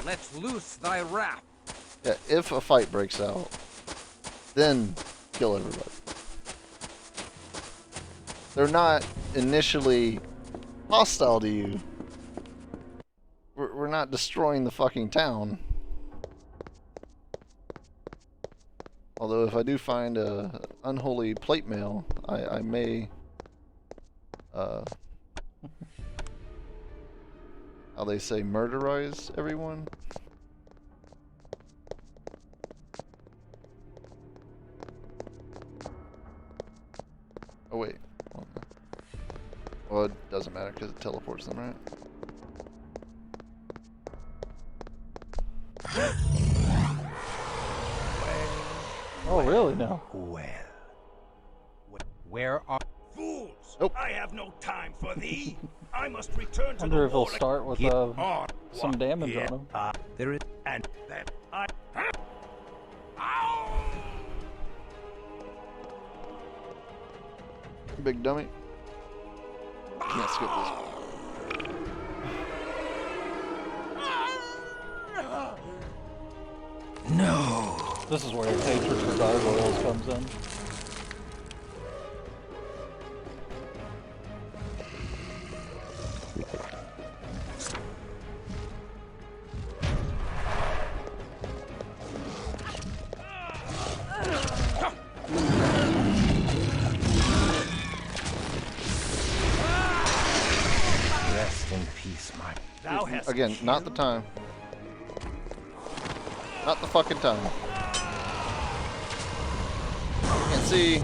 Let's loose thy wrath. Yeah, if a fight breaks out, then kill everybody. They're not initially hostile to you. We're not destroying the fucking town. Although if I do find a unholy plate mail, I may how they say, murderize everyone. Oh wait. Well, it doesn't matter because it teleports them, right? Oh, really now? Well. Where are Fools! Nope. I have no time for thee. I must return to I wonder the if he'll wall. start with some damage on him. There is And that I. Big dummy. Can't skip this. no. This is where his hatred for gargoyles comes in. Rest in peace, my. Thou hast Again, not the time. Not the fucking time. Can't see.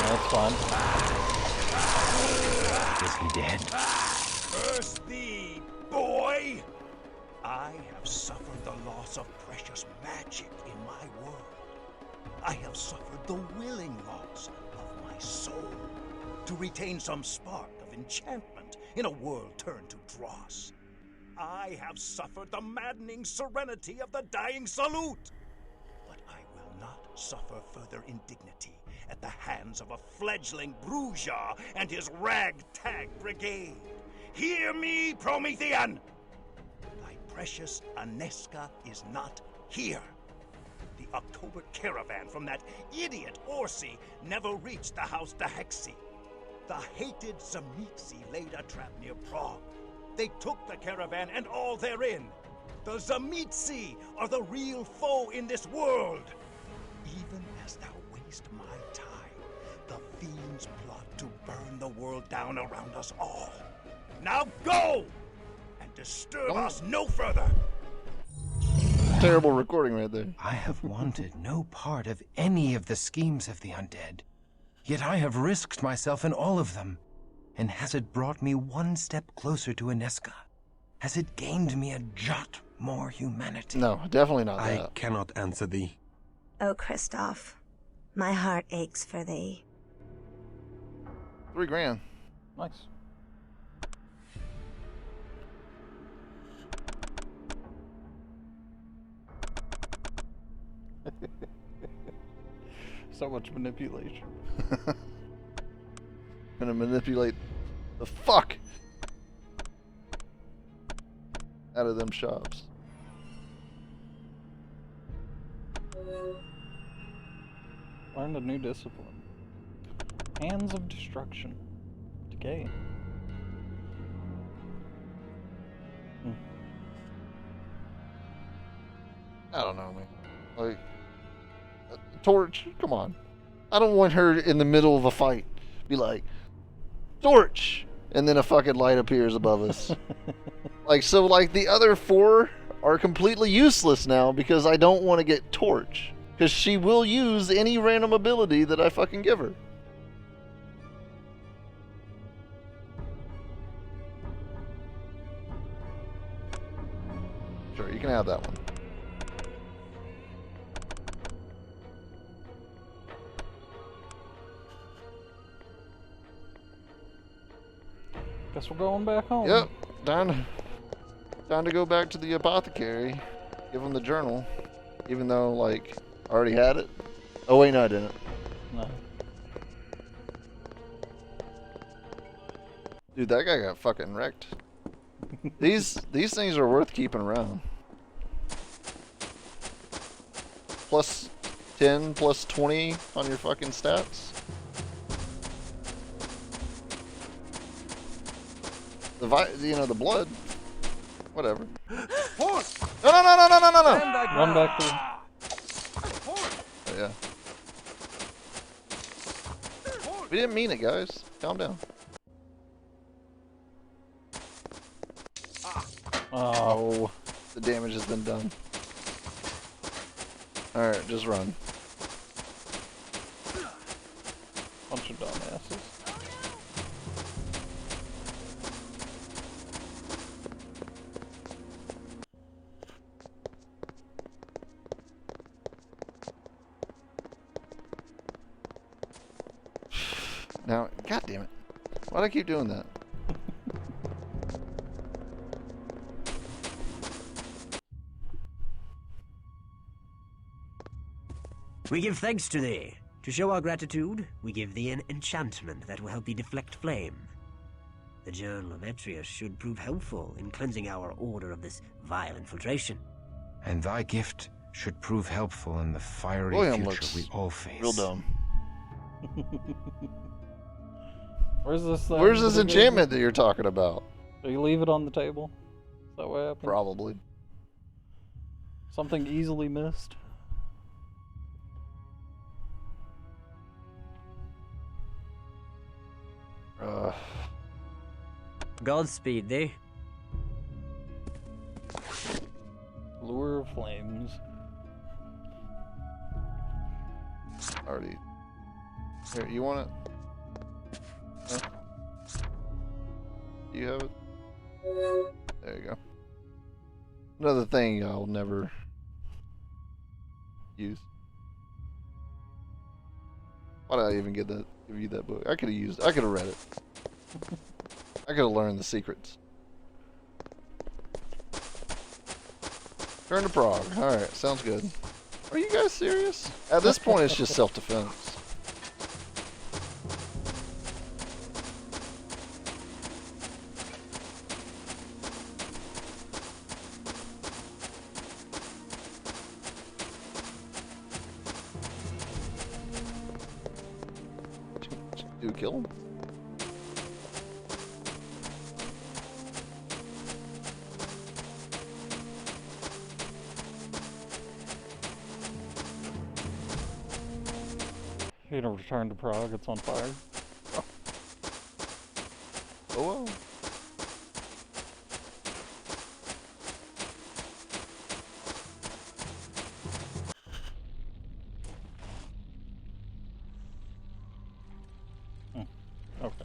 That's fine. Is he dead? Curse thee, boy! I have suffered the loss of precious magic in my world. I have suffered the willing loss of my soul to retain some spark of enchantment in a world turned to dross. I have suffered the maddening serenity of the dying salute. But I will not suffer further indignity at the hands of a fledgling Bruja and his ragtag brigade. Hear me, Promethean! Thy precious Aneska is not here. The October caravan from that idiot Orsi never reached the house Dahexi. The hated Zamitsi laid a trap near Prague. They took the caravan and all therein. The Zamitsi are the real foe in this world. Even as thou waste my time, the fiends plot to burn the world down around us all. Now go! And disturb us no further! Terrible recording right there. I have wanted no part of any of the schemes of the undead. Yet I have risked myself in all of them. And has it brought me one step closer to Aneska? Has it gained me a jot more humanity? No, definitely not I that. cannot answer thee. Oh, Kristoff, my heart aches for thee. $3,000. Nice. So much manipulation. Gonna manipulate the fuck out of them shops. Learned a new discipline. Hands of Destruction. Decay. I don't know, man. Like, Torch, come on. I don't want her in the middle of a fight. Be like, Torch! And then a fucking light appears above us. Like, so, like, the other 4 are completely useless now because I don't want to get Torch. Because she will use any random ability that I fucking give her. Sure, you can have that one. Guess we're going back home. Yep. Time to go back to the apothecary. Give him the journal. Even though, like, I already had it. Oh, wait, no, I didn't. No. Dude, that guy got fucking wrecked. These things are worth keeping around. Plus 10, plus 20 on your fucking stats. The blood. Whatever. No, no, no, no, no, no, no, no. Run back to. Oh, yeah. We didn't mean it, guys. Calm down. Oh, the damage has been done. Alright, just run. Bunch of dumbasses. Now, god damn it. Why'd I keep doing that? We give thanks to thee. To show our gratitude, we give thee an enchantment that will help thee deflect flame. The Journal of Etrius should prove helpful in cleansing our order of this vile infiltration. And thy gift should prove helpful in the fiery William future looks we all face. real dumb. Where's this? Where's this enchantment that you're talking about? Do you leave it on the table? Is that what happened? Probably. Something easily missed. Godspeed thee. Lure of Flames. Already. Here, you want it? Huh? Do you have it? There you go. Another thing I'll never use. Why did I even give you that book? I could have read it. I could have learned the secrets. Turn to Prague. Alright, sounds good. Are you guys serious? At this point, it's just self-defense. Do kill him? You know, return to Prague, it's on fire. Oh well. Okay.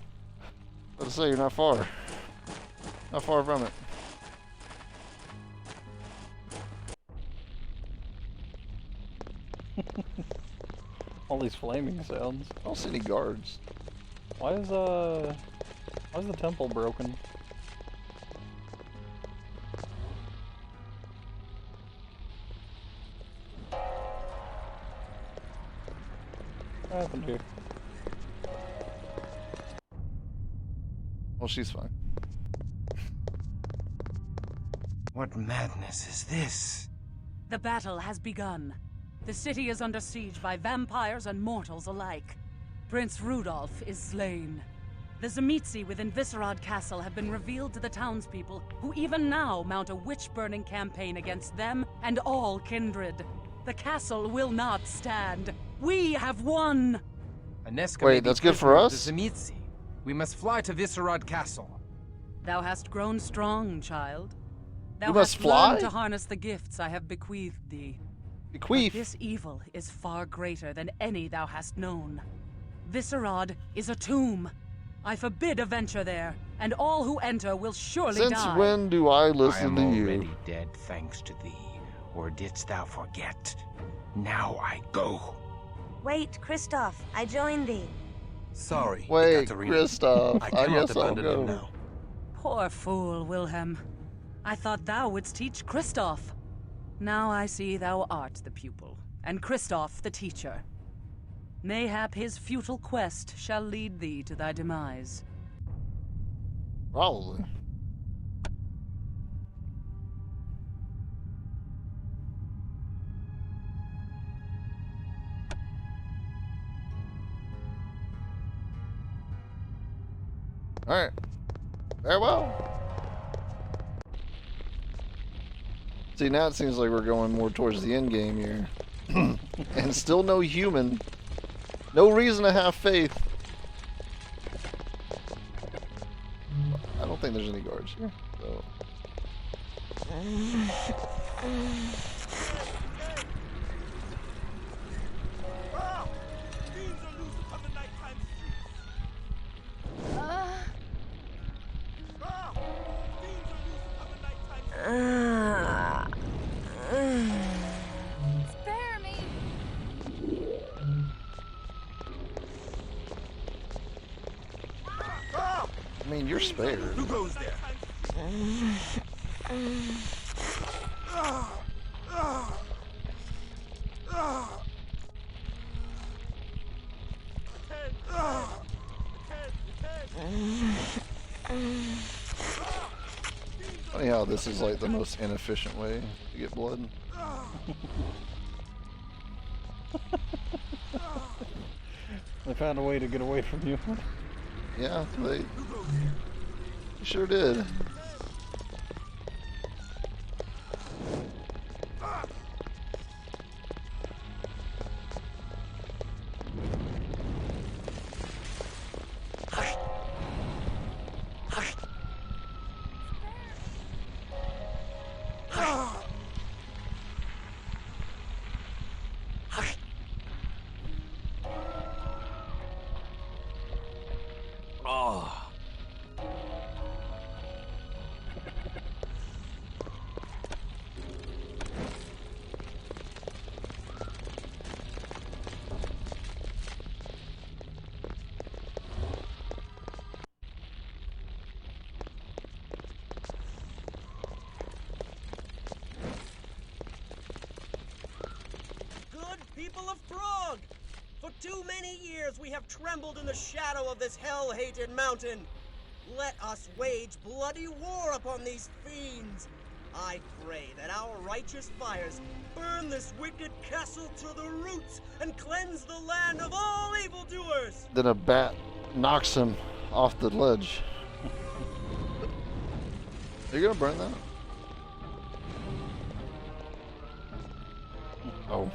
Let's say you're not far. Not far from it. All these flaming sounds. I don't see any guards. Why is the temple broken? What happened here? Well, she's fine. What madness is this? The battle has begun. The city is under siege by vampires and mortals alike. Prince Rudolph is slain. The Tzimisce within Viscerad Castle have been revealed to the townspeople, who even now mount a witch-burning campaign against them and all kindred. The castle will not stand. We have won! Aneska Wait, may be that's good for prisoner of us? The Tzimisce. We must fly to Viscerad Castle. Thou hast grown strong, child. Thou We must hast learned fly? to harness the gifts I have bequeathed thee. Bequeath? But this evil is far greater than any thou hast known. Viscerad is a tomb. I forbid a venture there, and all who enter will surely Since die. when do I listen I to am you? already dead thanks to thee, or didst thou forget? Now I go. Wait, Kristoff, I join thee. Sorry, Wait, Ekaterina. Kristoff, I I cannot guess I'll abandon him go. now. Poor fool, Wilhelm. I thought thou wouldst teach Kristoff. Now I see thou art the pupil, and Kristoff the teacher. Mayhap his futile quest shall lead thee to thy demise. Probably. Alright. Farewell. See, now it seems like we're going more towards the end game here. And still no human. No reason to have faith. I don't think there's any guards here, so. Spare me. I mean, you're spared. Who goes there? Funny how this is like the most inefficient way to get blood. They found a way to get away from you. Yeah, they sure did. Oh. Good people of Prague! For too many years we have trembled in the shadow of this hell-hated mountain. Let us wage bloody war upon these fiends. I pray that our righteous fires burn this wicked castle to the roots and cleanse the land of all evildoers. Then a bat knocks him off the ledge. Are you gonna burn that? Oh.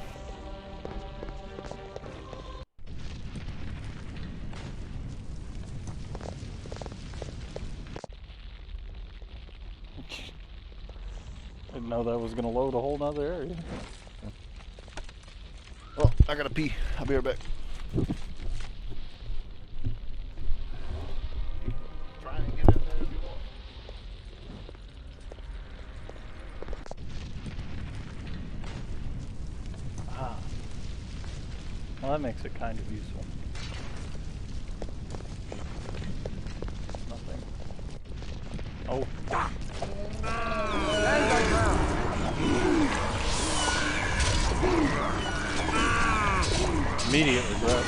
Didn't know that was gonna load a whole nother area. Well, I gotta pee. I'll be right back. Ah. Well, that makes it kind of useful. Nothing. Oh. Immediately grab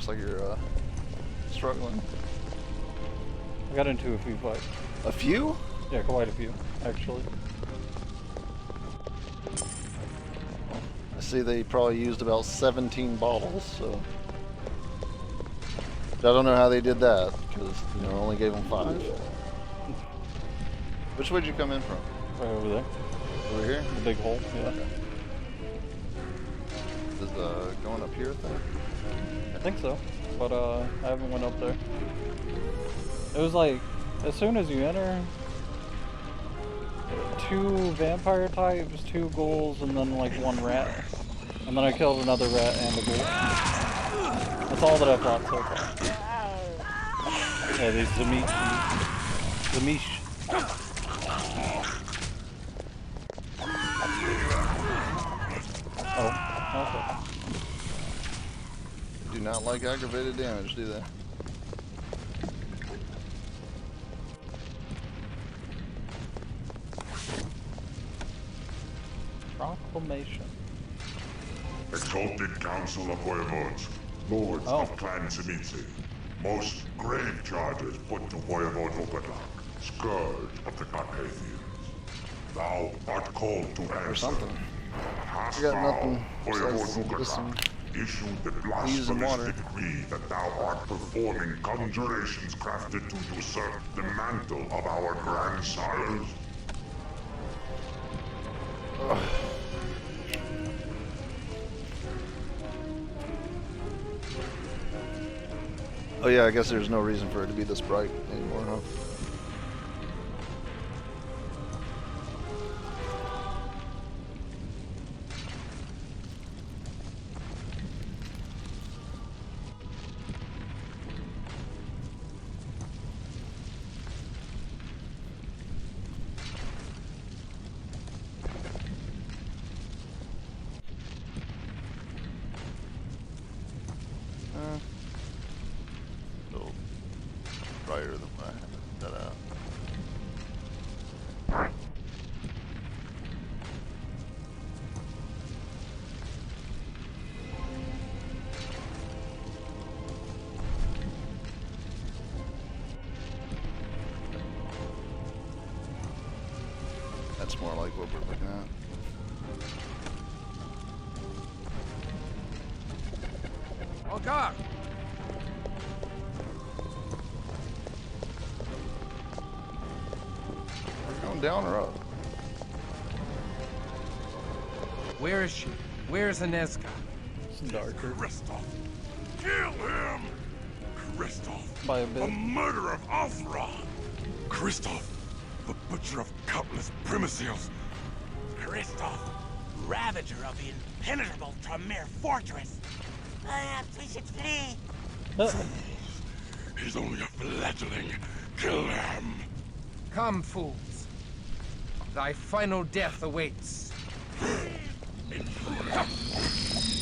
like you're struggling. I got into a few fights. A few? Yeah, quite a few, actually. I see they probably used about 17 bottles, so... I don't know how they did that, because, you know, I only gave them 5. Which way did you come in from? Right over there. Over here? The big hole, yeah. Okay. Is going up here a thing? I think so, but I haven't went up there. It was like, as soon as you enter, 2 vampire types, 2 ghouls, and then like 1 rat. And then I killed another rat and a ghoul. That's all that I fought so far. Yeah, these Zamish. Oh, okay. Do not like aggravated damage, do they? Proclamation. Exalted Council of Voivodes, Lords of Clan Tzimisce. Most grave charges put to Voivode Vukadak, Scourge of the Carpathians. Thou art called to answer. Or something. Hast I got thou, nothing Voivode besides this Vukadak, issued the using blasphemous water. decree that thou art performing conjurations crafted to usurp the mantle of our grandsires? Oh yeah, I guess there's no reason for it to be this bright anymore, huh? Still brighter than when I had that out. That's more like what we're looking at. Oh God! We're going down or up? Where is she? Where's Ineska? It's darker. Kristoff! Kill him! Kristoff! By a bit. The murderer of Alfra! Kristoff! The butcher of countless primacils! Kristoff, ravager of the impenetrable Tremere fortress. Perhaps we should flee. He's only a fledgling. Kill him! Come, fools. Thy final death awaits.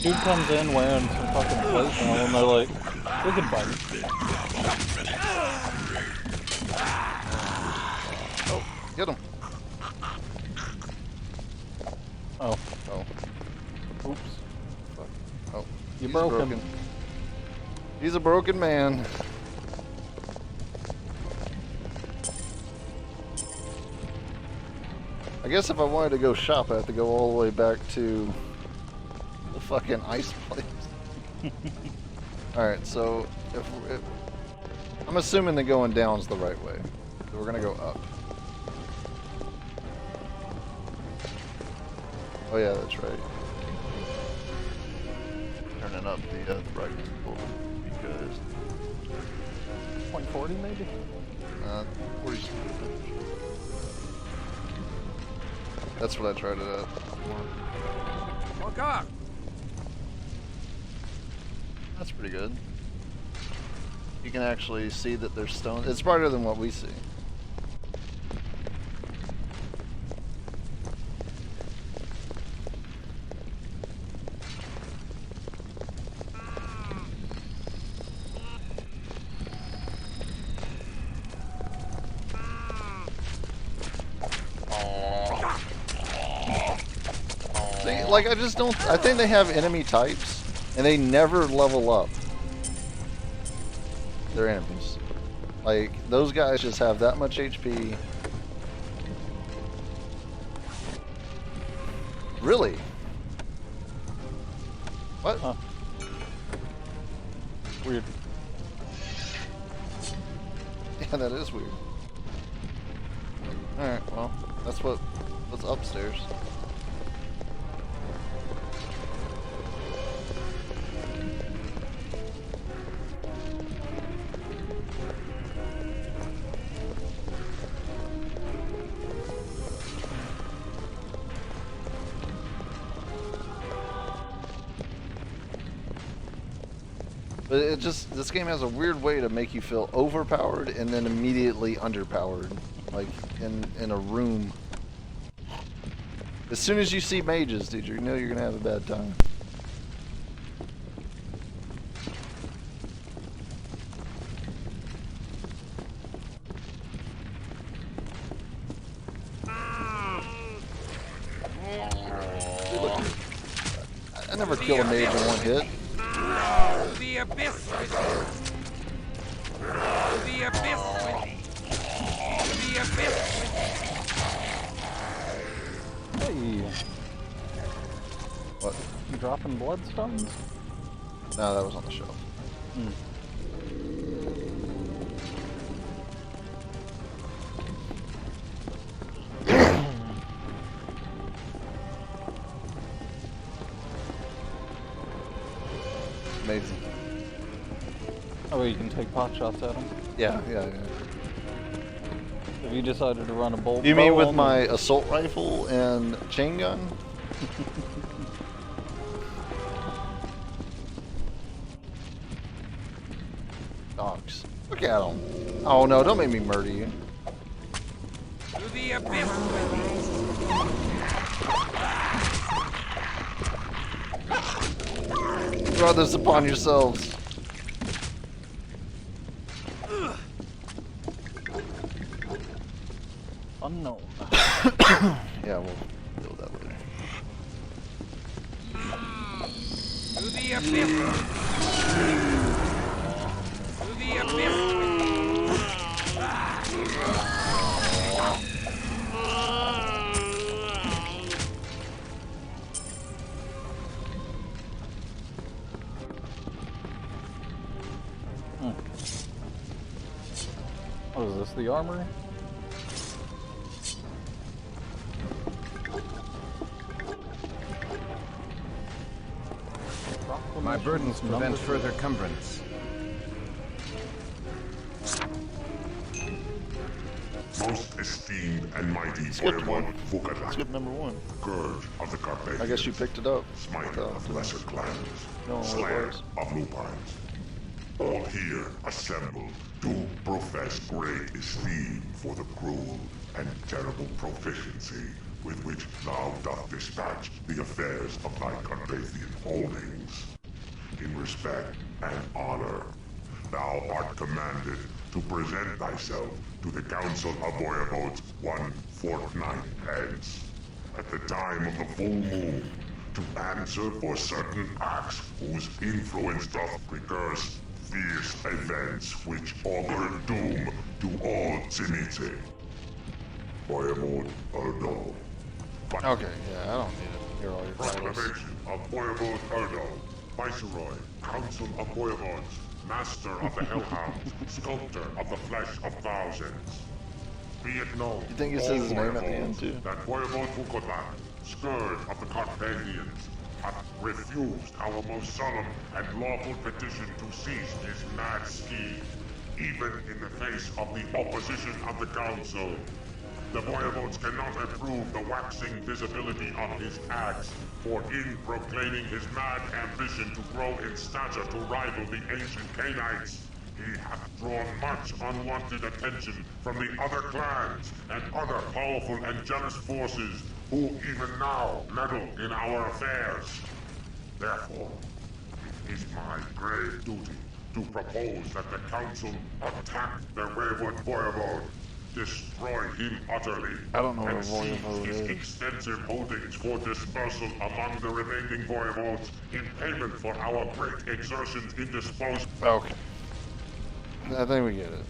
Dude comes in wearing some fucking plate mail and they're like, we can fight. Oh, get him. Oh. Oh. Oops. Fuck. Oh. You he's broke him. broken. He's a broken man. I guess if I wanted to go shop, I have to go all the way back to the fucking ice place. Alright, so if I'm assuming that going down is the right way. So we're gonna go up. Oh yeah, that's right. Turning up the brightness a little bit because 0.40 maybe? 40. That's what I tried it at. Oh God! That's pretty good. You can actually see that there's stone. It's brighter than what we see. See, like I just don't. I think they have enemy types, and they never level up. their enemies. Like, those guys just have that much HP. Really? What? Huh. Weird. Yeah, that is weird. Alright, well, that's what's upstairs. But it just, this game has a weird way to make you feel overpowered and then immediately underpowered. Like, in a room. As soon as you see mages, dude, you know you're gonna have a bad time. Dude, look, I never kill a mage in one hit. The abyss with you. The abyss with you. The abyss with Hey. What? You dropping bloodstones? No, that was on the shelf. Amazing. Oh, you can take pot shots at them? Yeah. Have you decided to run a bolt? You mean with my assault rifle and chain gun? Dogs. Look at them. Oh no, don't make me murder you. To the abyss with Draw this upon yourselves. Unknown. Yeah, we'll deal with that later. To the abyss. To the abyss. What is this, the armory? My burdens prevent further cumbrance. Most esteemed and mighty Skip one. Voivod Vukadak, Skip number 1. Scourge of the Carpathians. I guess you picked it up. Smiter of lesser clans. No, it Slayer was. of lupines. All here assembled to profess great esteem for the cruel and terrible proficiency with which thou doth dispatch the affairs of thy Carpathian holdings. In respect and honor, thou art commanded to present thyself to the Council of Voivodes 1 fortnight hence, at the time of the full moon, to answer for certain acts whose influence doth recurse fierce events which augur doom to all Zenitze. Voivode Erdo. Okay, yeah, I don't need to hear all your titles. Proclamation of Voivode Erdo, Viceroy, Council of Voivodes, Master of the Hellhounds, Sculptor of the Flesh of Thousands. Be it known, You think it says his name at the end, too? that Voivode Vukotlak, Scourge of the Carpathians, hath refused our most solemn and lawful petition to cease his mad scheme, even in the face of the opposition of the Council. The Voivodes cannot approve the waxing visibility of his acts, for in proclaiming his mad ambition to grow in stature to rival the ancient Canaanites, he hath drawn much unwanted attention from the other clans and other powerful and jealous forces who even now meddle in our affairs. Therefore, it is my grave duty to propose that the Council attack the wayward Voivode, destroy him utterly, I don't know what a and seize Voivode his is. extensive holdings for dispersal among the remaining Voivodes in payment for our great exertions in disposing. Okay. I think we get it.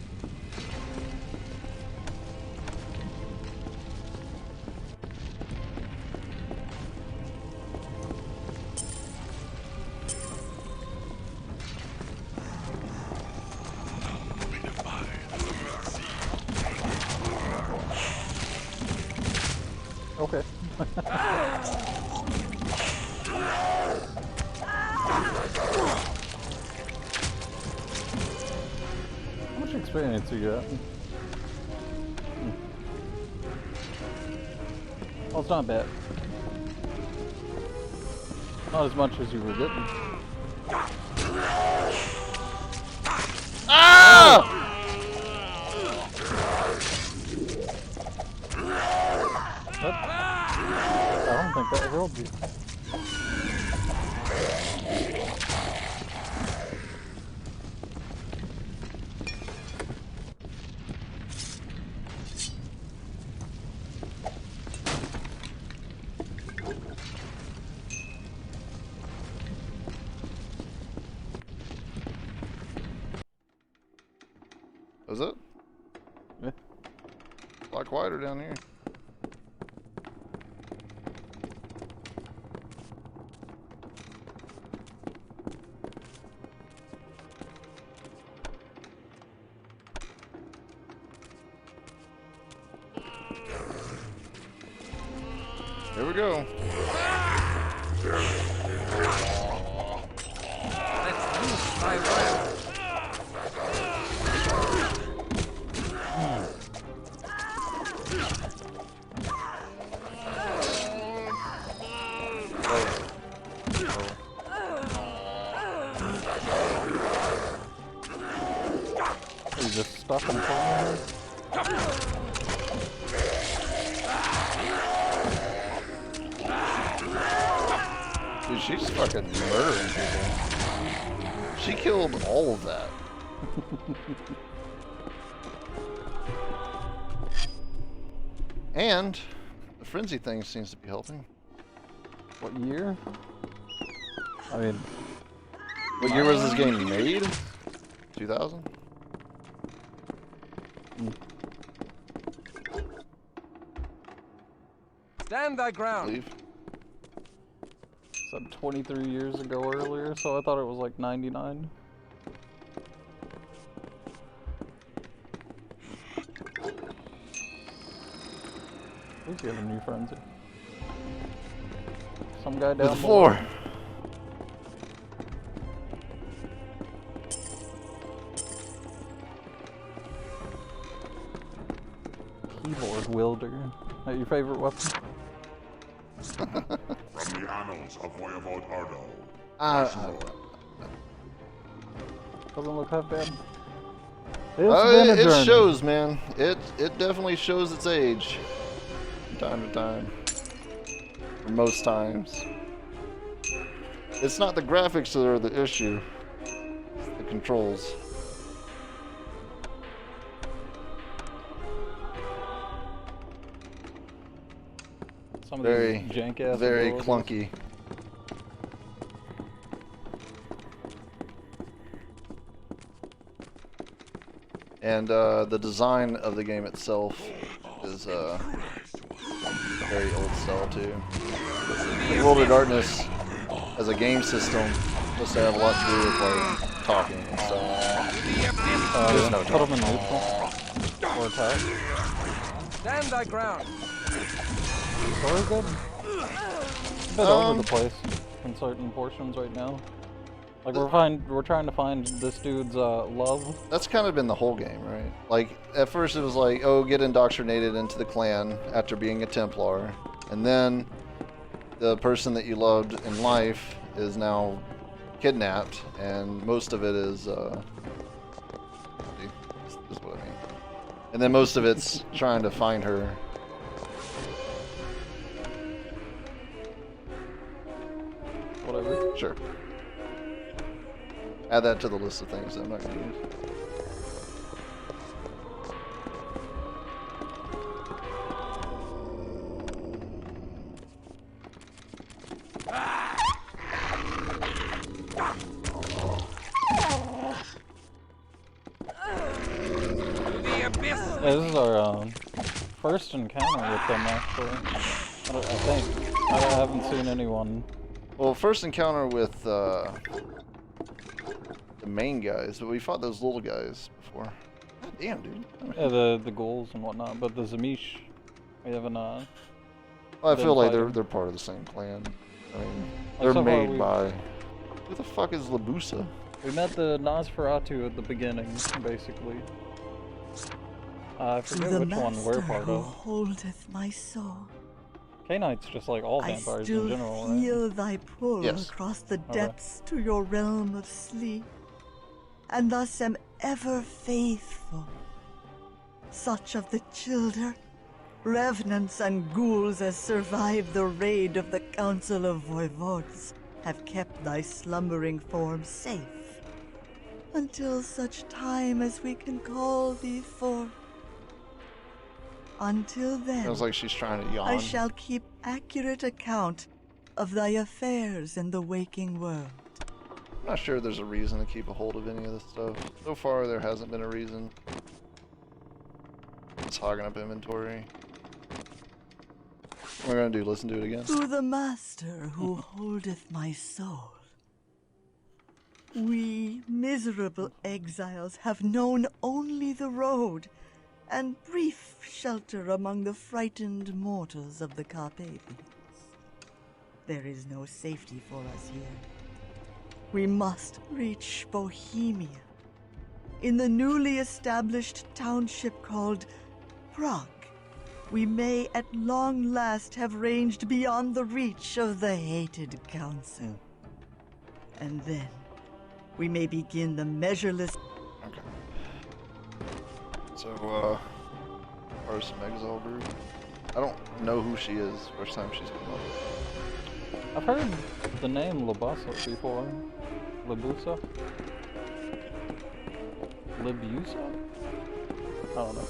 Okay. How much experience you got? Well, it's not bad. Not as much as you were getting. Ah! I don't think that healed you. Was it? Yeah. A lot quieter down here. Here we go. Let's use my web. Are you just stuck in the corner? Dude, she's fucking murdering people. She killed all of that. And the frenzy thing seems to be helping. What year? I mean, what year was this game made? 2000? Stand thy ground. Leave. Said 23 years ago earlier, so I thought it was like 99. At least you have a new frenzy. Some guy down With 4. Keyboard wielder. That your favorite weapon? From the annals of Voivode Ardo. Doesn't look half bad. It's been a it journey. shows, man. It definitely shows its age. From time to time. Or most times. It's not the graphics that are the issue. It's the controls. Some of Very, these jank-ass very abilities. clunky. And the design of the game itself is very old style too. The World of Darkness as a game system must have a lot to do with like talking and stuff. There's no Put them in talking. neutral. Or attack. Stand thy ground. Story good? It's a bit over the place in certain portions right now. Like we're trying to find this dude's love. That's kind of been the whole game, right? Like at first it was like, oh, get indoctrinated into the clan after being a Templar, and then the person that you loved in life is now kidnapped, and most of it is this is what I mean. And then most of it's trying to find her. Whatever. Sure. Add that to the list of things that I'm not going to use. This is our first encounter with them, actually. I think. I haven't seen anyone. Well, first encounter with the main guys, but we fought those little guys before. God damn, dude. Yeah, the ghouls and whatnot, but the Zamish, we haven't. Well, I feel like fighting. they're part of the same clan. I mean, Like, they're so far made by. Who the fuck is Labusa? We met the Nosferatu at the beginning, basically. I forget the which one we're master part who of. holdeth my soul. K-Knight's just like all I vampires still in general, right? feel thy pull Yes. across the Okay. depths to your realm of sleep, and thus am ever faithful. Such of the children, revenants and ghouls as survived the raid of the Council of Voivodes have kept thy slumbering form safe, until such time as we can call thee forth. Until then, Sounds like she's trying to yawn. I shall keep accurate account of thy affairs in the waking world. I'm not sure there's a reason to keep a hold of any of this stuff. So far, there hasn't been a reason. It's hogging up inventory. What we're gonna do? Listen to it again. To the master who holdeth my soul. We miserable exiles have known only the road and brief shelter among the frightened mortals of the Carpathians. There is no safety for us here. We must reach Bohemia, in the newly established township called Prague. We may at long last have ranged beyond the reach of the hated council. And then we may begin the measureless... Okay. So, or some exile group. I don't know who she is. First time she's come up. I've heard the name Labusa before. Labusa? Labusa? I don't know.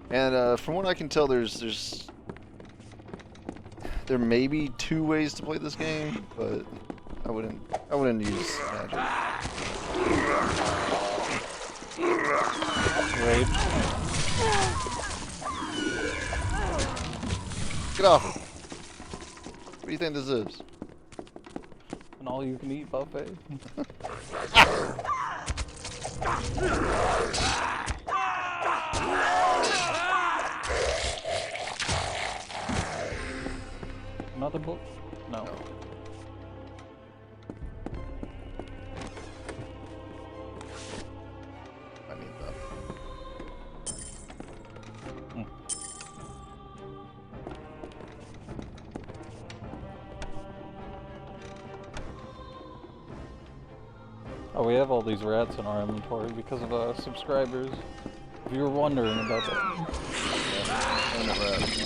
And from what I can tell, there may be 2 ways to play this game, but I wouldn't use magic. Raid. Get off it. What do you think this is? An all-you-can-eat buffet. Another book? No. I need that. Oh, we have all these rats in our inventory because of subscribers. If you were wondering about that. And the rats.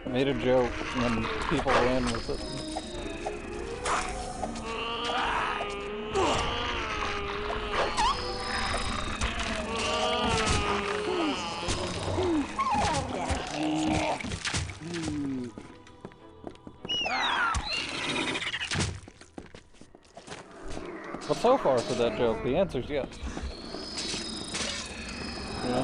I made a joke and then people ran with it. But so far for that joke, the answer's yes. You know?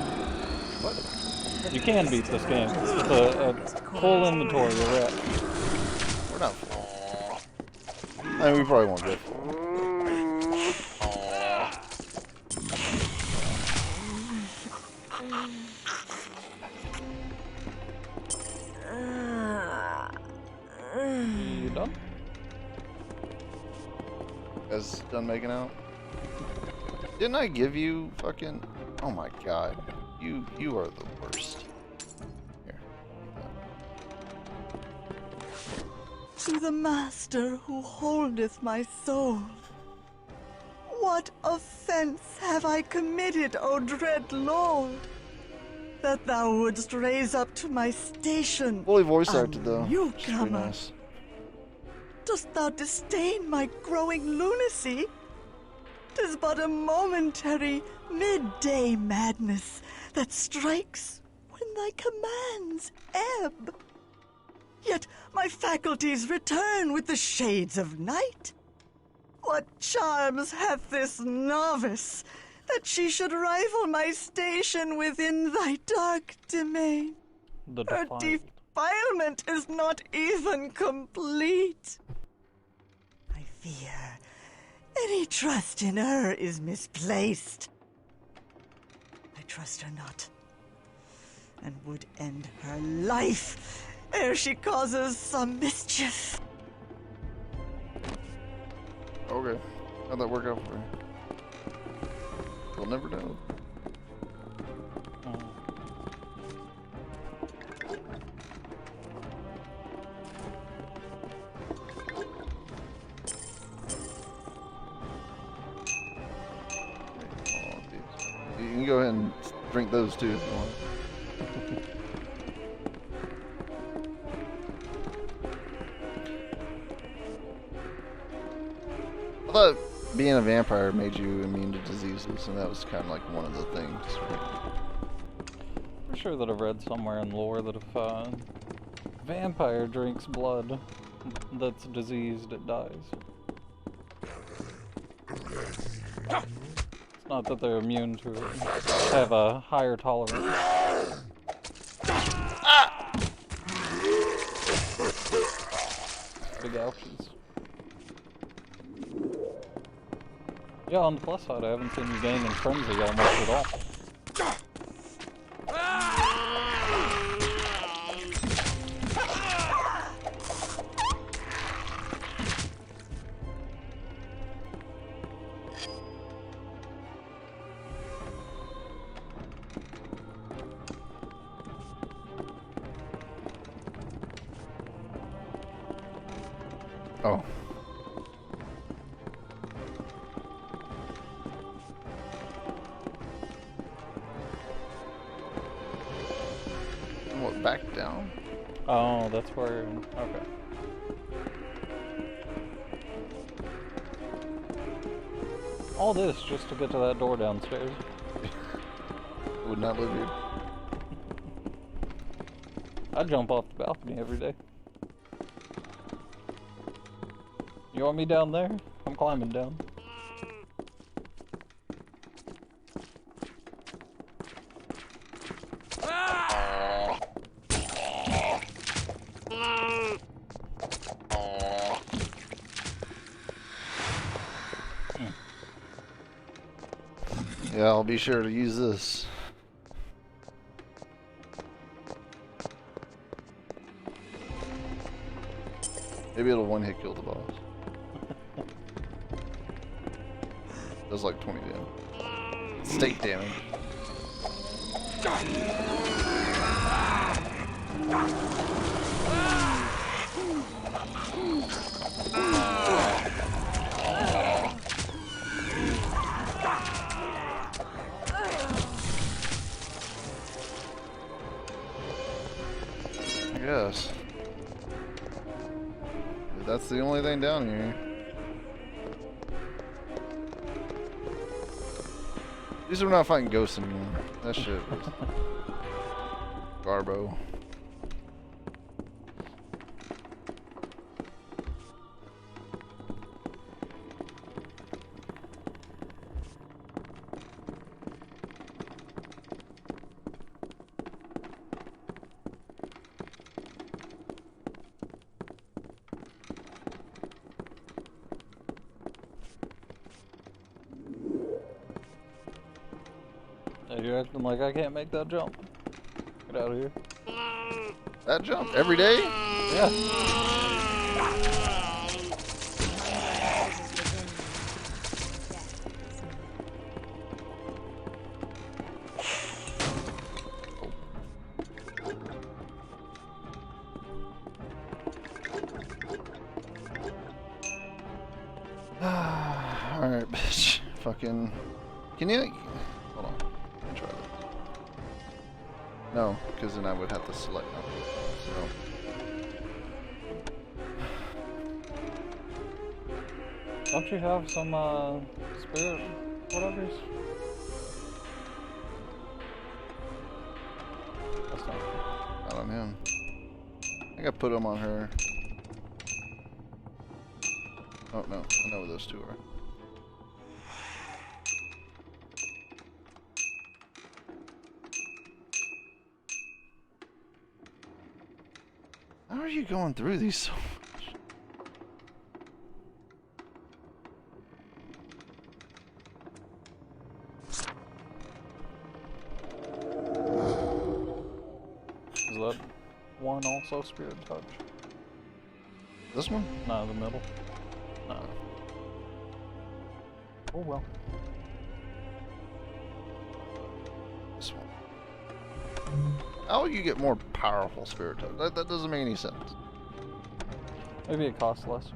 What? You can beat this game with a full inventory of rats. We're not full. I mean, we probably won't get full. You done? Guys done making out? Didn't I give you fucking... Oh my god. You are the worst. Here. To the master who holdeth my soul. What offense have I committed, O dread lord, that thou wouldst raise up to my station? Fully voice acted though. You Which is pretty comer. nice. Dost thou disdain my growing lunacy? 'Tis but a momentary midday madness that strikes when thy commands ebb. Yet my faculties return with the shades of night. What charms hath this novice, that she should rival my station within thy dark domain? Her defilement is not even complete. I fear any trust in her is misplaced. I trust her not, and would end her life ere she causes some mischief. Okay. How'd that work out for you? We'll never know. You can go ahead and drink those too if you want. I thought being a vampire made you immune to diseases, and that was kind of like one of the things. I'm sure that I've read somewhere in lore that if a vampire drinks blood that's diseased, it dies. It's not that they're immune to it. They have a higher tolerance. Big ouchies. Yeah, on the plus side, I haven't seen you gain in frenzy almost at all. Oh. What, back down? Oh, that's where... Okay. All this just to get to that door downstairs. Would not live here. I jump off the balcony every day. You want me down there? I'm climbing down. Yeah, I'll be sure to use this. Maybe it'll one-hit kill the boss. Does like 20 damage. Stake damage. I guess. That's the only thing down here. At least we're not fighting ghosts anymore. That shit was Garbo. You're acting like I can't make that jump. Get out of here. That jump every day? Yeah. Alright, bitch. Fucking. Can you. Hold on. Let me try that. No, because then I would have to select that. So. Don't you have some, spirit whatevers? That's not on him. think I put them on her. Oh no, I know where those two are. How are you going through these so much? Is that one also spirit touch? This one? No, the middle. No. Oh well. This one. How will you get more powerful spirit touch? That doesn't make any sense. Maybe it costs less.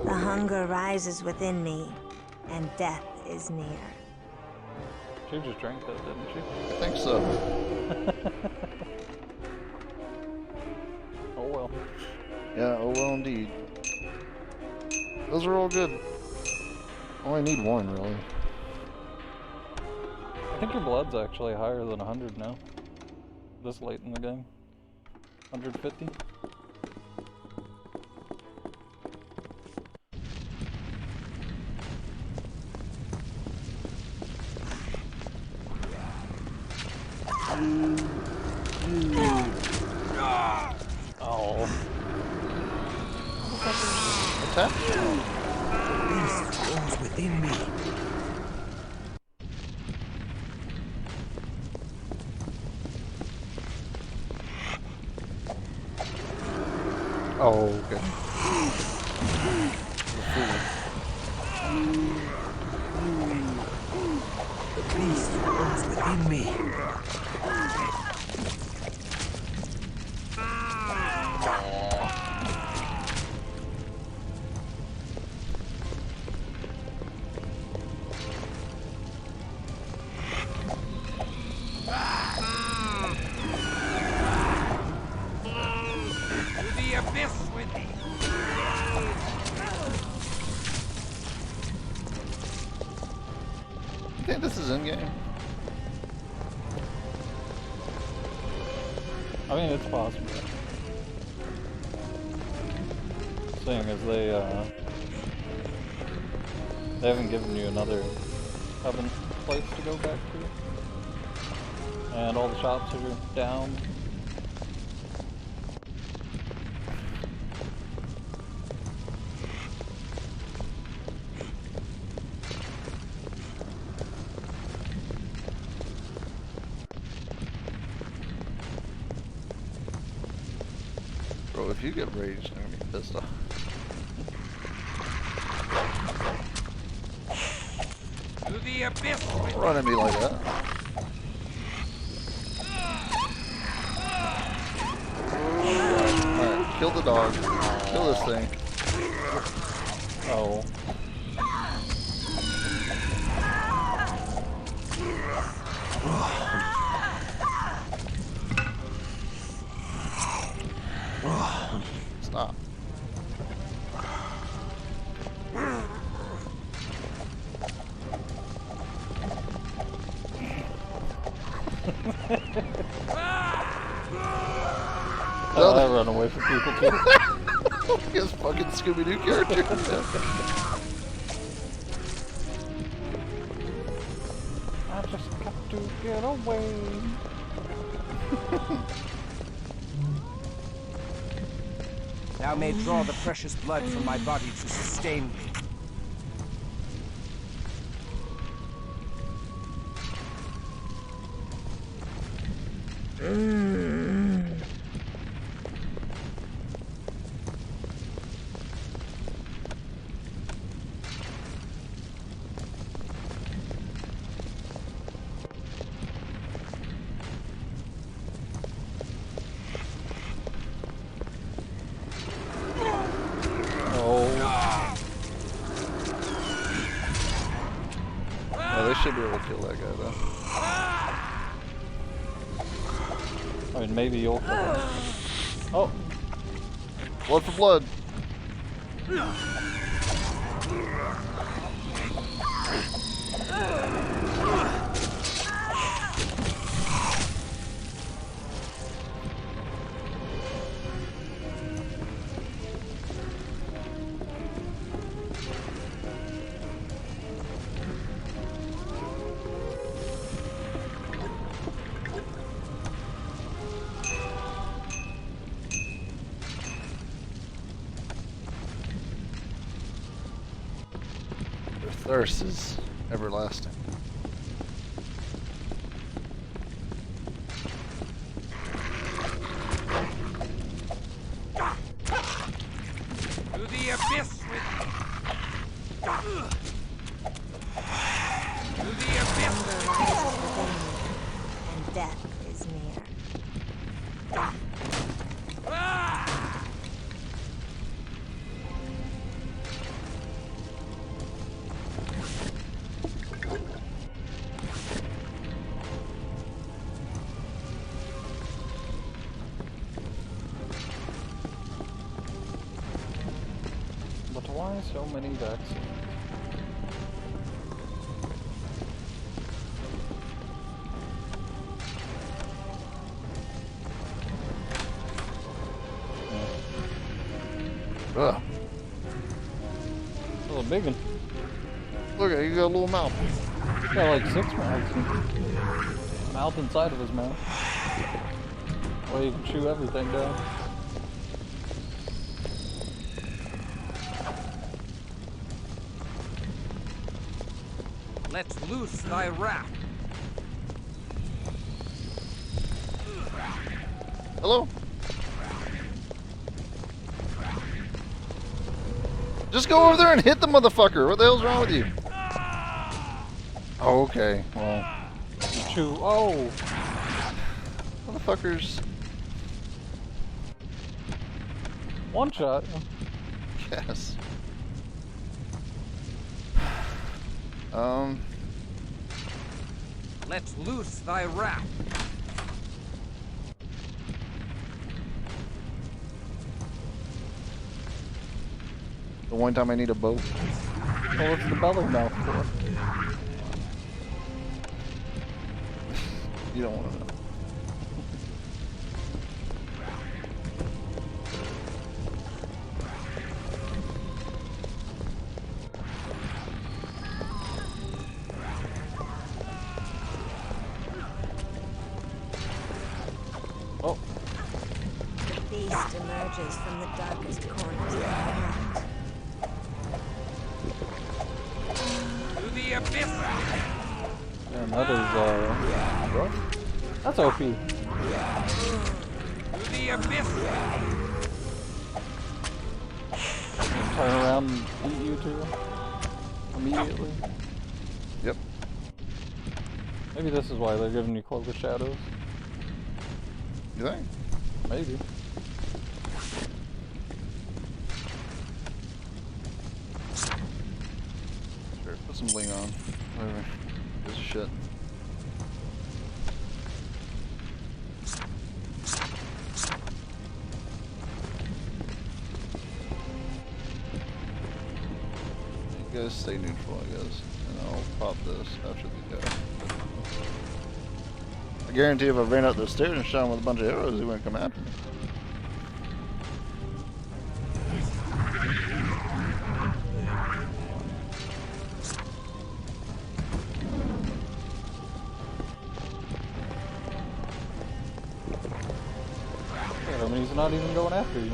The hunger rises within me, and death is near. She just drank that, didn't she? I think so. Oh well. Yeah, oh well indeed. Those are all good. Only need one, really. I think your blood's actually higher than 100 now. This late in the game. 150? Oh. What's that? Beast roars within me. Oh, okay. The beast roars within me. The abyss with thee. You think this is in game? I mean, it's possible. Seeing as they haven't given you another oven place to go back to. And all the shops are down. Bro, if you get raged, I'm gonna be pissed off. To the abyss with Run at me like that. Alright, kill the dog. Kill this thing. Oh. Stop. I run away from people too. His fucking Scooby-Doo character. I just got to get away. Thou may draw the precious blood from my body to sustain me. Yeah, they should be able to kill that guy though. I mean, maybe you'll kill him. Oh. Blood for blood. Thirst is everlasting. To the abyss with... To the abyss! And death is near. But why so many vaccines? Ugh. Still a big one. Look at you got a little mouth. He's got like 6 mouths. Mouth inside of his mouth. Well, you can chew everything down. Let's loose thy wrath. Hello? Just go over there and hit the motherfucker. What the hell's wrong with you? Oh, okay. Well. Chew. Oh! Motherfuckers. One shot. Yes. Let's loose thy wrath. The one time I need a bow. Well, what's the belly mouth for? You don't want to know. Oh. The beast emerges from the darkest corners of my heart. To the abyss! Damn, that is, rough. That's OP. To the abyss! Turn around and eat you two immediately. Yep. Maybe this is why they're giving you Cloak of Shadows. You think? Maybe. Sure, put some bling on. Whatever. Gives a shit. You guys stay neutral, I guess. And I'll pop this after the guy. I guarantee if I ran up the stairs and shot him with a bunch of arrows, he wouldn't come after me. Yeah, I mean, he's not even going after you.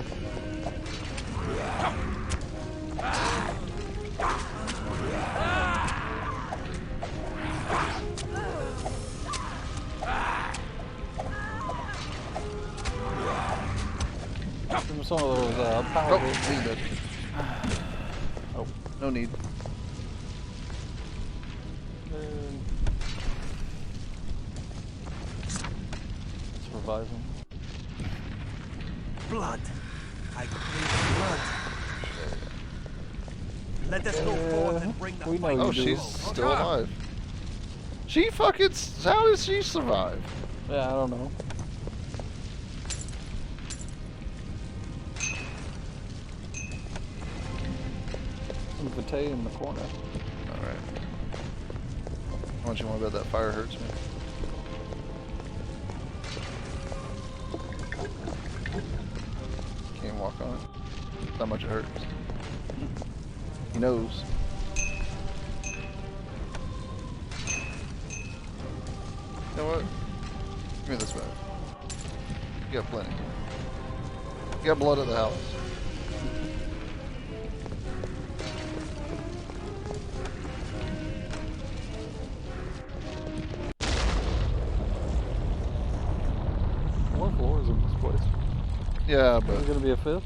Give him some of those power Oh, hits. he's dead. Oh, no need. Let's revive him. Blood. I crave blood. Let us go forth and bring the We know fight. you Oh, do. she's still alive. She fucking. How did she survive? Yeah, I don't know. Some vitae in the corner. Alright. How much you want to bet that fire hurts me? Can't walk on it. That's how much it hurts. He knows. You know what? Give me this back. You got plenty. You got blood at the house. place. Yeah, but There's gonna be a fifth.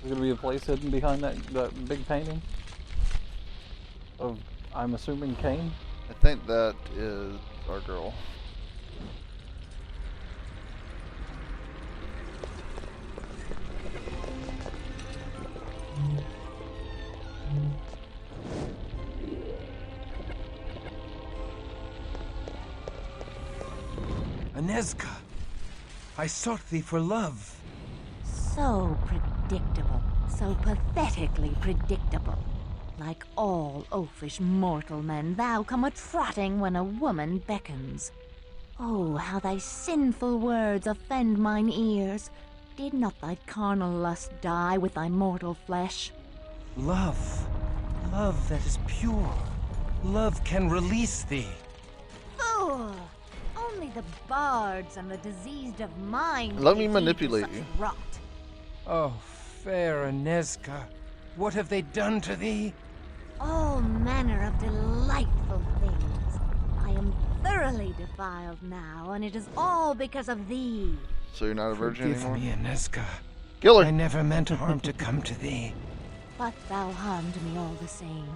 There's gonna be a place hidden behind that big painting of, I'm assuming, Cain. I think that is our girl. Anezka, I sought thee for love. So predictable, so pathetically predictable. Like all oafish mortal men, thou come a-trotting when a woman beckons. Oh, how thy sinful words offend mine ears. Did not thy carnal lust die with thy mortal flesh? Love. Love that is pure. Love can release thee. Fool! Only the bards and the diseased of mind Let me take heed to manipulate such you. Rot. Oh, fair Anezka, what have they done to thee? All manner of delightful things. I am thoroughly defiled now, and it is all because of thee. So you're not a virgin Forgive anymore? me, Anezka. Kill her. I never meant harm to come to thee. But thou harmed me all the same.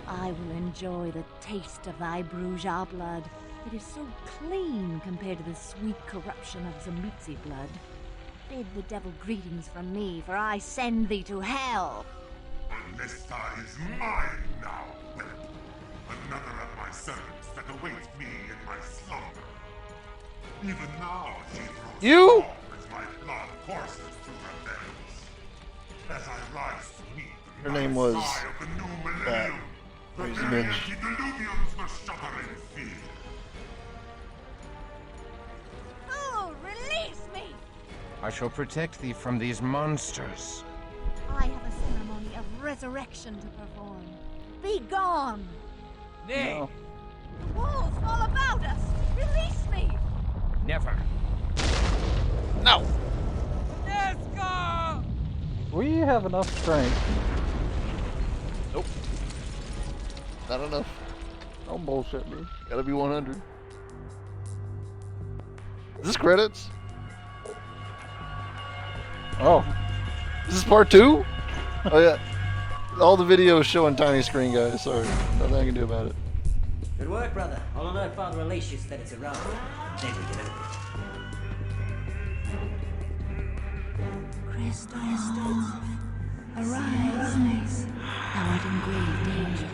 I will enjoy the taste of thy Bruja blood. It is so clean compared to the sweet corruption of Zamutzi blood. Bid the devil greetings from me, for I send thee to hell. Alesta is mine now, Wimp. Another of my servants that awaits me in my slumber. Even now she throws You? storm as my blood courses through her veins. As I rise to meet Her name was sigh of the new that. millennium, the Where's the very bitch? antediluvians will shudder in fear. Oh, release me! I shall protect thee from these monsters. I have a ceremony of resurrection to perform. Be gone! Nay, No. The wolves all about us! Release me! never. No! Anezka! We have enough strength. Nope. Not enough. Don't bullshit me. Gotta be 100. Is this credits? Oh. Is this part 2? Oh yeah. All the videos showing tiny screen, guys. Sorry. Nothing I can do about it. Good work, brother. I'll alert Father Alatius that it's around. Then we can open Christos, arise. Thou art in grave danger.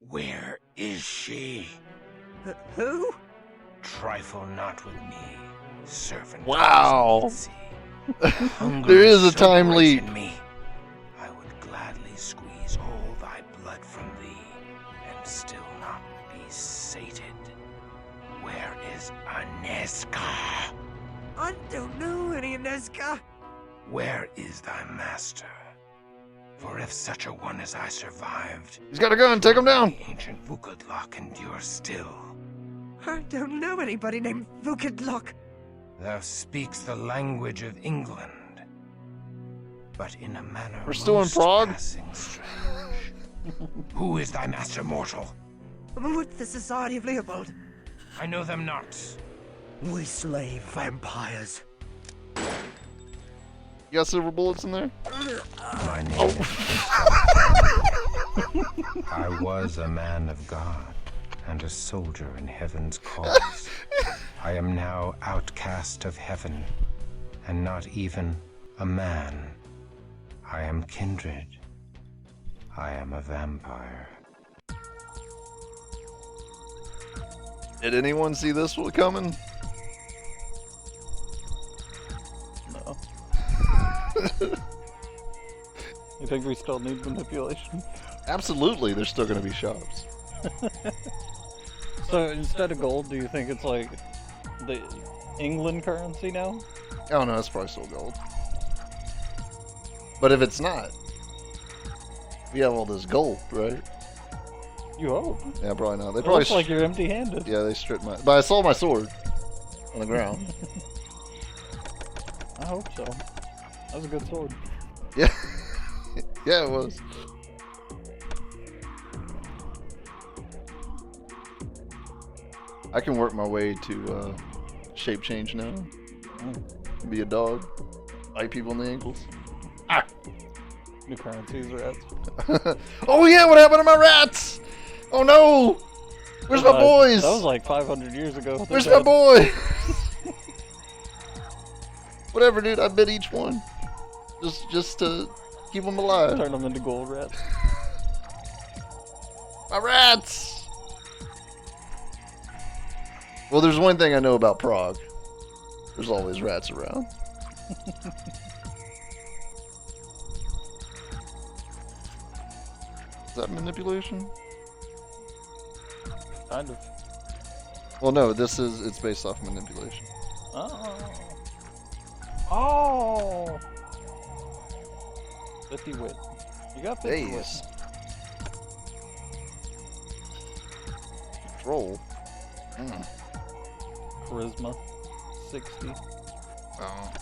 Where is she? Who? Trifle not with me, servant. Wow. of Zamutzi. Hunger There is a so time great leap. in me. I would gladly squeeze all thy blood from thee, and still not be sated. Where is Anezka? I don't know any Anezka. Where is thy master? For if such a one as I survived, He's got a gun. Take him down. the ancient Vukadlok endures still. I don't know anybody named Vukadlok. Thou speaks the language of England, but in a manner We're still in most Prague? passing strange. Who is thy master mortal? With the Society of Leopold. I know them not. We slay vampires. You got silver bullets in there? My name is I was a man of God and a soldier in heaven's cause. I am now outcast of heaven, and not even a man. I am kindred. I am a vampire. Did anyone see this one coming? No. You think we still need manipulation? Absolutely, there's still gonna be shops. So instead of gold, do you think it's like the England currency now? Oh no, it's probably still gold. But if it's not, we have all this gold, right? You hope. Yeah, probably not. They It probably looks like you're empty-handed. Yeah, they stripped my. But I saw my sword on the ground. I hope so. That was a good sword. Yeah, yeah, it was. I can work my way to shape change now. Be a dog. Bite people in the ankles. Ah! New currencies, rats. Oh yeah, what happened to my rats? Oh no! Where's my boys? That was like 500 years ago. Where's my boy? Whatever, dude. I bit each one. Just to keep them alive. Turn them into gold rats. My rats! Well, there's one thing I know about Prague. There's always rats around. Is that manipulation? Kind of. Well, no, it's based off manipulation. Oh. Oh! 50 wit. You got 50 wit. Control. Charisma. 60. Oh.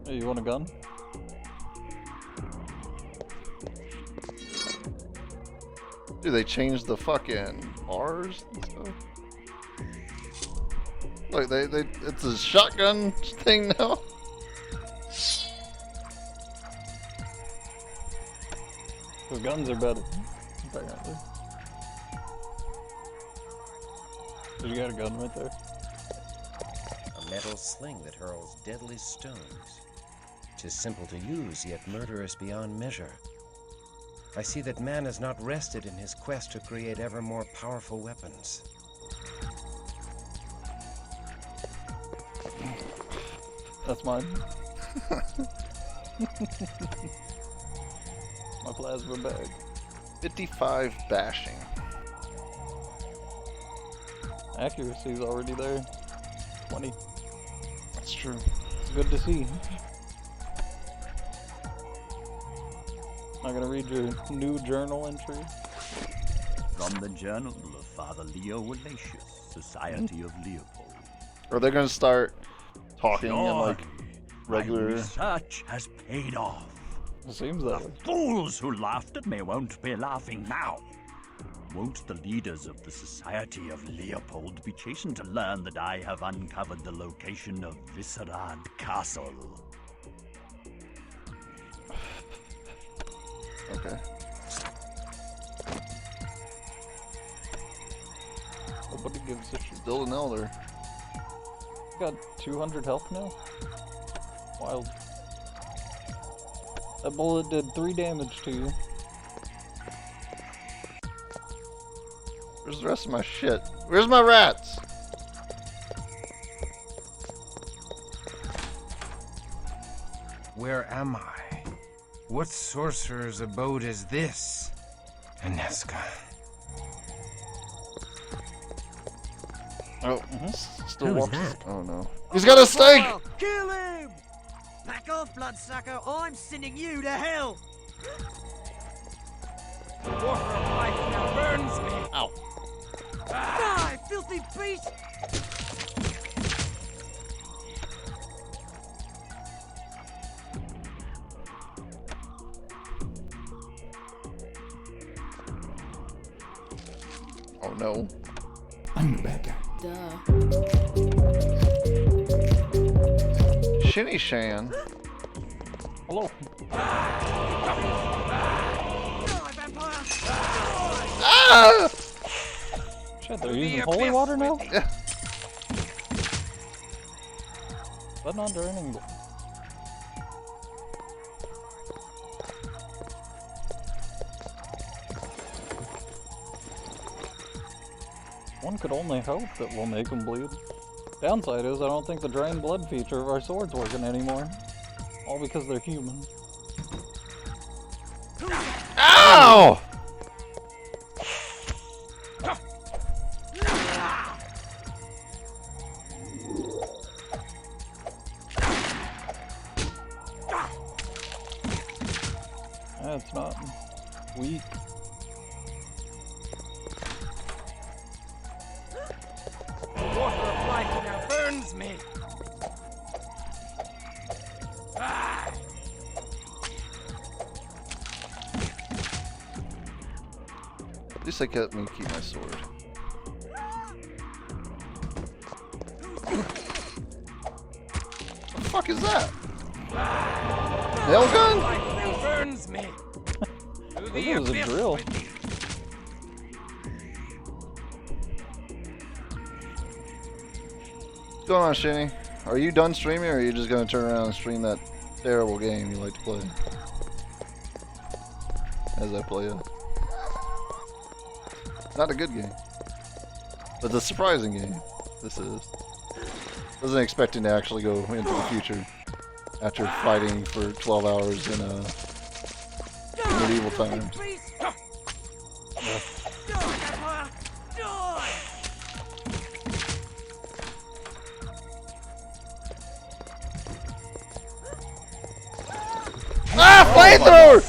Hey, you want a gun? Dude, they changed the fucking R's and stuff. Look, it's a shotgun thing now. The guns are better, apparently. You got a gun right there. A metal sling that hurls deadly stones. 'Tis simple to use, yet murderous beyond measure. I see that man has not rested in his quest to create ever more powerful weapons. That's mine. My plasma bag. 55 bashing. Accuracy's already there. 20. That's true. It's good to see. I'm gonna read your new journal entry. From the Journal of Father Leo Walatius, Society of Leopold. Are they gonna start talking in like My regular? research has paid off. It seems that way. Fools who laughed at me won't be laughing now. Won't the leaders of the Society of Leopold be chastened to learn that I have uncovered the location of Viscerad Castle? Okay. Nobody gives a shit. Still an elder. Got 200 health now? Wild. That bullet did 3 damage to you. Where's the rest of my shit? Where's my rats? Where am I? What sorcerer's abode is this? Aneska. Oh, still Who's walks. that? Oh no. He's got a stake! Kill him! Back off, bloodsucker! I'm sending you to hell! The water of life now burns me! Ow. Die, filthy beast! Oh no. I'm the bad guy. Shinny Shan. Hello. Ah! Shit, they're using holy water now? Yeah. But not draining. One could only hope that we'll make them bleed. Downside is I don't think the drain blood feature of our sword's working anymore. All because they're human. Ow! That's not weak. The water of life now burns me! At least they kept me keep my sword. What the fuck is that? Nail gun? Burns me. It was a drill. What's going on, Shinny? Are you done streaming, or are you just gonna turn around and stream that terrible game you like to play? As I play it. Not a good game. But a surprising game. This is. Wasn't expecting to actually go into the future after fighting for 12 hours in medieval times. Ah, flamethrower!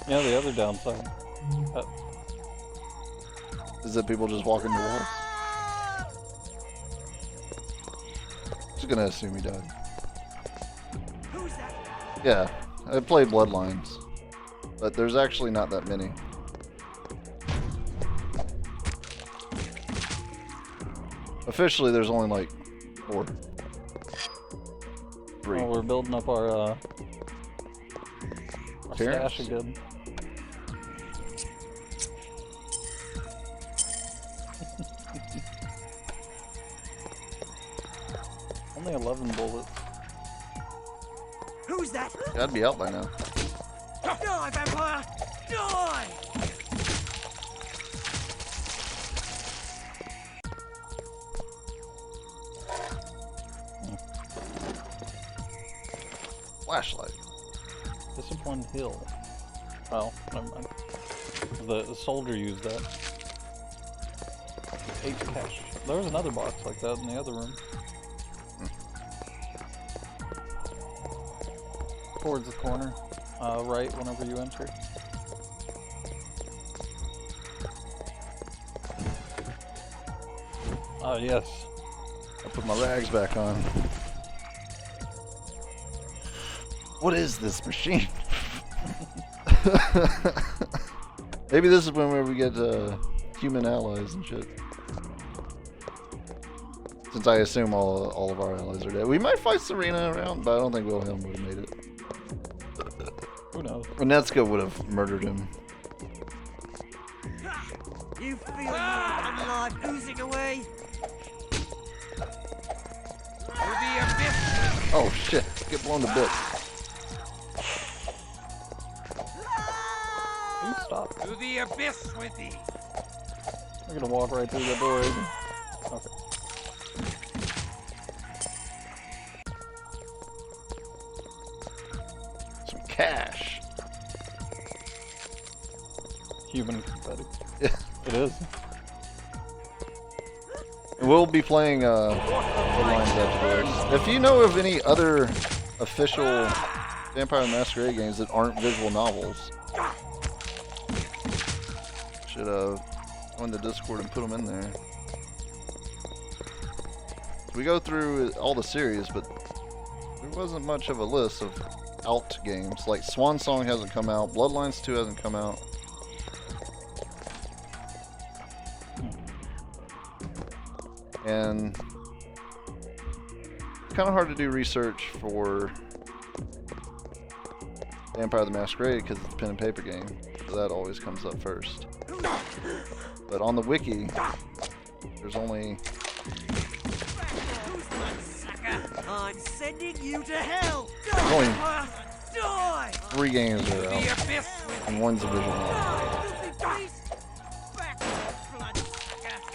Yeah, the other downside. Is that people just walk into walls? Just gonna assume he died. Yeah, I played Bloodlines, but there's actually not that many. Officially, there's only like 4. 3. Oh, we're building up our Terrence? stash again. Only 11 bullets. Who's that? Gotta be out by now. Die, vampire! Die! Flashlight. Disciplined Hill. Well, never mind. The soldier used that. 8 cash. There was another box like that in the other room. Towards the corner. Right whenever you enter. Yes. I put my rags back on. What is this machine? Maybe this is when we get human allies and shit. Since I assume all of our allies are dead. We might fight Serena around, but I don't think Wilhelm would have made it. Who knows? Renetska would have murdered him. You feel your life oozing away? To the abyss! Oh shit, get blown to bits. Please stop. To the abyss with thee! We're gonna walk right through the door. Okay. Some cash. Human confetti. Yeah. It is. We'll be playing Bloodlines afterwards. If you know of any other official Vampire the Masquerade games that aren't visual novels, should go in the Discord and put them in there. We go through all the series, but there wasn't much of a list of out games. Like Swan Song hasn't come out, Bloodlines 2 hasn't come out. And it's kind of hard to do research for Vampire the Masquerade because it's a pen and paper game, so that always comes up first. But on the wiki, there's only I'm sending you to hell! only Die! 3 games that are out, and one's a visual novel.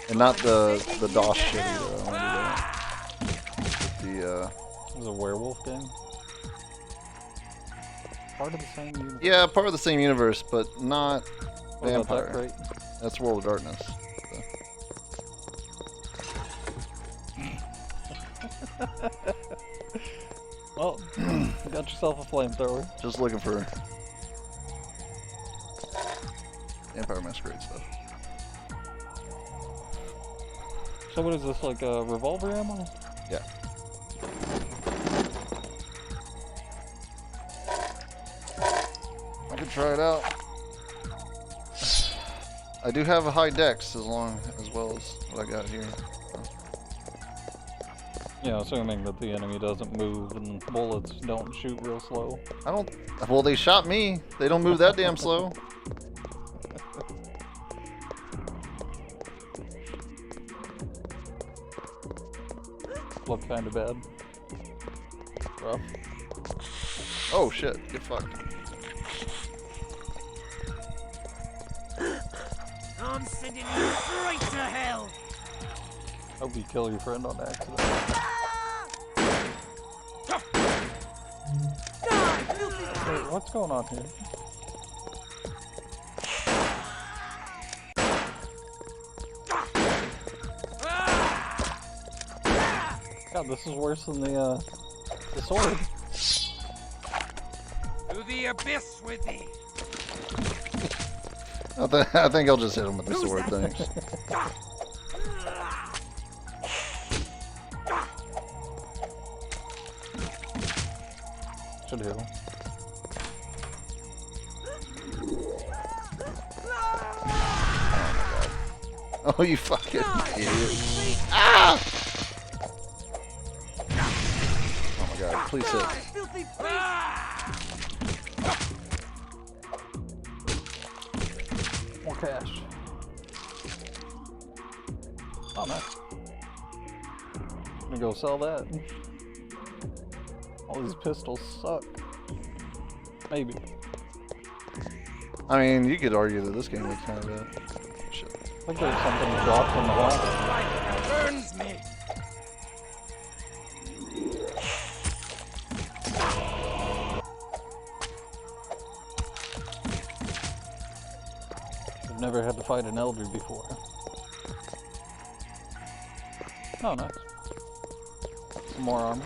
And not the DOS shit either. I don't do that. It was a werewolf game. Part of the same universe. Yeah, part of the same universe, but not What about that Vampire. crate? That's World of Darkness. Well, you got yourself a flamethrower. Just looking for Vampire Masquerade stuff. So what is this, like a revolver ammo? Yeah. might try it out. I do have a high dex as well as what I got here. Yeah, assuming that the enemy doesn't move and bullets don't shoot real slow. I don't. Well, they shot me. They don't move that damn slow. Look kind of bad. Rough. Oh shit! Get fucked. I'm sending you straight to hell. Hope you kill your friend on accident. Wait, what's going on here? God, this is worse than the sword. To the abyss with thee. I think I'll just hit him with the sword, thanks. Should heal. Oh, you fucking idiot. Ah! Oh my god, please hit. More cash. Oh, nice. I'm gonna go sell that. All these pistols suck. Maybe. I mean, you could argue that this game looks kind of bad. Shit. I think there's something dropped in the hall. Burns me. I've never had to fight an elder before. Oh, nice. Some more armor.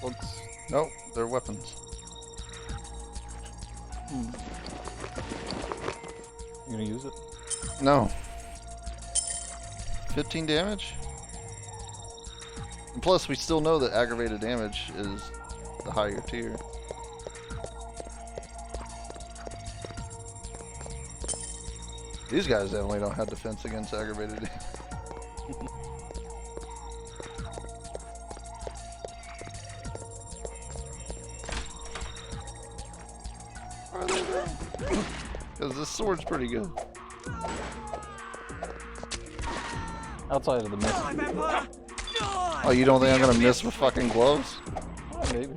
Looks... Nope, they're weapons. Hmm. You gonna use it? No. 15 damage? And plus, we still know that aggravated damage is the higher tier. These guys definitely don't have defense against aggravated damage. Because this sword's pretty good. Outside of the miss. Oh, you don't think I'm gonna miss with fucking gloves? Oh, maybe.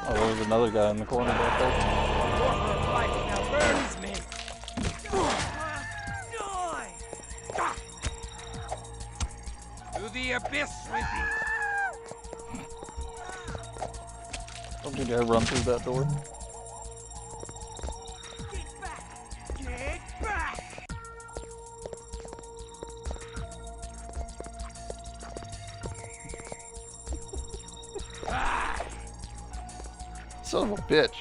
Oh, there's another guy in the corner back there. Burns me. To the abyss with thee. Don't you dare run through that door. Get back! Son of a bitch.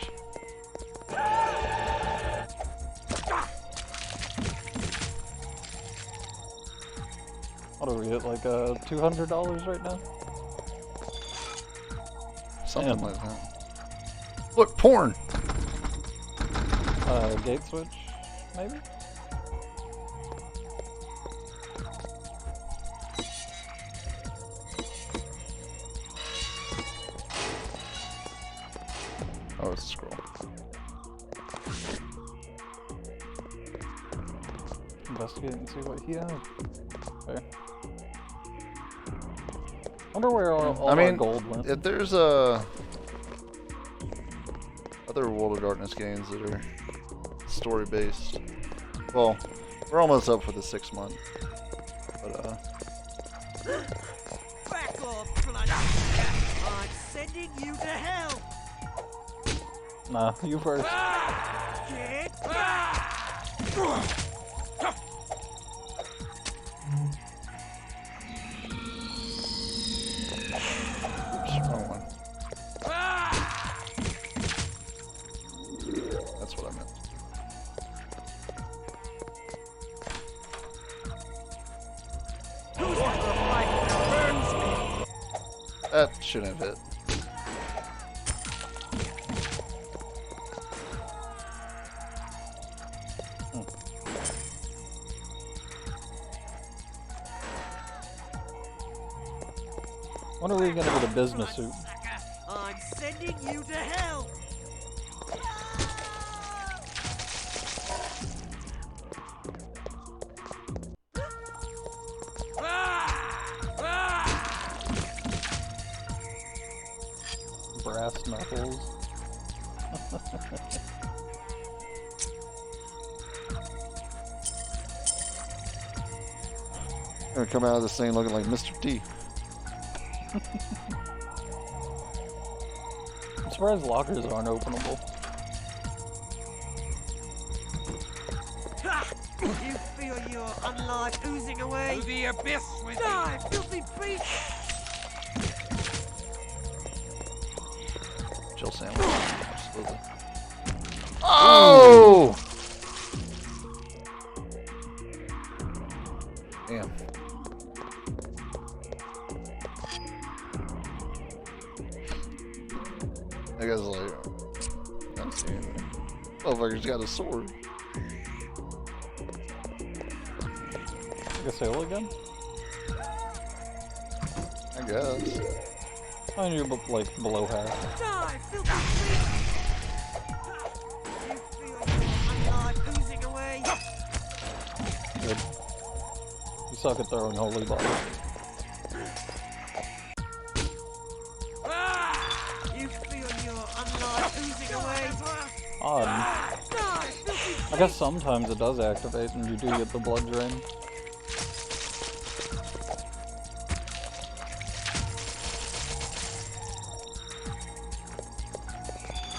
What are we at, like $200 right now? Something Damn. like that. Look, porn! Gate switch, maybe? Oh, it's a scroll. Investigate and see what he has. Fair. Wonder where all our gold went. If there's other World of Darkness games that are story based. Well, we're almost up for the 6 month. But Back off, bloody cat. I'm sending you to hell. Nah, you first. Get back! oops, wrong one. That's what I meant. Who's got the That shouldn't have hit. When are we gonna get a business suit? I'm sending you to hell! Brass knuckles. Gonna come out of this thing looking like Mr. T. I'm surprised lockers aren't openable. You feel your unlife oozing away? To the abyss with die, filthy beast! Chill sandwich. Absolutely. Oh! Damn. That guy's like, I don't see anything. Motherfucker's got a sword. Like a sail again? I guess. I mean, you're like below half. Die, filthy beast! You feel your unlife oozing away? Good. You suck at throwing holy balls. You feel your unlife oozing away? Odd. I guess sometimes it does activate and you do get the blood drain.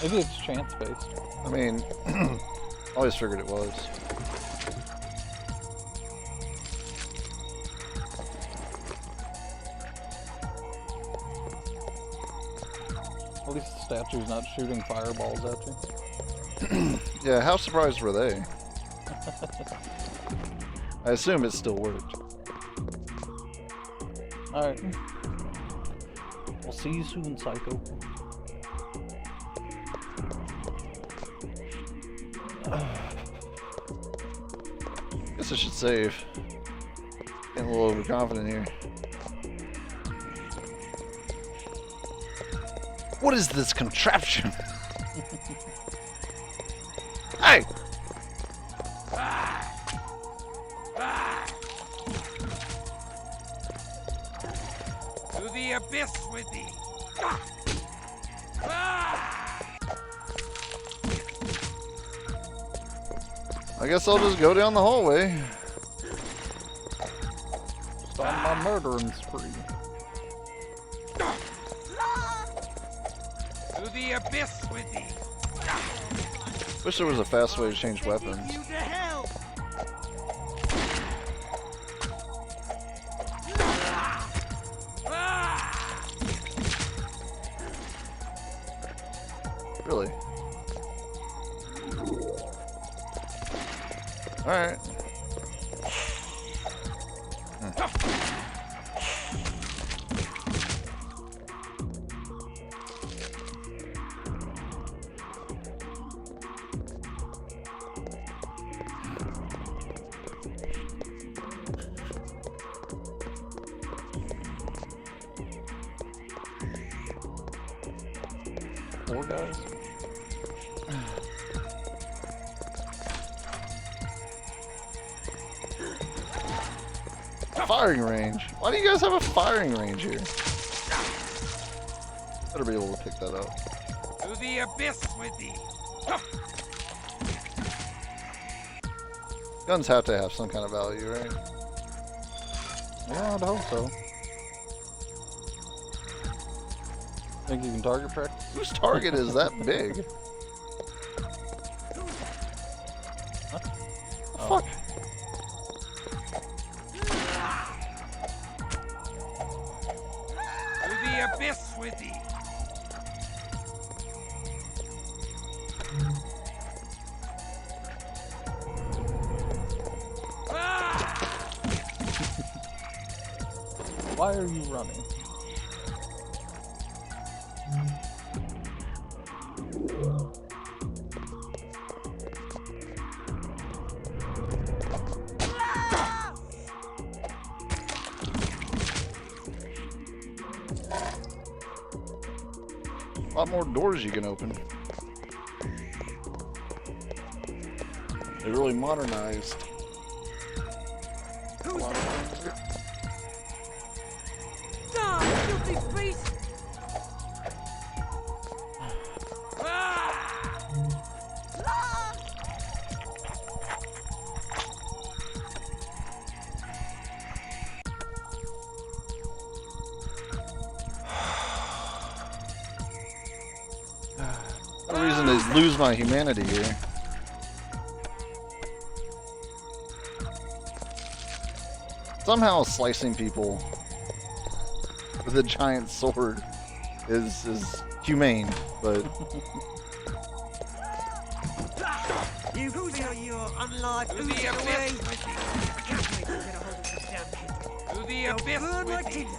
Maybe it's chance based. I mean, always figured it was. At least the statue's not shooting fireballs at you. Yeah, how surprised were they? I assume it still worked. Alright. We'll see you soon, Psycho. Guess I should save. Getting a little overconfident here. What is this contraption? Hey! To the abyss with thee! I guess I'll just go down the hallway. Just on my murdering spree. To the abyss with thee! Wish there was a fast way to change weapons. You to hell! Really? Alright. Four guys? Firing range. Why do you guys have a firing range here? Better be able to pick that up. To the abyss with thee! Guns have to have some kind of value, right? Yeah, I'd hope so. Think you can target practice? Whose target is that big? Oh. Fuck. To the abyss with thee! Why are you running? A lot more doors you can open. They really modernized. Who's that? Die, filthy beast! No reason to lose my humanity here. Somehow slicing people with a giant sword is humane, but You feel your unlife oozing away. I can't wait to get a hold of some damn kid. To the abyss burn like tinder.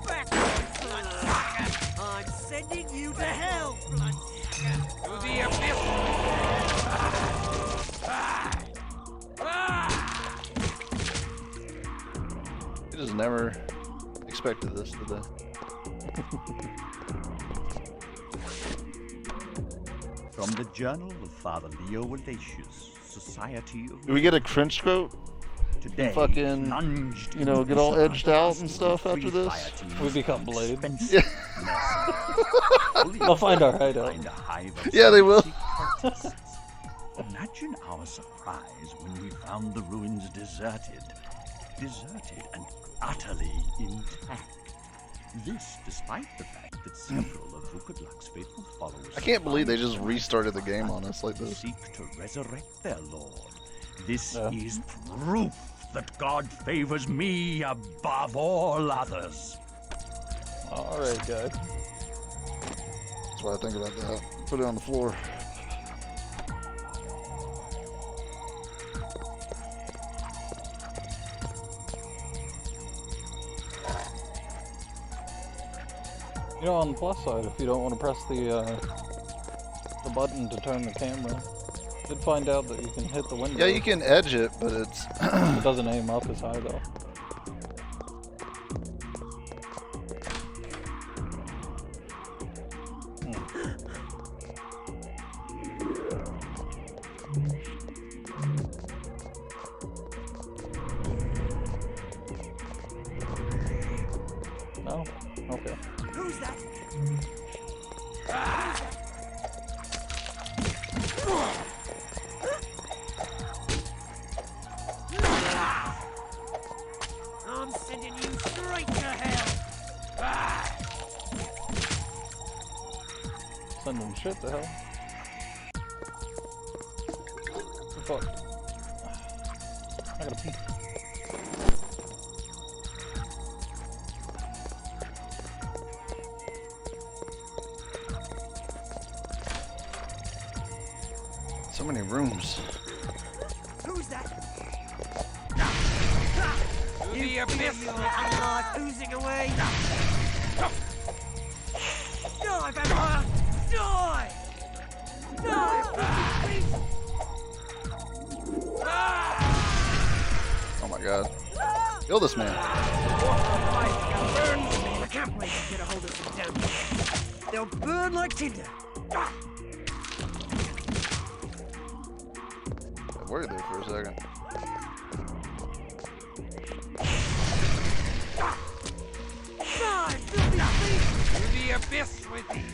Back off, bloodsucker. I'm sending you to hell, bloodsucker. To the abyss. I just never expected this today. From the Journal of Father Leo Alatius, Society of... Do we get a trench coat? Today, Fucking, plunged you know, into get all the edged out and darkness stuff of after free this? fire We become Blade. Yeah. They'll find our hideout. Find a hive of Yeah, they will. artists. Imagine our surprise when we found the ruins deserted. Deserted and utterly intact. This, despite the fact that several of Vukodlak's faithful followers... I can't believe they just restarted the game on us like this. ...seek to resurrect their lord. This is proof that God favors me above all others. Alright, guys. That's what I think about that. Put it on the floor. You know, on the plus side, if you don't want to press the button to turn the camera, I did find out that you can hit the window. Yeah, you can edge it, but it's... It doesn't aim up as high, though. No? Okay. Who's that? I'm sending you straight to hell. Sending shit to hell. We're fucked. I gotta pee. So many rooms. Who's that? You feel your unlife oozing away. Die, vampire! Die! Die! Beast! Oh my god. Kill this man. I can't wait to get a hold of some damn kids. They'll burn like tinder. I worried there for a second. Die, filthy beast! To the abyss with thee!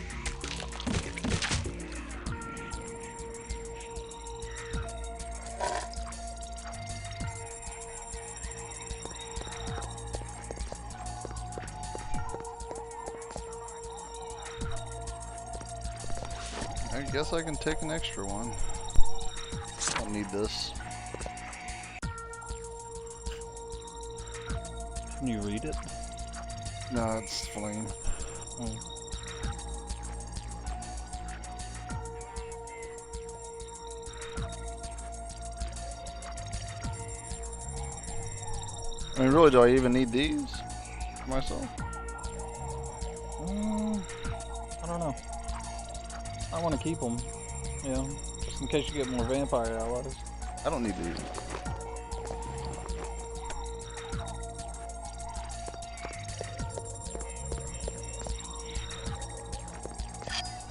I guess I can take an extra one. Don't need this. Can you read it? No, it's flame. I mean, really, do I even need these for myself? I don't know. I want to keep them, you know, just in case you get more vampire allies. I don't need these.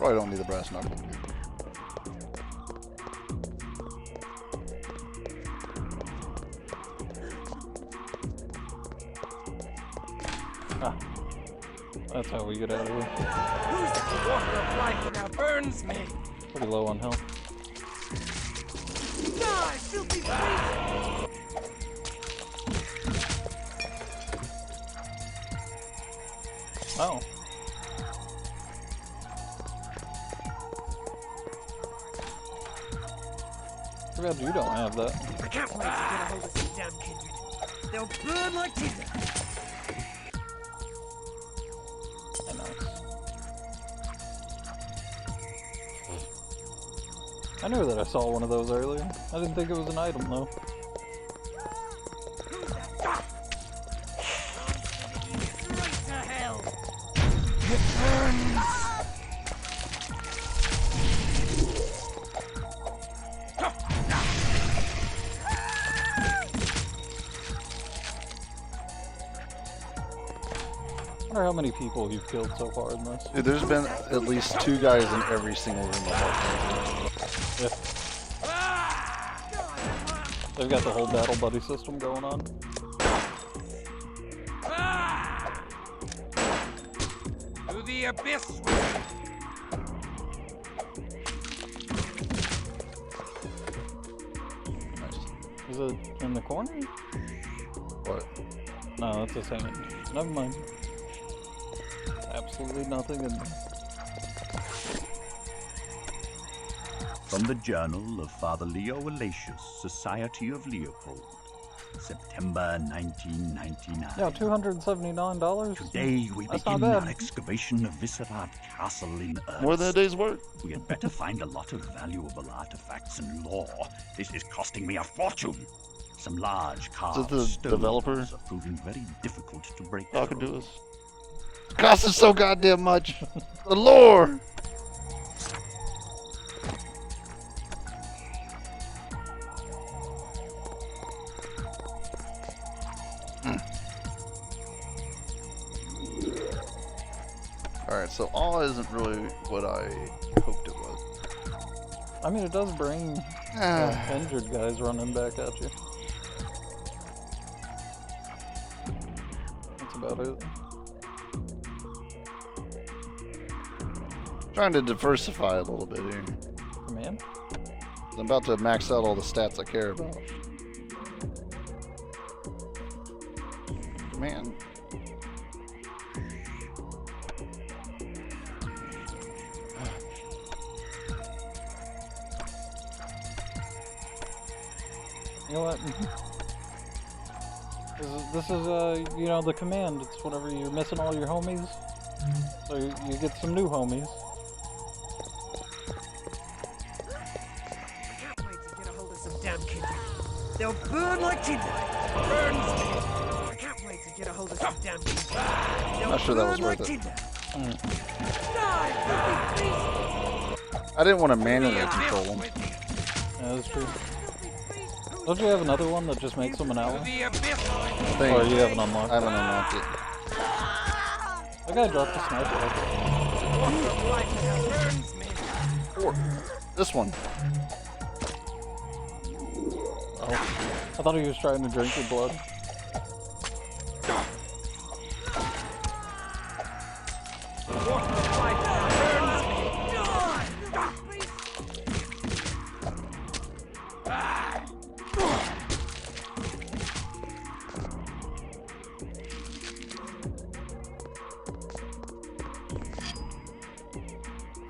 Probably don't need the brass knuckle. Ah. That's how we get out of here. Who's that water of life now burns me? Pretty low on health. Die, filthy beast! Oh. Too bad you don't have that. I can't wait to get a hold of some damn kindred. They'll burn like tinder. I knew that I saw one of those earlier. I didn't think it was an item though. Straight to hell. It burns. I wonder how many people you've killed so far in this. Dude, there's been at least 2 guys in every single room of that. Yeah. They've got the whole battle buddy system going on. To the abyss. Is it in the corner? What? No, that's a sand. Never mind. Absolutely nothing in there. From the Journal of Father Leo Alatius, Society of Leopold, September 1999. Yeah, $279. Today we That's begin not our bad. excavation of Viscerad Castle in Earth. More than a day's work. We had better find a lot of valuable artifacts and lore. This is costing me a fortune. Some large carved the stones developer are proving very difficult to break talking through. to us? It costs us so goddamn much. The lore. Alright, so awe isn't really what I hoped it was. I mean, it does bring injured guys running back at you. That's about it. Trying to diversify a little bit here. Man. I'm about to max out all the stats I care about. Man. You know what? This is you know, the command. It's whenever you're missing all your homies. So you get some new homies. Can't wait to get a hold of some damn kindred. They'll burn like tinder. Burns me. I can't wait to get a hold of some damn kindred. They'll Not sure that was burn like worth it. tinder. Die, filthy beast. I didn't want to manually control them. Yeah, that's true. Don't you have another one that just makes them an hour? Or you haven't unlocked I haven't unlocked it. That guy dropped a sniper rifle. Or this one. Oh. I thought he was trying to drink your blood.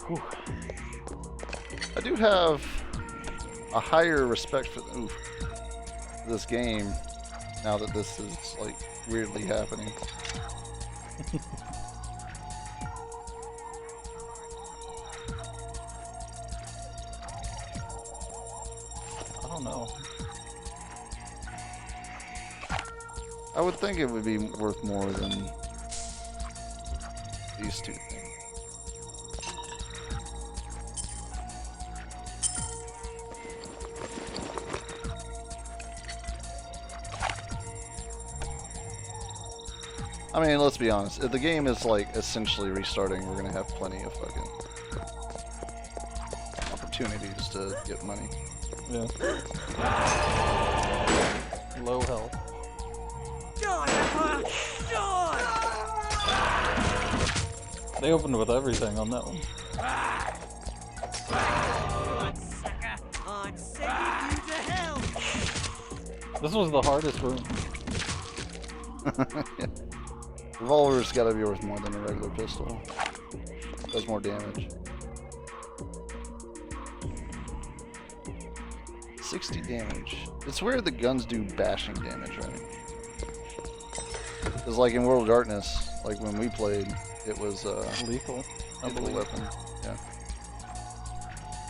Whew. I do have a higher respect for this game now that this is like weirdly happening. I don't know. I would think it would be worth more than these two things. I mean, let's be honest. If the game is like essentially restarting, we're gonna have plenty of fucking opportunities to get money. Yeah. Low health. They opened with everything on that one. I'm sending you to hell. This was the hardest room. Yeah. Revolver's gotta be worth more than a regular pistol. Does more damage. 60 damage. It's weird the guns do bashing damage, right? Because like in World of Darkness, like when we played, it was lethal. Lethal weapon. Yeah.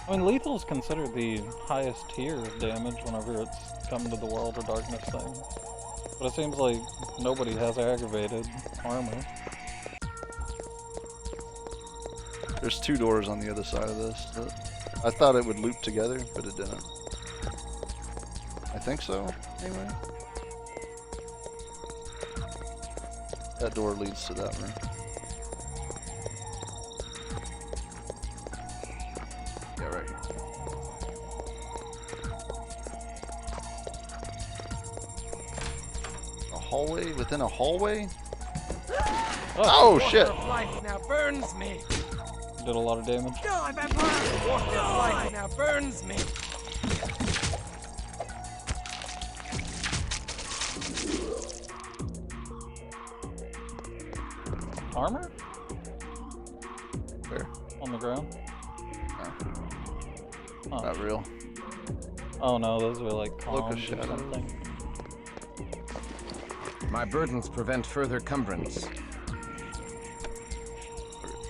I mean, lethal is considered the highest tier of damage whenever it's come to the World of Darkness thing. But it seems like nobody has aggravated armor. There's 2 doors on the other side of this. I thought it would loop together, but it didn't. I think so, anyway. That door leads to that room. Yeah, right here. A hallway within a hallway? Oh shit! Water of life now burns me. Did a lot of damage. Die, vampire! Water of life now burns me. Armor? Where? On the ground? No. Oh. Not real. Oh no, those are like Look columns a or shadow. something. My burdens prevent further cumbrance.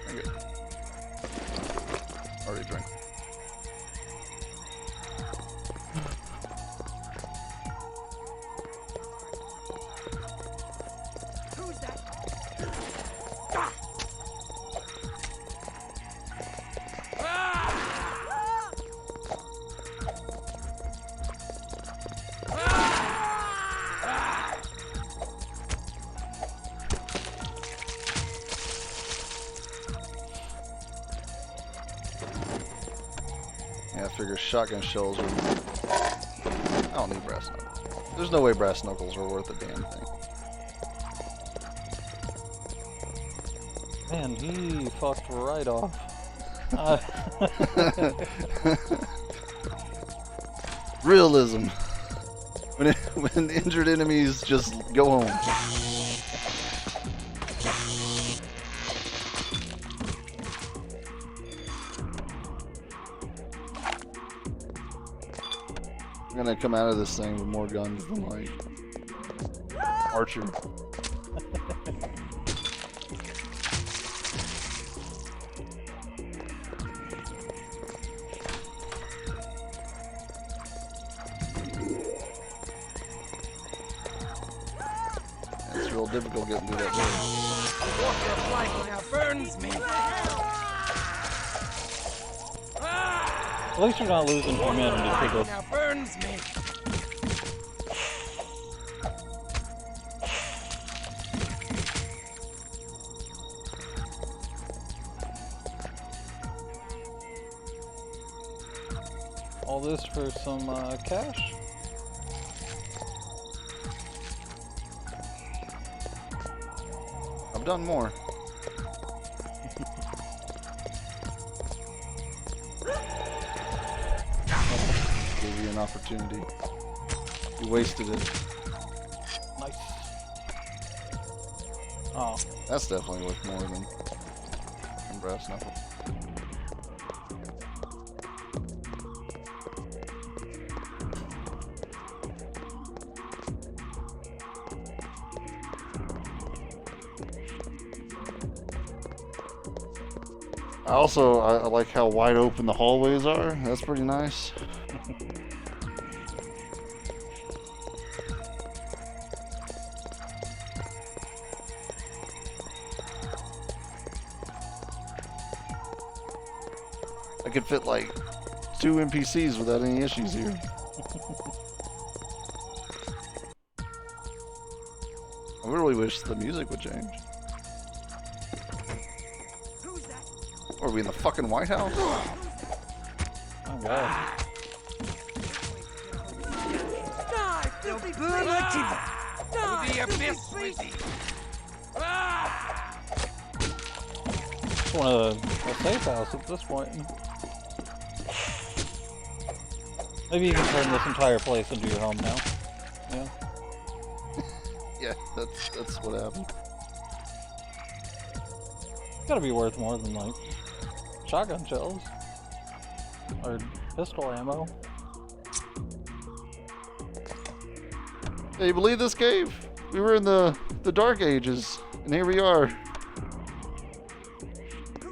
Drink it. Already drank. Who's that? Yeah, I figure shotgun shells are... I don't need brass knuckles. There's no way brass knuckles are worth a damn thing. Man, he fucked right off. Realism. When injured enemies just go home. I'm gonna come out of this thing with more guns than like Archer. It's real difficult getting through that door. Water of life now burns me. At least you're not losing humanity for this. Now burns me. All this for some cash? I've done more. Gave you an opportunity. You wasted it. Nice. Oh. That's definitely worth more than fucking brass knuckles. I like how wide open the hallways are. That's pretty nice. I could fit like 2 NPCs without any issues here. I really wish the music would change. Are we in the fucking White House? Oh, god. They'll burn like tinder. To the abyss with thee. Just want a safe house at this point. Maybe you can turn this entire place into your home now. Yeah. Yeah, that's what happened. It's gotta be worth more than like shotgun shells or pistol ammo. Hey, you believe this cave? We were in the Dark Ages, and here we are.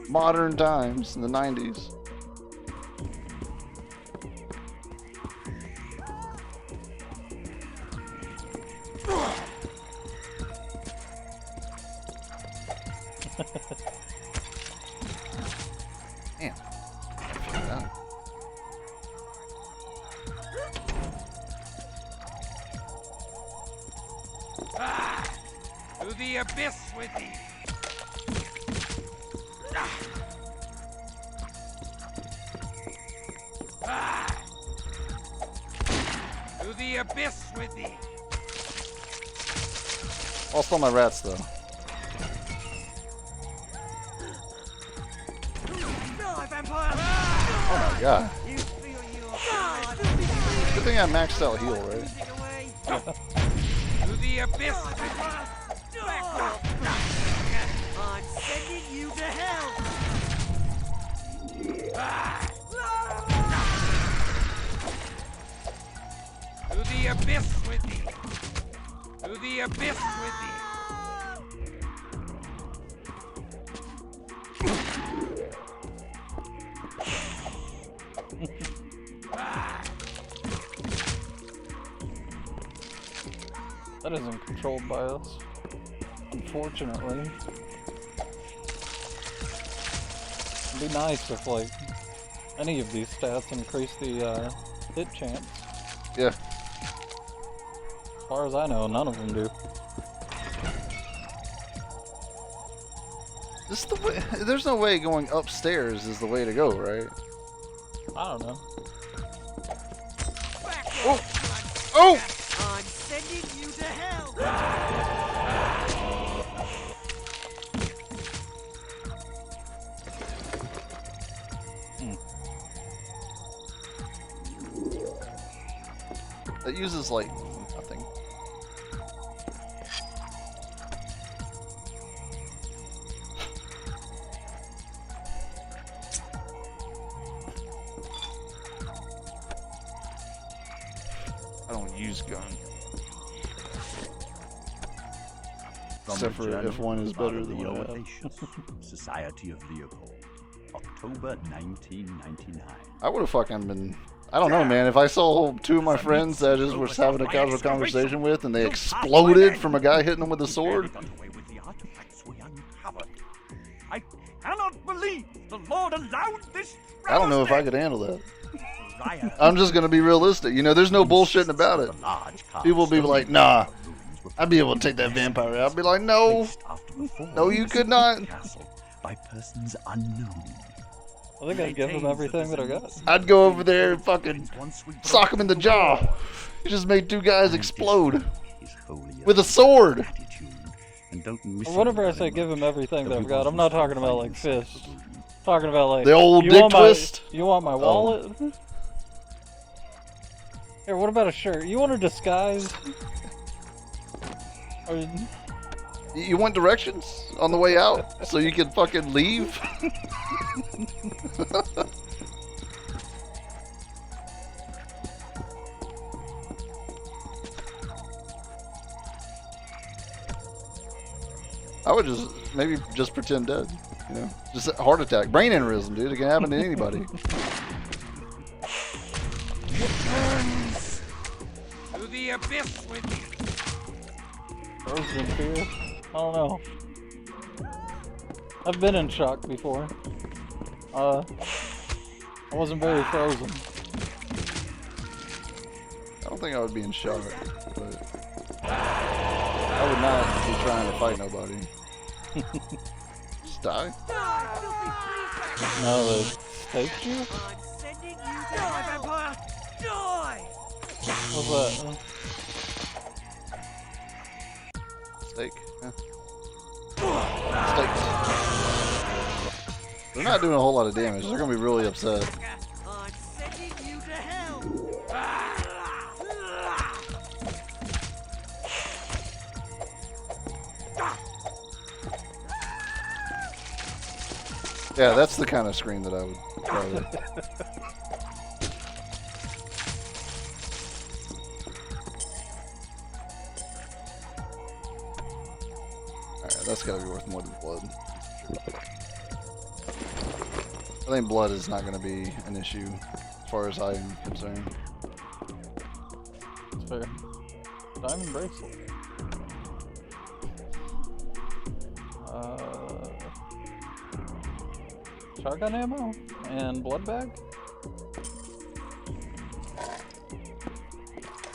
Modern times in the 90s. Damn. To the abyss with thee. To the abyss with thee. Lost all my rats though. Oh my god. Good thing I maxed out heal, right? To the abyss. I'm sending you to hell. To the abyss with thee. To the abyss with thee. That isn't controlled by us, unfortunately. It'd be nice if, like, any of these stats increase the hit chance. Yeah. As far as I know, none of them do. This is the way. There's no way going upstairs is the way to go, right? I don't know. Oh! Oh! I'm sending you to hell. It uses like nothing. I don't use gun. Except for if one is better than the one I have. Audacious Society of Leopold, October 1999. I would have fucking been. I don't know, man. If I saw two of my friends that I just was having a casual conversation with and they exploded from a guy hitting them with a sword. I cannot believe the Lord allowed this. I don't know if I could handle that. I'm just gonna be realistic. You know, there's no bullshitting about it. People will be like, nah, I'd be able to take that vampire out. I'd be like, no, no, you could not. By persons unknown. I think I'd give him everything that I got. I'd go over there and fucking sock him in the jaw. You just made two guys explode with a sword. Whenever I say give him everything that I've got, I'm not talking about like fists. I'm talking about like the old you dick want twist. You want my wallet? Here, what about a shirt? You want a disguise? Or... You want directions on the way out so you can fucking leave? I would just maybe just pretend dead, you know, just a heart attack, brain aneurysm, dude. It can happen to anybody. To the abyss with me. Frozen fear? I don't know. I've been in shock before. I wasn't very frozen. I don't think I would be in shock, but I would not be trying to fight nobody. Just die? No, they staked you? What's that? Steak. Yeah. Steaks. They're not doing a whole lot of damage. They're gonna be really upset. I'm sending you to hell. Yeah, that's the kind of scream that I would probably. Alright, that's gotta be worth more than blood. I think blood is not gonna be an issue as far as I am concerned. That's fair. Diamond bracelet. Shotgun ammo and blood bag.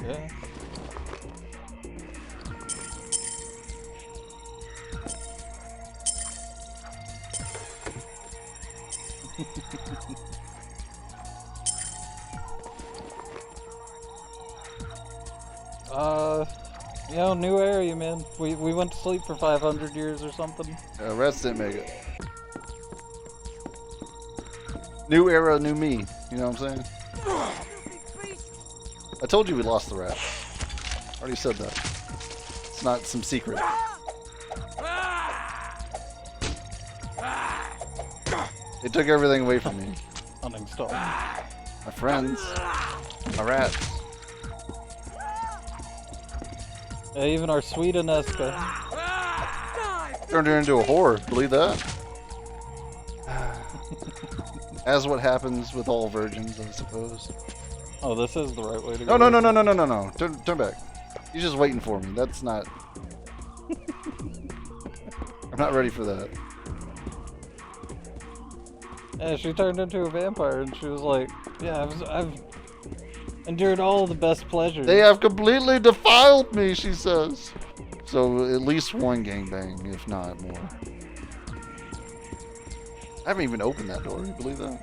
Yeah. You know, new area, man. We went to sleep for 500 years or something. Reds didn't make it. New era, new me. You know what I'm saying? I told you we lost the rats. I already said that. It's not some secret. They took everything away from me. Uninstalled. My friends. My rats. Yeah, even our sweet Aneska. Turned her into a whore. Believe that? As what happens with all virgins, I suppose. Oh, this is the right way to No, go. no. Turn back. You're just waiting for me. That's not... I'm not ready for that. Yeah, she turned into a vampire and she was like, yeah, I've endured all the best pleasures. They have completely defiled me, she says. So at least one gangbang, if not more. I haven't even opened that door. You believe that?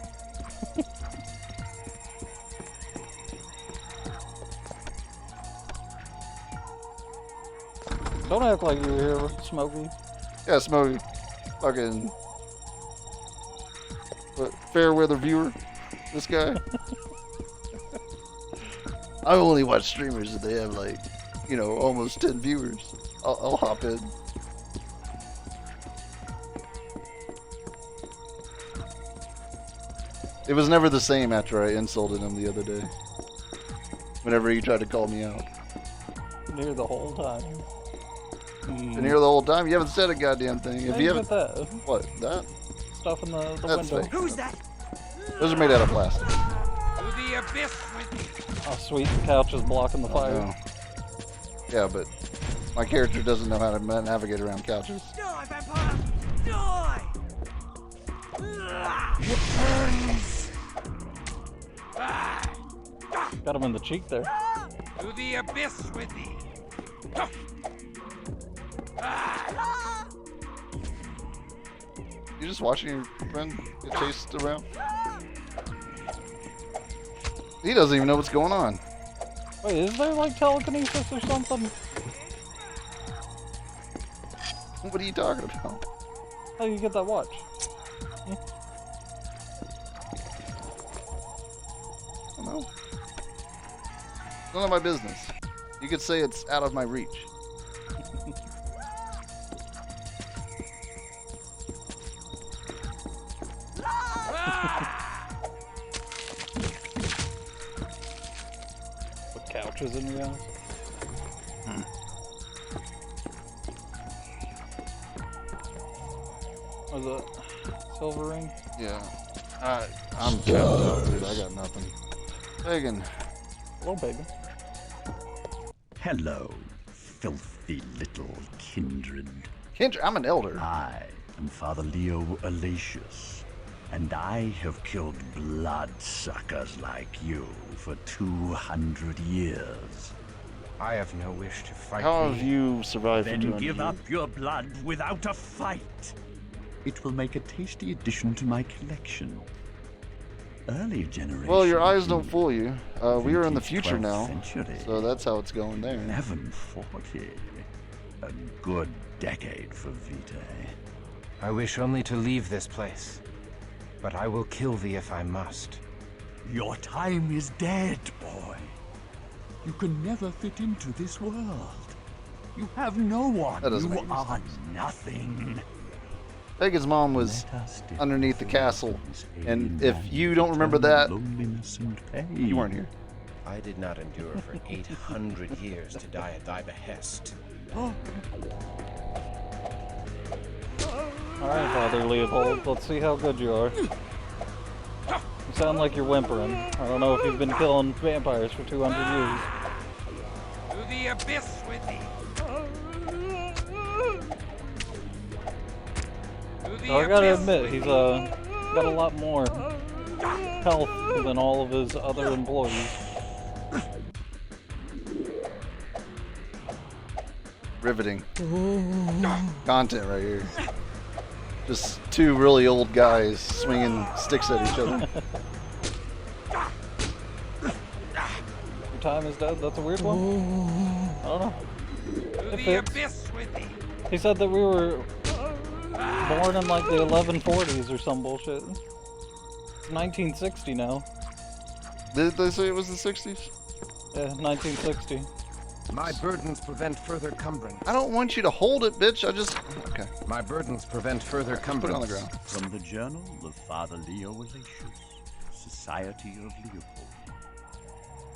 Don't act like you were here, Smokey. Yeah, Smokey. Fucking... What, fair weather viewer? This guy? I only watch streamers that they have like, you know, almost 10 viewers. I'll hop in. It was never the same after I insulted him the other day. Whenever he tried to call me out. Near the whole time. Been here the whole time? You haven't said a goddamn thing. If Hey, you haven't... get that. What? That? Stuff in the That's window. fake. Who's that? Those are made out of plastic. To the abyss with me. Oh, sweet. The couch is blocking the fire. No. Yeah, but my character doesn't know how to navigate around couches. Die, vampire! Die! Returns! Got him in the cheek there. To the abyss with thee! You just watching your friend get chased around? He doesn't even know what's going on. Wait, is there like telekinesis or something? What are you talking about? How do you get that watch? I don't know. It's none of my business. You could say it's out of my reach. What couches in your house? Was it silver ring? Yeah. I'm counting, dude. I got nothing. Pagan. Hello, Pagan. Hello, filthy little kindred. Kindred? I'm an elder. I am Father Leo Alatius, and I have killed bloodsuckers like you for 200 years. I have no wish to fight. How have you survived for Then 200 give years? up your blood without a fight. It will make a tasty addition to my collection. early generation. Well, your eyes don't fool you. We are in the Vintage future 12th now, century. so that's how it's going there. 1140. A good decade for Vitae. I wish only to leave this place, but I will kill thee if I must. Your time is dead, boy. You can never fit into this world. You have no one. That doesn't You make any are nothing. Megan's mom was underneath the castle, and if you don't remember that, you weren't here. I did not endure for 800 years to die at thy behest. Alright, Father Leopold, let's see how good you are. You sound like you're whimpering. I don't know if you've been killing vampires for 200 years. To the abyss with thee. I gotta admit, he's got a lot more health than all of his other employees. Riveting content right here. Just two really old guys swinging sticks at each other. Your time is dead? That's a weird one? I don't know. It fits. He said that we were born in like the 1140s or some bullshit. It's 1960 now. Did they say it was the 60s? Yeah, 1960. My burdens prevent further cumbrance. I don't want you to hold it, bitch. I just... Okay. My burdens prevent further cumbrance. Put it on the ground. From the Journal of Father Leo Alatius, Society of Leopold.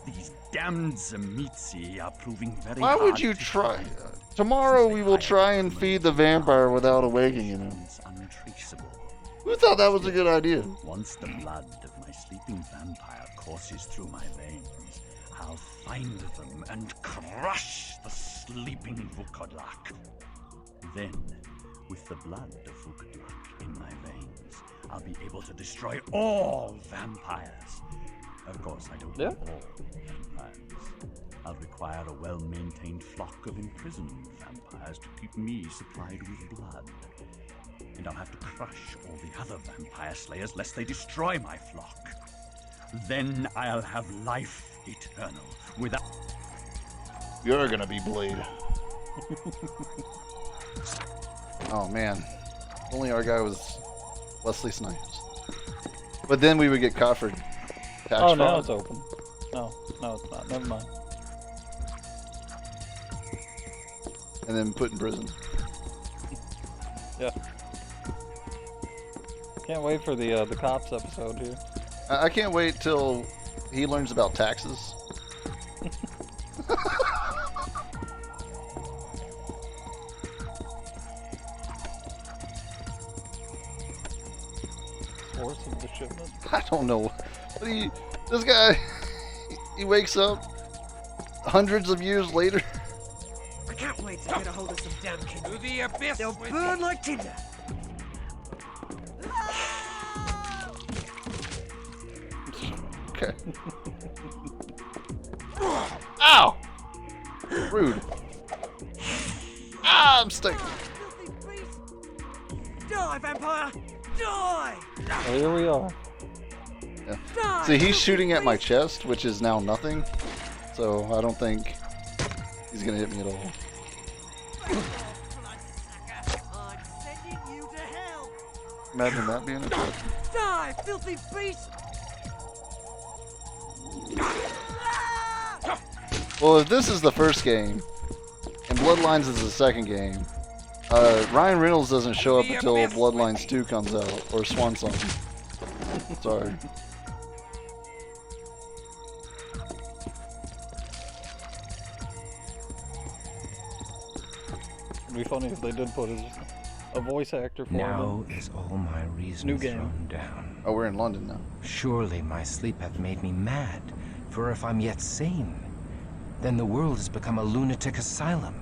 These damned Zemitzi are proving very Why would hard you to try? find. Tomorrow we will try and feed the vampire without awakening him. Untraceable. Who thought that was a good idea? Once the blood of my sleeping vampire courses through my veins, I'll find them and crush the sleeping Vukodlak. Then, with the blood of Vukodlak in my veins, I'll be able to destroy all vampires. Of course, I don't want all vampires. I'll require a well-maintained flock of imprisoned vampires to keep me supplied with blood. And I'll have to crush all the other vampire slayers lest they destroy my flock. Then I'll have life eternal without... You're gonna be Blade. Oh man. If only our guy was Wesley Snipes. But then we would get Cofford. Oh, now it's open. No, it's not. Never mind. And then put in prison. Yeah. Can't wait for the cops episode here. I can't wait till he learns about taxes. Source of the shipment? I don't know. This guy, he wakes up hundreds of years later. I can't wait to get a hold of some damn kids. To the abyss. They'll burn like tinder. Okay. Ow! Rude. Ah, I'm stuck. Die, vampire! Die! Well, here we are. Yeah. See, he's shooting at my chest, which is now nothing. So I don't think he's gonna hit me at all. Imagine that being a trick. Die, filthy beast! Well, if this is the first game, and Bloodlines is the second game, Ryan Reynolds doesn't show up until Bloodlines 2 comes out, or Swan Song. Sorry. It'd be funny if they did put a voice actor for Now him. is all my reason New game. thrown down. Oh, we're in London now. Surely my sleep hath made me mad, for if I'm yet sane, then the world has become a lunatic asylum.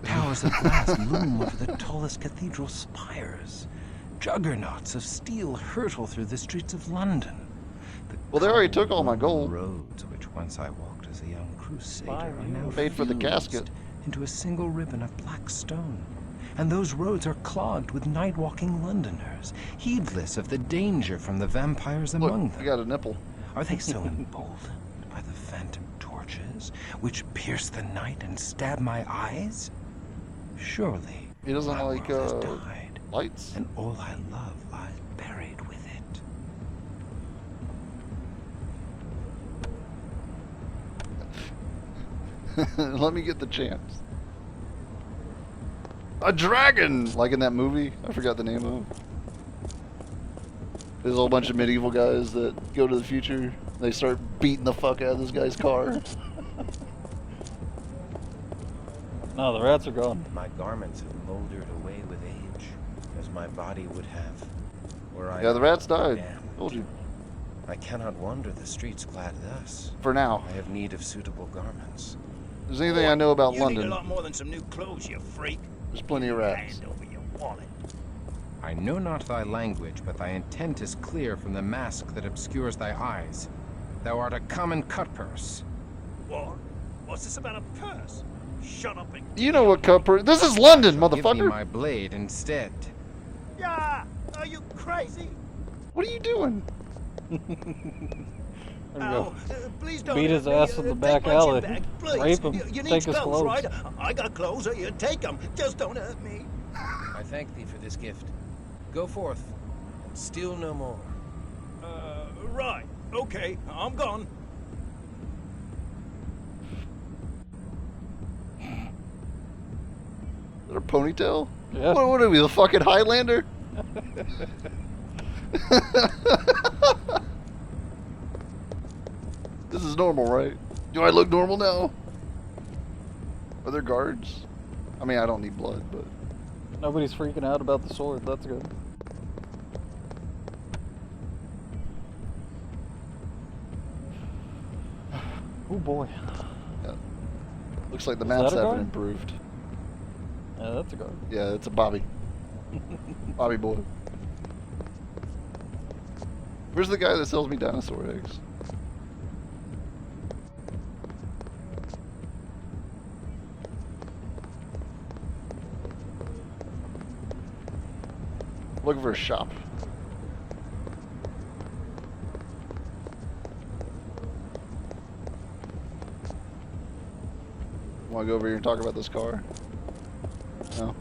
Towers of glass loom over the tallest cathedral spires. Juggernauts of steel hurtle through the streets of London. Well, they already took all my gold. Roads which once I walked as a young crusader are now Paid for the fused casket. into a single ribbon of black stone, and those roads are clogged with night-walking Londoners, heedless of the danger from the vampires among them. I got a nipple. Are they so emboldened by the phantom torches, which pierce the night and stab my eyes? Surely he doesn't my like world has died, lights, and all I love lies buried with it. Let me get the chance. A dragon, like in that movie. I forgot the name of it. There's a whole bunch of medieval guys that go to the future. They start beating the fuck out of this guy's car. No, the rats are gone. My garments have moldered away with age, as my body would have. Were I Yeah, the rats died. damned. Told you. I cannot wander the streets clad thus. For now. I have need of suitable garments. If there's anything I know about you London, need a lot more than some new clothes, you freak. there's plenty of rats. Hand over your wallet. I know not thy language, but thy intent is clear from the mask that obscures thy eyes. Thou art a common cutpurse. What? What's this about a purse? Shut up and... You know what cupper? This is London, Give me motherfucker. my blade instead. Yeah! Are you crazy? What are you doing? There we Ow, go. Please don't Beat his hurt me. ass in the Take back my alley. gym bag, please. Rape him. You need Take his clothes, clothes. right? I got clothes. You take them. Just don't hurt me. I thank thee for this gift. Go forth, and steal no more. Right. Okay, I'm gone. Is that a ponytail? Yeah. What are we, the fucking Highlander? This is normal, right? Do I look normal now? Are there guards? I mean, I don't need blood, but... Nobody's freaking out about the sword. That's good. Oh boy. Yeah. Looks like the Is maps that a haven't guard? improved. Yeah, that's a guard. Yeah, it's a Bobby. Bobby boy. Where's the guy that sells me dinosaur eggs? Looking for a shop. Want to go over here and talk about this car? No?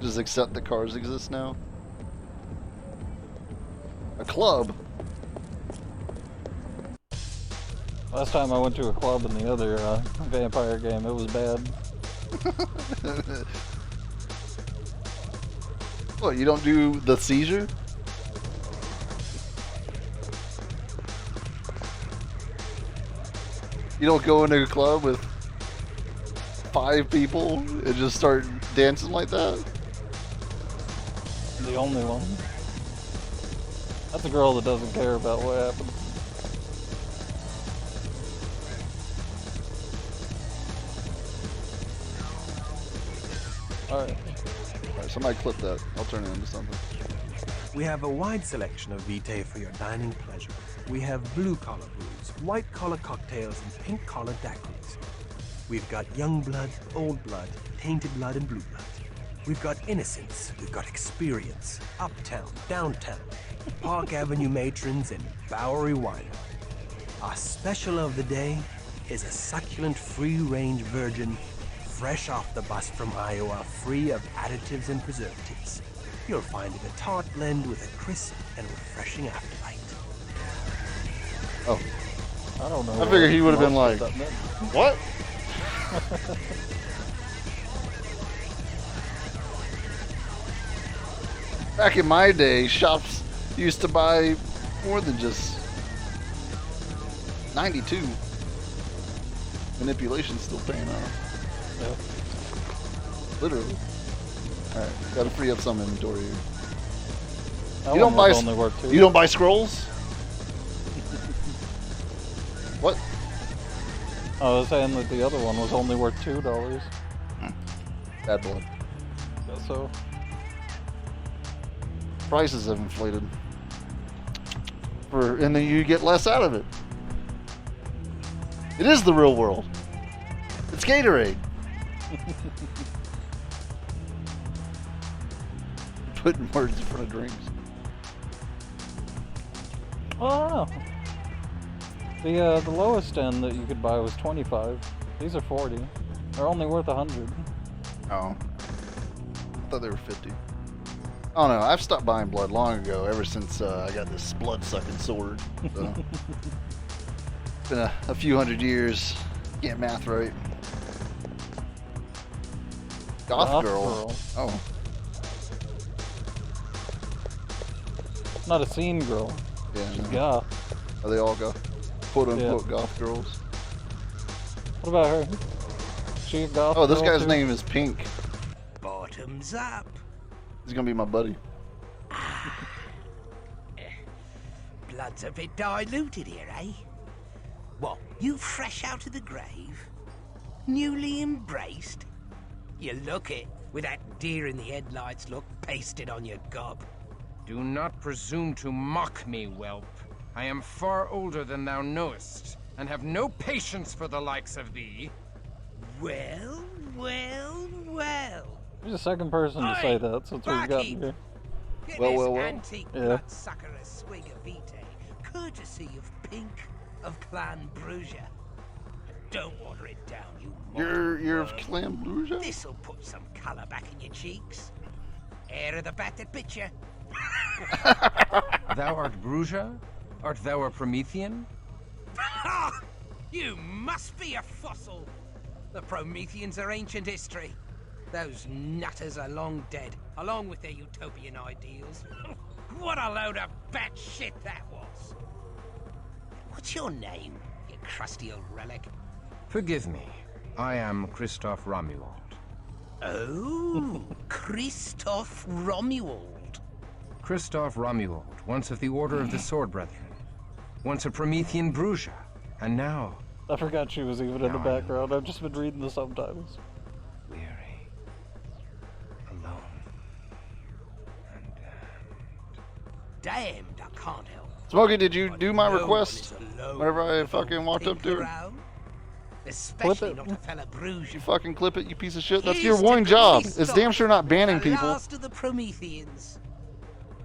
Just accept that cars exist now? A club? Last time I went to a club in the other vampire game, it was bad. What, you don't do the seizure? You don't go into a club with 5 people and just start dancing like that? The only one. That's a girl that doesn't care about what happens. Alright. Alright, somebody clip that. I'll turn it into something. We have a wide selection of vitae for your dining pleasure. We have blue-collar brews, white-collar cocktails, and pink-collar daiquiris. We've got young blood, old blood, tainted blood, and blue blood. We've got innocence, we've got experience, uptown, downtown, Park Avenue matrons, and Bowery wine. Our special of the day is a succulent free-range virgin, fresh off the bus from Iowa, free of additives and preservatives. You'll find it a tart blend with a crisp and refreshing afterbite. Oh. I don't know. I figured he would have been most like, of that meant. what? Back in my day, shops used to buy more than just 92. Manipulation's still paying off. Yeah. Literally. Alright, gotta free up some inventory here. That You don't one buy was only worth $2. You don't buy scrolls? What? I was saying that the other one was only worth $2. Bad blood. Guess so. Prices have inflated. And then you get less out of it. It is the real world. It's Gatorade. putting words in front of drinks. Oh, I don't know. The lowest end that you could buy was 25. These are 40. They're only worth 100. Oh. I thought they were 50. I don't know. I've stopped buying blood long ago, ever since I got this blood-sucking sword. So. It's been a few hundred years. Get math right. Goth girl. Oh. Not a scene girl. Yeah. She's No. goth. Are they all goth? Quote-unquote goth girls? What about her? She a goth Oh, this girl guy's too? name is Pink. Bottoms up. He's gonna be my buddy. Blood's a bit diluted here, eh? What, you fresh out of the grave? Newly embraced? You look it, with that deer in the headlights look pasted on your gob. Do not presume to mock me, whelp. I am far older than thou knowest, and have no patience for the likes of thee. Well, well, well. You're the second person to say that since we've gotten here. Get Well, this well, well. antique Yeah. bloodsucker a swig of vitae, courtesy of Pink of Clan Brugia. Don't water it down, you You're of Clan Brugia? This'll put some color back in your cheeks. Air of the bat that bit you. Thou art Brugia? Art thou a Promethean? You must be a fossil. The Prometheans are ancient history. Those nutters are long dead, along with their utopian ideals. What a load of batshit that was. What's your name, you crusty old relic? Forgive me. I am Christoph Romuald. Oh, Christoph Romuald. Christoph Romuald, once of the Order of the Sword Brethren. Once a Promethean Brugia, and now... I forgot she was even in the background. I've just been reading the subtitles. Weary. Alone. Damned, I can't help. Smokey, did you do my No request one is alone whenever I with fucking walked up to her? around. Especially not a fella You Bruges. fucking clip it, you piece of shit. That's Here's your one to job. Christoph, It's damn sure not banning the people. last of the Prometheans.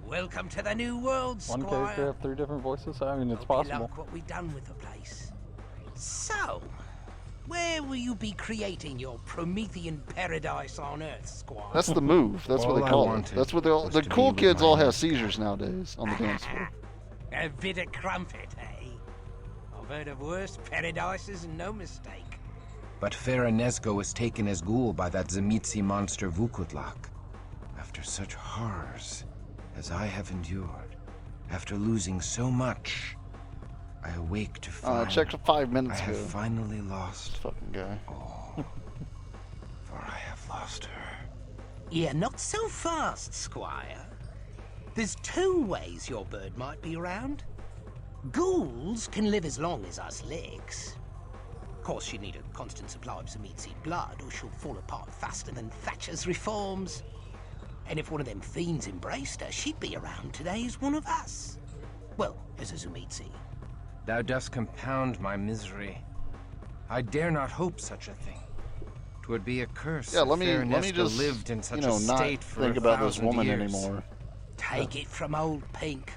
Welcome to the new world, One Squire. character have 3 different voices? I mean, it's Hope you possible. like what we done with the place. So, where will you be creating your Promethean paradise on Earth, Squire? That's the move. That's what All they I call it. wanted That's what they all. was The to cool be with kids my all have Nesca. seizures nowadays on the dance floor. A bit of crumpet, eh? I've heard of worse paradises and no mistake. But fair Nesco was taken as ghoul by that Zemitzi monster Vukutlak. After such horrors as I have endured, after losing so much, I awake to find I checked 5 minutes I ago. have finally lost Fucking guy. all. For I have lost her. Yeah, not so fast, Squire. There's 2 ways your bird might be around. Ghouls can live as long as us licks. Of course, she'd need a constant supply of Zemitzi blood, or she'll fall apart faster than Thatcher's reforms. And if one of them fiends embraced her, she'd be around today as one of us. Well, as a Zemitzi. Thou dost compound my misery. I dare not hope such a thing. 'Twould be a curse. Yeah, if let me fair let me Nesca just lived in such not a state for think a about this 1,000 woman years. anymore. Take it from old Pink.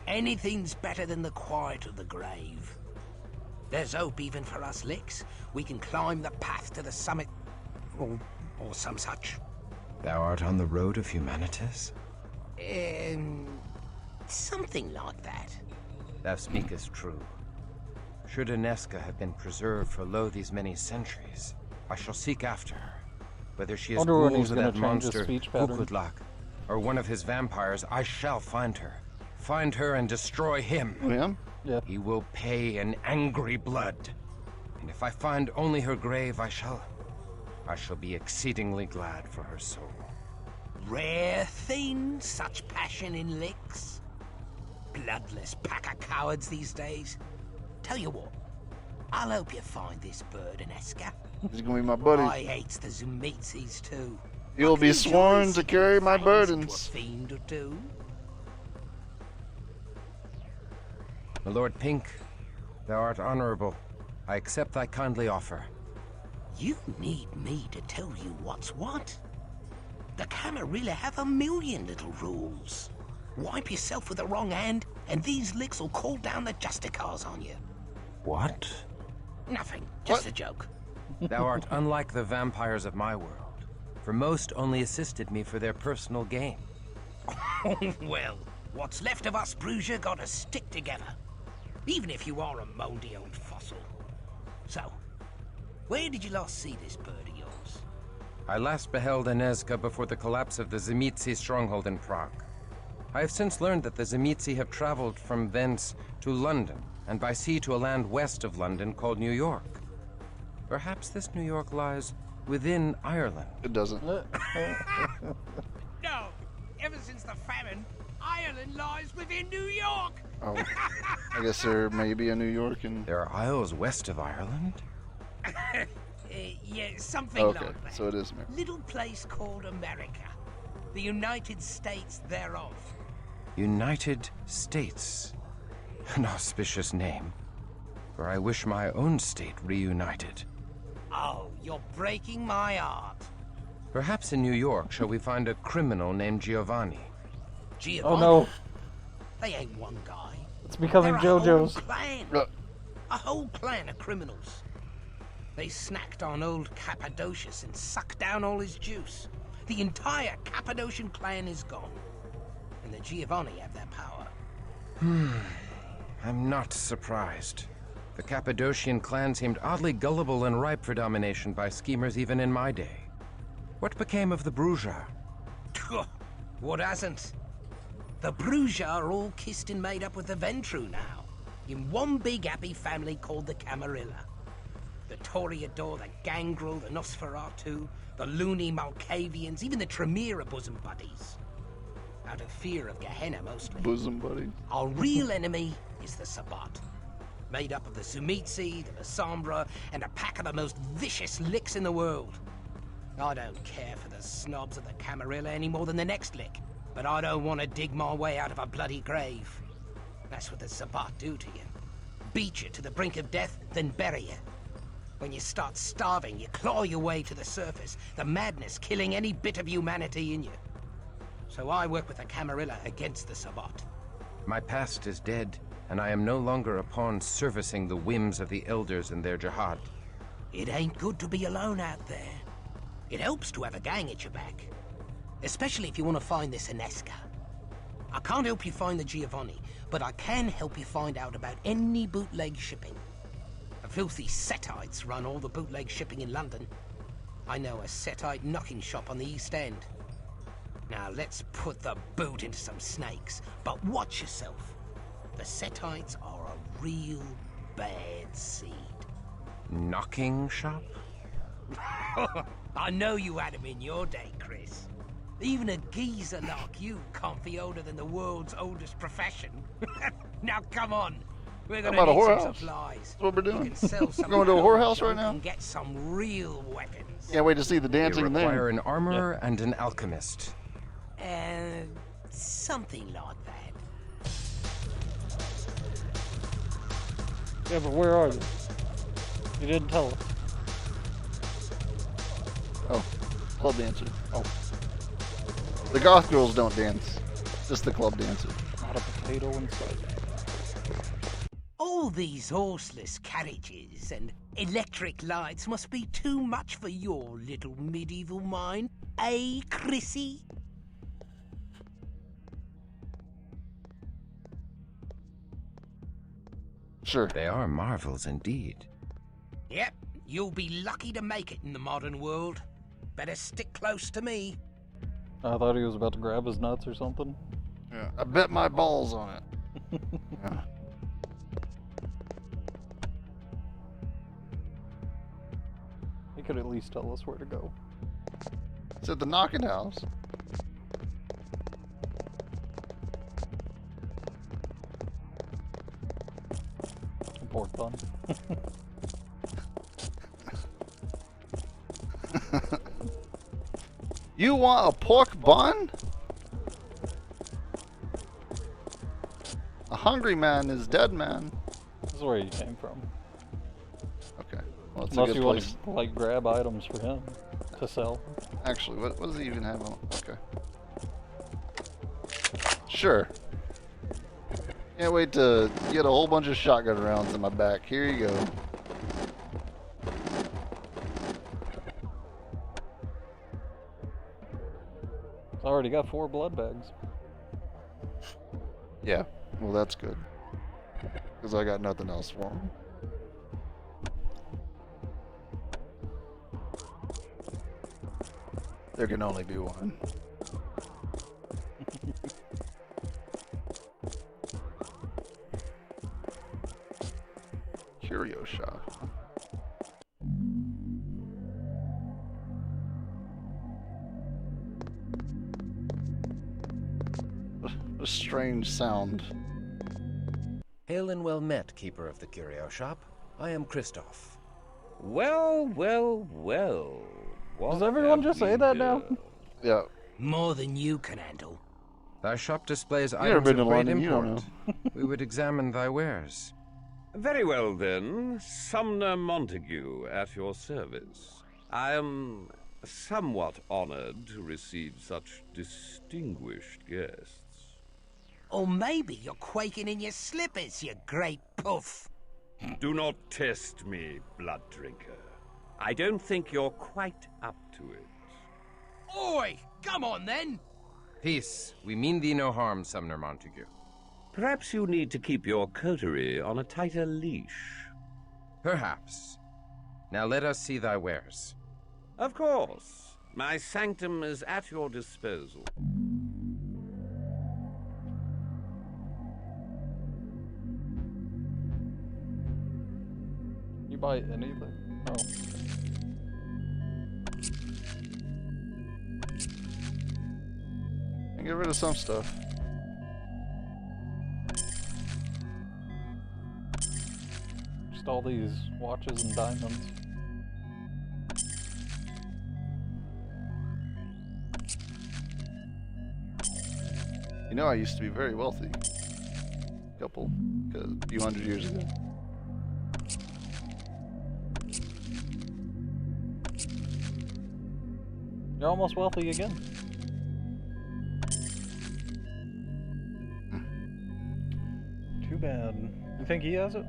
Anything's better than the quiet of the grave. There's hope even for us licks. We can climb the path to the summit. Or some such. Thou art on the road of humanitas? Something like that. Thou speakest true. Should Nesca have been preserved for lo these many centuries, I shall seek after her. Whether she is Wonder when ghoul he's to gonna that change his monster speech pattern. Vukutlak, or one of his vampires, I shall find her. Find her and destroy him. Him? Yeah. He will pay in angry blood. And if I find only her grave, I shall be exceedingly glad for her soul. Rare thing, such passion in licks. Bloodless pack of cowards these days. Tell you what, I'll help you find this bird in Eska. He's gonna be my buddy. I hates the Zumitzis too. You'll be sworn to carry my To a burdens. fiend or two. My Lord Pink, thou art honorable. I accept thy kindly offer. You need me to tell you what's what. The Camarilla have a million little rules. Wipe yourself with the wrong hand, and these licks will call down the Justicars on you. What? Nothing, just a joke. Thou art unlike the vampires of my world, for most only assisted me for their personal gain. Well, what's left of us Bruges gotta stick together, even if you are a mouldy old fossil. So, where did you last see this bird of yours? I last beheld Anezka before the collapse of the Zemitzi stronghold in Prague. I have since learned that the Zemitzi have traveled from thence to London, and by sea to a land west of London called New York. Perhaps this New York lies within Ireland. It doesn't. No! Ever since the famine, Ireland lies within New York! Oh, I guess there may be a New York and... There are isles west of Ireland? Yeah, something Okay, like that. so it is America. Little place called America. The United States thereof. United States. An auspicious name, for I wish my own state reunited. Oh, you're breaking my heart. Perhaps in New York shall we find a criminal named Giovanni. Giovanni? Oh no. They ain't one guy. It's becoming They're JoJo's. A whole clan of criminals. They snacked on old Cappadocius and sucked down all his juice. The entire Cappadocian clan is gone. And the Giovanni have their power. I'm not surprised. The Cappadocian clan seemed oddly gullible and ripe for domination by schemers even in my day. What became of the Bruges? What hasn't? The Bruges are all kissed and made up with the Ventru now, in one big happy family called the Camarilla. The Toreador, the Gangrel, the Nosferatu, the loony Malkavians, even the Tremere are bosom buddies. Out of fear of Gehenna, mostly. Bosom buddies. Our real enemy is the Sabbat, made up of the Sumitsi, the Lasombra, and a pack of the most vicious licks in the world. I don't care for the snobs of the Camarilla any more than the next lick, but I don't want to dig my way out of a bloody grave. That's what the Sabbat do to you. Beat you to the brink of death, then bury you. When you start starving, you claw your way to the surface, the madness killing any bit of humanity in you. So I work with the Camarilla against the Sabbat. My past is dead, and I am no longer a pawn servicing the whims of the elders and their jihad. It ain't good to be alone out there. It helps to have a gang at your back. Especially if you want to find this Anezka. I can't help you find the Giovanni, but I can help you find out about any bootleg shipping. The filthy Setites run all the bootleg shipping in London. I know a Setite knocking shop on the East End. Now let's put the boot into some snakes, but watch yourself. The Setites are a real bad seed. Knocking shop? I know you had them in your day, Chris. Even a geezer like you can't be older than the world's oldest profession. Now come on. We're How gonna about a need some whorehouse? supplies. That's what we're doing. We can sell some We're going to a of our whorehouse right junk now? and get some real weapons. Can't wait to see the dancing You in there. require an armorer and an alchemist. Something like that. Yeah, but where are you? You didn't tell us. Oh, club dancer. Oh. The goth girls don't dance. Just the club dancer. Not a potato inside. All these horseless carriages and electric lights must be too much for your little medieval mind, eh, Chrissy? Sure. They are marvels indeed. Yep, you'll be lucky to make it in the modern world. Better stick close to me. I thought he was about to grab his nuts or something. Yeah, I bet my balls on it. Yeah. He could at least tell us where to go. It's at the knocking house. Pork bun. You want a pork bun? A hungry man is dead man. This is where he came from. Okay. Well, it's Unless a good you place. want to like grab items for him to sell. Actually, what does he even have on? Okay. Sure. Can't wait to get a whole bunch of shotgun rounds in my back. Here you go. It's already got 4 blood bags. Yeah, well that's good. Because I got nothing else for him. There can only be one. Curio shop. What a strange sound. Hail and well met, keeper of the curio shop. I am Christoph. Well, well, well. Does everyone just say that now? Yeah. More than you can handle. Thy shop displays never items been of to great London, you don't import. We would examine thy wares. Very well, then. Sumner Montague at your service. I am somewhat honored to receive such distinguished guests. Or maybe you're quaking in your slippers, you great puff. Do not test me, blood drinker. I don't think you're quite up to it. Oi! Come on, then! Peace. We mean thee no harm, Sumner Montague. Perhaps you need to keep your coterie on a tighter leash. Perhaps. Now let us see thy wares. Of course. My sanctum is at your disposal. You buy anything? Oh. And get rid of some stuff. Just all these watches and diamonds. You know, I used to be very wealthy. A few hundred years ago. You're almost wealthy again. Too bad. You think he has it?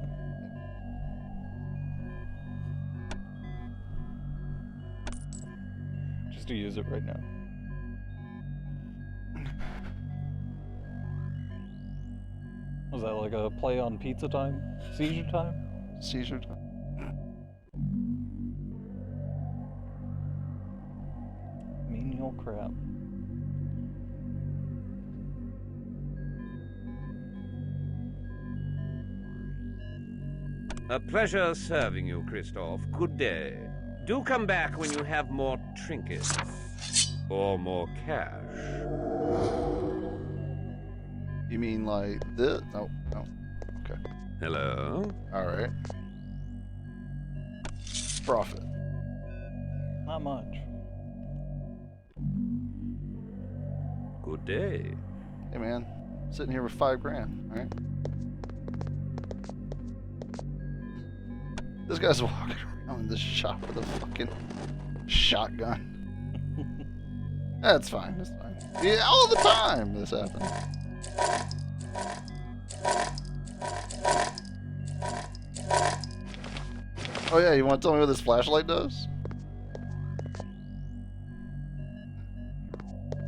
Just to use it right now. Was that like a play on pizza time? Seizure time? Seizure time. Menial crap. A pleasure serving you, Christoph. Good day. Do come back when you have more trinkets. Or more cash. You mean like this? No, no. Okay. Hello? Alright. Profit. Not much. Good day. Hey man, sitting here with $5 grand, alright? This guy's walking around in this shop with a fucking shotgun. That's fine, that's fine. Yeah, all the time this happens. Oh yeah, you want to tell me what this flashlight does?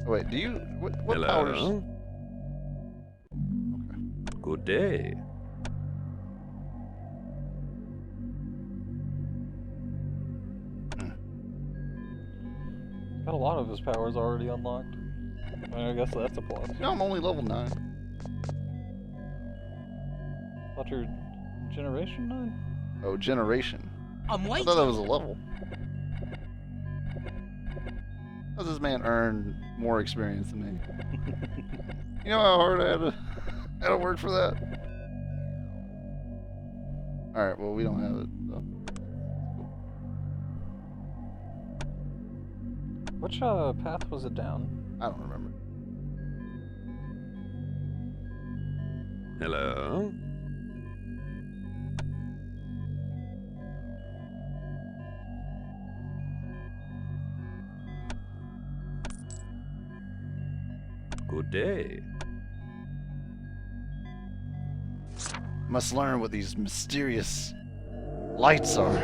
Oh, wait, do you... What Hello? powers... Okay. Good day. Got a lot of his powers already unlocked. I guess that's a plus. No, I'm only level 9. Thought you're Generation 9? Oh, generation. I'm I waiting. thought that was a level. How does this man earn more experience than me? You know how hard I had to work for that? Alright, well, we don't have it, so. Which path was it down? I don't remember. Hello? day. Must learn what these mysterious lights are.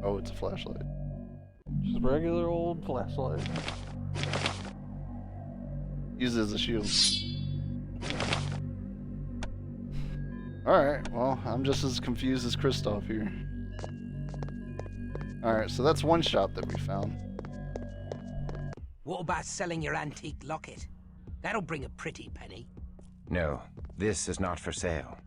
Oh, it's a flashlight. Just regular old flashlight. Use it as a shield. Alright, well, I'm just as confused as Kristoff here. Alright, so that's one shop that we found. What about selling your antique locket? That'll bring a pretty penny. No, this is not for sale.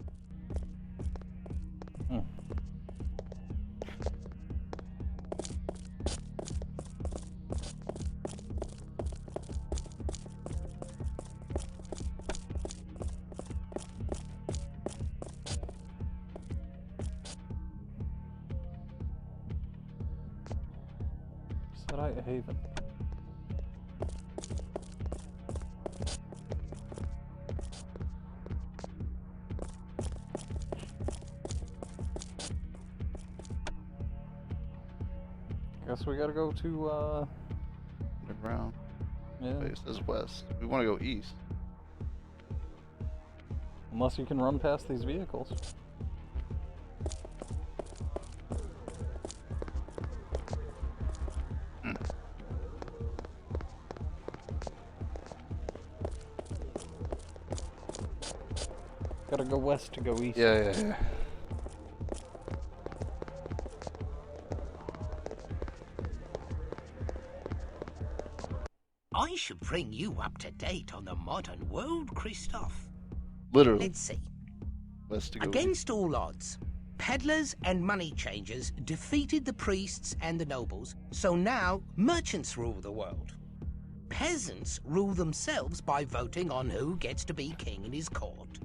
Sarai Haven. Guess we gotta go to, Underground. Yeah. Wait, it says west. We want to go east. Unless you can run past these vehicles. Gotta go west to go east. Yeah. I should bring you up to date on the modern world, Kristoff. Literally. Let's see. West to go Against all odds, peddlers and money changers defeated the priests and the nobles, so now merchants rule the world. Peasants rule themselves by voting on who gets to be king in his court.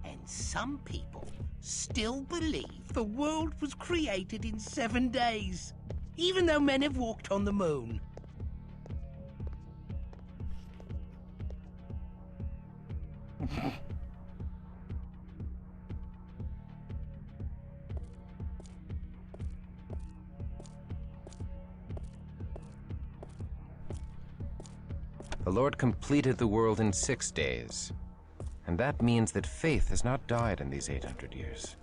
And some people still believe the world was created in 7 days, even though men have walked on the moon. The Lord completed the world in 6 days. And that means that faith has not died in these 800 years.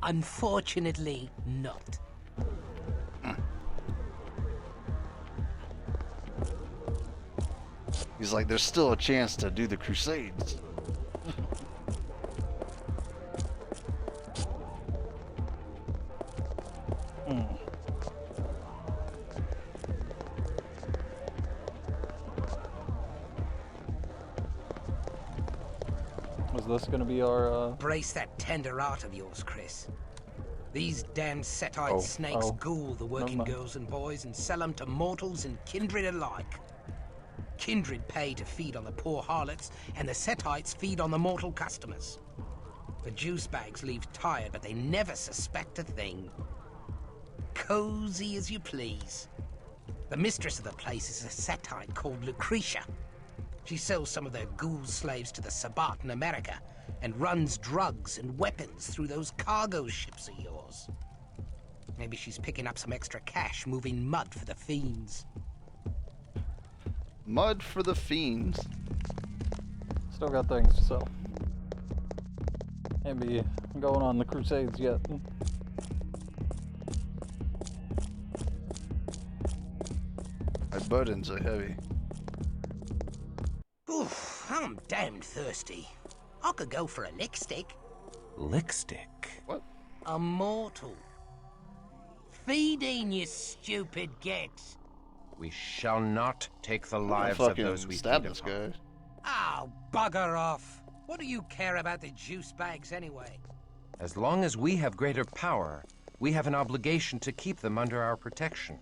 Unfortunately, not. He's like, there's still a chance to do the Crusades. Is this gonna be our, Brace that tender heart of yours, Chris. These damn Setite snakes ghoul the working girls and boys and sell them to mortals and kindred alike. Kindred pay to feed on the poor harlots, and the Setites feed on the mortal customers. The juice bags leave tired, but they never suspect a thing. Cozy as you please. The mistress of the place is a Setite called Lucretia. She sells some of their ghoul slaves to the Sabbat in America, and runs drugs and weapons through those cargo ships of yours. Maybe she's picking up some extra cash moving mud for the fiends. Mud for the fiends. Still got things to sell. Can't be going on the Crusades yet. My burdens are heavy. Oof, I'm damned thirsty. I could go for a lick stick. Lick stick? What? A mortal. Feeding, you stupid gits. We shall not take the I'm lives gonna of those we stab feed this upon. guy. Oh, bugger off. What do you care about the juice bags anyway? As long as we have greater power, we have an obligation to keep them under our protection.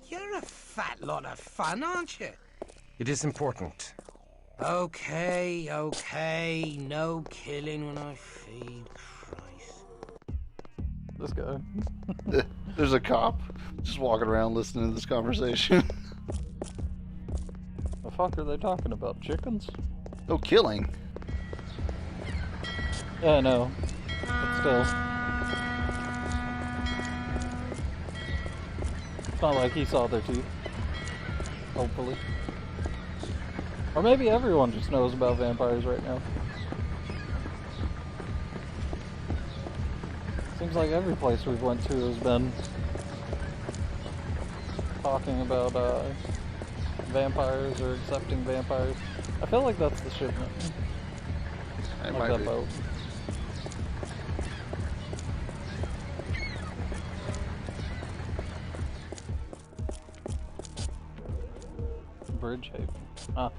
You're a fat lot of fun, aren't you? It is important. Okay, no killing when I feed. Christ. This guy. There's a cop just walking around listening to this conversation. The fuck are they talking about? Chickens? No killing. Yeah, I know. But still. It's not like he saw their teeth. Hopefully. Or maybe everyone just knows about vampires right now. Seems like every place we've went to has been talking about vampires or accepting vampires. I feel like that's the shipment. It Like might that be. boat. Bridge haven. Ah.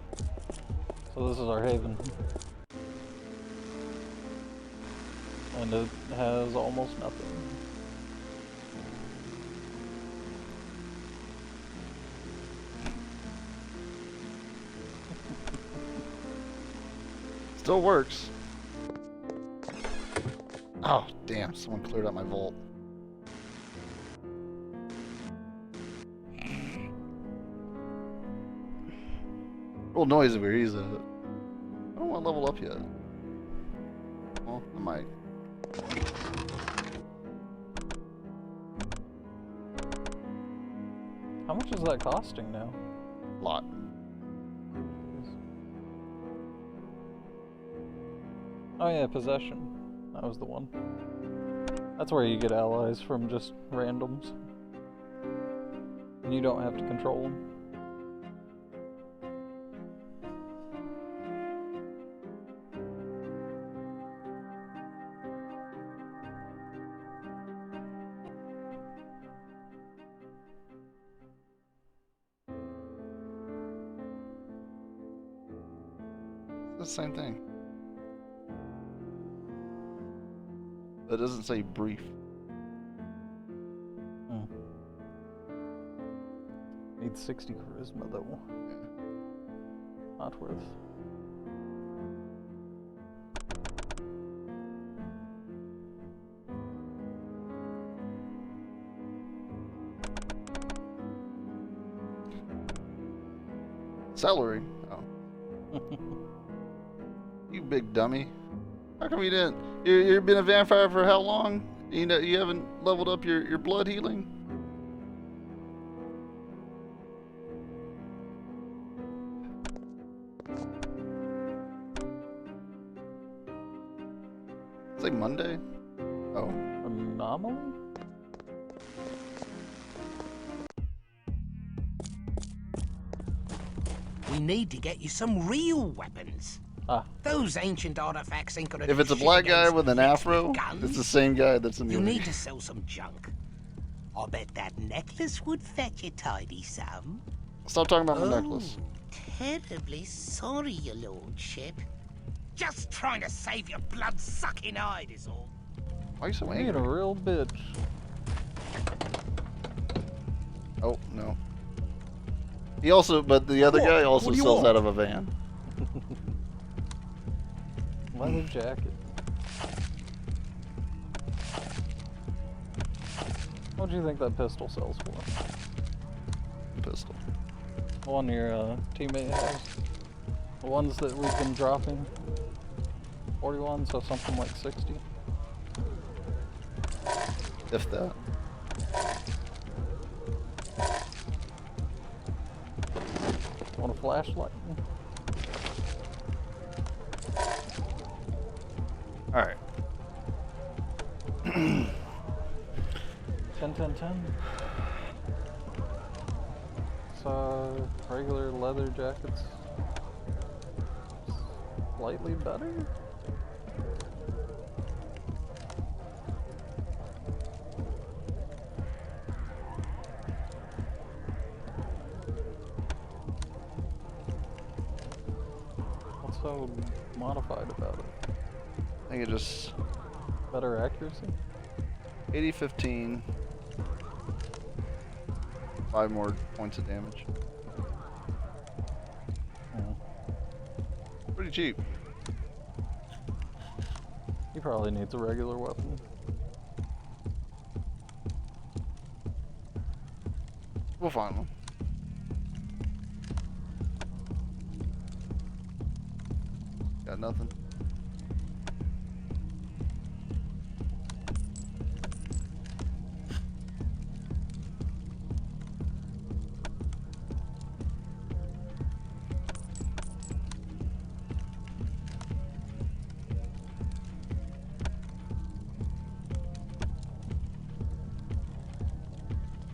So this is our haven. And it has almost nothing. Still works. Oh, damn. Someone cleared out my vault. Real noisy where he's at. I don't want to level up yet. Well, I might. How much is that costing now? A lot. Oh yeah, possession. That was the one. That's where you get allies from just randoms. And you don't have to control them. It's the same thing. It doesn't say brief. Needs 60 charisma though. Yeah. Not worth. Celery. Oh. You big dummy. How come you didn't? You've been a vampire for how long? You know, you haven't leveled up your blood healing? It's like Monday? Oh. Anomaly? We need to get you some real weapons. Ah. Those ancient artifacts ain't gonna If do it's a shit black guy against with an afro, guns. it's the same guy that's in the You movie. need to sell some junk. I bet that necklace would fetch a tidy sum. Stop talking about my necklace. Terribly sorry, your lordship. Just trying to save your blood-sucking hide is all. Why are you so Being angry? a real bitch. Oh, no. He also, but the other guy also What do you sells want? out of a van. Leather jacket. What do you think that pistol sells for? Pistol. The one your teammate has. The ones that we've been dropping. 41, so something like 60. If that. Want a flashlight? Alright. 10, 10, 10. So, regular leather jackets. Slightly better? What's so modified about it? I think it just... Better accuracy? 80-15. 5 more points of damage. Pretty cheap. He probably needs a regular weapon. We'll find one. Got nothing.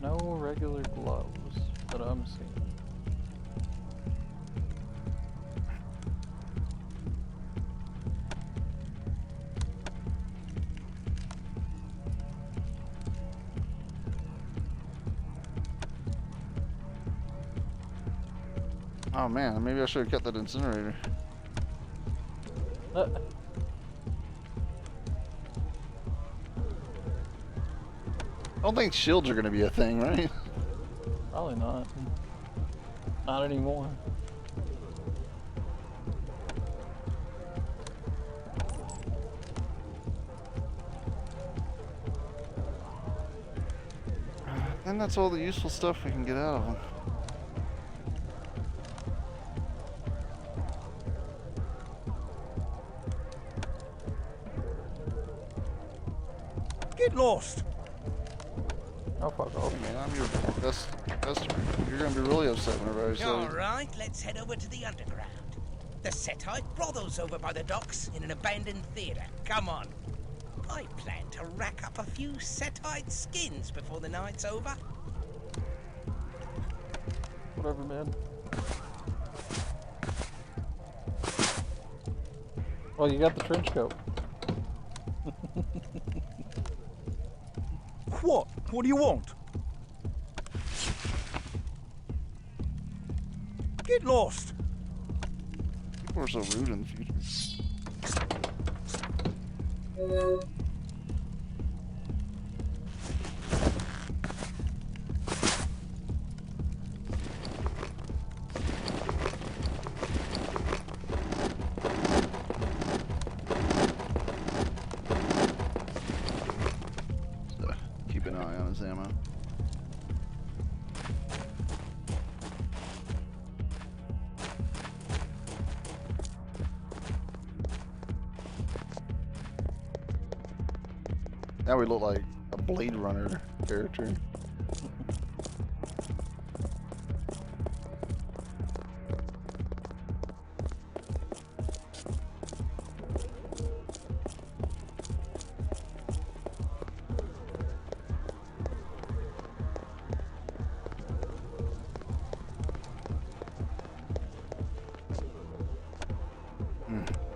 No regular gloves that I'm seeing. Oh man, maybe I should have kept that incinerator. I don't think shields are going to be a thing, right? Probably not. Not anymore. And that's all the useful stuff we can get out of them. Get lost! Oh, fuck off. Man, I'm your best customer. You're going to be really upset whenever I say... Alright, let's head over to the underground. The Setite brothels over by the docks in an abandoned theatre. Come on. I plan to rack up a few Setite skins before the night's over. Whatever, man. Well, you got the trench coat. What? What do you want? Get lost! People are so rude in the future. Keep an eye on his ammo. Now we look like a Blade Runner character.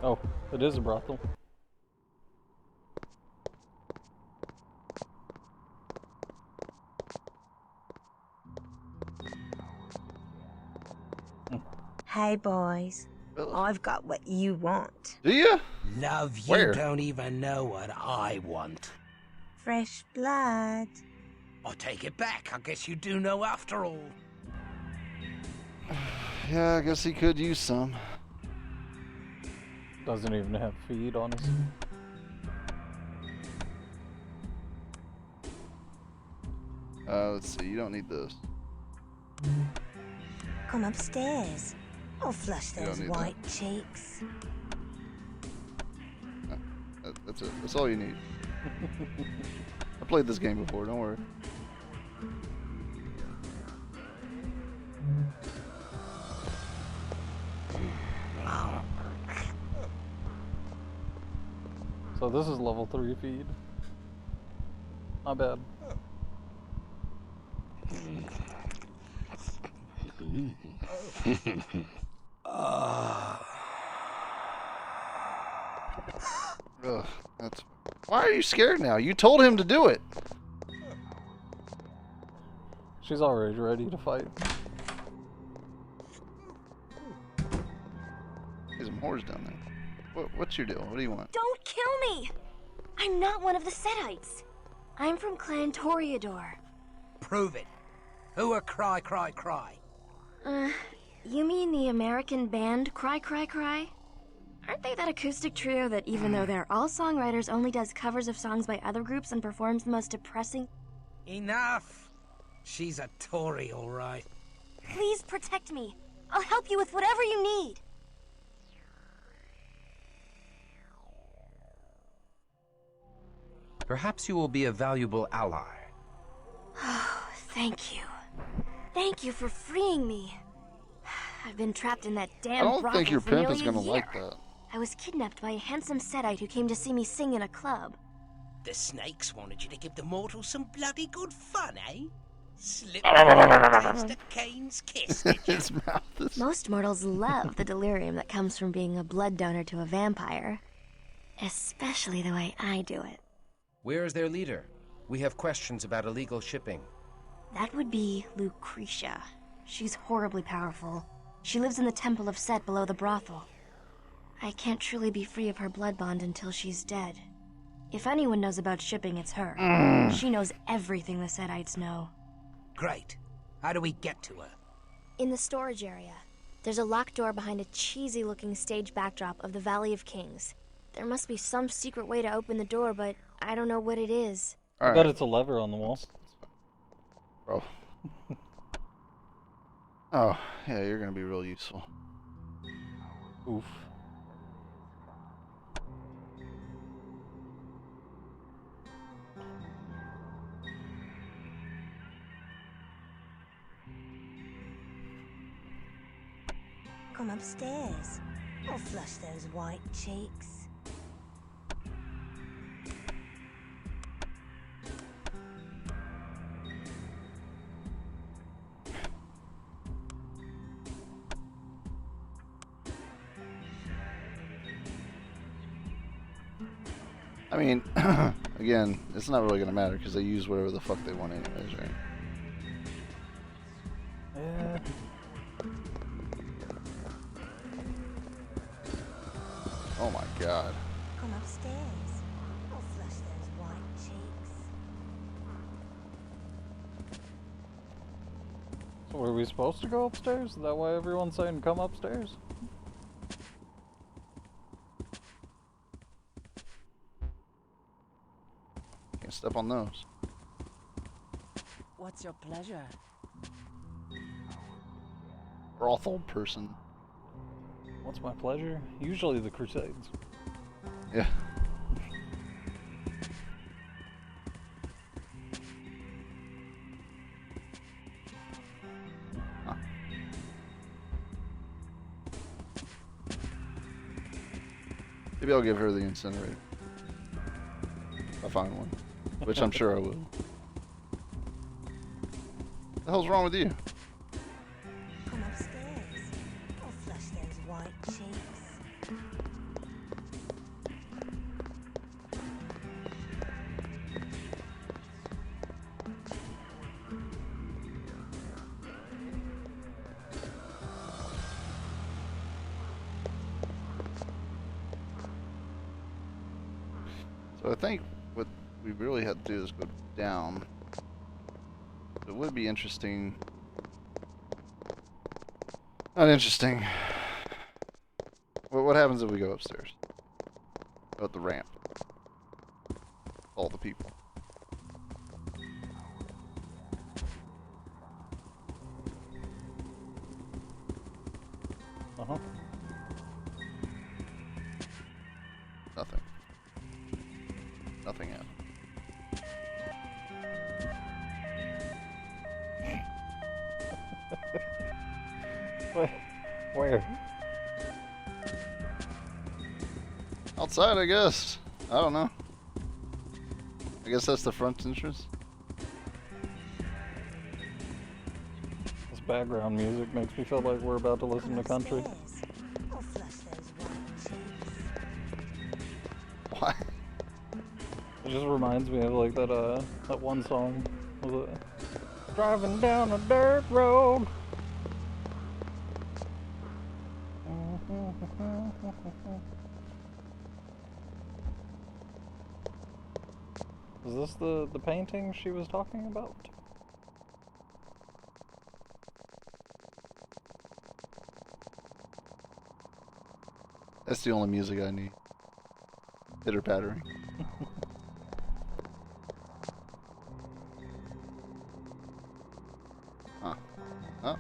Oh, it is a brothel. Hey, boys. I've got what you want. Do you? Love, you Where? don't even know what I want. Fresh blood. I'll take it back. I guess you do know after all. Yeah, I guess he could use some. Doesn't even have feed on us. Let's see, you don't need this. Come upstairs. I'll flush You don't those need white cheeks. That's it. That's all you need. I played this game before, don't worry. So this is level 3 feed. Not bad. Ugh, that's... Why are you scared now? You told him to do it. She's already ready to fight. There's some whores down there. What's your deal? What do you want? Don't kill me! I'm not one of the Setites. I'm from Clan Toreador. Prove it. Who are Cry Cry Cry? You mean the American band Cry Cry Cry? Aren't they that acoustic trio that even though they're all songwriters only does covers of songs by other groups and performs the most depressing... Enough! She's a Tory, all right. Please protect me. I'll help you with whatever you need. Perhaps you will be a valuable ally. Oh, thank you. Thank you for freeing me. I've been trapped in that damn I don't brothel think your for pimp nearly is a gonna year. like that. I was kidnapped by a handsome Setite who came to see me sing in a club. The snakes wanted you to give the mortals some bloody good fun, eh? Slip taste of Cain's kiss, did you? His mouth is... Most mortals love the delirium that comes from being a blood donor to a vampire. Especially the way I do it. Where is their leader? We have questions about illegal shipping. That would be Lucretia. She's horribly powerful. She lives in the Temple of Set below the brothel. I can't truly be free of her blood bond until she's dead. If anyone knows about shipping, it's her. She knows everything the Setites know. Great. How do we get to her? In the storage area. There's a locked door behind a cheesy-looking stage backdrop of the Valley of Kings. There must be some secret way to open the door, but I don't know what it is. I bet it's a lever on the wall. Bro. Oh, yeah, you're gonna be real useful. Oof. Come upstairs. I'll flush those white cheeks. I mean, again, it's not really gonna matter because they use whatever the fuck they want anyways, right? Yeah. Oh my god. Come upstairs. I'll flush those white cheeks. So were we supposed to go upstairs? Is that why everyone's saying come upstairs? Can't step on those. What's your pleasure? Brothel person. What's my pleasure? Usually the Crusades. Yeah. Huh. Maybe I'll give her the incinerator. If I find one. Which I'm sure I will. What the hell's wrong with you? Come upstairs. I'll flush those white cheeks. So I think what we really had to do is go down. It would be interesting. Not interesting. What happens if we go upstairs? Go up the ramp. All the people. Uh-huh. Nothing. Nothing happened. Where? Outside, I guess. I don't know. I guess that's the front entrance. This background music makes me feel like we're about to listen to country. I'll flush those white cheeks. Why? It just reminds me of like that one song. Was it driving down a dirt road? Is this the painting she was talking about? That's the only music I need. Pitter pattering. Huh. Oh.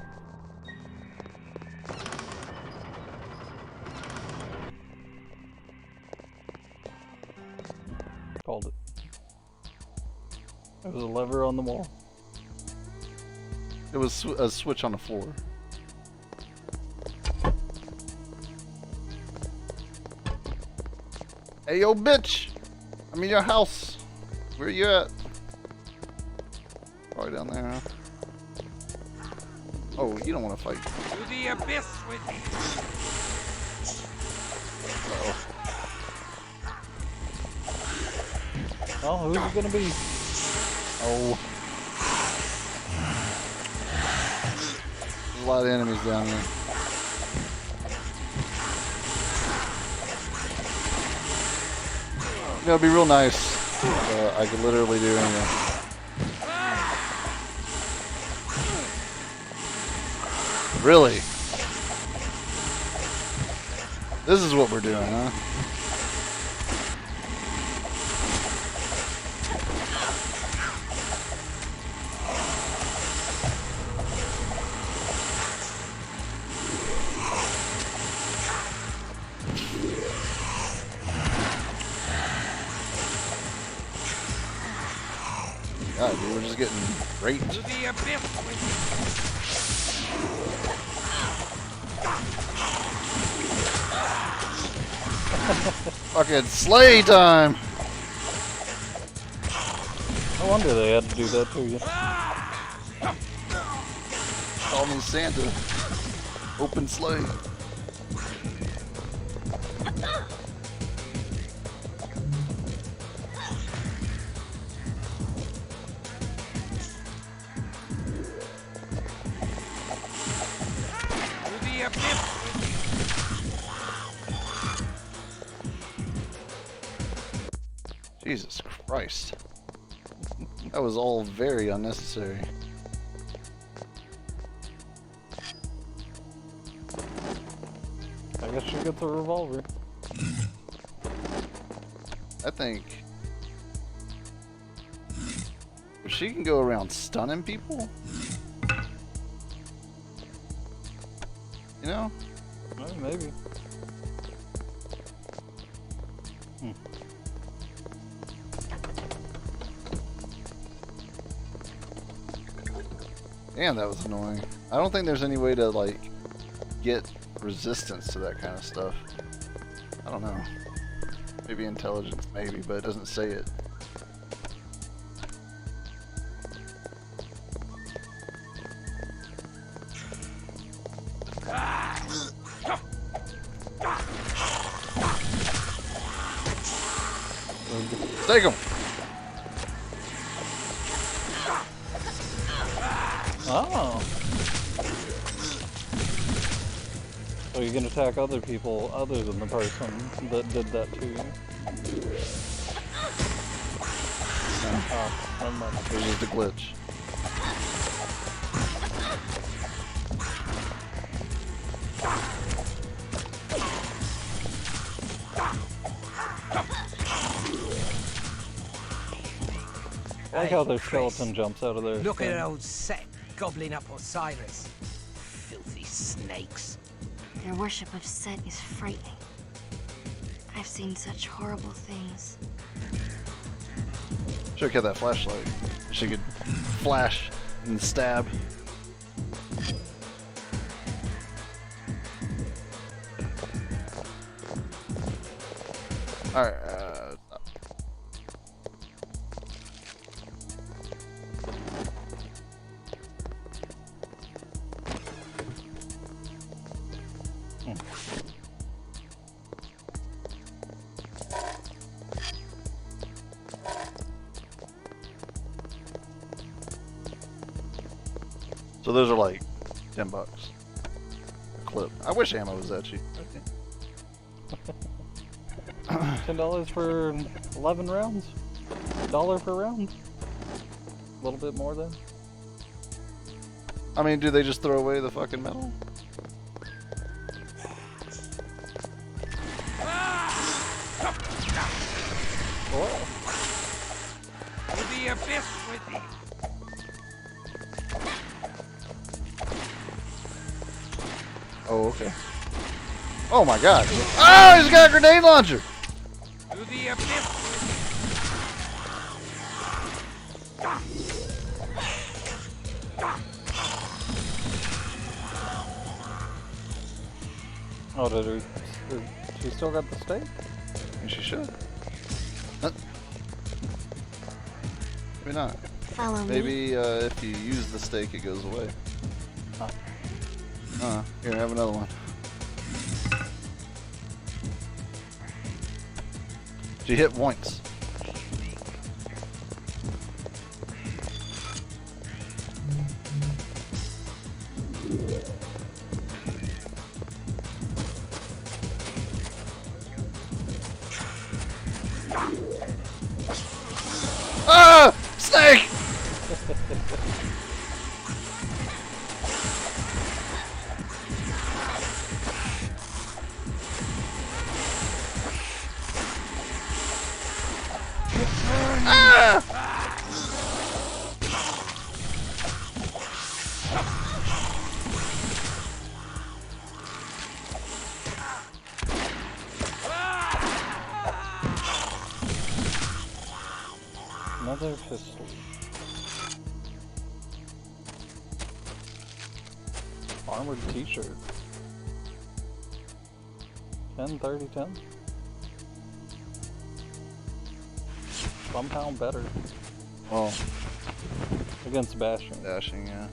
Called it. There was a lever on the wall. It was a switch on the floor. Hey, yo, bitch! I'm in your house. Where you at? Probably down there, huh? Oh, you don't want to fight. To the abyss with me. Oh, who's it gonna be? Oh. There's a lot of enemies down there. You know, it'd be real nice. I could literally do anything. Really? This is what we're doing, huh? God, dude, we're just getting raped. To the abyss with me. Fucking sleigh time! No wonder they had to do that to you. Call me Santa. Open sleigh. To the abyss. Jesus Christ. That was all very unnecessary. I guess she gets a revolver. I think... if she can go around stunning people? You know? Oh, maybe. Damn, that was annoying. I don't think there's any way to, like, get resistance to that kind of stuff. I don't know. Maybe intelligence, maybe, but it doesn't say it. Take him! Oh. So you can attack other people other than the person that did that to you. Oh, never mind. It was just a glitch. I like how their skeleton jumps out of there. Look at old Set gobbling up Osiris. Filthy snakes. Their worship of Set is frightening. I've seen such horrible things. Should've kept that flashlight. She could flash and stab. Alright, so those are like $10 a clip. I wish ammo was that cheap. $10 for 11 rounds? $1 per round? A little bit more then? I mean, do they just throw away the fucking metal? To the abyss with me. Oh, okay. Oh my god. Oh, he's got a grenade launcher! To the abyss with me. Oh, did she still got the stake? And she should. Huh? Maybe not. Follow me. Maybe if you use the stake, it goes away. Here, have another one. She hit once. Ah! Snake! Ah! Another pistol. Armored t-shirt. 10-30-10. Somehow better. Well, against bashing. Bashing, yeah.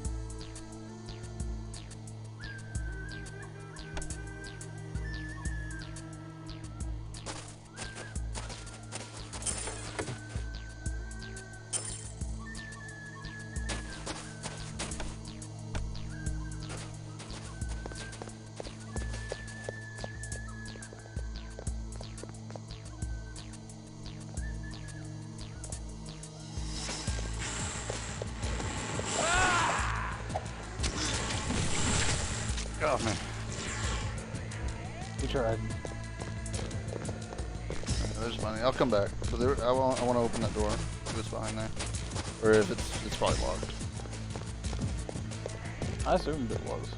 Oh man. We tried. There's money. I'll come back. But there, I want to open that door. If it's behind there, or if it's probably locked. I assumed it was.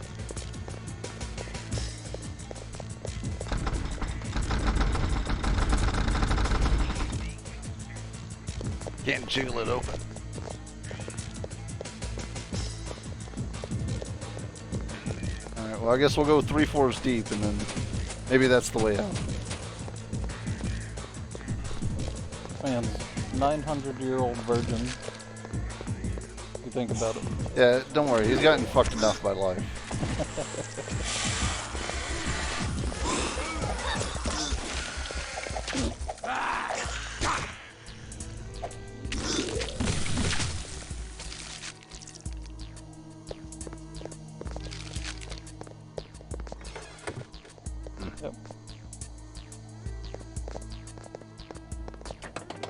Can't jiggle it open. Alright, well I guess we'll go 3 floors deep and then maybe that's the way out. Man's 900-year-old virgin. You think about it. Yeah, don't worry, he's gotten fucked enough by life. Yep.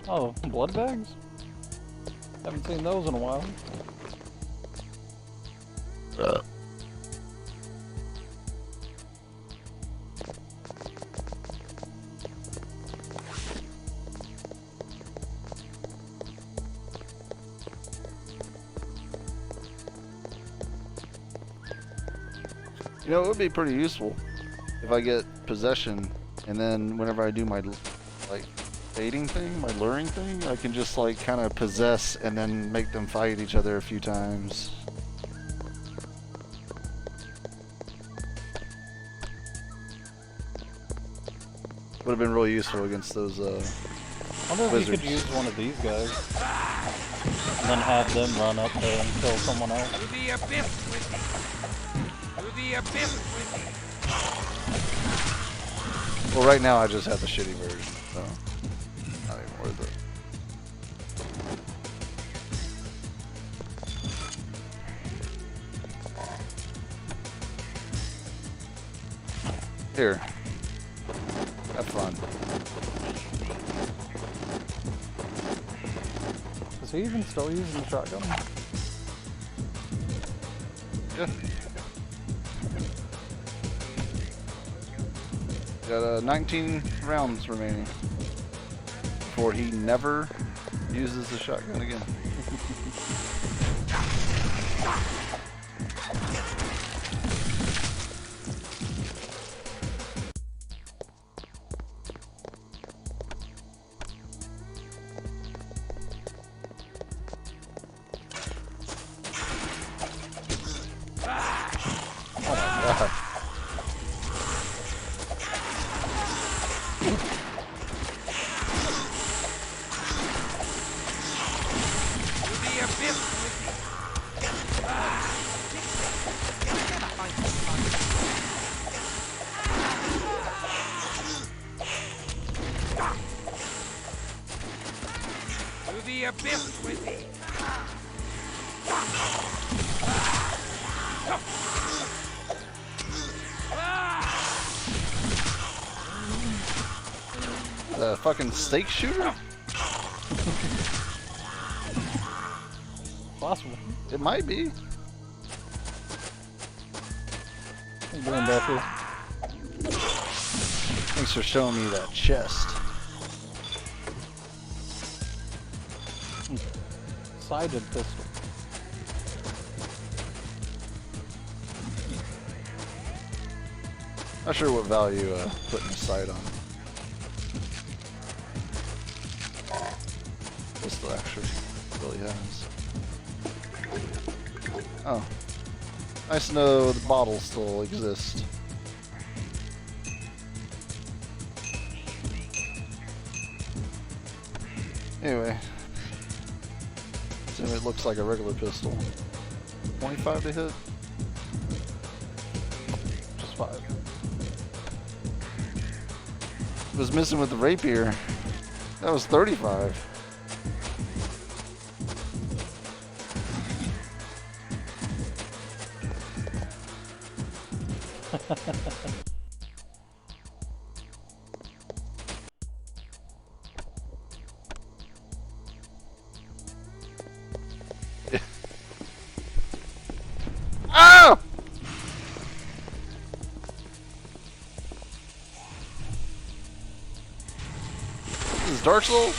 Oh, blood bags? Haven't seen those in a while. You know, it would be pretty useful if I get possession, and then whenever I do my, like, baiting thing, my luring thing, I can just, like, kind of possess and then make them fight each other a few times. Would have been really useful against those, I wonder if wizards. you could use one of these guys, and then have them run up there and kill someone else. To the abyss with me. To the abyss with me. Well, right now I just have the shitty version, so not even worth it. Here. Have fun. Is he even still using the shotgun? Yeah. Got 19 rounds remaining before he never uses the shotgun again. the abyss with me. The fucking steak shooter? Possible. It might be. What are you doing back here? Thanks for showing me that chest. Sided pistol. Not sure what value putting a sight on. Pistol actually really has. Oh. Nice to know the bottle still exists. Anyway. So it looks like a regular pistol. 25 to hit? Just 5. It was missing with the rapier. That was 35. Oh! This is Dark Souls?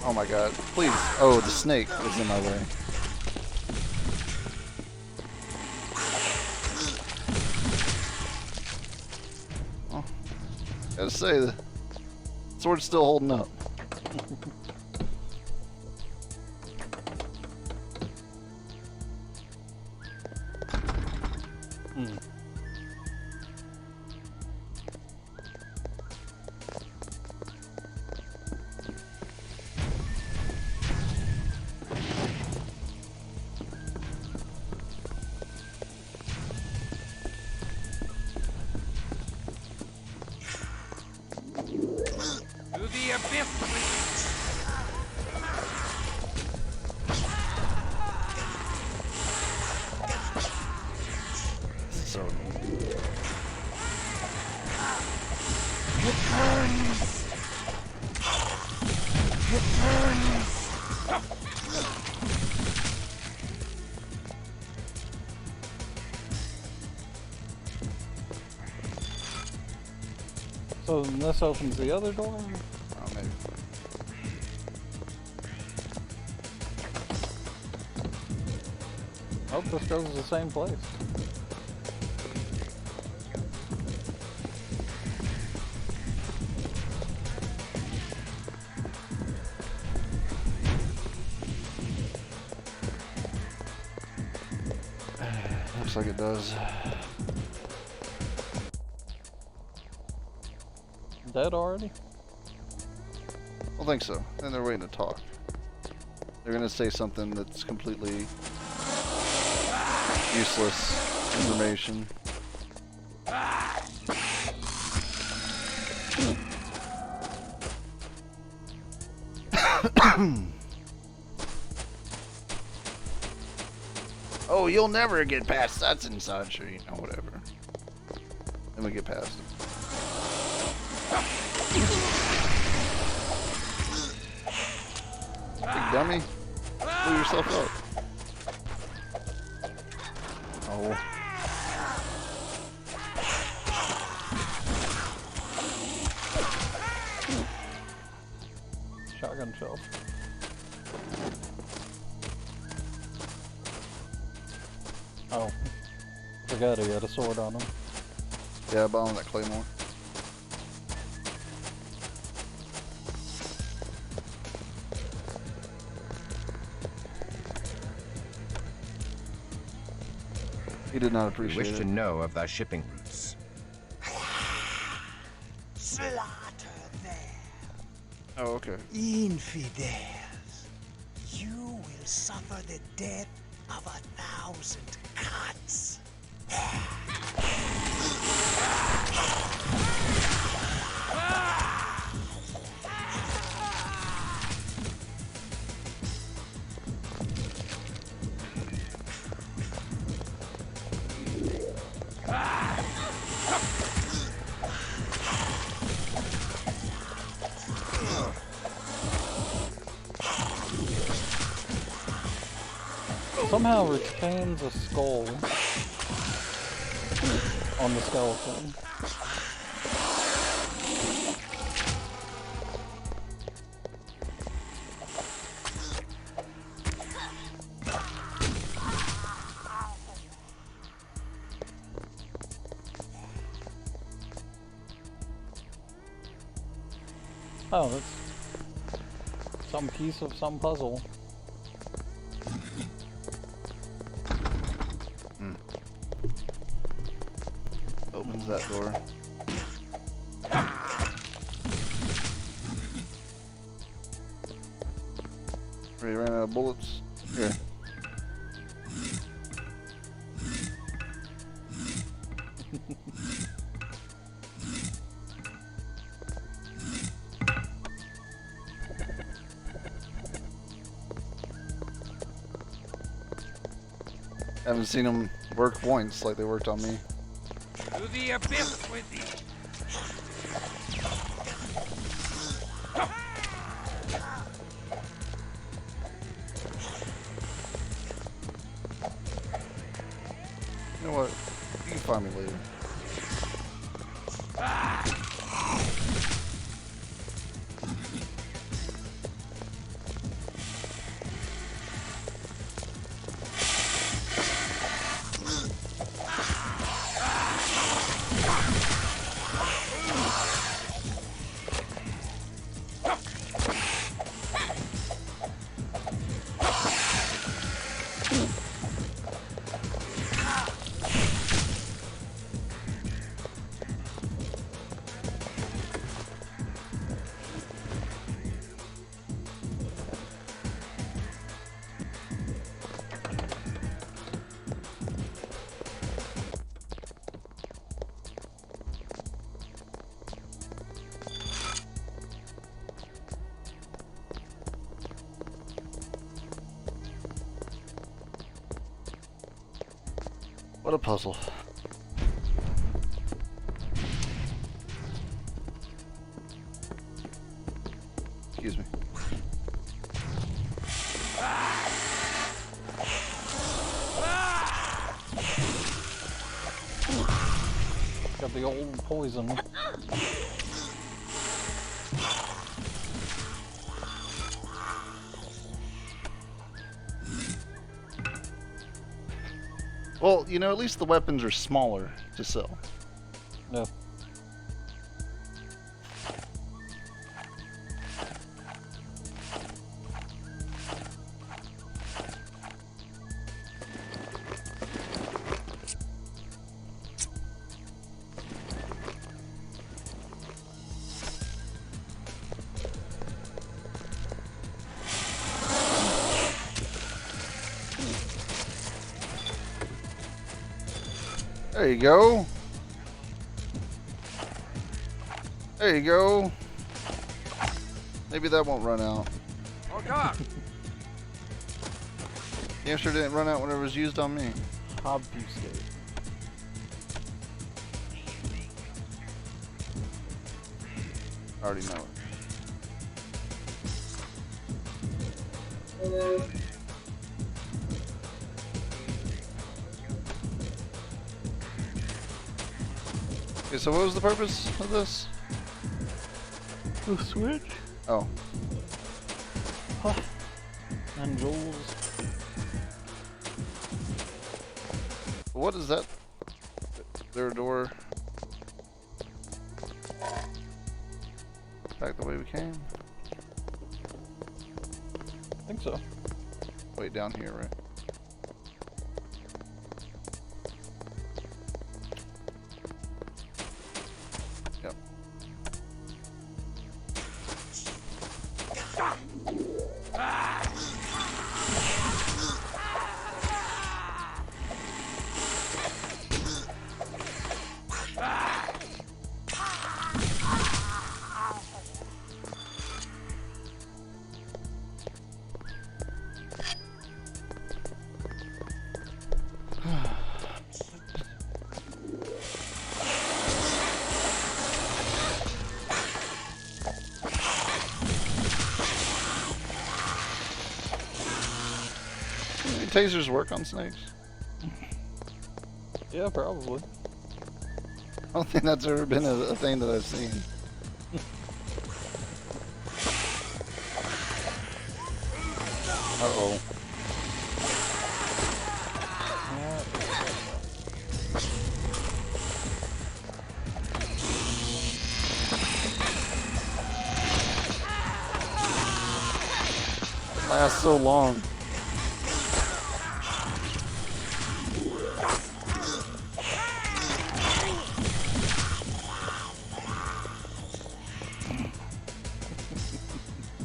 Oh my god. Please. Oh, the snake was in my way. Oh, gotta say, the sword's still holding up. To the abyss with So it burns. It burns. So this opens the other door? Oh, maybe. Oh, this goes to the same place. Looks like it does. Dead already? I don't think so. And they're waiting to talk. They're gonna say something that's completely useless information. Oh, you'll never get past such and such, or you know, whatever. Then we get past it. Big dummy, blew yourself up. Oh. Shotgun shells. Oh. Forgot he had a sword on him. Yeah, I bought him that claymore. He did not appreciate We wish it. to know of thy shipping routes. Slaughter them. Oh, okay. Infidels. You will suffer the death of 1,000 cuts. somehow retains a skull on the skeleton. Oh, that's some piece of some puzzle. Opens that door. We ran out of bullets. Here. Haven't seen them work once like they worked on me. To the abyss with thee! You know what? You can find me later. What a puzzle. Excuse me. Got the old poison. Well, you know, at least the weapons are smaller to sell. Yeah. There you go. There you go. Maybe that won't run out. Okay. The hamster didn't run out when it was used on me. Obfuscate. I already know it. Okay, so what was the purpose of this? The switch? Oh. Huh. And Jules. What is that? Is there a door? Back the way we came? I think so. Wait, down here, right? Yep. tasers work on snakes? Yeah, probably. I don't think that's ever been a thing that I've seen. Uh-oh. It lasts so long.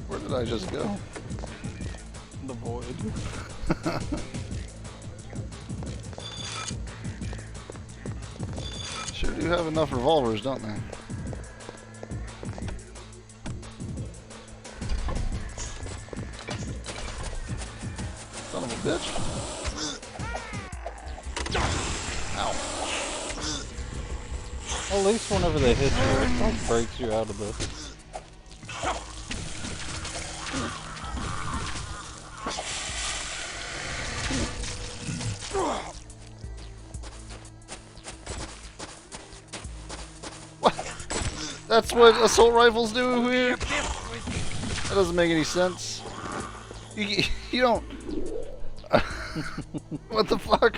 Where did I just go? The void. Sure do have enough revolvers, don't they? Son of a bitch. Ow. Well, at least whenever they hit you, it like breaks you out of the... That's what assault rifles do here? That doesn't make any sense. You don't... What the fuck?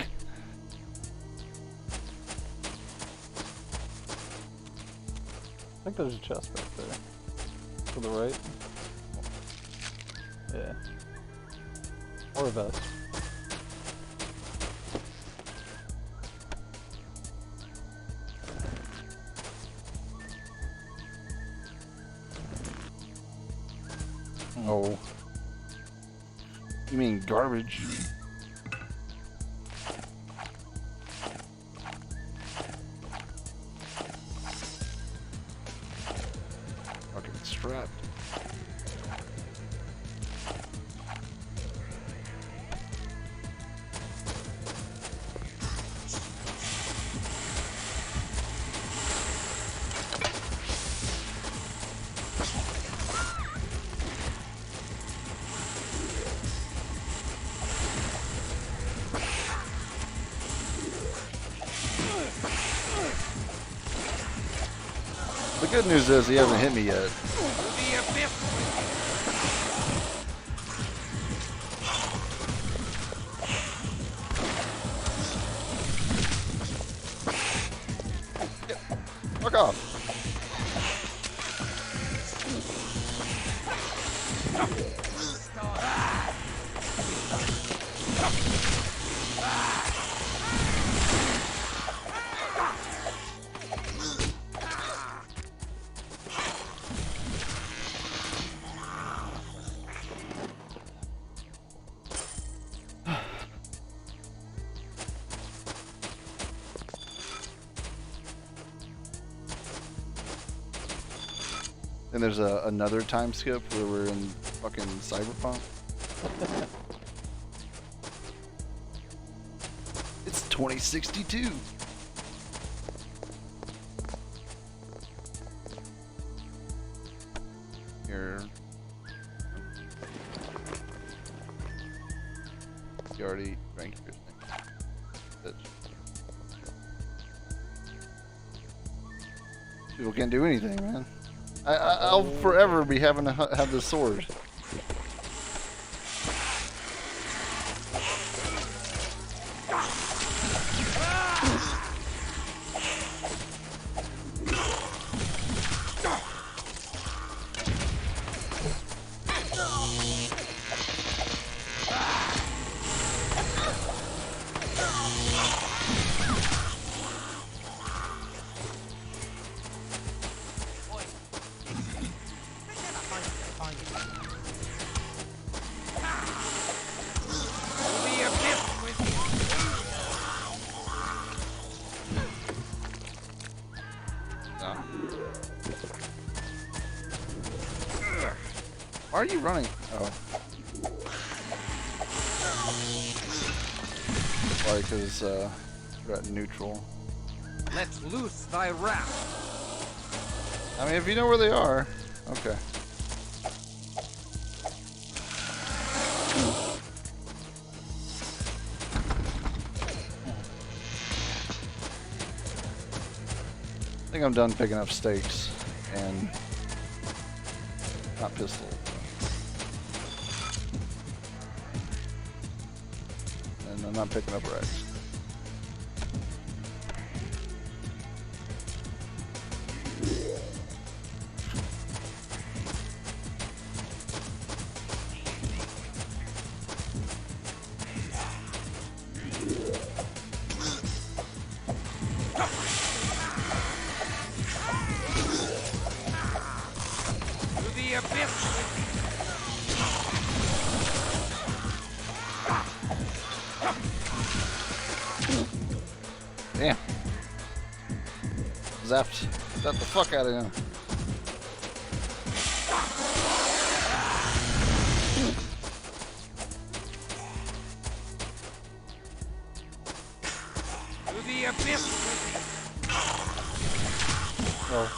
I think there's a chest back there. To the right. Yeah. Or a vest. Oh. You mean garbage? Fucking strapped. The good news is he hasn't hit me yet. Fuck off. And there's another time skip where we're in fucking Cyberpunk. It's 2062. Here. You already drank your thing. Bitch. People can't do anything, man. I'll forever be having to have this sword. Why are you running? Oh. Why? Because you're at neutral. Let's loose thy wrath. I mean, if you know where they are, okay. I think I'm done picking up stakes and not pistol. And I'm not picking up Rex. Damn. Zapped the fuck out of him. To the abyss. Oh.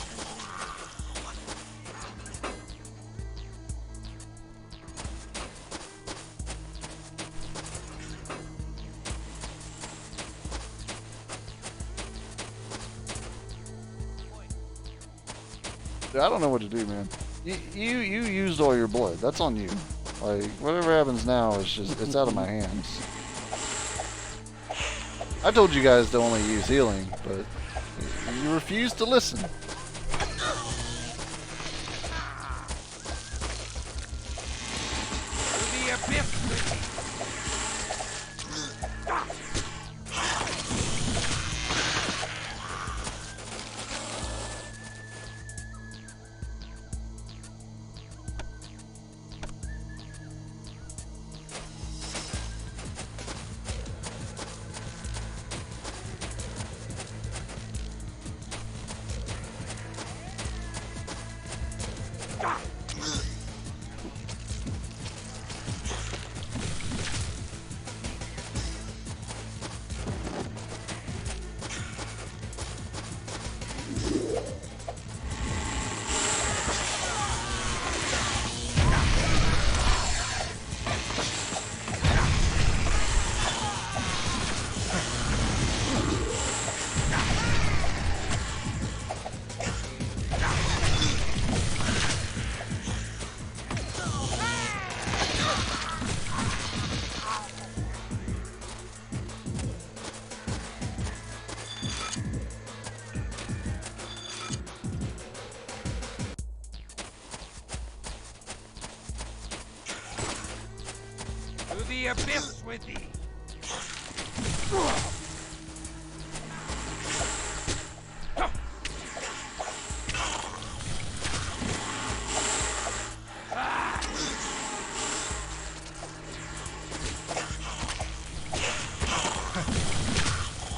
Dude, I don't know what to do, man. You used all your blood. That's on you. Like, whatever happens now is just, it's out of my hands. I told you guys to only use healing, but you refuse to listen. To the abyss. To the abyss with thee.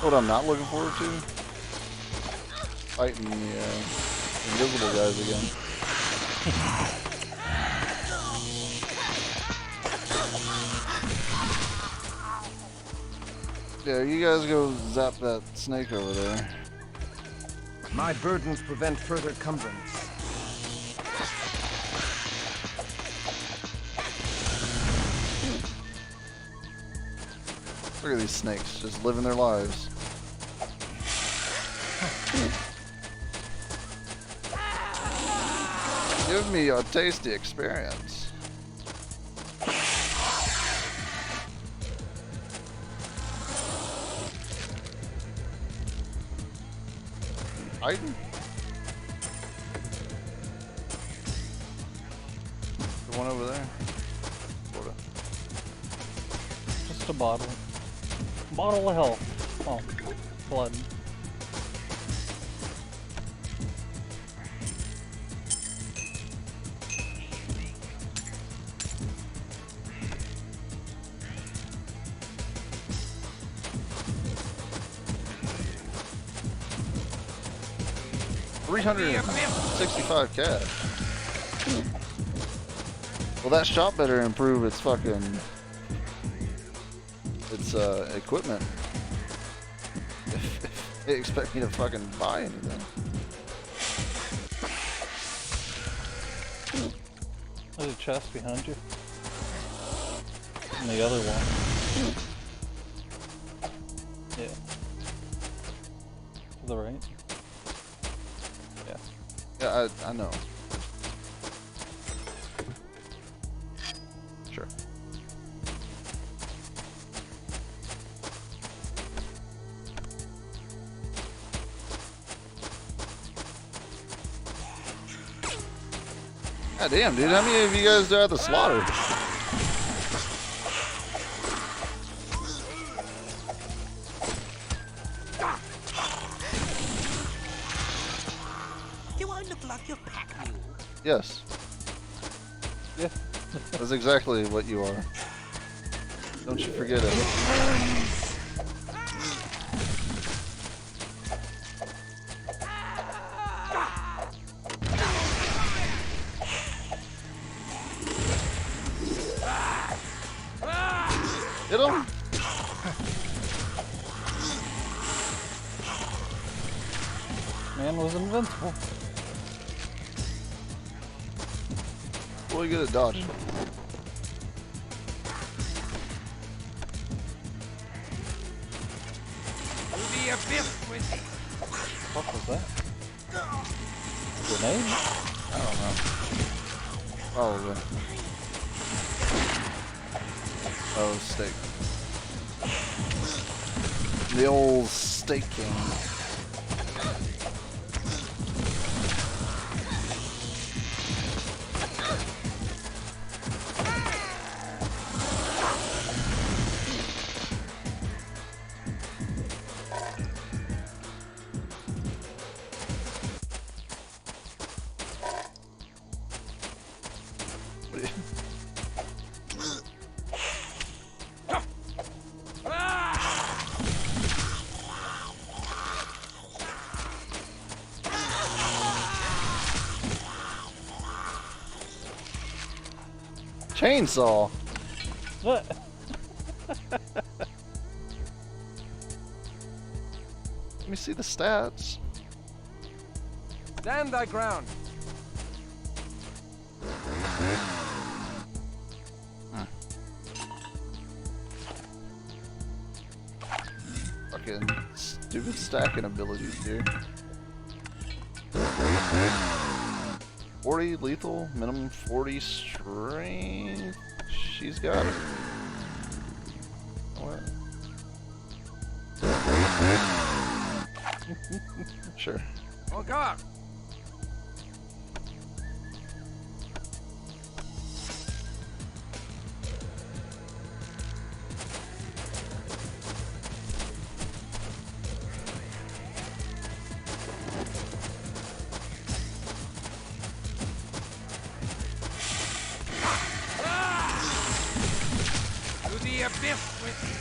What I'm not looking forward to? Fighting the invisible guys again. Yeah, you guys go zap that snake over there. My burdens prevent further cumbrance. Look at these snakes, just living their lives. Give me a tasty experience. Hiding? The one over there? Sorta. Just a bottle. Bottle of health. Oh, blood. $365 cash. Well, that shop better improve its fucking equipment. If they expect me to fucking buy anything. There's a chest behind you. And the other one. Yeah. To the right. Yeah, I know. Sure. God damn, dude, how many of you guys are at the slaughter? Do I look like your pack mule? Yes. Yeah. That's exactly what you are. Don't you forget it. Hit him! Man was invincible. Really good at dodging. To the abyss with thee. What was that? Grenade? I don't know. Probably. Oh, steak. The old steak king. Chainsaw. What? Let me see the stats. Stand thy ground. Fucking stupid stacking abilities, dude. 40 lethal, minimum 40 strength. She's got it. What? Sure. On guard. To the abyss with thee.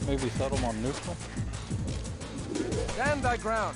Maybe settle on neutral? Stand thy ground.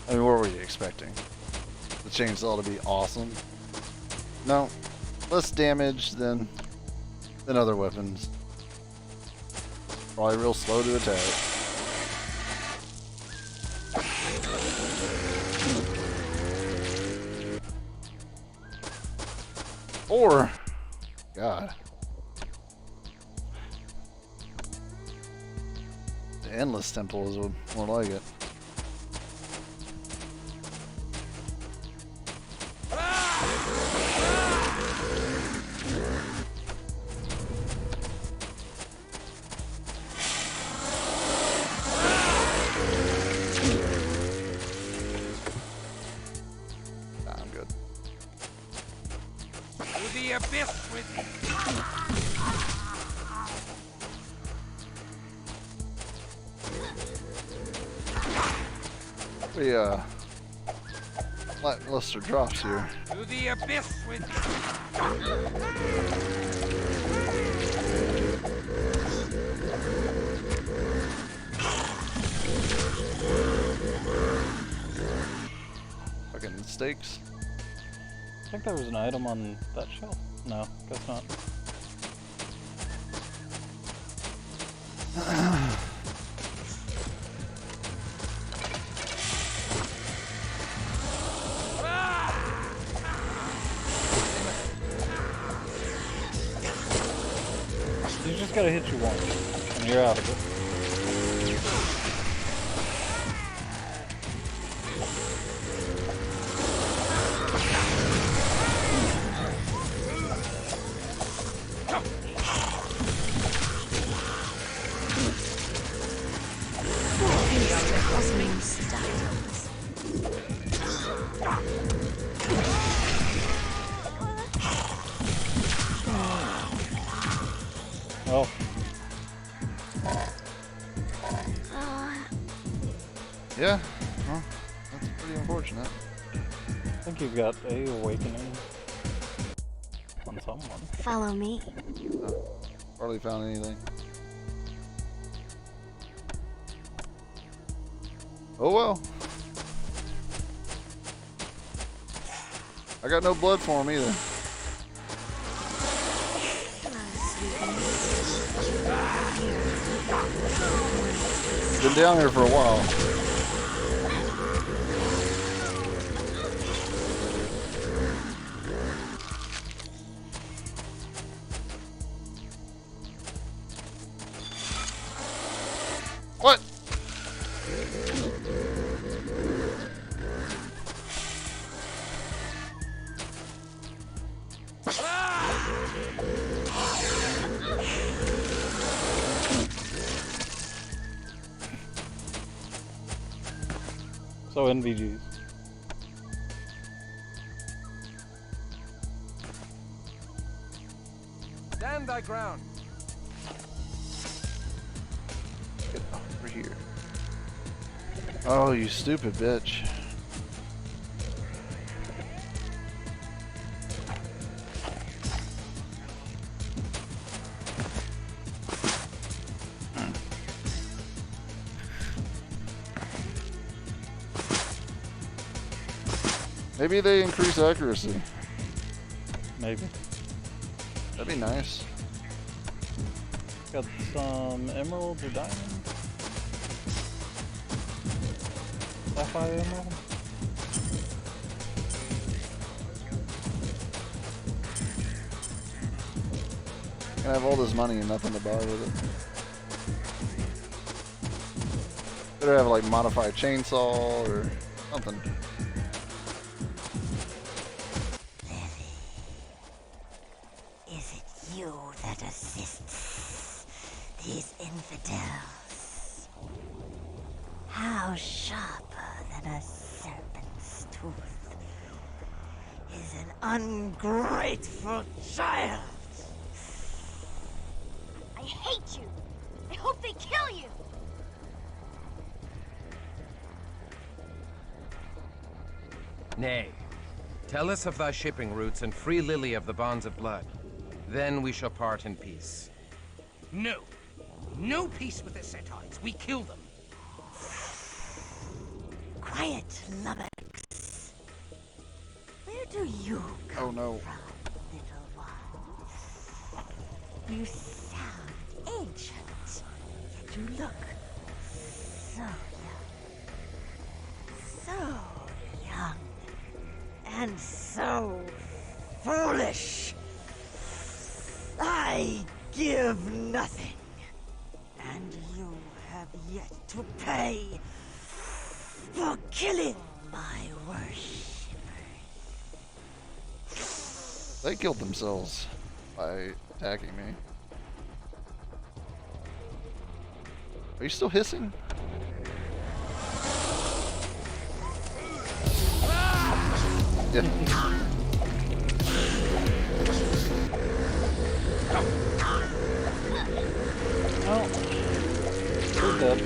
I mean, what were you expecting? The chainsaw to be awesome? No. Less damage than other weapons. Probably real slow to attack. Or, God. The Endless Temple is more like it. Pretty, lackluster drops here. To the abyss with Fucking steaks. I think there was an item on that shelf. No, guess not. You just gotta hit you once, and you're out of it. Oh. Yeah, well, that's pretty unfortunate. I think you've got a awakening on someone. Follow me. Hardly found anything. Oh well. I got no blood for him either. Been down here for a while. What? So NVGs. Stand thy ground. Get over here. Oh, you stupid bitch. Maybe they increase accuracy. Maybe. That'd be nice. Got some emeralds or diamonds. Sapphire emerald. I have all this money and nothing to buy with it. Better have like modified chainsaw or something. Is it you that assists these infidels? How sharper than a serpent's tooth is an ungrateful child. I hate you. I hope they kill you. Nay. Tell us of thy shipping routes and free Lily of the bonds of blood. Then we shall part in peace. No. No peace with the Setites. We kill them. Quiet, lummox. Where do you come Oh no. from, little one? You sound ancient, yet you look so young. So young. And so foolish. I give nothing. And you have yet to pay for killing my worshippers. They killed themselves by attacking me. Are you still hissing? Yeah. Oh, we're dead.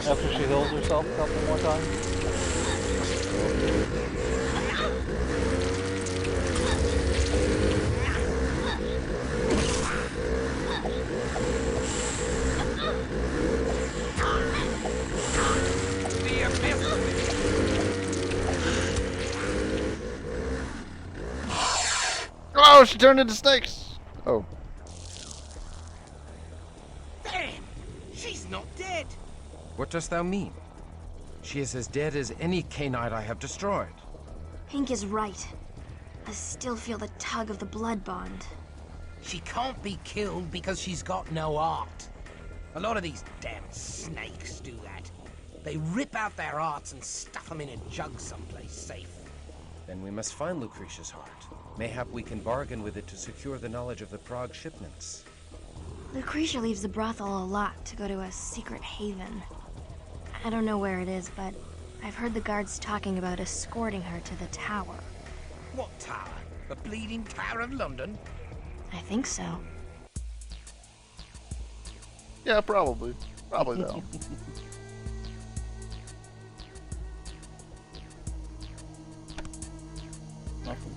After she heals herself a couple more times. Oh, she turned into snakes. Oh. Damn! She's not dead! What dost thou mean? She is as dead as any canine I have destroyed. Pink is right. I still feel the tug of the blood bond. She can't be killed because she's got no heart. A lot of these damn snakes do that. They rip out their hearts and stuff them in a jug someplace safe. Then we must find Lucretia's heart. Mayhap we can bargain with it to secure the knowledge of the Prague shipments. Lucretia leaves the brothel a lot to go to a secret haven. I don't know where it is, but I've heard the guards talking about escorting her to the tower. What tower? The Bleeding Tower of London? I think so. Yeah, probably. Probably though. Nothing.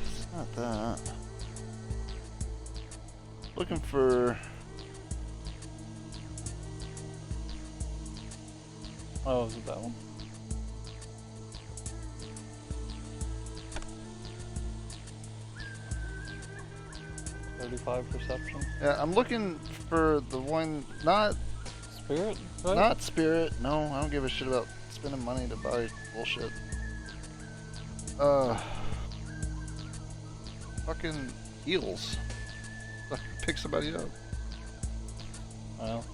It's not that. Looking for. Oh, is it that one? .35 perception. Yeah, I'm looking for the one, not Spirit, right? Not Spirit. No, I don't give a shit about spending money to buy bullshit. Fucking eels. Fucking pick somebody up. Well.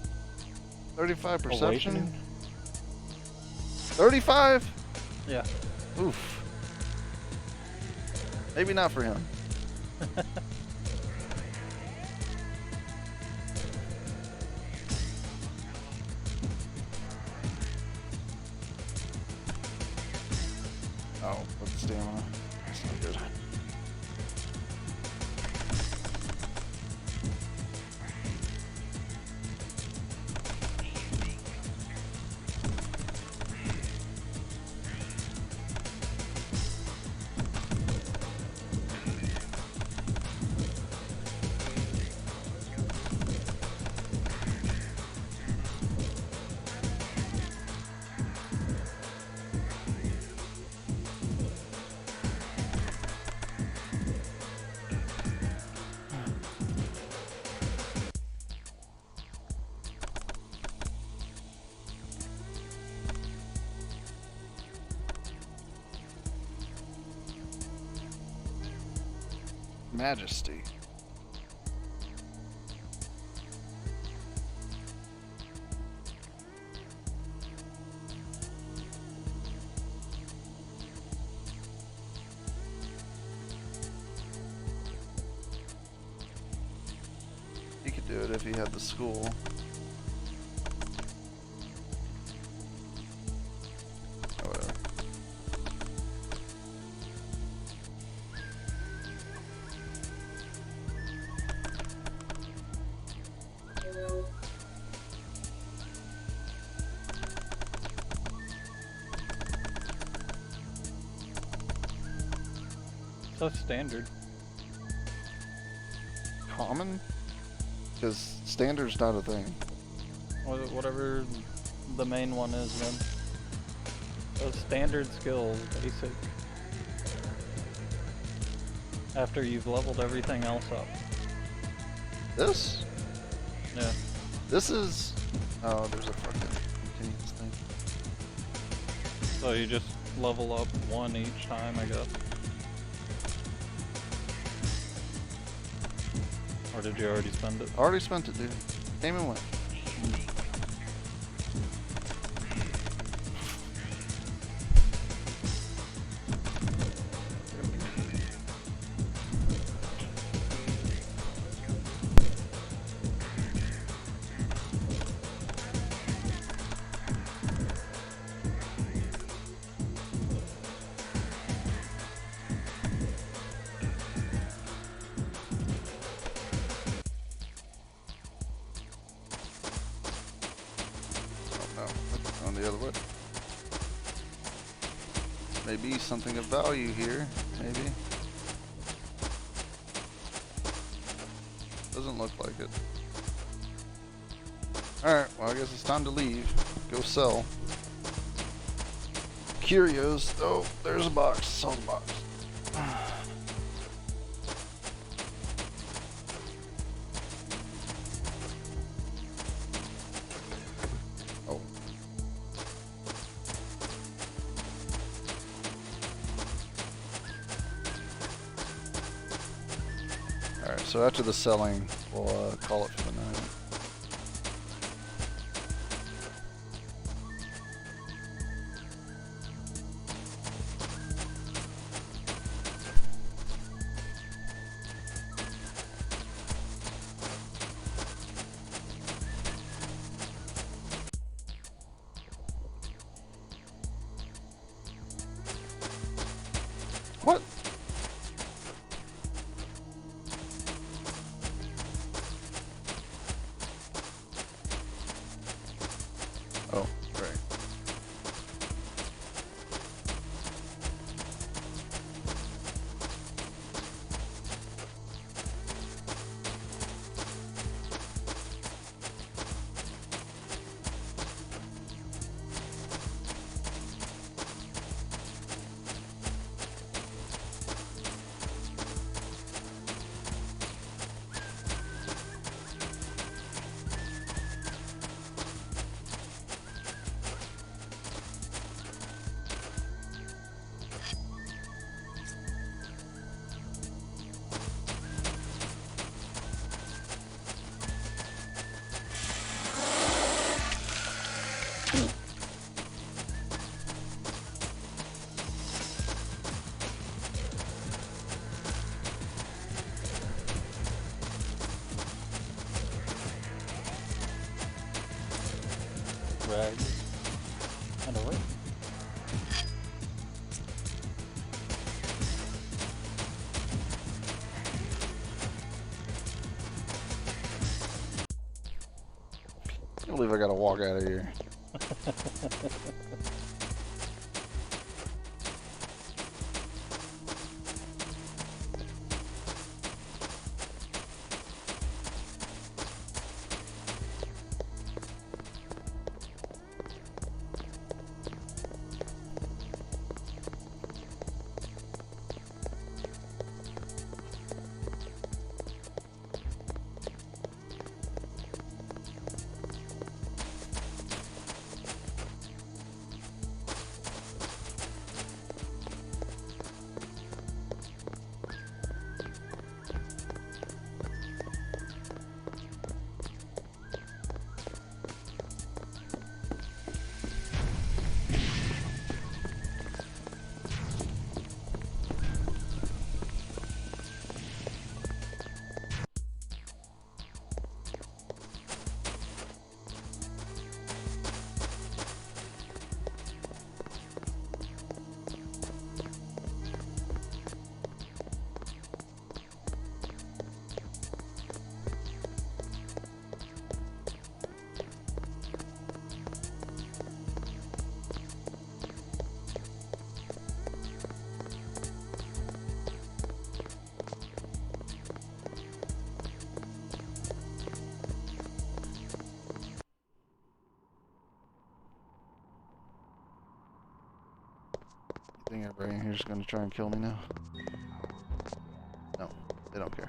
35 perception. Awakening? 35? Yeah. Oof. Maybe not for him. Oh, but stamina. That's not good. Majesty. He could do it if he had the school. Oh, whatever. So standard. Common? Because standard's not a thing. Whatever the main one is, then. Those standard skills, basic. After you've leveled everything else up. This? Yeah. This is... Oh, there's a fucking continuous thing. So you just level up one each time, I guess. Or did you already spend it? Already spent it, dude. Came and went. the other way. Maybe something of value here, maybe. Doesn't look like it. Alright, well I guess it's time to leave. Go sell. Curios. Oh, there's a box. Sell the box. Oh. Alright, so after the selling, we'll call it for the night. What? Oh, right. Rags and a ring. I can't believe I gotta walk out of here. I think everybody in here is gonna try and kill me now. No, they don't care.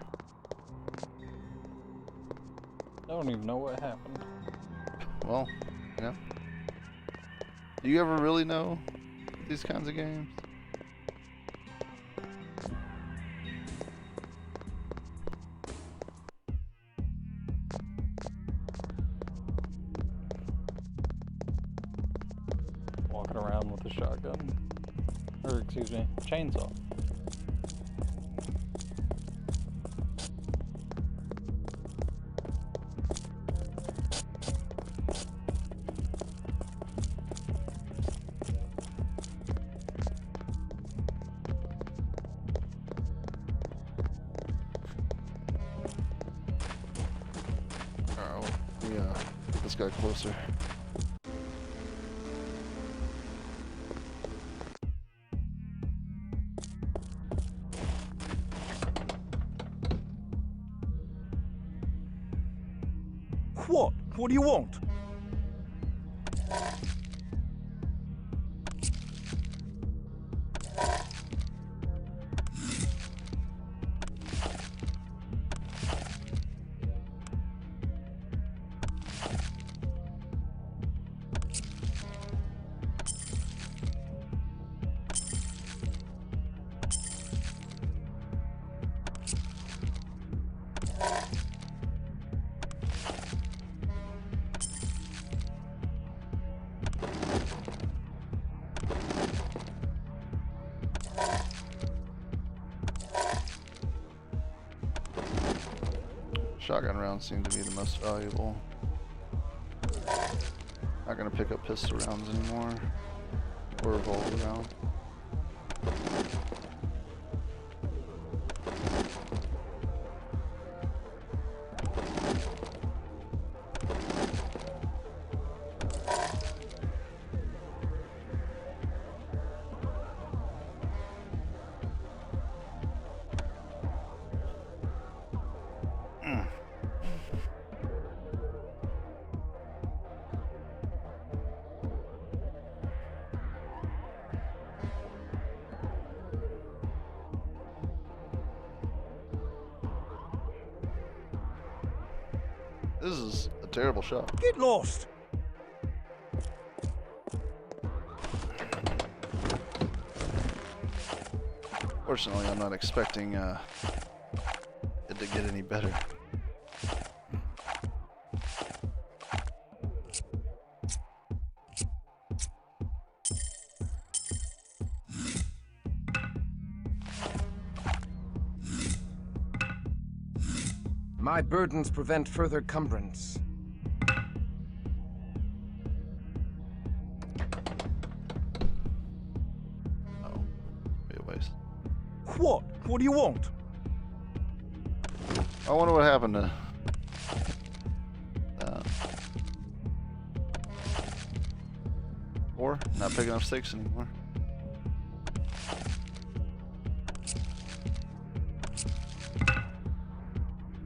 I don't even know what happened. Well, yeah. Do you ever really know these kinds of games? Walking around with a shotgun. Or, excuse me, chainsaw. Alright, well, yeah, get this guy closer. What? What do you want? Shotgun rounds seem to be the most valuable. Not gonna pick up pistol rounds anymore. Or revolver round. This is a terrible shot. Get lost! Fortunately, I'm not expecting it to get any better. My burdens prevent further cumbrance. Oh, be a waste. What? What do you want? I wonder what happened to Or not picking up sticks anymore.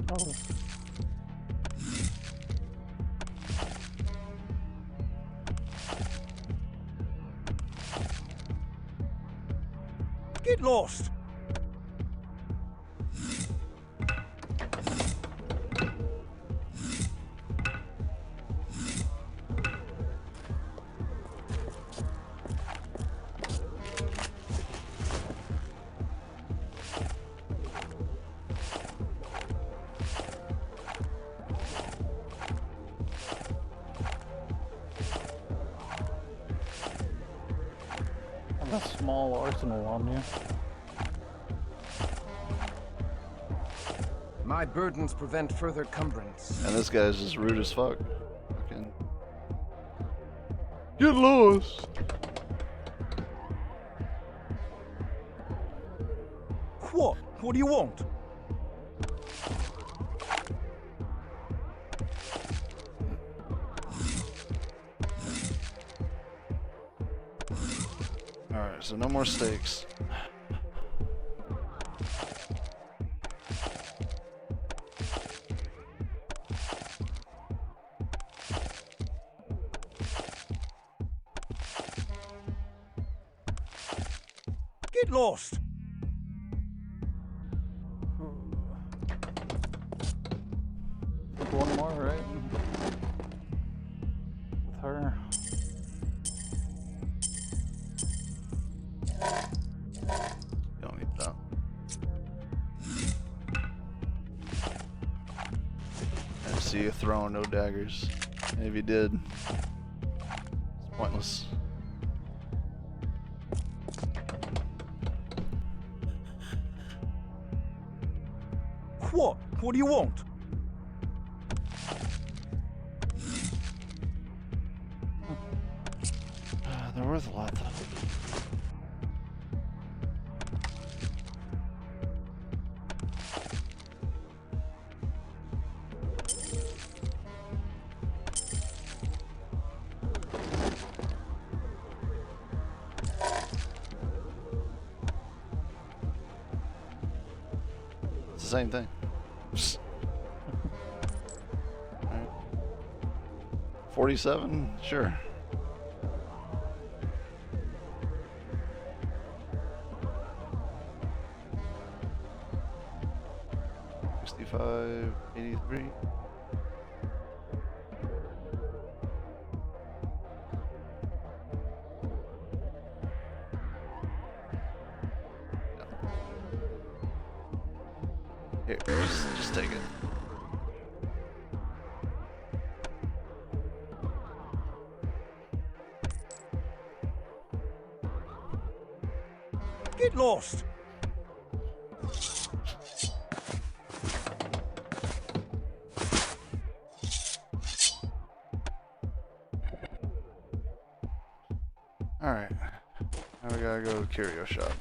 Oh. Get lost! A small arsenal on you. My burdens prevent further cumbrance. And this guy's just rude as fuck. Fucking get lost. What? What do you want? Alright, so no more stakes. Get lost! One more, right? With her. You don't need that. I didn't see you throwing no daggers. And if you did, it's pointless. What? What do you want? They're worth a lot, though. It's the same thing. Alright. 47? Sure. $65, $83. Here, just take it. Get lost. Alright. Now we gotta go to the curio shop.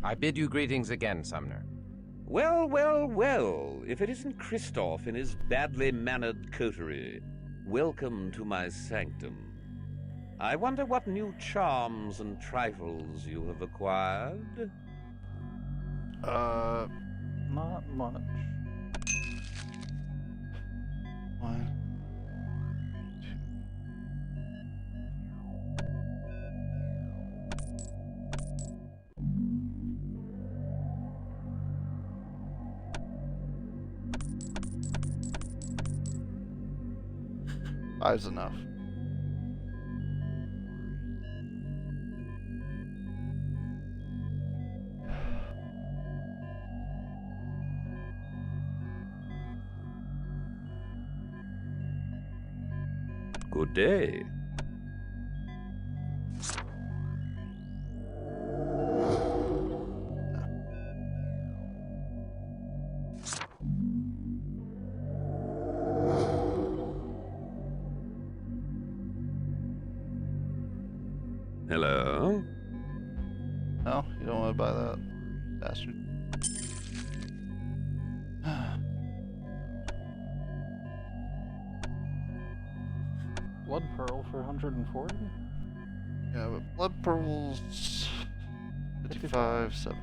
I bid you greetings again, Sumner. Well, well, well, if it isn't Christoph in his badly mannered coterie, welcome to my sanctum. I wonder what new charms and trifles you have acquired? Not much. One. Five's enough. Good day. Hello? No, you don't want to buy that, bastard. Blood pearl for 140? Yeah, but blood pearls 55, 70.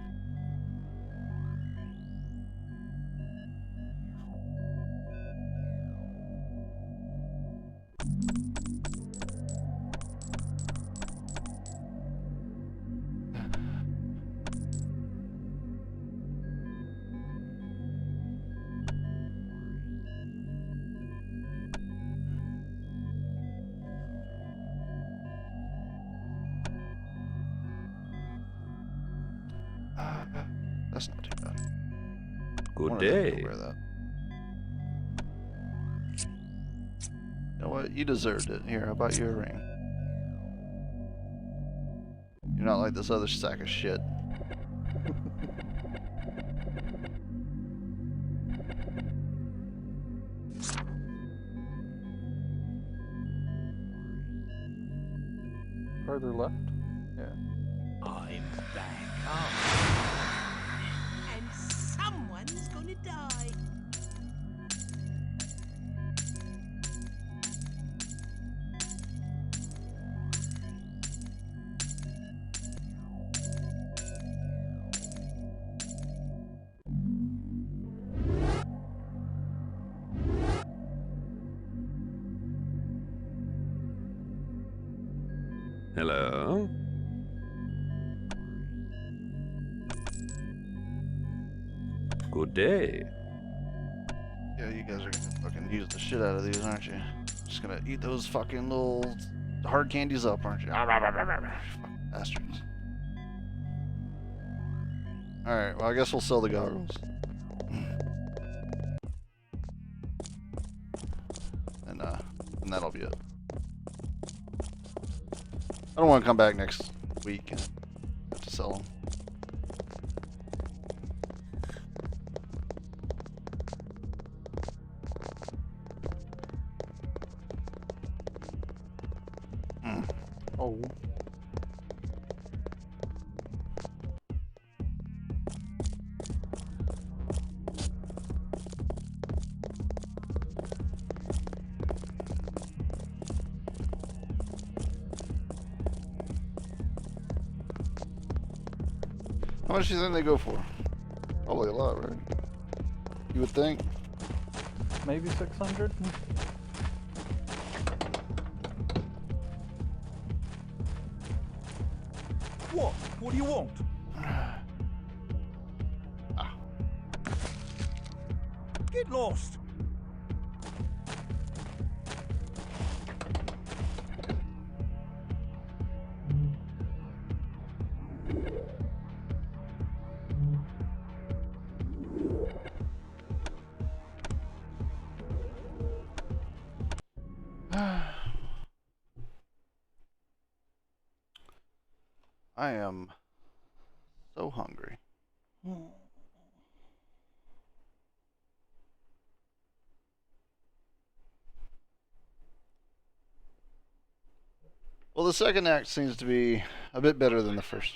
That's not too bad. Good One of them day. can wear that. You know what? You deserved it. Here, how about you a ring? You're not like this other sack of shit. Further left? Yeah. I'm back. And someone's gonna die. Hello? Good day. Yeah, you guys are gonna fucking use the shit out of these, aren't you? Just gonna eat those fucking little hard candies up, aren't you? Fucking bastards. Alright, well, I guess we'll sell the goggles. And that'll be it. I don't want to come back next week and have to sell them. Oh. How much do you think they go for? Probably a lot, right? You would think. Maybe 600? What? What do you want? Get lost. I am so hungry. Well, the second act seems to be a bit better than the first.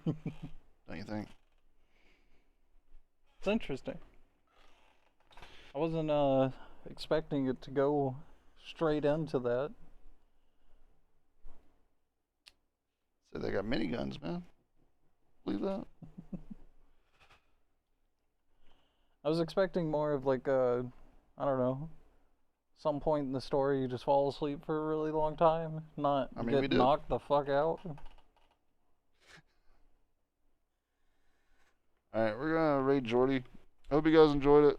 Don't you think? It's interesting. I wasn't expecting it to go straight into that. So they got miniguns, man. Believe that? I was expecting more of like a, I don't know, some point in the story you just fall asleep for a really long time, not I mean, we get did. knocked the fuck out. Alright, we're gonna raid Jordy. I hope you guys enjoyed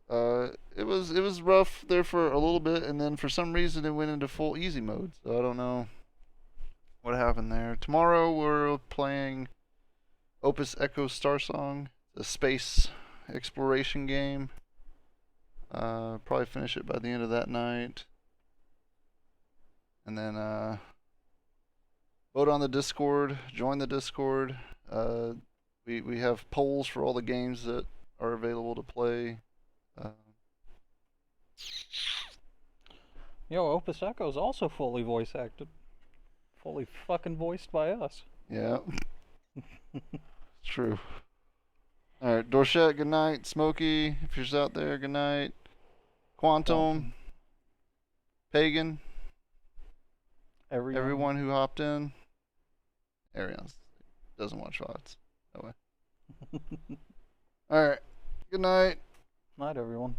it. It was rough there for a little bit, and then for some reason it went into full easy mode. So I don't know what happened there. Tomorrow we're playing Opus Echo Star Song, a space exploration game. Probably finish it by the end of that night. And then vote on the Discord, join the Discord. We have polls for all the games that are available to play. Yo, Opus Echo is also fully voice acted. Fully fucking voiced by us. Yeah. True. Alright, Dorchette, good night. Smokey, if you're out there, good night. Quantum. Pagan. Everyone who hopped in. Arian doesn't watch VODs. No way. Alright. Good night. Night, everyone.